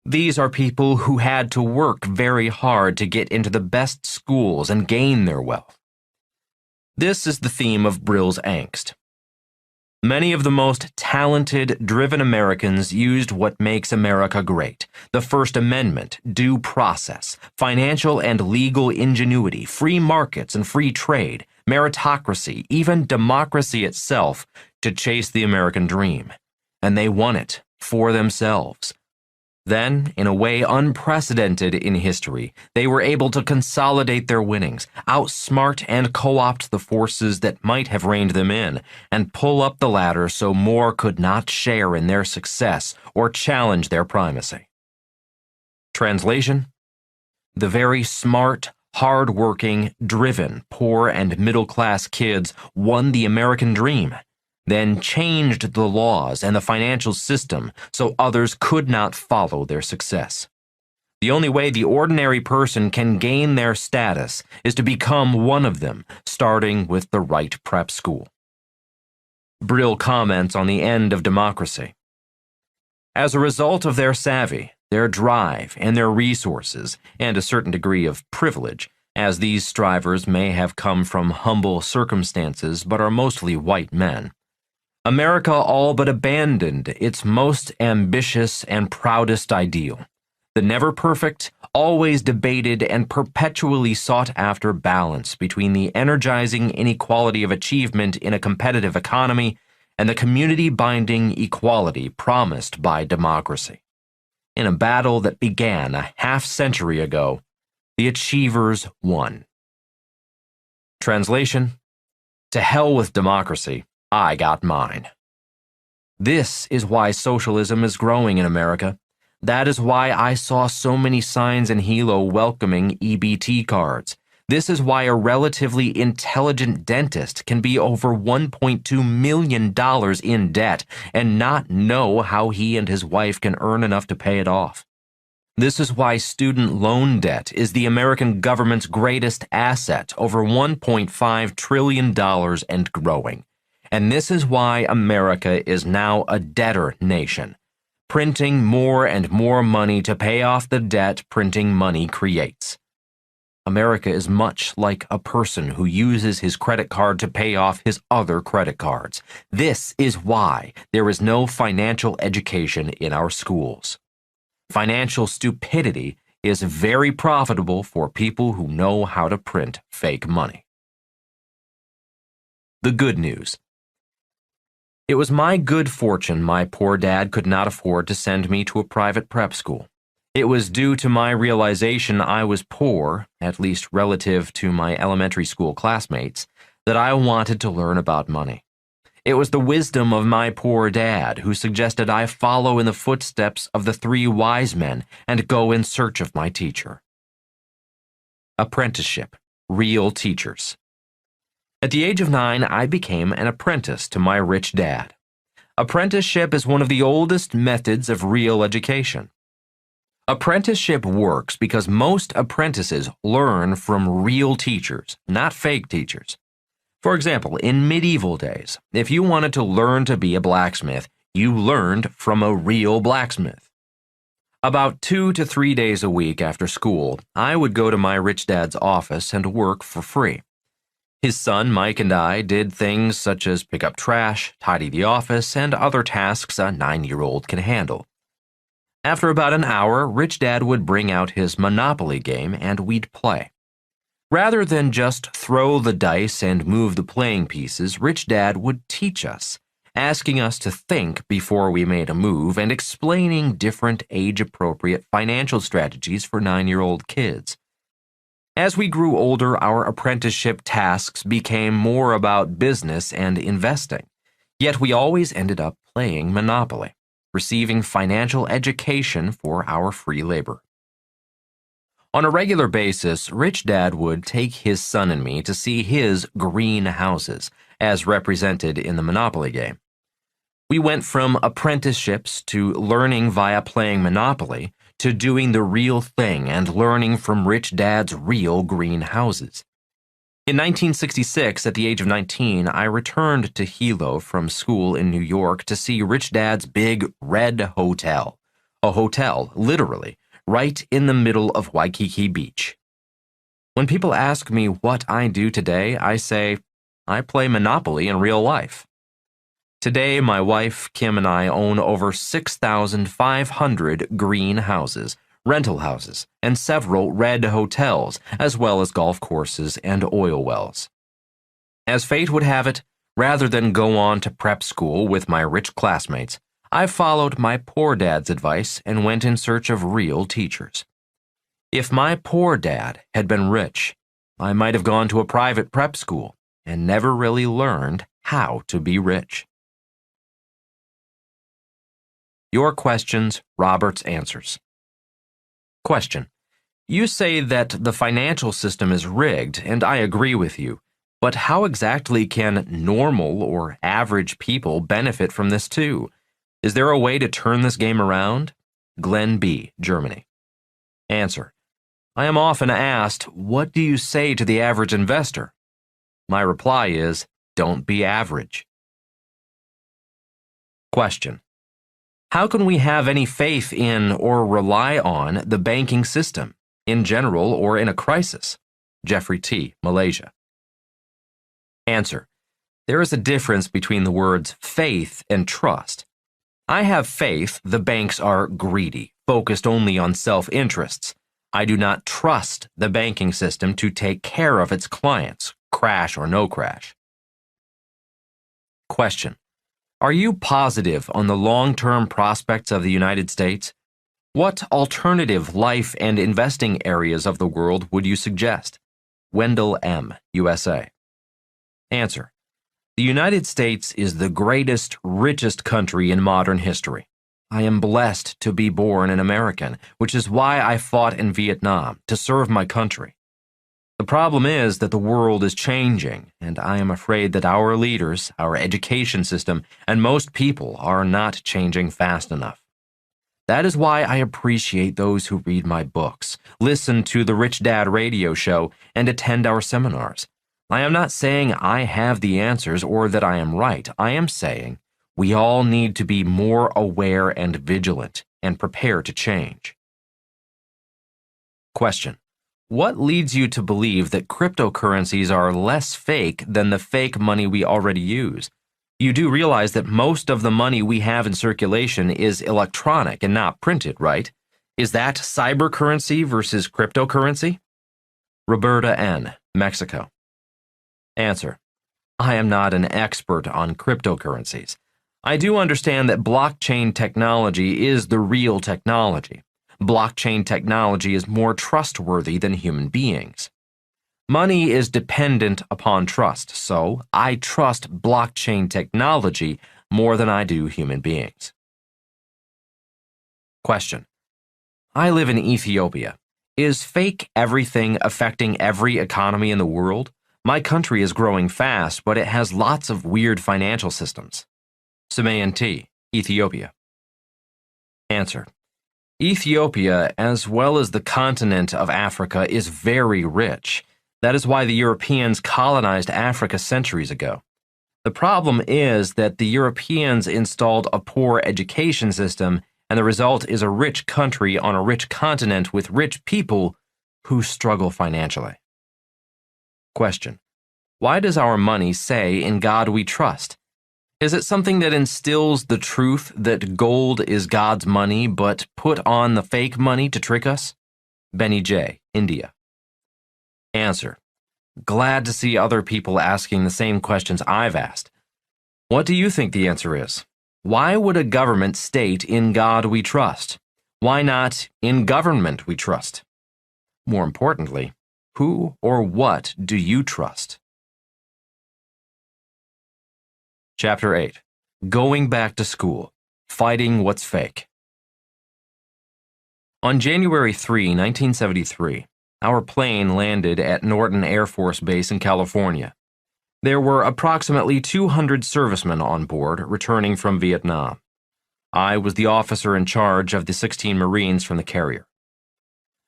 These are people who had to work very hard to get into the best schools and gain their wealth. This is the theme of Brill's angst. Many of the most talented, driven Americans used what makes America great: the First Amendment, due process, financial and legal ingenuity, free markets and free trade, meritocracy, even democracy itself, to chase the American dream. And they won it for themselves. Then, in a way unprecedented in history, they were able to consolidate their winnings, outsmart and co-opt the forces that might have reined them in, and pull up the ladder so more could not share in their success or challenge their primacy. Translation: the very smart, hard-working, driven, poor and middle-class kids won the American dream, then changed the laws and the financial system so others could not follow their success. The only way the ordinary person can gain their status is to become one of them, starting with the right prep school. Brill comments on the end of democracy. As a result of their savvy, their drive, and their resources, and a certain degree of privilege, as these strivers may have come from humble circumstances but are mostly white men, America all but abandoned its most ambitious and proudest ideal, the never-perfect, always debated, and perpetually sought-after balance between the energizing inequality of achievement in a competitive economy and the community-binding equality promised by democracy. In a battle that began a half-century ago, the achievers won. Translation: to hell with democracy, I got mine. This is why socialism is growing in America. That is why I saw so many signs in Hilo welcoming EBT cards. This is why a relatively intelligent dentist can be over $1.2 million in debt and not know how he and his wife can earn enough to pay it off. This is why student loan debt is the American government's greatest asset, over $1.5 trillion and growing. And this is why America is now a debtor nation, printing more and more money to pay off the debt printing money creates. America is much like a person who uses his credit card to pay off his other credit cards. This is why there is no financial education in our schools. Financial stupidity is very profitable for people who know how to print fake money. The good news. It was my good fortune my poor dad could not afford to send me to a private prep school. It was due to my realization I was poor, at least relative to my elementary school classmates, that I wanted to learn about money. It was the wisdom of my poor dad who suggested I follow in the footsteps of the 3 wise men and go in search of my teacher. Apprenticeship. Real teachers. At the age of 9, I became an apprentice to my rich dad. Apprenticeship is one of the oldest methods of real education. Apprenticeship works because most apprentices learn from real teachers, not fake teachers. For example, in medieval days, if you wanted to learn to be a blacksmith, you learned from a real blacksmith. About 2 to 3 days a week after school, I would go to my rich dad's office and work for free. His son, Mike, and I did things such as pick up trash, tidy the office, and other tasks a 9-year-old can handle. After about an hour, Rich Dad would bring out his Monopoly game and we'd play. Rather than just throw the dice and move the playing pieces, Rich Dad would teach us, asking us to think before we made a move and explaining different age-appropriate financial strategies for 9-year-old kids. As we grew older, our apprenticeship tasks became more about business and investing, yet we always ended up playing Monopoly, receiving financial education for our free labor. On a regular basis, Rich Dad would take his son and me to see his green houses, as represented in the Monopoly game. We went from apprenticeships to learning via playing Monopoly to doing the real thing and learning from Rich Dad's real green houses. In 1966, at the age of 19, I returned to Hilo from school in New York to see Rich Dad's big red hotel, a hotel, literally, right in the middle of Waikiki Beach. When people ask me what I do today, I say, I play Monopoly in real life. Today, my wife, Kim, and I own over 6,500 green houses, rental houses, and several red hotels, as well as golf courses and oil wells. As fate would have it, rather than go on to prep school with my rich classmates, I followed my poor dad's advice and went in search of real teachers. If my poor dad had been rich, I might have gone to a private prep school and never really learned how to be rich. Your questions, Robert's answers. Question: You say that the financial system is rigged, and I agree with you. But how exactly can normal or average people benefit from this too? Is there a way to turn this game around? Glenn B., Germany. Answer. I am often asked, what do you say to the average investor? My reply is, don't be average. Question. How can we have any faith in or rely on the banking system, in general or in a crisis? Jeffrey T., Malaysia. Answer. There is a difference between the words faith and trust. I have faith the banks are greedy, focused only on self-interests. I do not trust the banking system to take care of its clients, crash or no crash. Question. Are you positive on the long-term prospects of the United States? What alternative life and investing areas of the world would you suggest? Wendell M., USA. Answer. The United States is the greatest, richest country in modern history. I am blessed to be born an American, which is why I fought in Vietnam, to serve my country. The problem is that the world is changing, and I am afraid that our leaders, our education system, and most people are not changing fast enough. That is why I appreciate those who read my books, listen to the Rich Dad radio show, and attend our seminars. I am not saying I have the answers or that I am right. I am saying we all need to be more aware and vigilant and prepare to change. Question. What leads you to believe that cryptocurrencies are less fake than the fake money we already use? You do realize that most of the money we have in circulation is electronic and not printed, right? Is that cybercurrency versus cryptocurrency? Roberta N., Mexico. Answer. I am not an expert on cryptocurrencies. I do understand that blockchain technology is the real technology. Blockchain technology is more trustworthy than human beings. Money is dependent upon trust, so I trust blockchain technology more than I do human beings. Question. I live in Ethiopia. Is fake everything affecting every economy in the world? My country is growing fast, but it has lots of weird financial systems. Simeon T., Ethiopia. Answer. Ethiopia, as well as the continent of Africa, is very rich. That is why the Europeans colonized Africa centuries ago. The problem is that the Europeans installed a poor education system, and the result is a rich country on a rich continent with rich people who struggle financially. Question. Why does our money say, "In God we trust"? Is it something that instills the truth that gold is God's money, but put on the fake money to trick us? Benny J., India. Answer. Glad to see other people asking the same questions I've asked. What do you think the answer is? Why would a government state, "In God we trust"? Why not, "In government we trust"? More importantly, who or what do you trust? Chapter 8. Going Back to School. Fighting What's Fake. On January 3, 1973, our plane landed at Norton Air Force Base in California. There were approximately 200 servicemen on board returning from Vietnam. I was the officer in charge of the 16 Marines from the carrier.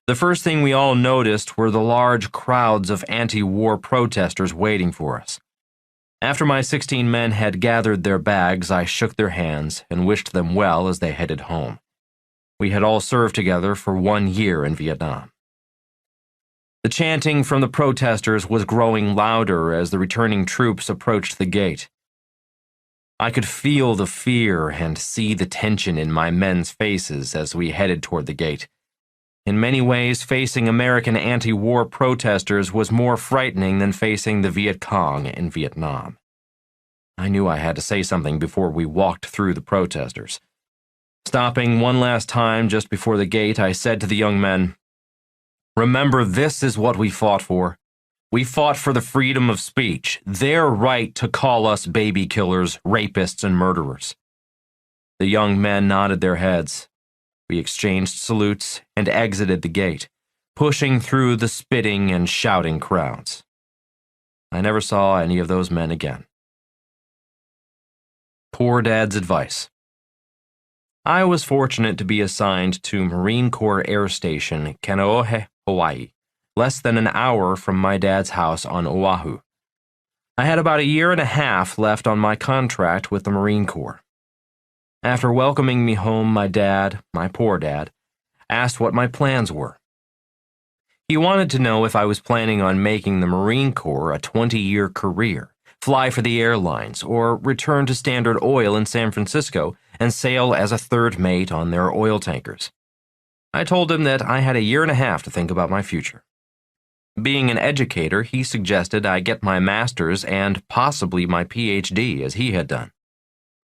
The first thing we all noticed were the large crowds of anti-war protesters waiting for us. After my 16 men had gathered their bags, I shook their hands and wished them well as they headed home. We had all served together for 1 year in Vietnam. The chanting from the protesters was growing louder as the returning troops approached the gate. I could feel the fear and see the tension in my men's faces as we headed toward the gate. In many ways, facing American anti-war protesters was more frightening than facing the Viet Cong in Vietnam. I knew I had to say something before we walked through the protesters. Stopping one last time just before the gate, I said to the young men, "Remember, this is what we fought for. We fought for the freedom of speech, their right to call us baby killers, rapists, and murderers." The young men nodded their heads. We exchanged salutes and exited the gate, pushing through the spitting and shouting crowds. I never saw any of those men again. Poor Dad's advice. I was fortunate to be assigned to Marine Corps Air Station, Kaneohe, Hawaii, less than an hour from my dad's house on Oahu. I had about a year and a half left on my contract with the Marine Corps. After welcoming me home, my dad, my poor dad, asked what my plans were. He wanted to know if I was planning on making the Marine Corps a 20-year career, fly for the airlines, or return to Standard Oil in San Francisco and sail as a third mate on their oil tankers. I told him that I had a year and a half to think about my future. Being an educator, he suggested I get my master's and possibly my PhD, as he had done.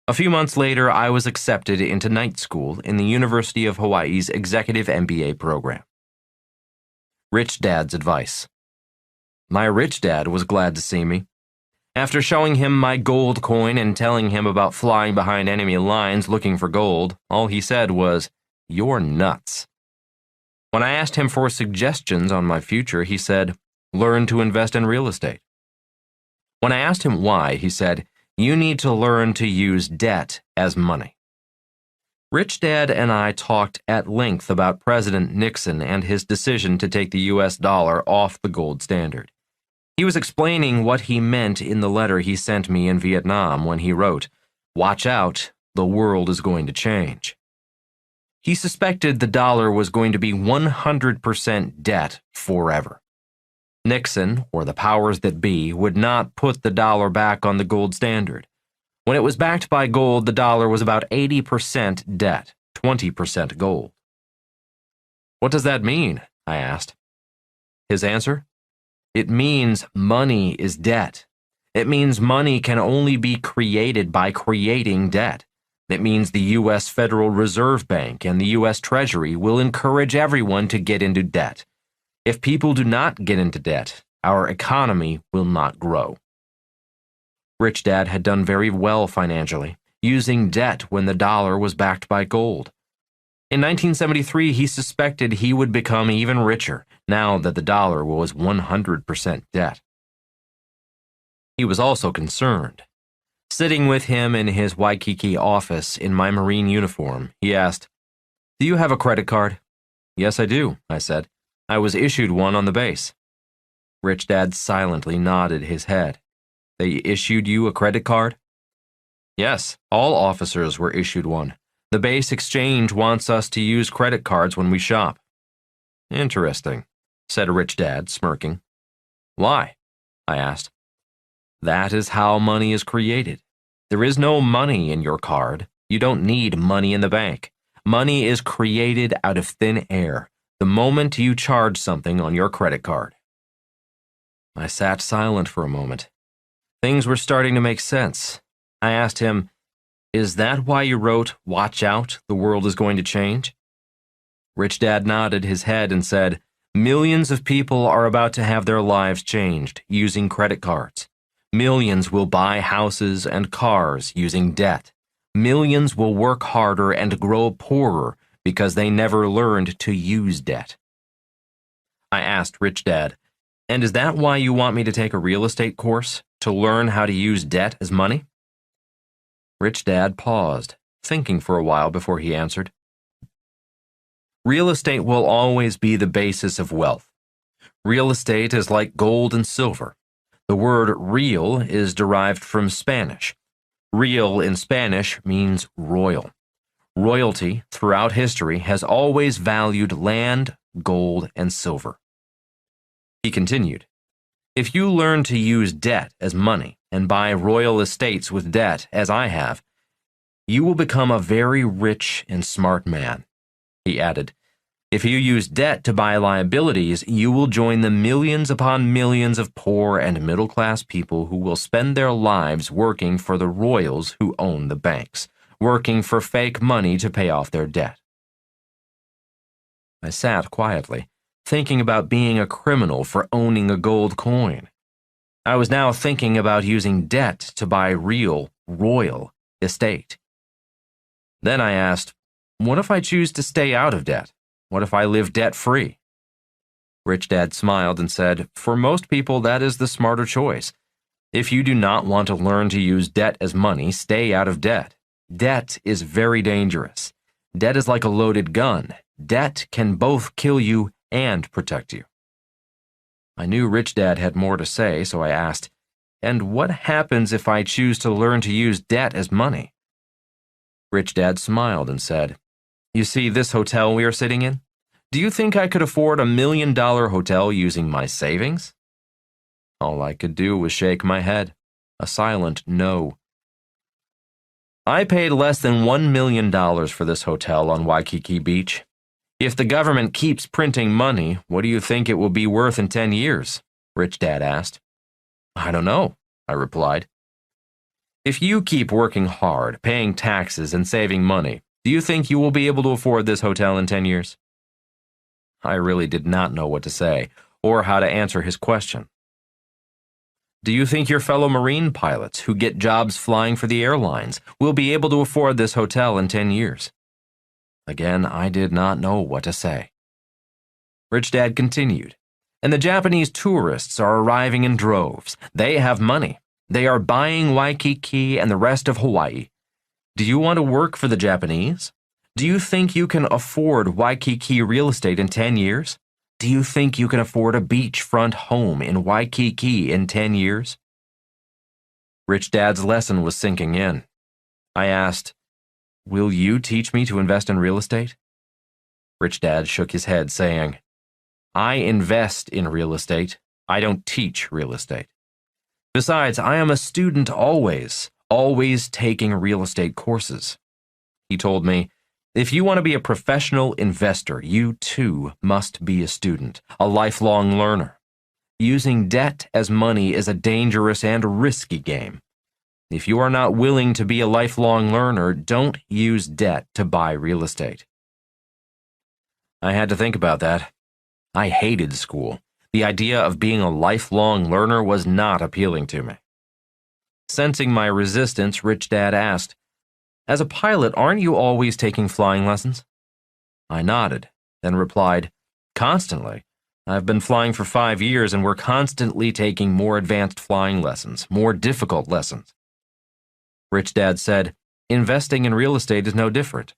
A few months later, I was accepted into night school in the University of Hawaii's Executive MBA program. Rich Dad's advice. My rich dad was glad to see me. After showing him my gold coin and telling him about flying behind enemy lines looking for gold, all he said was, "You're nuts." When I asked him for suggestions on my future, he said, "Learn to invest in real estate." When I asked him why, he said, "You need to learn to use debt as money." Rich Dad and I talked at length about President Nixon and his decision to take the U.S. dollar off the gold standard. He was explaining what he meant in the letter he sent me in Vietnam when he wrote, "Watch out, the world is going to change." He suspected the dollar was going to be 100% debt forever. Nixon, or the powers that be, would not put the dollar back on the gold standard. When it was backed by gold, the dollar was about 80% debt, 20% gold. "What does that mean?" I asked. His answer? "It means money is debt. It means money can only be created by creating debt. It means the U.S. Federal Reserve Bank and the U.S. Treasury will encourage everyone to get into debt. If people do not get into debt, our economy will not grow." Rich Dad had done very well financially, using debt when the dollar was backed by gold. In 1973, he suspected he would become even richer now that the dollar was 100% debt. He was also concerned. Sitting with him in his Waikiki office in my Marine uniform, he asked, "Do you have a credit card?" "Yes, I do," I said. "I was issued one on the base." Rich Dad silently nodded his head. "They issued you a credit card?" "Yes, all officers were issued one. The base exchange wants us to use credit cards when we shop." "Interesting," said Rich Dad, smirking. "Why?" I asked. "That is how money is created. There is no money in your card. You don't need money in the bank. Money is created out of thin air the moment you charge something on your credit card." I sat silent for a moment. Things were starting to make sense. I asked him, "Is that why you wrote, 'Watch out, the world is going to change'?" Rich Dad nodded his head and said, "Millions of people are about to have their lives changed using credit cards. Millions will buy houses and cars using debt. Millions will work harder and grow poorer because they never learned to use debt." I asked Rich Dad, "And is that why you want me to take a real estate course, to learn how to use debt as money?" Rich Dad paused, thinking for a while before he answered. "Real estate will always be the basis of wealth. Real estate is like gold and silver. The word real is derived from Spanish. Real in Spanish means royal. Royalty, throughout history, has always valued land, gold, and silver." He continued, "If you learn to use debt as money and buy royal estates with debt, as I have, you will become a very rich and smart man." He added, "If you use debt to buy liabilities, you will join the millions upon millions of poor and middle-class people who will spend their lives working for the royals who own the banks, working for fake money to pay off their debt." I sat quietly, thinking about being a criminal for owning a gold coin. I was now thinking about using debt to buy real, royal estate. Then I asked, "What if I choose to stay out of debt? What if I live debt-free?" Rich Dad smiled and said, "For most people, that is the smarter choice. If you do not want to learn to use debt as money, stay out of debt. Debt is very dangerous. Debt is like a loaded gun. Debt can both kill you and protect you." I knew Rich Dad had more to say, so I asked, "And what happens if I choose to learn to use debt as money?" Rich Dad smiled and said, "You see this hotel we are sitting in? Do you think I could afford $1 million hotel using my savings?" All I could do was shake my head, a silent no. I paid less than $1 million for this hotel on Waikiki Beach. If the government keeps printing money, what do you think it will be worth in 10 years? Rich Dad asked. "I don't know," I replied. "If you keep working hard, paying taxes, and saving money, do you think you will be able to afford this hotel in 10 years? I really did not know what to say, or how to answer his question. "Do you think your fellow Marine pilots who get jobs flying for the airlines will be able to afford this hotel in 10 years? Again, I did not know what to say. Rich Dad continued, "And the Japanese tourists are arriving in droves. They have money. They are buying Waikiki and the rest of Hawaii. Do you want to work for the Japanese? Do you think you can afford Waikiki real estate in 10 years? Do you think you can afford a beachfront home in Waikiki in 10 years? Rich Dad's lesson was sinking in. I asked, "Will you teach me to invest in real estate?" Rich Dad shook his head, saying, "I invest in real estate. I don't teach real estate. Besides, I am a student always taking real estate courses." He told me, "If you want to be a professional investor, you too must be a student, a lifelong learner. Using debt as money is a dangerous and risky game. If you are not willing to be a lifelong learner, don't use debt to buy real estate." I had to think about that. I hated school. The idea of being a lifelong learner was not appealing to me. Sensing my resistance, Rich Dad asked, "As a pilot, aren't you always taking flying lessons?" I nodded, then replied, "Constantly. I've been flying for 5 years and we're constantly taking more advanced flying lessons, more difficult lessons." Rich Dad said, "Investing in real estate is no different.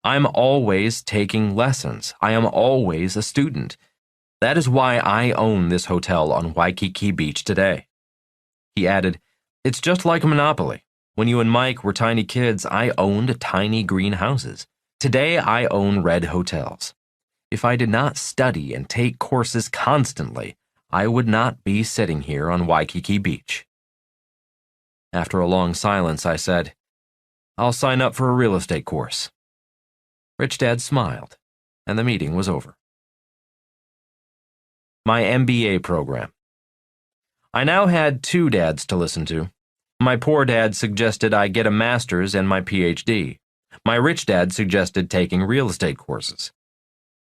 I'm always taking lessons. I am always a student. That is why I own this hotel on Waikiki Beach today." He added, "It's just like a monopoly. When you and Mike were tiny kids, I owned tiny green houses. Today I own red hotels. If I did not study and take courses constantly, I would not be sitting here on Waikiki Beach." After a long silence, I said, "I'll sign up for a real estate course." Rich Dad smiled, and the meeting was over. My MBA program. I now had 2 dads to listen to. My poor dad suggested I get a master's and my PhD. My rich dad suggested taking real estate courses.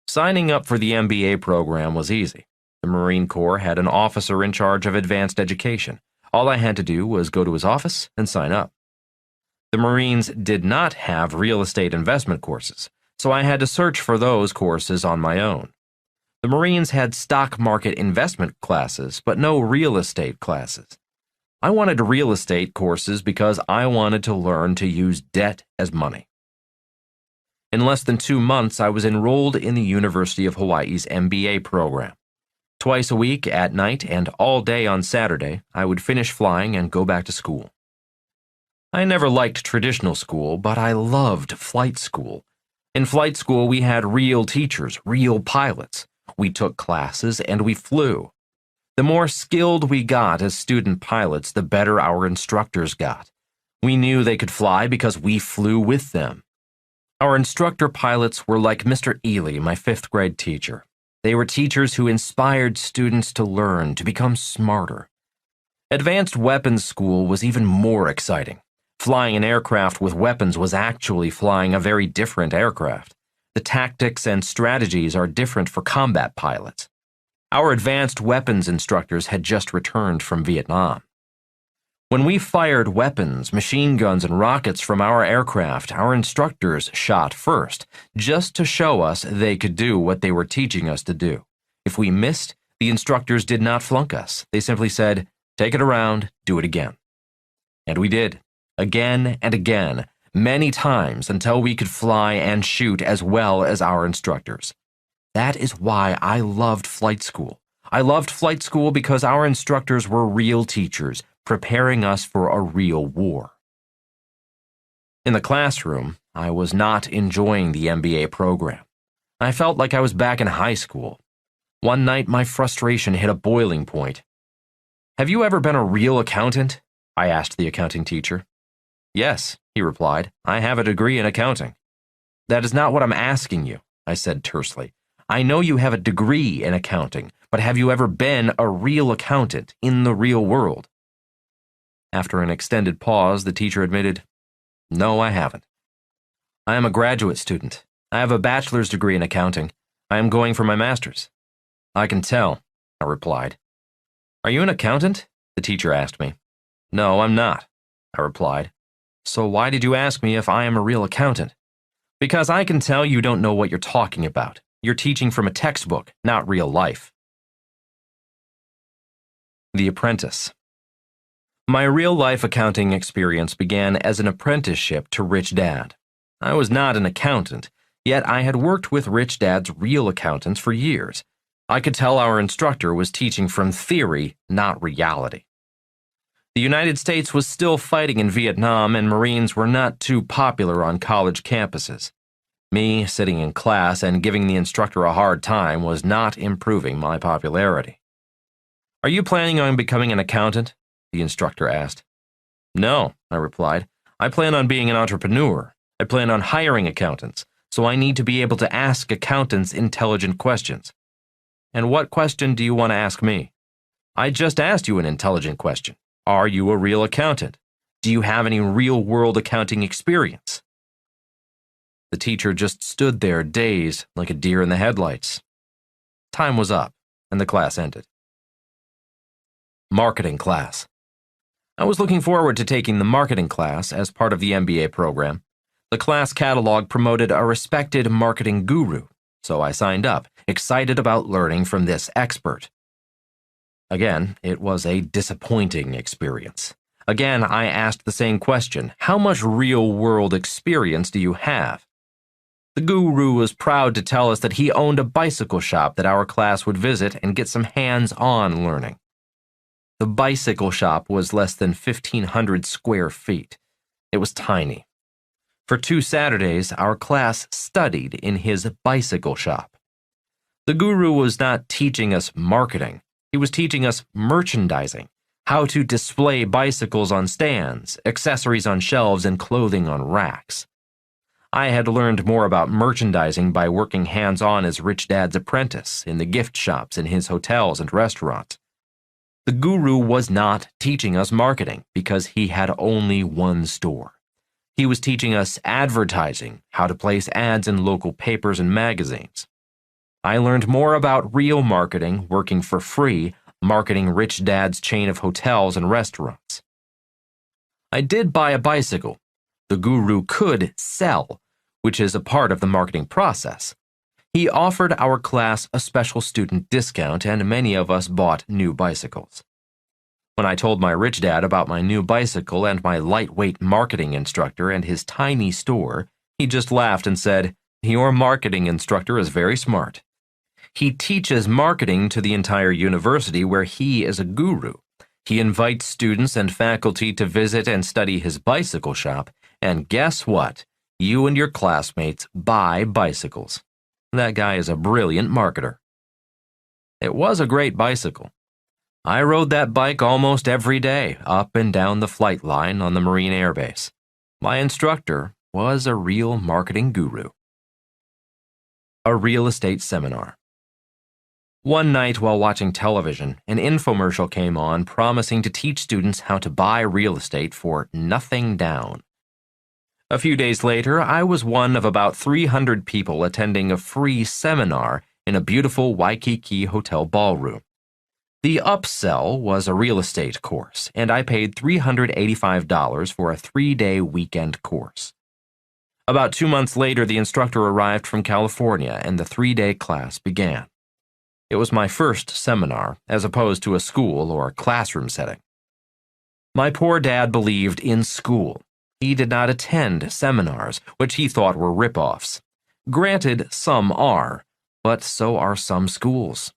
Signing up for the MBA program was easy. The Marine Corps had an officer in charge of advanced education. All I had to do was go to his office and sign up. The Marines did not have real estate investment courses, so I had to search for those courses on my own. The Marines had stock market investment classes, but no real estate classes. I wanted real estate courses because I wanted to learn to use debt as money. In less than 2 months, I was enrolled in the University of Hawaii's MBA program. Twice a week at night and all day on Saturday, I would finish flying and go back to school. I never liked traditional school, but I loved flight school. In flight school, we had real teachers, real pilots. We took classes and we flew. The more skilled we got as student pilots, the better our instructors got. We knew they could fly because we flew with them. Our instructor pilots were like Mr. Ely, my 5th grade teacher. They were teachers who inspired students to learn, to become smarter. Advanced weapons school was even more exciting. Flying an aircraft with weapons was actually flying a very different aircraft. The tactics and strategies are different for combat pilots. Our advanced weapons instructors had just returned from Vietnam. When we fired weapons, machine guns, and rockets from our aircraft, our instructors shot first, just to show us they could do what they were teaching us to do. If we missed, the instructors did not flunk us. They simply said, "Take it around, do it again." And we did, again and again, many times until we could fly and shoot as well as our instructors. That is why I loved flight school. I loved flight school because our instructors were real teachers, preparing us for a real war. In the classroom, I was not enjoying the MBA program. I felt like I was back in high school. One night, my frustration hit a boiling point. "Have you ever been a real accountant?" I asked the accounting teacher. "Yes," he replied. "I have a degree in accounting." "That is not what I'm asking you," I said tersely. "I know you have a degree in accounting, but have you ever been a real accountant in the real world?" After an extended pause, the teacher admitted, "No, I haven't. I am a graduate student. I have a bachelor's degree in accounting. I am going for my master's." "I can tell," I replied. "Are you an accountant?" the teacher asked me. "No, I'm not," I replied. "So why did you ask me if I am a real accountant?" "Because I can tell you don't know what you're talking about. You're teaching from a textbook, not real life." The Apprentice. My real-life accounting experience began as an apprenticeship to Rich Dad. I was not an accountant, yet I had worked with Rich Dad's real accountants for years. I could tell our instructor was teaching from theory, not reality. The United States was still fighting in Vietnam, and Marines were not too popular on college campuses. Me sitting in class and giving the instructor a hard time was not improving my popularity. "Are you planning on becoming an accountant?" the instructor asked. "No," I replied. "I plan on being an entrepreneur. I plan on hiring accountants, so I need to be able to ask accountants intelligent questions." "And what question do you want to ask me?" "I just asked you an intelligent question. Are you a real accountant? Do you have any real-world accounting experience?" The teacher just stood there dazed, like a deer in the headlights. Time was up, and the class ended. Marketing class. I was looking forward to taking the marketing class as part of the MBA program. The class catalog promoted a respected marketing guru, so I signed up, excited about learning from this expert. Again, it was a disappointing experience. Again, I asked the same question: how much real-world experience do you have? The guru was proud to tell us that he owned a bicycle shop that our class would visit and get some hands-on learning. The bicycle shop was less than 1,500 square feet. It was tiny. For 2 Saturdays, our class studied in his bicycle shop. The guru was not teaching us marketing. He was teaching us merchandising, how to display bicycles on stands, accessories on shelves, and clothing on racks. I had learned more about merchandising by working hands-on as Rich Dad's apprentice in the gift shops in his hotels and restaurants. The guru was not teaching us marketing because he had only one store. He was teaching us advertising, how to place ads in local papers and magazines. I learned more about real marketing working for free, marketing Rich Dad's chain of hotels and restaurants. I did buy a bicycle. The guru could sell, which is a part of the marketing process. He offered our class a special student discount, and many of us bought new bicycles. When I told my Rich Dad about my new bicycle and my lightweight marketing instructor and his tiny store, he just laughed and said, "Your marketing instructor is very smart. He teaches marketing to the entire university where he is a guru. He invites students and faculty to visit and study his bicycle shop, and guess what? You and your classmates buy bicycles. That guy is a brilliant marketer." It was a great bicycle. I rode that bike almost every day, up and down the flight line on the Marine Air Base. My instructor was a real marketing guru. A real estate seminar. One night while watching television, an infomercial came on promising to teach students how to buy real estate for nothing down. A few days later, I was one of about 300 people attending a free seminar in a beautiful Waikiki hotel ballroom. The upsell was a real estate course, and I paid $385 for a 3-day weekend course. About 2 months later, the instructor arrived from California, and the 3-day class began. It was my first seminar, as opposed to a school or classroom setting. My poor dad believed in school. He did not attend seminars, which he thought were rip-offs. Granted, some are, but so are some schools.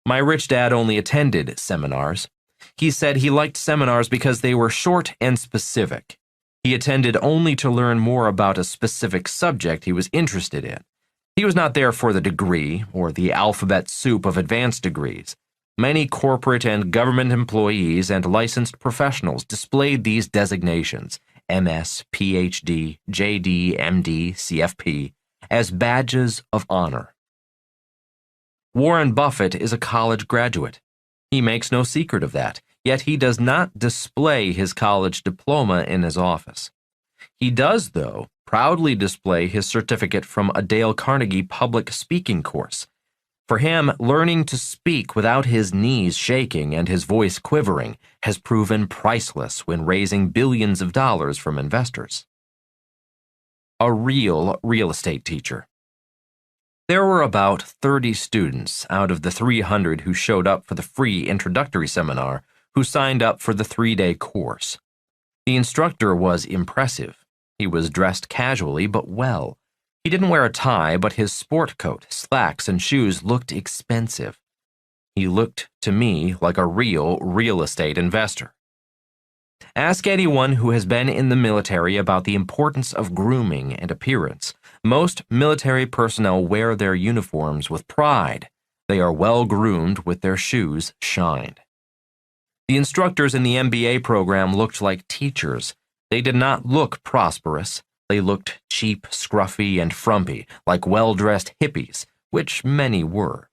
My rich dad only attended seminars. He said he liked seminars because they were short and specific. He attended only to learn more about a specific subject he was interested in. He was not there for the degree or the alphabet soup of advanced degrees. Many corporate and government employees and licensed professionals displayed these designations, MS, PhD, JD, MD, CFP, as badges of honor. Warren Buffett is a college graduate. He makes no secret of that, yet he does not display his college diploma in his office. He does, though, proudly display his certificate from a Dale Carnegie public speaking course. For him, learning to speak without his knees shaking and his voice quivering has proven priceless when raising billions of dollars from investors. A real estate teacher. There were about 30 students out of the 300 who showed up for the free introductory seminar who signed up for the 3-day course. The instructor was impressive. He was dressed casually but well. He didn't wear a tie, but his sport coat, slacks, and shoes looked expensive. He looked to me like a real estate investor. Ask anyone who has been in the military about the importance of grooming and appearance. Most military personnel wear their uniforms with pride. They are well groomed with their shoes shined. The instructors in the MBA program looked like teachers. They did not look prosperous. They looked cheap, scruffy, and frumpy, like well-dressed hippies, which many were.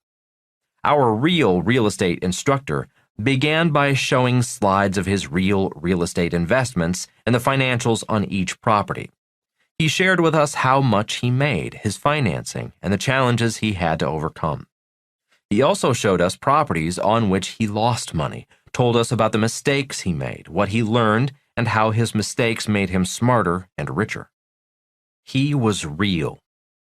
Our real estate instructor began by showing slides of his real estate investments and the financials on each property. He shared with us how much he made, his financing, and the challenges he had to overcome. He also showed us properties on which he lost money, told us about the mistakes he made, what he learned, and how his mistakes made him smarter and richer. He was real.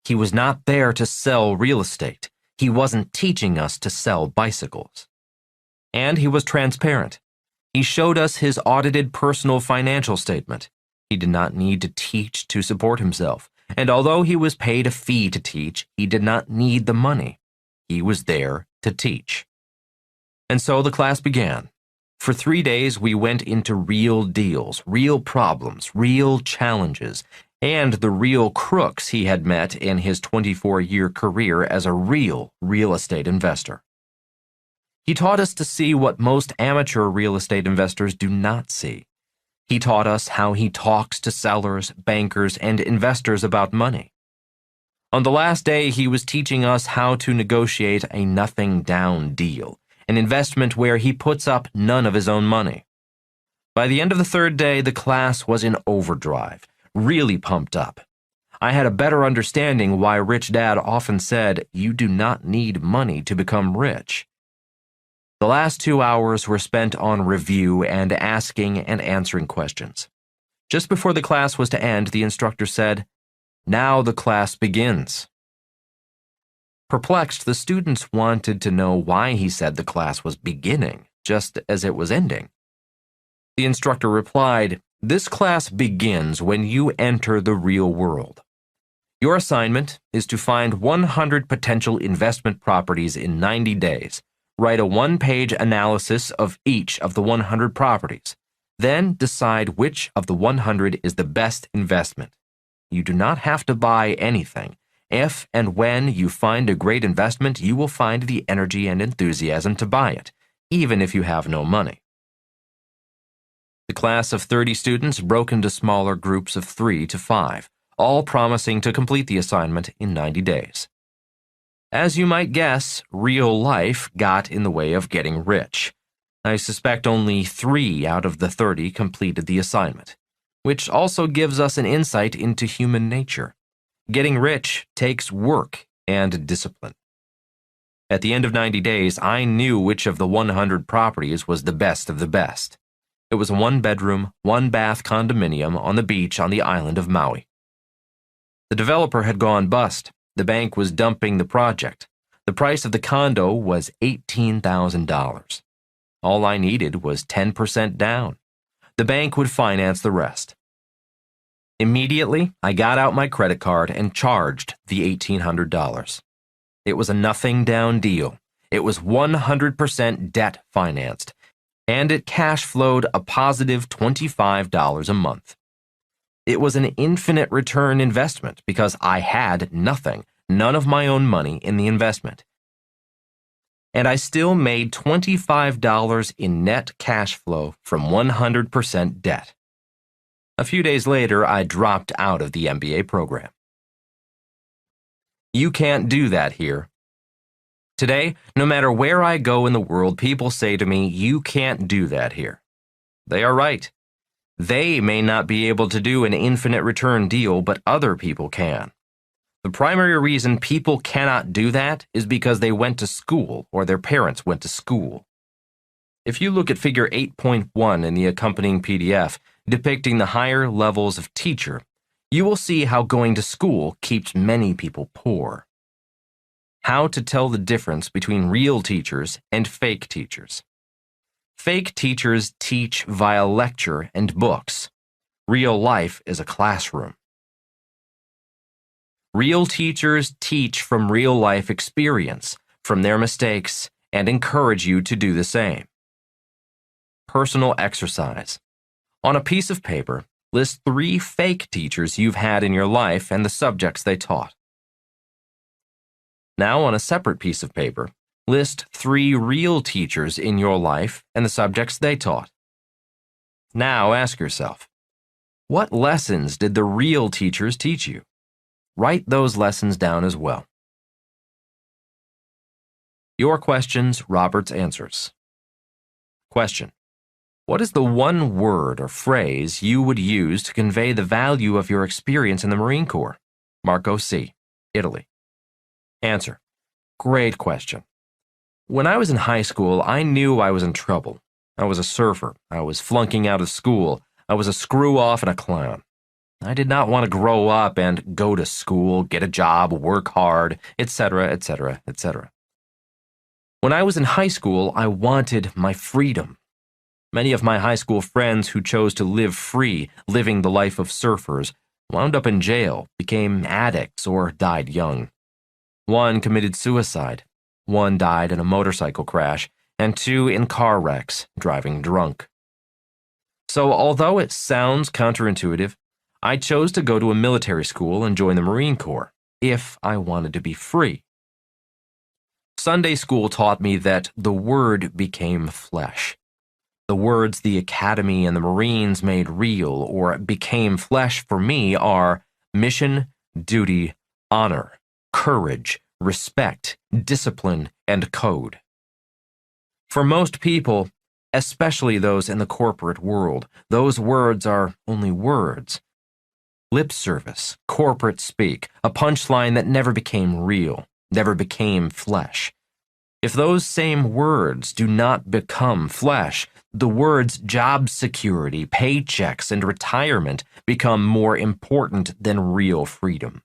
He was not there to sell real estate. He wasn't teaching us to sell bicycles. And he was transparent. He showed us his audited personal financial statement. He did not need to teach to support himself, and although he was paid a fee to teach, he did not need the money. He was there to teach. And so the class began. For 3 days, we went into real deals, real problems, real challenges, and the real crooks he had met in his 24-year career as a real estate investor. He taught us to see what most amateur real estate investors do not see. He taught us how he talks to sellers, bankers, and investors about money. On the last day, he was teaching us how to negotiate a nothing-down deal, an investment where he puts up none of his own money. By the end of the 3rd day, the class was in overdrive, really pumped up. I had a better understanding why Rich Dad often said, "You do not need money to become rich." The last 2 hours were spent on review and asking and answering questions. Just before the class was to end, the instructor said, "Now the class begins." Perplexed, the students wanted to know why he said the class was beginning, just as it was ending. The instructor replied, "This class begins when you enter the real world. Your assignment is to find 100 potential investment properties in 90 days. Write a 1-page analysis of each of the 100 properties. Then decide which of the 100 is the best investment. You do not have to buy anything. If and when you find a great investment, you will find the energy and enthusiasm to buy it, even if you have no money." The class of 30 students broke into smaller groups of 3 to 5, all promising to complete the assignment in 90 days. As you might guess, real life got in the way of getting rich. I suspect only 3 out of the 30 completed the assignment, which also gives us an insight into human nature. Getting rich takes work and discipline. At the end of 90 days, I knew which of the 100 properties was the best of the best. It was a 1-bedroom, 1-bath condominium on the beach on the island of Maui. The developer had gone bust. The bank was dumping the project. The price of the condo was $18,000. All I needed was 10% down. The bank would finance the rest. Immediately, I got out my credit card and charged the $1,800. It was a nothing down deal. It was 100% debt financed, and it cash flowed a positive $25 a month. It was an infinite return investment because I had nothing, none of my own money in the investment. And I still made $25 in net cash flow from 100% debt. A few days later, I dropped out of the MBA program. You can't do that here. Today, no matter where I go in the world, people say to me, you can't do that here. They are right. They may not be able to do an infinite return deal, but other people can. The primary reason people cannot do that is because they went to school or their parents went to school. If you look at figure 8.1 in the accompanying PDF, depicting the higher levels of teacher, you will see how going to school keeps many people poor. How to tell the difference between real teachers and fake teachers. Fake teachers teach via lecture and books. Real life is a classroom. Real teachers teach from real life experience, from their mistakes, and encourage you to do the same. Personal exercise. On a piece of paper, list 3 fake teachers you've had in your life and the subjects they taught. Now, on a separate piece of paper, list 3 real teachers in your life and the subjects they taught. Now ask yourself, what lessons did the real teachers teach you? Write those lessons down as well. Your questions, Robert's answers. Question: what is the one word or phrase you would use to convey the value of your experience in the Marine Corps? Marco C., Italy. Answer: great question. When I was in high school, I knew I was in trouble. I was a surfer. I was flunking out of school. I was a screw-off and a clown. I did not want to grow up and go to school, get a job, work hard, etc., etc., etc. When I was in high school, I wanted my freedom. Many of my high school friends who chose to live free, living the life of surfers, wound up in jail, became addicts, or died young. One committed suicide. One died in a motorcycle crash, and 2 in car wrecks, driving drunk. So although it sounds counterintuitive, I chose to go to a military school and join the Marine Corps, if I wanted to be free. Sunday school taught me that the Word became flesh. The words the Academy and the Marines made real or became flesh for me are mission, duty, honor, courage, respect, discipline, and code. For most people, especially those in the corporate world, those words are only words. Lip service, corporate speak, a punchline that never became real, never became flesh. If those same words do not become flesh, the words job security, paychecks, and retirement become more important than real freedom.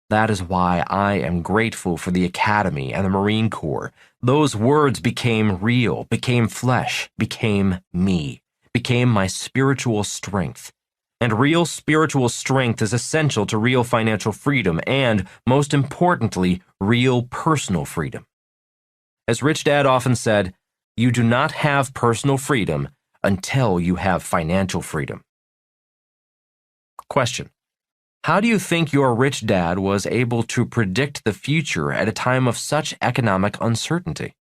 That is why I am grateful for the Academy and the Marine Corps. Those words became real, became flesh, became me, became my spiritual strength. And real spiritual strength is essential to real financial freedom and, most importantly, real personal freedom. As Rich Dad often said, you do not have personal freedom until you have financial freedom. Question: how do you think your rich dad was able to predict the future at a time of such economic uncertainty?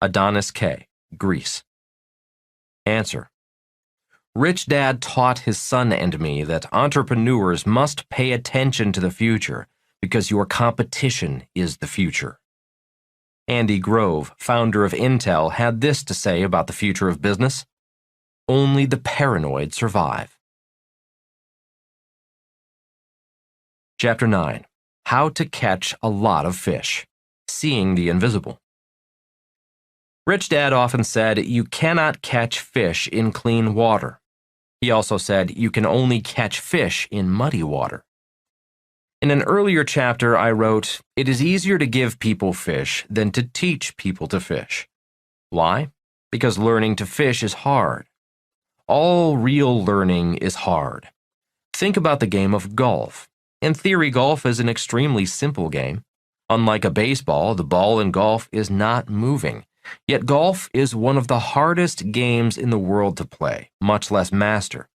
Adonis K., Greece. Answer: Rich Dad taught his son and me that entrepreneurs must pay attention to the future because your competition is the future. Andy Grove, founder of Intel, had this to say about the future of business: only the paranoid survive. Chapter 9. How to Catch a Lot of Fish. Seeing the Invisible. Rich Dad often said, you cannot catch fish in clean water. He also said, you can only catch fish in muddy water. In an earlier chapter, I wrote, "It is easier to give people fish than to teach people to fish." Why? Because learning to fish is hard. All real learning is hard. Think about the game of golf. In theory, golf is an extremely simple game. Unlike a baseball, the ball in golf is not moving. Yet golf is one of the hardest games in the world to play, much less master.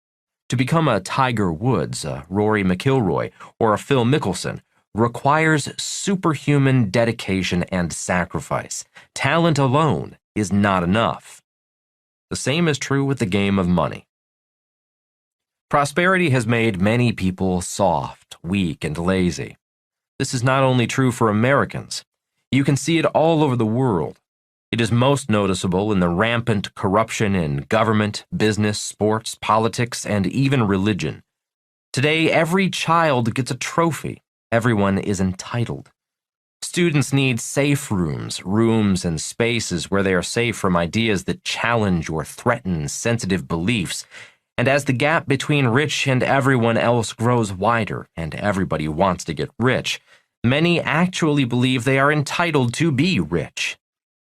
To become a Tiger Woods, a Rory McIlroy, or a Phil Mickelson requires superhuman dedication and sacrifice. Talent alone is not enough. The same is true with the game of money. Prosperity has made many people soft, weak, and lazy. This is not only true for Americans. You can see it all over the world. It is most noticeable in the rampant corruption in government, business, sports, politics, and even religion. Today, every child gets a trophy. Everyone is entitled. Students need safe rooms and spaces where they are safe from ideas that challenge or threaten sensitive beliefs. And as the gap between rich and everyone else grows wider, and everybody wants to get rich, many actually believe they are entitled to be rich.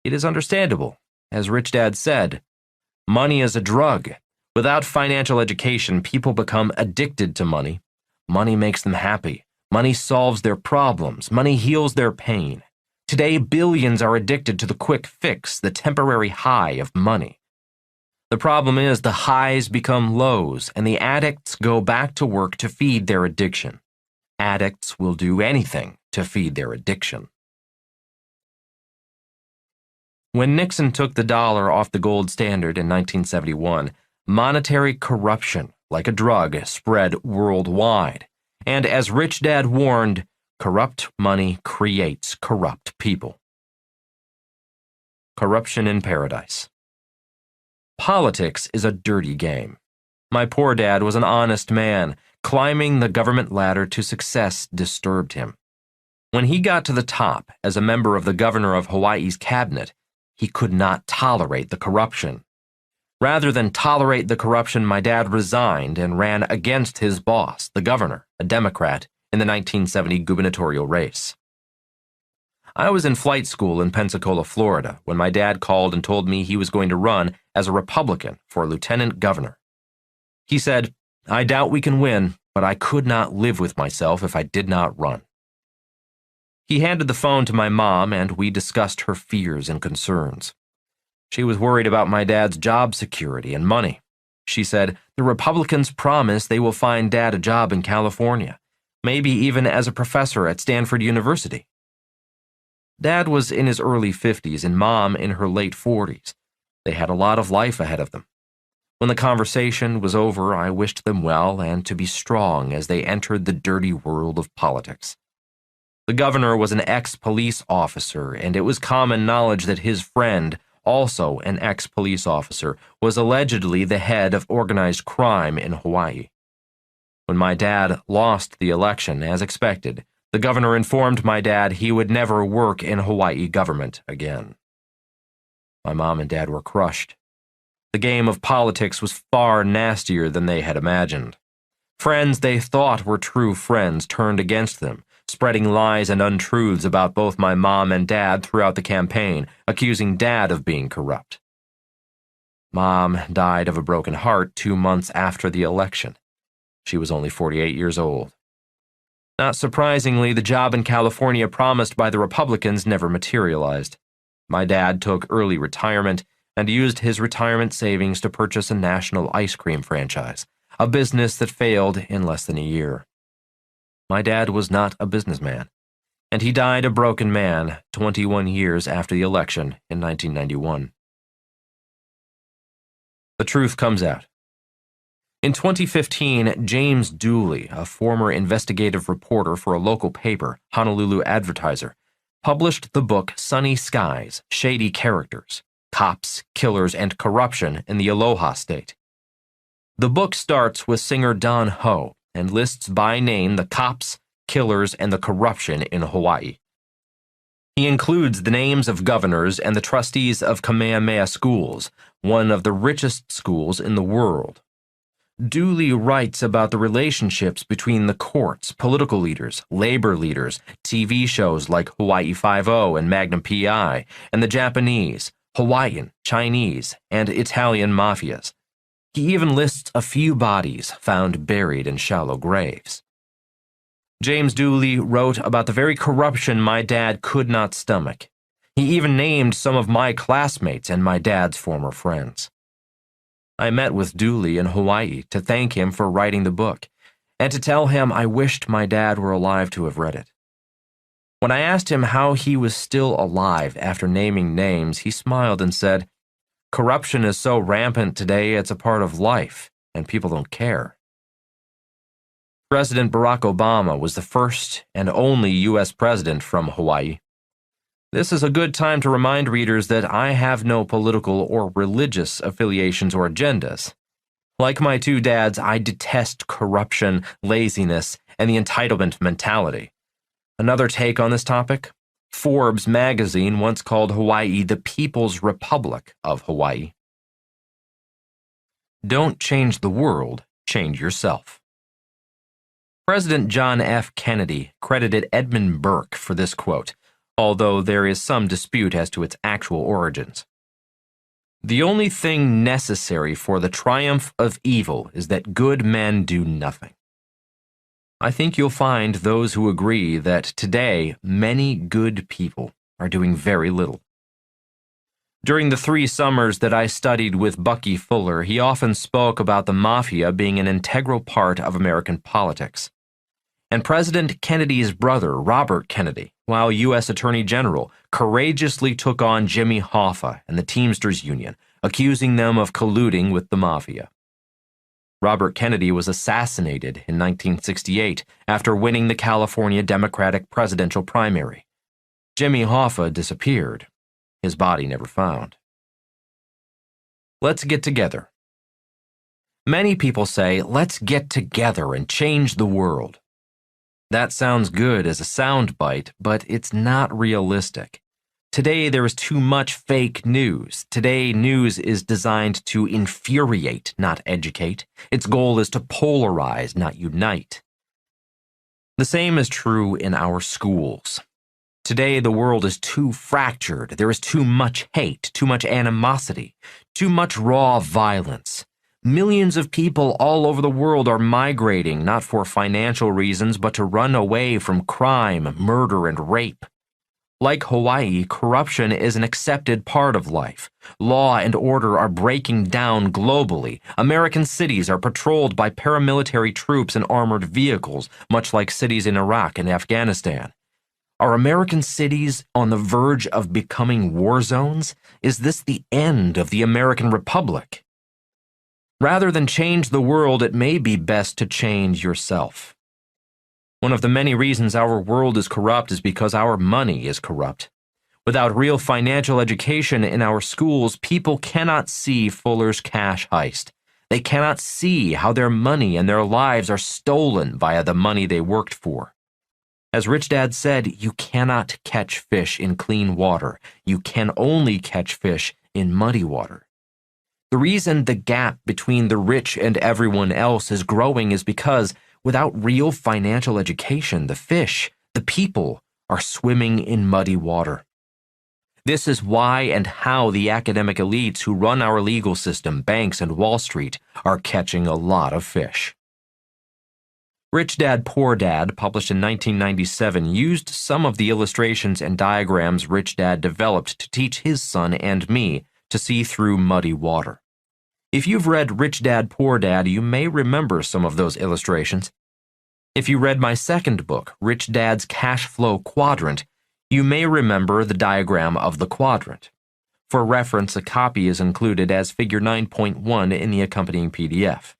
It is understandable. As Rich Dad said, money is a drug. Without financial education, people become addicted to money. Money makes them happy. Money solves their problems. Money heals their pain. Today, billions are addicted to the quick fix, the temporary high of money. The problem is the highs become lows, and the addicts go back to work to feed their addiction. Addicts will do anything to feed their addiction. When Nixon took the dollar off the gold standard in 1971, monetary corruption, like a drug, spread worldwide. And as Rich Dad warned, corrupt money creates corrupt people. Corruption in paradise. Politics is a dirty game. My poor dad was an honest man. Climbing the government ladder to success disturbed him. When he got to the top as a member of the governor of Hawaii's cabinet, he could not tolerate the corruption. Rather than tolerate the corruption, my dad resigned and ran against his boss, the governor, a Democrat, in the 1970 gubernatorial race. I was in flight school in Pensacola, Florida, when my dad called and told me he was going to run as a Republican for lieutenant governor. He said, "I doubt we can win, but I could not live with myself if I did not run." He handed the phone to my mom, and we discussed her fears and concerns. She was worried about my dad's job security and money. She said, "The Republicans promise they will find Dad a job in California, maybe even as a professor at Stanford University." Dad was in his early 50s and Mom in her late 40s. They had a lot of life ahead of them. When the conversation was over, I wished them well and to be strong as they entered the dirty world of politics. The governor was an ex-police officer, and it was common knowledge that his friend, also an ex-police officer, was allegedly the head of organized crime in Hawaii. When my dad lost the election, as expected, the governor informed my dad he would never work in Hawaii government again. My mom and dad were crushed. The game of politics was far nastier than they had imagined. Friends they thought were true friends turned against them, spreading lies and untruths about both my mom and dad throughout the campaign, accusing Dad of being corrupt. Mom died of a broken heart 2 months after the election. She was only 48 years old. Not surprisingly, the job in California promised by the Republicans never materialized. My dad took early retirement and used his retirement savings to purchase a national ice cream franchise, a business that failed in less than a year. My dad was not a businessman, and he died a broken man 21 years after the election in 1991. The truth comes out. In 2015, James Dooley, a former investigative reporter for a local paper, Honolulu Advertiser, published the book Sunny Skies, Shady Characters, Cops, Killers, and Corruption in the Aloha State. The book starts with singer Don Ho and lists by name the cops, killers, and the corruption in Hawaii. He includes the names of governors and the trustees of Kamehameha Schools, one of the richest schools in the world. Dooley writes about the relationships between the courts, political leaders, labor leaders, TV shows like Hawaii Five-0 and Magnum P.I., and the Japanese, Hawaiian, Chinese, and Italian mafias. He even lists a few bodies found buried in shallow graves. James Dooley wrote about the very corruption my dad could not stomach. He even named some of my classmates and my dad's former friends. I met with Dooley in Hawaii to thank him for writing the book, and to tell him I wished my dad were alive to have read it. When I asked him how he was still alive after naming names, he smiled and said, "Corruption is so rampant today it's a part of life, and people don't care." President Barack Obama was the first and only U.S. president from Hawaii. This is a good time to remind readers that I have no political or religious affiliations or agendas. Like my two dads, I detest corruption, laziness, and the entitlement mentality. Another take on this topic? Forbes magazine once called Hawaii the People's Republic of Hawaii. Don't change the world, change yourself. President John F. Kennedy credited Edmund Burke for this quote, although there is some dispute as to its actual origins. "The only thing necessary for the triumph of evil is that good men do nothing." I think you'll find those who agree that today many good people are doing very little. During the 3 summers that I studied with Bucky Fuller, he often spoke about the mafia being an integral part of American politics. And President Kennedy's brother, Robert Kennedy, while U.S. Attorney General, courageously took on Jimmy Hoffa and the Teamsters Union, accusing them of colluding with the mafia. Robert Kennedy was assassinated in 1968 after winning the California Democratic presidential primary. Jimmy Hoffa disappeared. His body never found. Let's get together. Many people say, let's get together and change the world. That sounds good as a soundbite, but it's not realistic. Today there is too much fake news. Today news is designed to infuriate, not educate. Its goal is to polarize, not unite. The same is true in our schools. Today the world is too fractured. There is too much hate, too much animosity, too much raw violence. Millions of people all over the world are migrating, not for financial reasons, but to run away from crime, murder, and rape. Like Hawaii, corruption is an accepted part of life. Law and order are breaking down globally. American cities are patrolled by paramilitary troops and armored vehicles, much like cities in Iraq and Afghanistan. Are American cities on the verge of becoming war zones? Is this the end of the American Republic? Rather than change the world, it may be best to change yourself. One of the many reasons our world is corrupt is because our money is corrupt. Without real financial education in our schools, people cannot see Fuller's cash heist. They cannot see how their money and their lives are stolen via the money they worked for. As Rich Dad said, you cannot catch fish in clean water. You can only catch fish in muddy water. The reason the gap between the rich and everyone else is growing is because without real financial education, the fish, the people, are swimming in muddy water. This is why and how the academic elites who run our legal system, banks, and Wall Street are catching a lot of fish. Rich Dad, Poor Dad, published in 1997, used some of the illustrations and diagrams Rich Dad developed to teach his son and me to see through muddy water. If you've read Rich Dad, Poor Dad, you may remember some of those illustrations. If you read my second book, Rich Dad's Cash Flow Quadrant, you may remember the diagram of the quadrant. For reference, a copy is included as figure 9.1 in the accompanying PDF.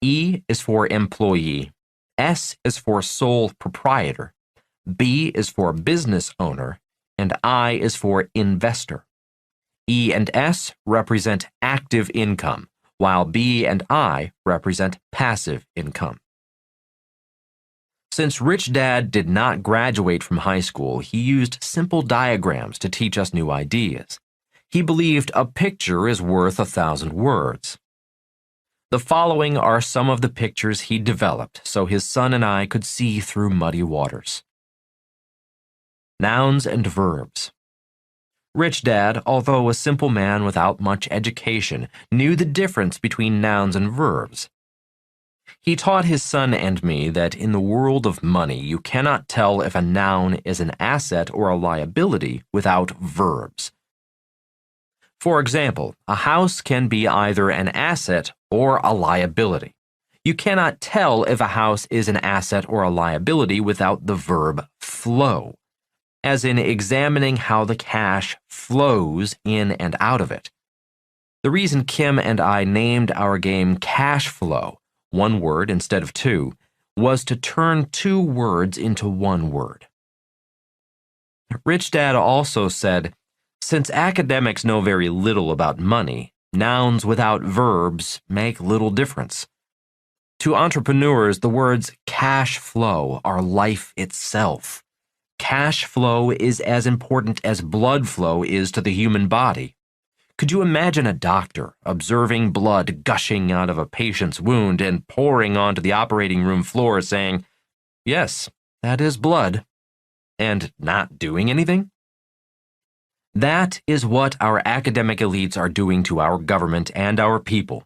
E is for employee, S is for sole proprietor, B is for business owner, and I is for investor. E and S represent active income, while B and I represent passive income. Since Rich Dad did not graduate from high school, he used simple diagrams to teach us new ideas. He believed a picture is worth 1,000 words. The following are some of the pictures he developed so his son and I could see through muddy waters. Nouns and verbs. Rich Dad, although a simple man without much education, knew the difference between nouns and verbs. He taught his son and me that in the world of money you cannot tell if a noun is an asset or a liability without verbs. For example, a house can be either an asset or a liability. You cannot tell if a house is an asset or a liability without the verb flow, as in examining how the cash flows in and out of it. The reason Kim and I named our game Cash Flow, one word instead of two, was to turn two words into one word. Rich Dad also said, since academics know very little about money, nouns without verbs make little difference. To entrepreneurs, the words cash flow are life itself. Cash flow is as important as blood flow is to the human body. Could you imagine a doctor observing blood gushing out of a patient's wound and pouring onto the operating room floor saying, "Yes, that is blood," and not doing anything? That is what our academic elites are doing to our government and our people.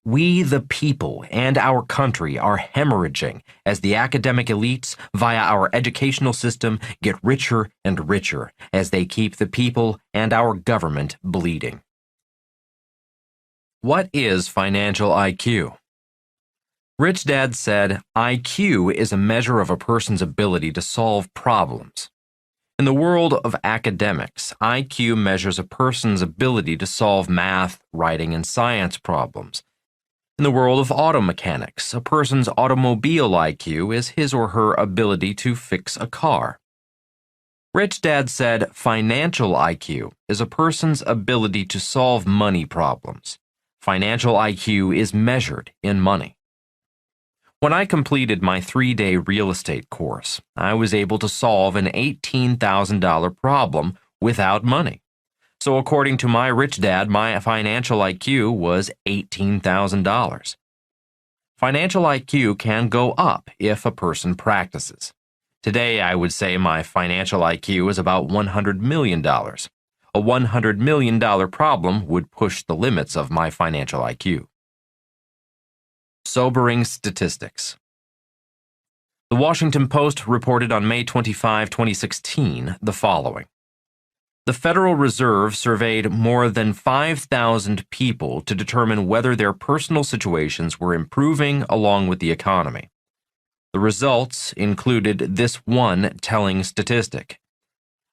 We, the people, and our country are hemorrhaging as the academic elites, via our educational system, get richer and richer as they keep the people and our government bleeding. What is financial IQ? Rich Dad said, IQ is a measure of a person's ability to solve problems. In the world of academics, IQ measures a person's ability to solve math, writing, and science problems. In the world of auto mechanics, a person's automobile IQ is his or her ability to fix a car. Rich Dad said financial IQ is a person's ability to solve money problems. Financial IQ is measured in money. When I completed my 3-day real estate course, I was able to solve an $18,000 problem without money. So according to my rich dad, my financial IQ was $18,000. Financial IQ can go up if a person practices. Today, I would say my financial IQ is about $100 million. A $100 million problem would push the limits of my financial IQ. Sobering statistics. The Washington Post reported on May 25, 2016, the following. The Federal Reserve surveyed more than 5,000 people to determine whether their personal situations were improving along with the economy. The results included this one telling statistic.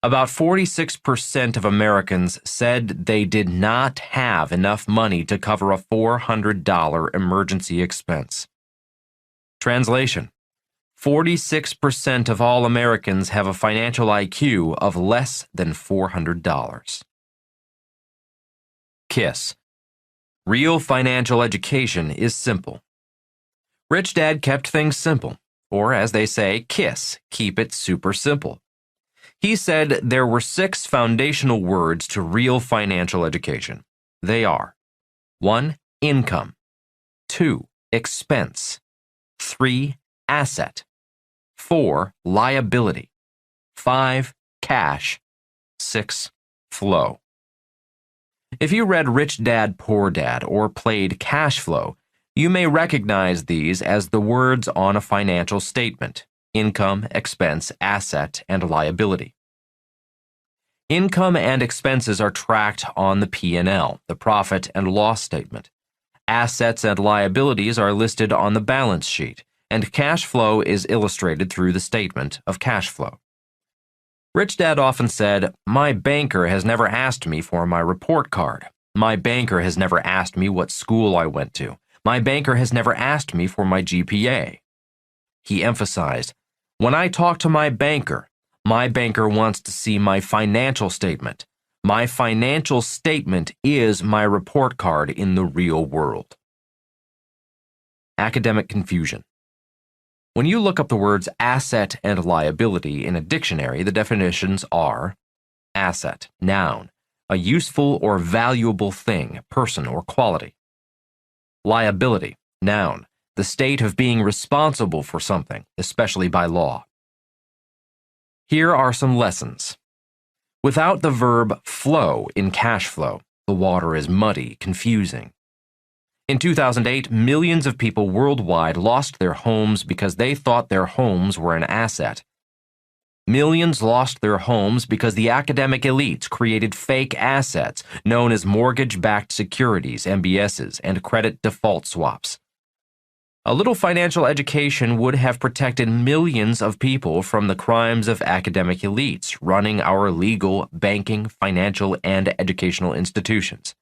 About 46% of Americans said they did not have enough money to cover a $400 emergency expense. Translation: 46% of all Americans have a financial IQ of less than $400. KISS. Real financial education is simple. Rich Dad kept things simple, or as they say, KISS, keep it super simple. He said there were 6 foundational words to real financial education. They are 1. Income, 2. Expense, 3. Asset, 4. Liability, 5. Cash, 6. Flow. If you read Rich Dad, Poor Dad or played Cash Flow, you may recognize these as the words on a financial statement: income, expense, asset, and liability. Income and expenses are tracked on the P&L, the profit and loss statement. Assets and liabilities are listed on the balance sheet, and cash flow is illustrated through the statement of cash flow. Rich Dad often said, "My banker has never asked me for my report card. My banker has never asked me what school I went to. My banker has never asked me for my GPA." He emphasized, "When I talk to my banker wants to see my financial statement. My financial statement is my report card in the real world." Academic confusion. When you look up the words asset and liability in a dictionary, the definitions are: asset, noun, a useful or valuable thing, person, or quality. Liability, noun, the state of being responsible for something, especially by law. Here are some lessons. Without the verb flow in cash flow, the water is muddy, confusing. In 2008, millions of people worldwide lost their homes because they thought their homes were an asset. Millions lost their homes because the academic elites created fake assets known as mortgage-backed securities, MBSs, and credit default swaps. A little financial education would have protected millions of people from the crimes of academic elites running our legal, banking, financial, and educational institutions.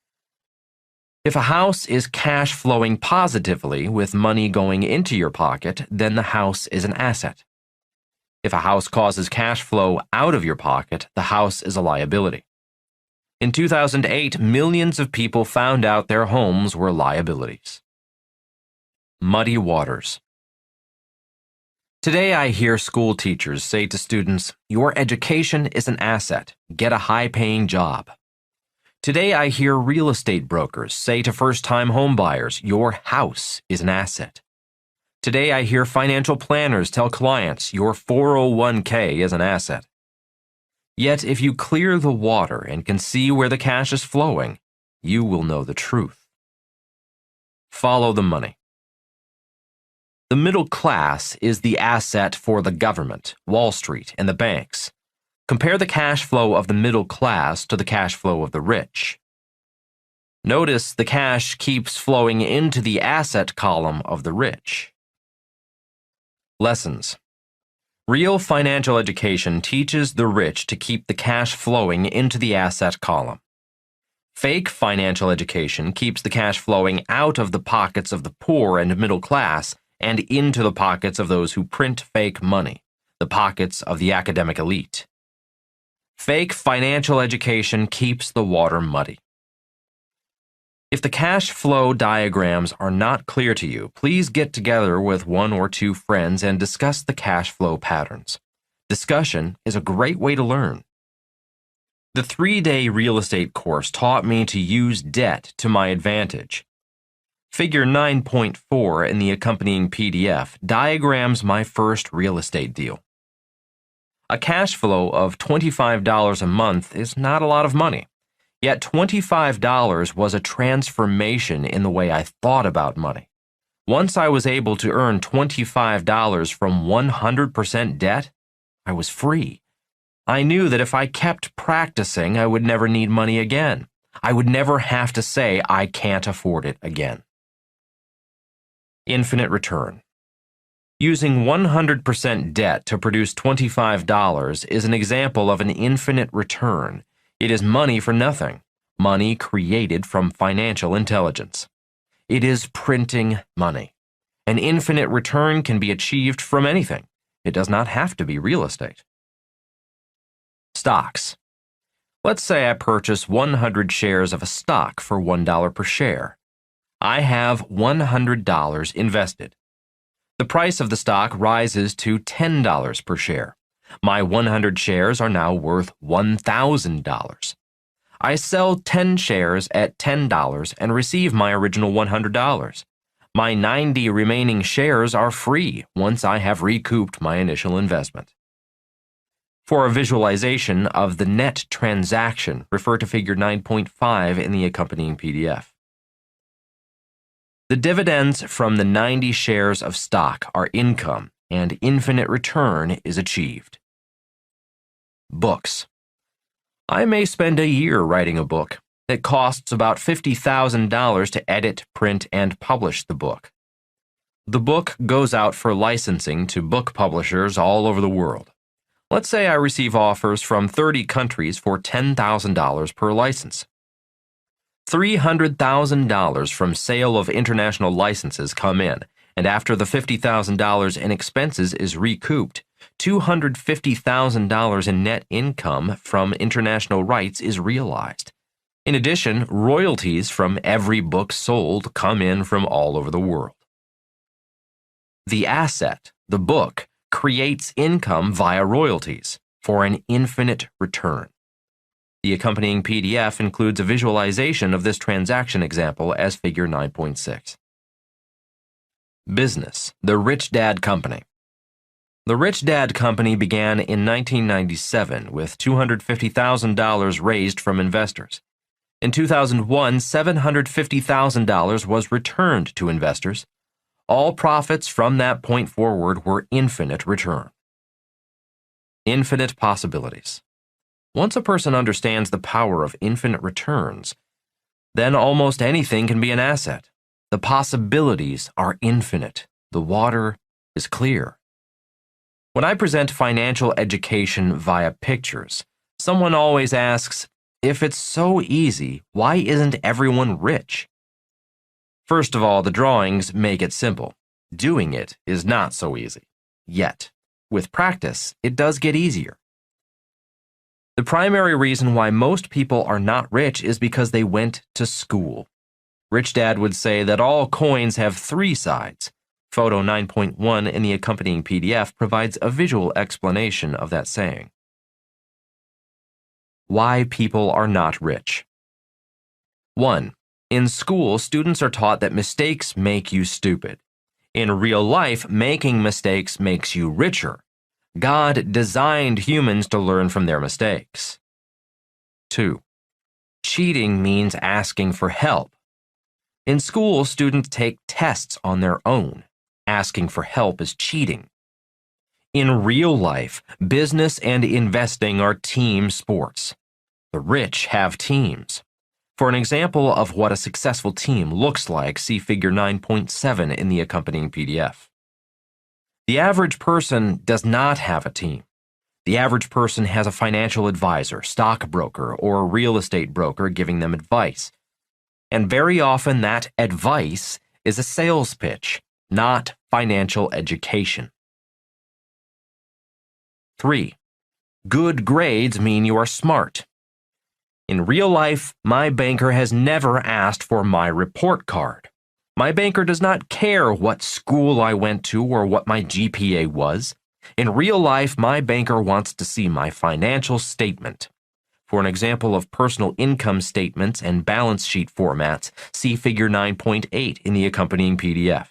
If a house is cash flowing positively with money going into your pocket, then the house is an asset. If a house causes cash flow out of your pocket, the house is a liability. In 2008, millions of people found out their homes were liabilities. Muddy waters. Today I hear school teachers say to students, "Your education is an asset. Get a high-paying job." Today I hear real estate brokers say to first-time homebuyers, "Your house is an asset." Today I hear financial planners tell clients, "Your 401k is an asset." Yet if you clear the water and can see where the cash is flowing, you will know the truth. Follow the money. The middle class is the asset for the government, Wall Street, and the banks. Compare the cash flow of the middle class to the cash flow of the rich. Notice the cash keeps flowing into the asset column of the rich. Lessons. Real financial education teaches the rich to keep the cash flowing into the asset column. Fake financial education keeps the cash flowing out of the pockets of the poor and middle class and into the pockets of those who print fake money, the pockets of the academic elite. Fake financial education keeps the water muddy. If the cash flow diagrams are not clear to you, please get together with one or two friends and discuss the cash flow patterns. Discussion is a great way to learn. The 3-day real estate course taught me to use debt to my advantage. Figure 9.4 in the accompanying PDF diagrams my first real estate deal. A cash flow of $25 a month is not a lot of money, yet $25 was a transformation in the way I thought about money. Once I was able to earn $25 from 100% debt, I was free. I knew that if I kept practicing, I would never need money again. I would never have to say I can't afford it again. Infinite return. Using 100% debt to produce $25 is an example of an infinite return. It is money for nothing, money created from financial intelligence. It is printing money. An infinite return can be achieved from anything. It does not have to be real estate. Stocks. Let's say I purchase 100 shares of a stock for $1 per share. I have $100 invested. The price of the stock rises to $10 per share. My 100 shares are now worth $1,000. I sell 10 shares at $10 and receive my original $100. My 90 remaining shares are free once I have recouped my initial investment. For a visualization of the net transaction, refer to Figure 9.5 in the accompanying PDF. The dividends from the 90 shares of stock are income, and infinite return is achieved. Books. I may spend a year writing a book. It costs about $50,000 to edit, print, and publish the book. The book goes out for licensing to book publishers all over the world. Let's say I receive offers from 30 countries for $10,000 per license. $300,000 from sale of international licenses come in, and after the $50,000 in expenses is recouped, $250,000 in net income from international rights is realized. In addition, royalties from every book sold come in from all over the world. The asset, the book, creates income via royalties for an infinite return. The accompanying PDF includes a visualization of this transaction example as Figure 9.6. Business, The Rich Dad Company. The Rich Dad Company began in 1997 with $250,000 raised from investors. In 2001, $750,000 was returned to investors. All profits from that point forward were infinite return. Infinite possibilities. Once a person understands the power of infinite returns, then almost anything can be an asset. The possibilities are infinite. The water is clear. When I present financial education via pictures, someone always asks, if it's so easy, why isn't everyone rich? First of all, the drawings make it simple. Doing it is not so easy. Yet, with practice, it does get easier. The primary reason why most people are not rich is because they went to school. Rich Dad would say that all coins have three sides. Photo 9.1 in the accompanying PDF provides a visual explanation of that saying. Why people are not rich. 1. In school, students are taught that mistakes make you stupid. In real life, making mistakes makes you richer. God designed humans to learn from their mistakes. 2. Cheating means asking for help. In school, students take tests on their own. Asking for help is cheating. In real life, business and investing are team sports. The rich have teams. For an example of what a successful team looks like, see Figure 9.7 in the accompanying PDF. The average person does not have a team. The average person has a financial advisor, stockbroker, or real estate broker giving them advice. And very often that advice is a sales pitch, not financial education. 3. Good grades mean you are smart. In real life, my banker has never asked for my report card. My banker does not care what school I went to or what my GPA was. In real life, my banker wants to see my financial statement. For an example of personal income statements and balance sheet formats, see Figure 9.8 in the accompanying PDF.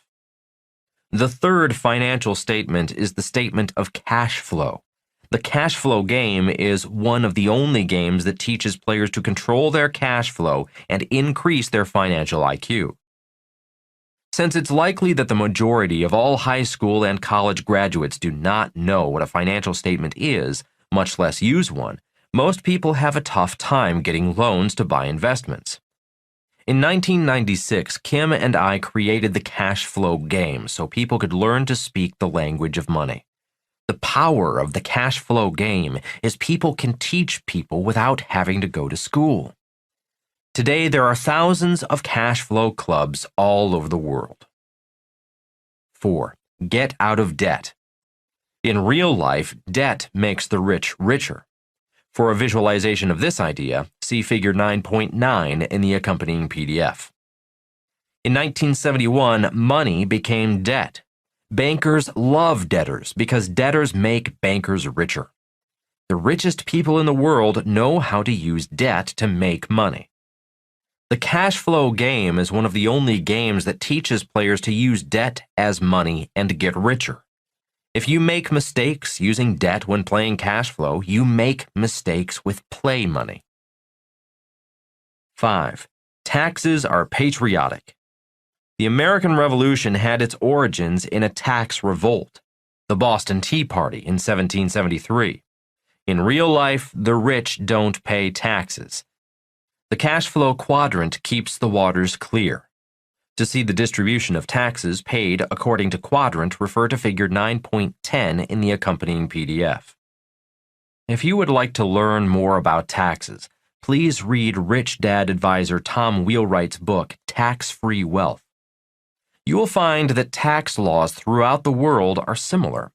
The third financial statement is the statement of cash flow. The cash flow game is one of the only games that teaches players to control their cash flow and increase their financial IQ. Since it's likely that the majority of all high school and college graduates do not know what a financial statement is, much less use one, most people have a tough time getting loans to buy investments. In 1996, Kim and I created the cash flow game so people could learn to speak the language of money. The power of the cash flow game is people can teach people without having to go to school. Today, there are thousands of cash flow clubs all over the world. 4. Get out of debt. In real life, debt makes the rich richer. For a visualization of this idea, see Figure 9.9 in the accompanying PDF. In 1971, money became debt. Bankers love debtors because debtors make bankers richer. The richest people in the world know how to use debt to make money. The cash flow game is one of the only games that teaches players to use debt as money and get richer. If you make mistakes using debt when playing cash flow, you make mistakes with play money. 5. Taxes are patriotic. The American Revolution had its origins in a tax revolt, the Boston Tea Party in 1773. In real life, the rich don't pay taxes. The cash flow quadrant keeps the waters clear. To see the distribution of taxes paid according to quadrant, refer to Figure 9.10 in the accompanying PDF. If you would like to learn more about taxes, please read Rich Dad advisor Tom Wheelwright's book, Tax-Free Wealth. You will find that tax laws throughout the world are similar.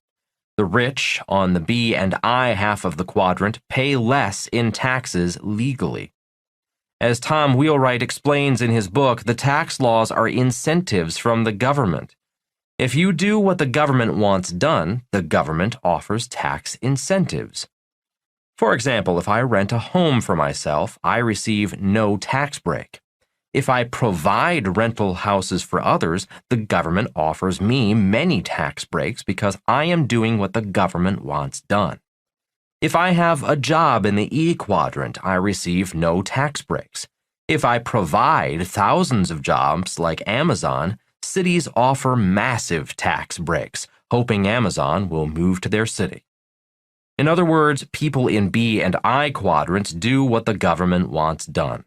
The rich, on the B and I half of the quadrant, pay less in taxes legally. As Tom Wheelwright explains in his book, the tax laws are incentives from the government. If you do what the government wants done, the government offers tax incentives. For example, if I rent a home for myself, I receive no tax break. If I provide rental houses for others, the government offers me many tax breaks because I am doing what the government wants done. If I have a job in the E quadrant, I receive no tax breaks. If I provide thousands of jobs like Amazon, cities offer massive tax breaks, hoping Amazon will move to their city. In other words, people in B and I quadrants do what the government wants done.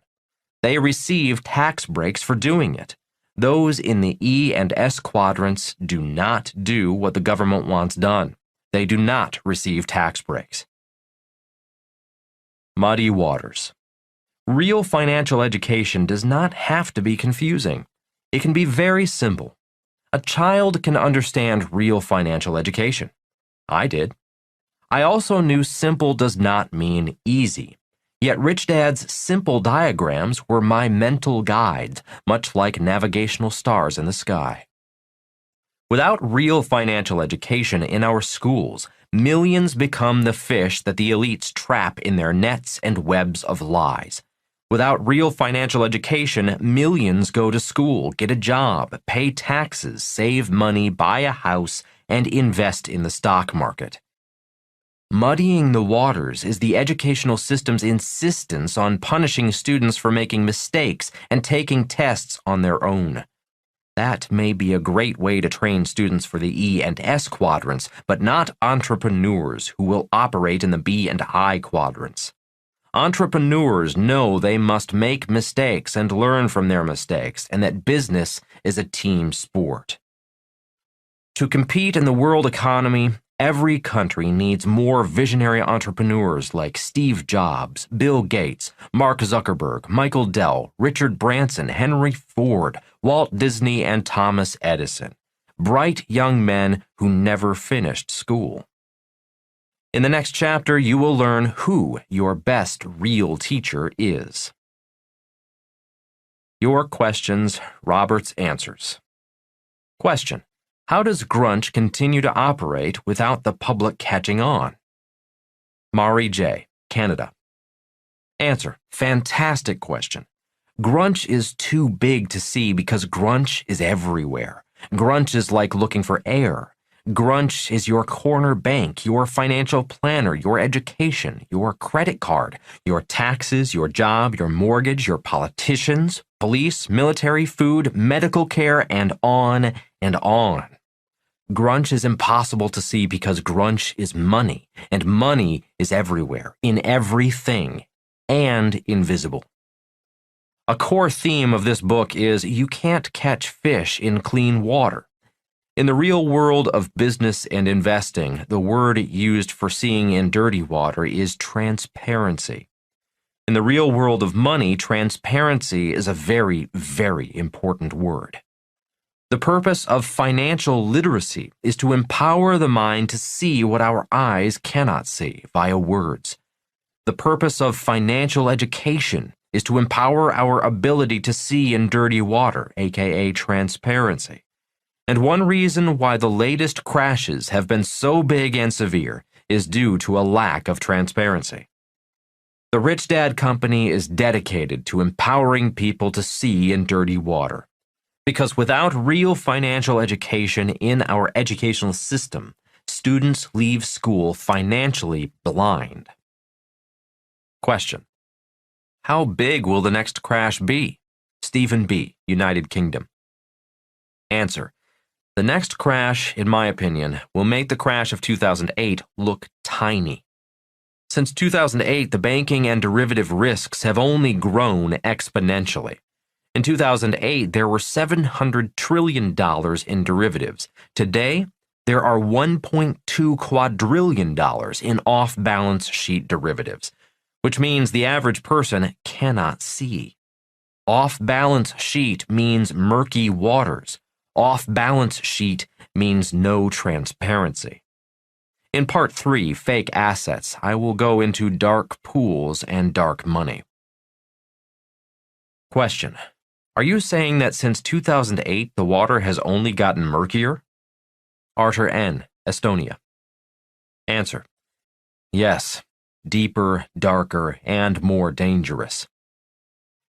They receive tax breaks for doing it. Those in the E and S quadrants do not do what the government wants done. They do not receive tax breaks. Muddy waters. Real financial education does not have to be confusing. It can be very simple. A child can understand real financial education. I did. I also knew simple does not mean easy. Yet Rich Dad's simple diagrams were my mental guides, much like navigational stars in the sky. Without real financial education in our schools, millions become the fish that the elites trap in their nets and webs of lies. Without real financial education, millions go to school, get a job, pay taxes, save money, buy a house, and invest in the stock market. Muddying the waters is the educational system's insistence on punishing students for making mistakes and taking tests on their own. That may be a great way to train students for the E and S quadrants, but not entrepreneurs who will operate in the B and I quadrants. Entrepreneurs know they must make mistakes and learn from their mistakes, and that business is a team sport. To compete in the world economy, every country needs more visionary entrepreneurs like Steve Jobs, Bill Gates, Mark Zuckerberg, Michael Dell, Richard Branson, Henry Ford, Walt Disney, and Thomas Edison. Bright young men who never finished school. In the next chapter, you will learn who your best real teacher is. Your questions, Robert's answers. Question: how does grunge continue to operate without the public catching on? Mari J., Canada. Answer: fantastic question. Grunge is too big to see because grunge is everywhere. Grunge is like looking for air. Grunge is your corner bank, your financial planner, your education, your credit card, your taxes, your job, your mortgage, your politicians, police, military, food, medical care, and on and on. Grunge is impossible to see because grunge is money, and money is everywhere, in everything, and invisible. A core theme of this book is you can't catch fish in clean water. In the real world of business and investing, the word used for seeing in dirty water is transparency. In the real world of money, transparency is a very, very important word. The purpose of financial literacy is to empower the mind to see what our eyes cannot see via words. The purpose of financial education is to empower our ability to see in dirty water, aka transparency. And one reason why the latest crashes have been so big and severe is due to a lack of transparency. The Rich Dad Company is dedicated to empowering people to see in dirty water. Because without real financial education in our educational system, students leave school financially blind. Question: how big will the next crash be? Stephen B., United Kingdom. Answer: the next crash, in my opinion, will make the crash of 2008 look tiny. Since 2008, the banking and derivative risks have only grown exponentially. In 2008, there were $700 trillion in derivatives. Today, there are $1.2 quadrillion in off-balance sheet derivatives, which means the average person cannot see. Off-balance sheet means murky waters. Off-balance sheet means no transparency. In Part 3, Fake Assets, I will go into dark pools and dark money. Question: are you saying that since 2008 the water has only gotten murkier? Arthur N., Estonia. Answer: yes, deeper, darker, and more dangerous.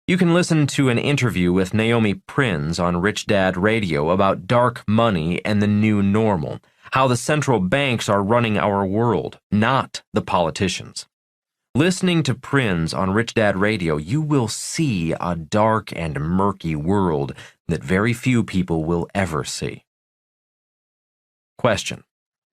You can listen to an interview with Naomi Prinz on Rich Dad Radio about dark money and the new normal, how the central banks are running our world, not the politicians. Listening to Prinz on Rich Dad Radio, you will see a dark and murky world that very few people will ever see. Question: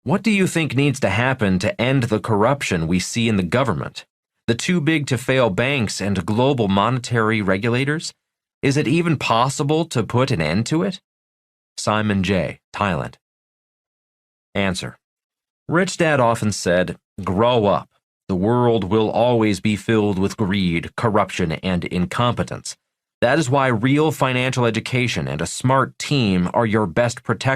what do you think needs to happen to end the corruption we see in the government? The too-big-to-fail banks and global monetary regulators? Is it even possible to put an end to it? Simon J., Thailand. Answer: Rich Dad often said, grow up. The world will always be filled with greed, corruption, and incompetence. That is why real financial education and a smart team are your best protection.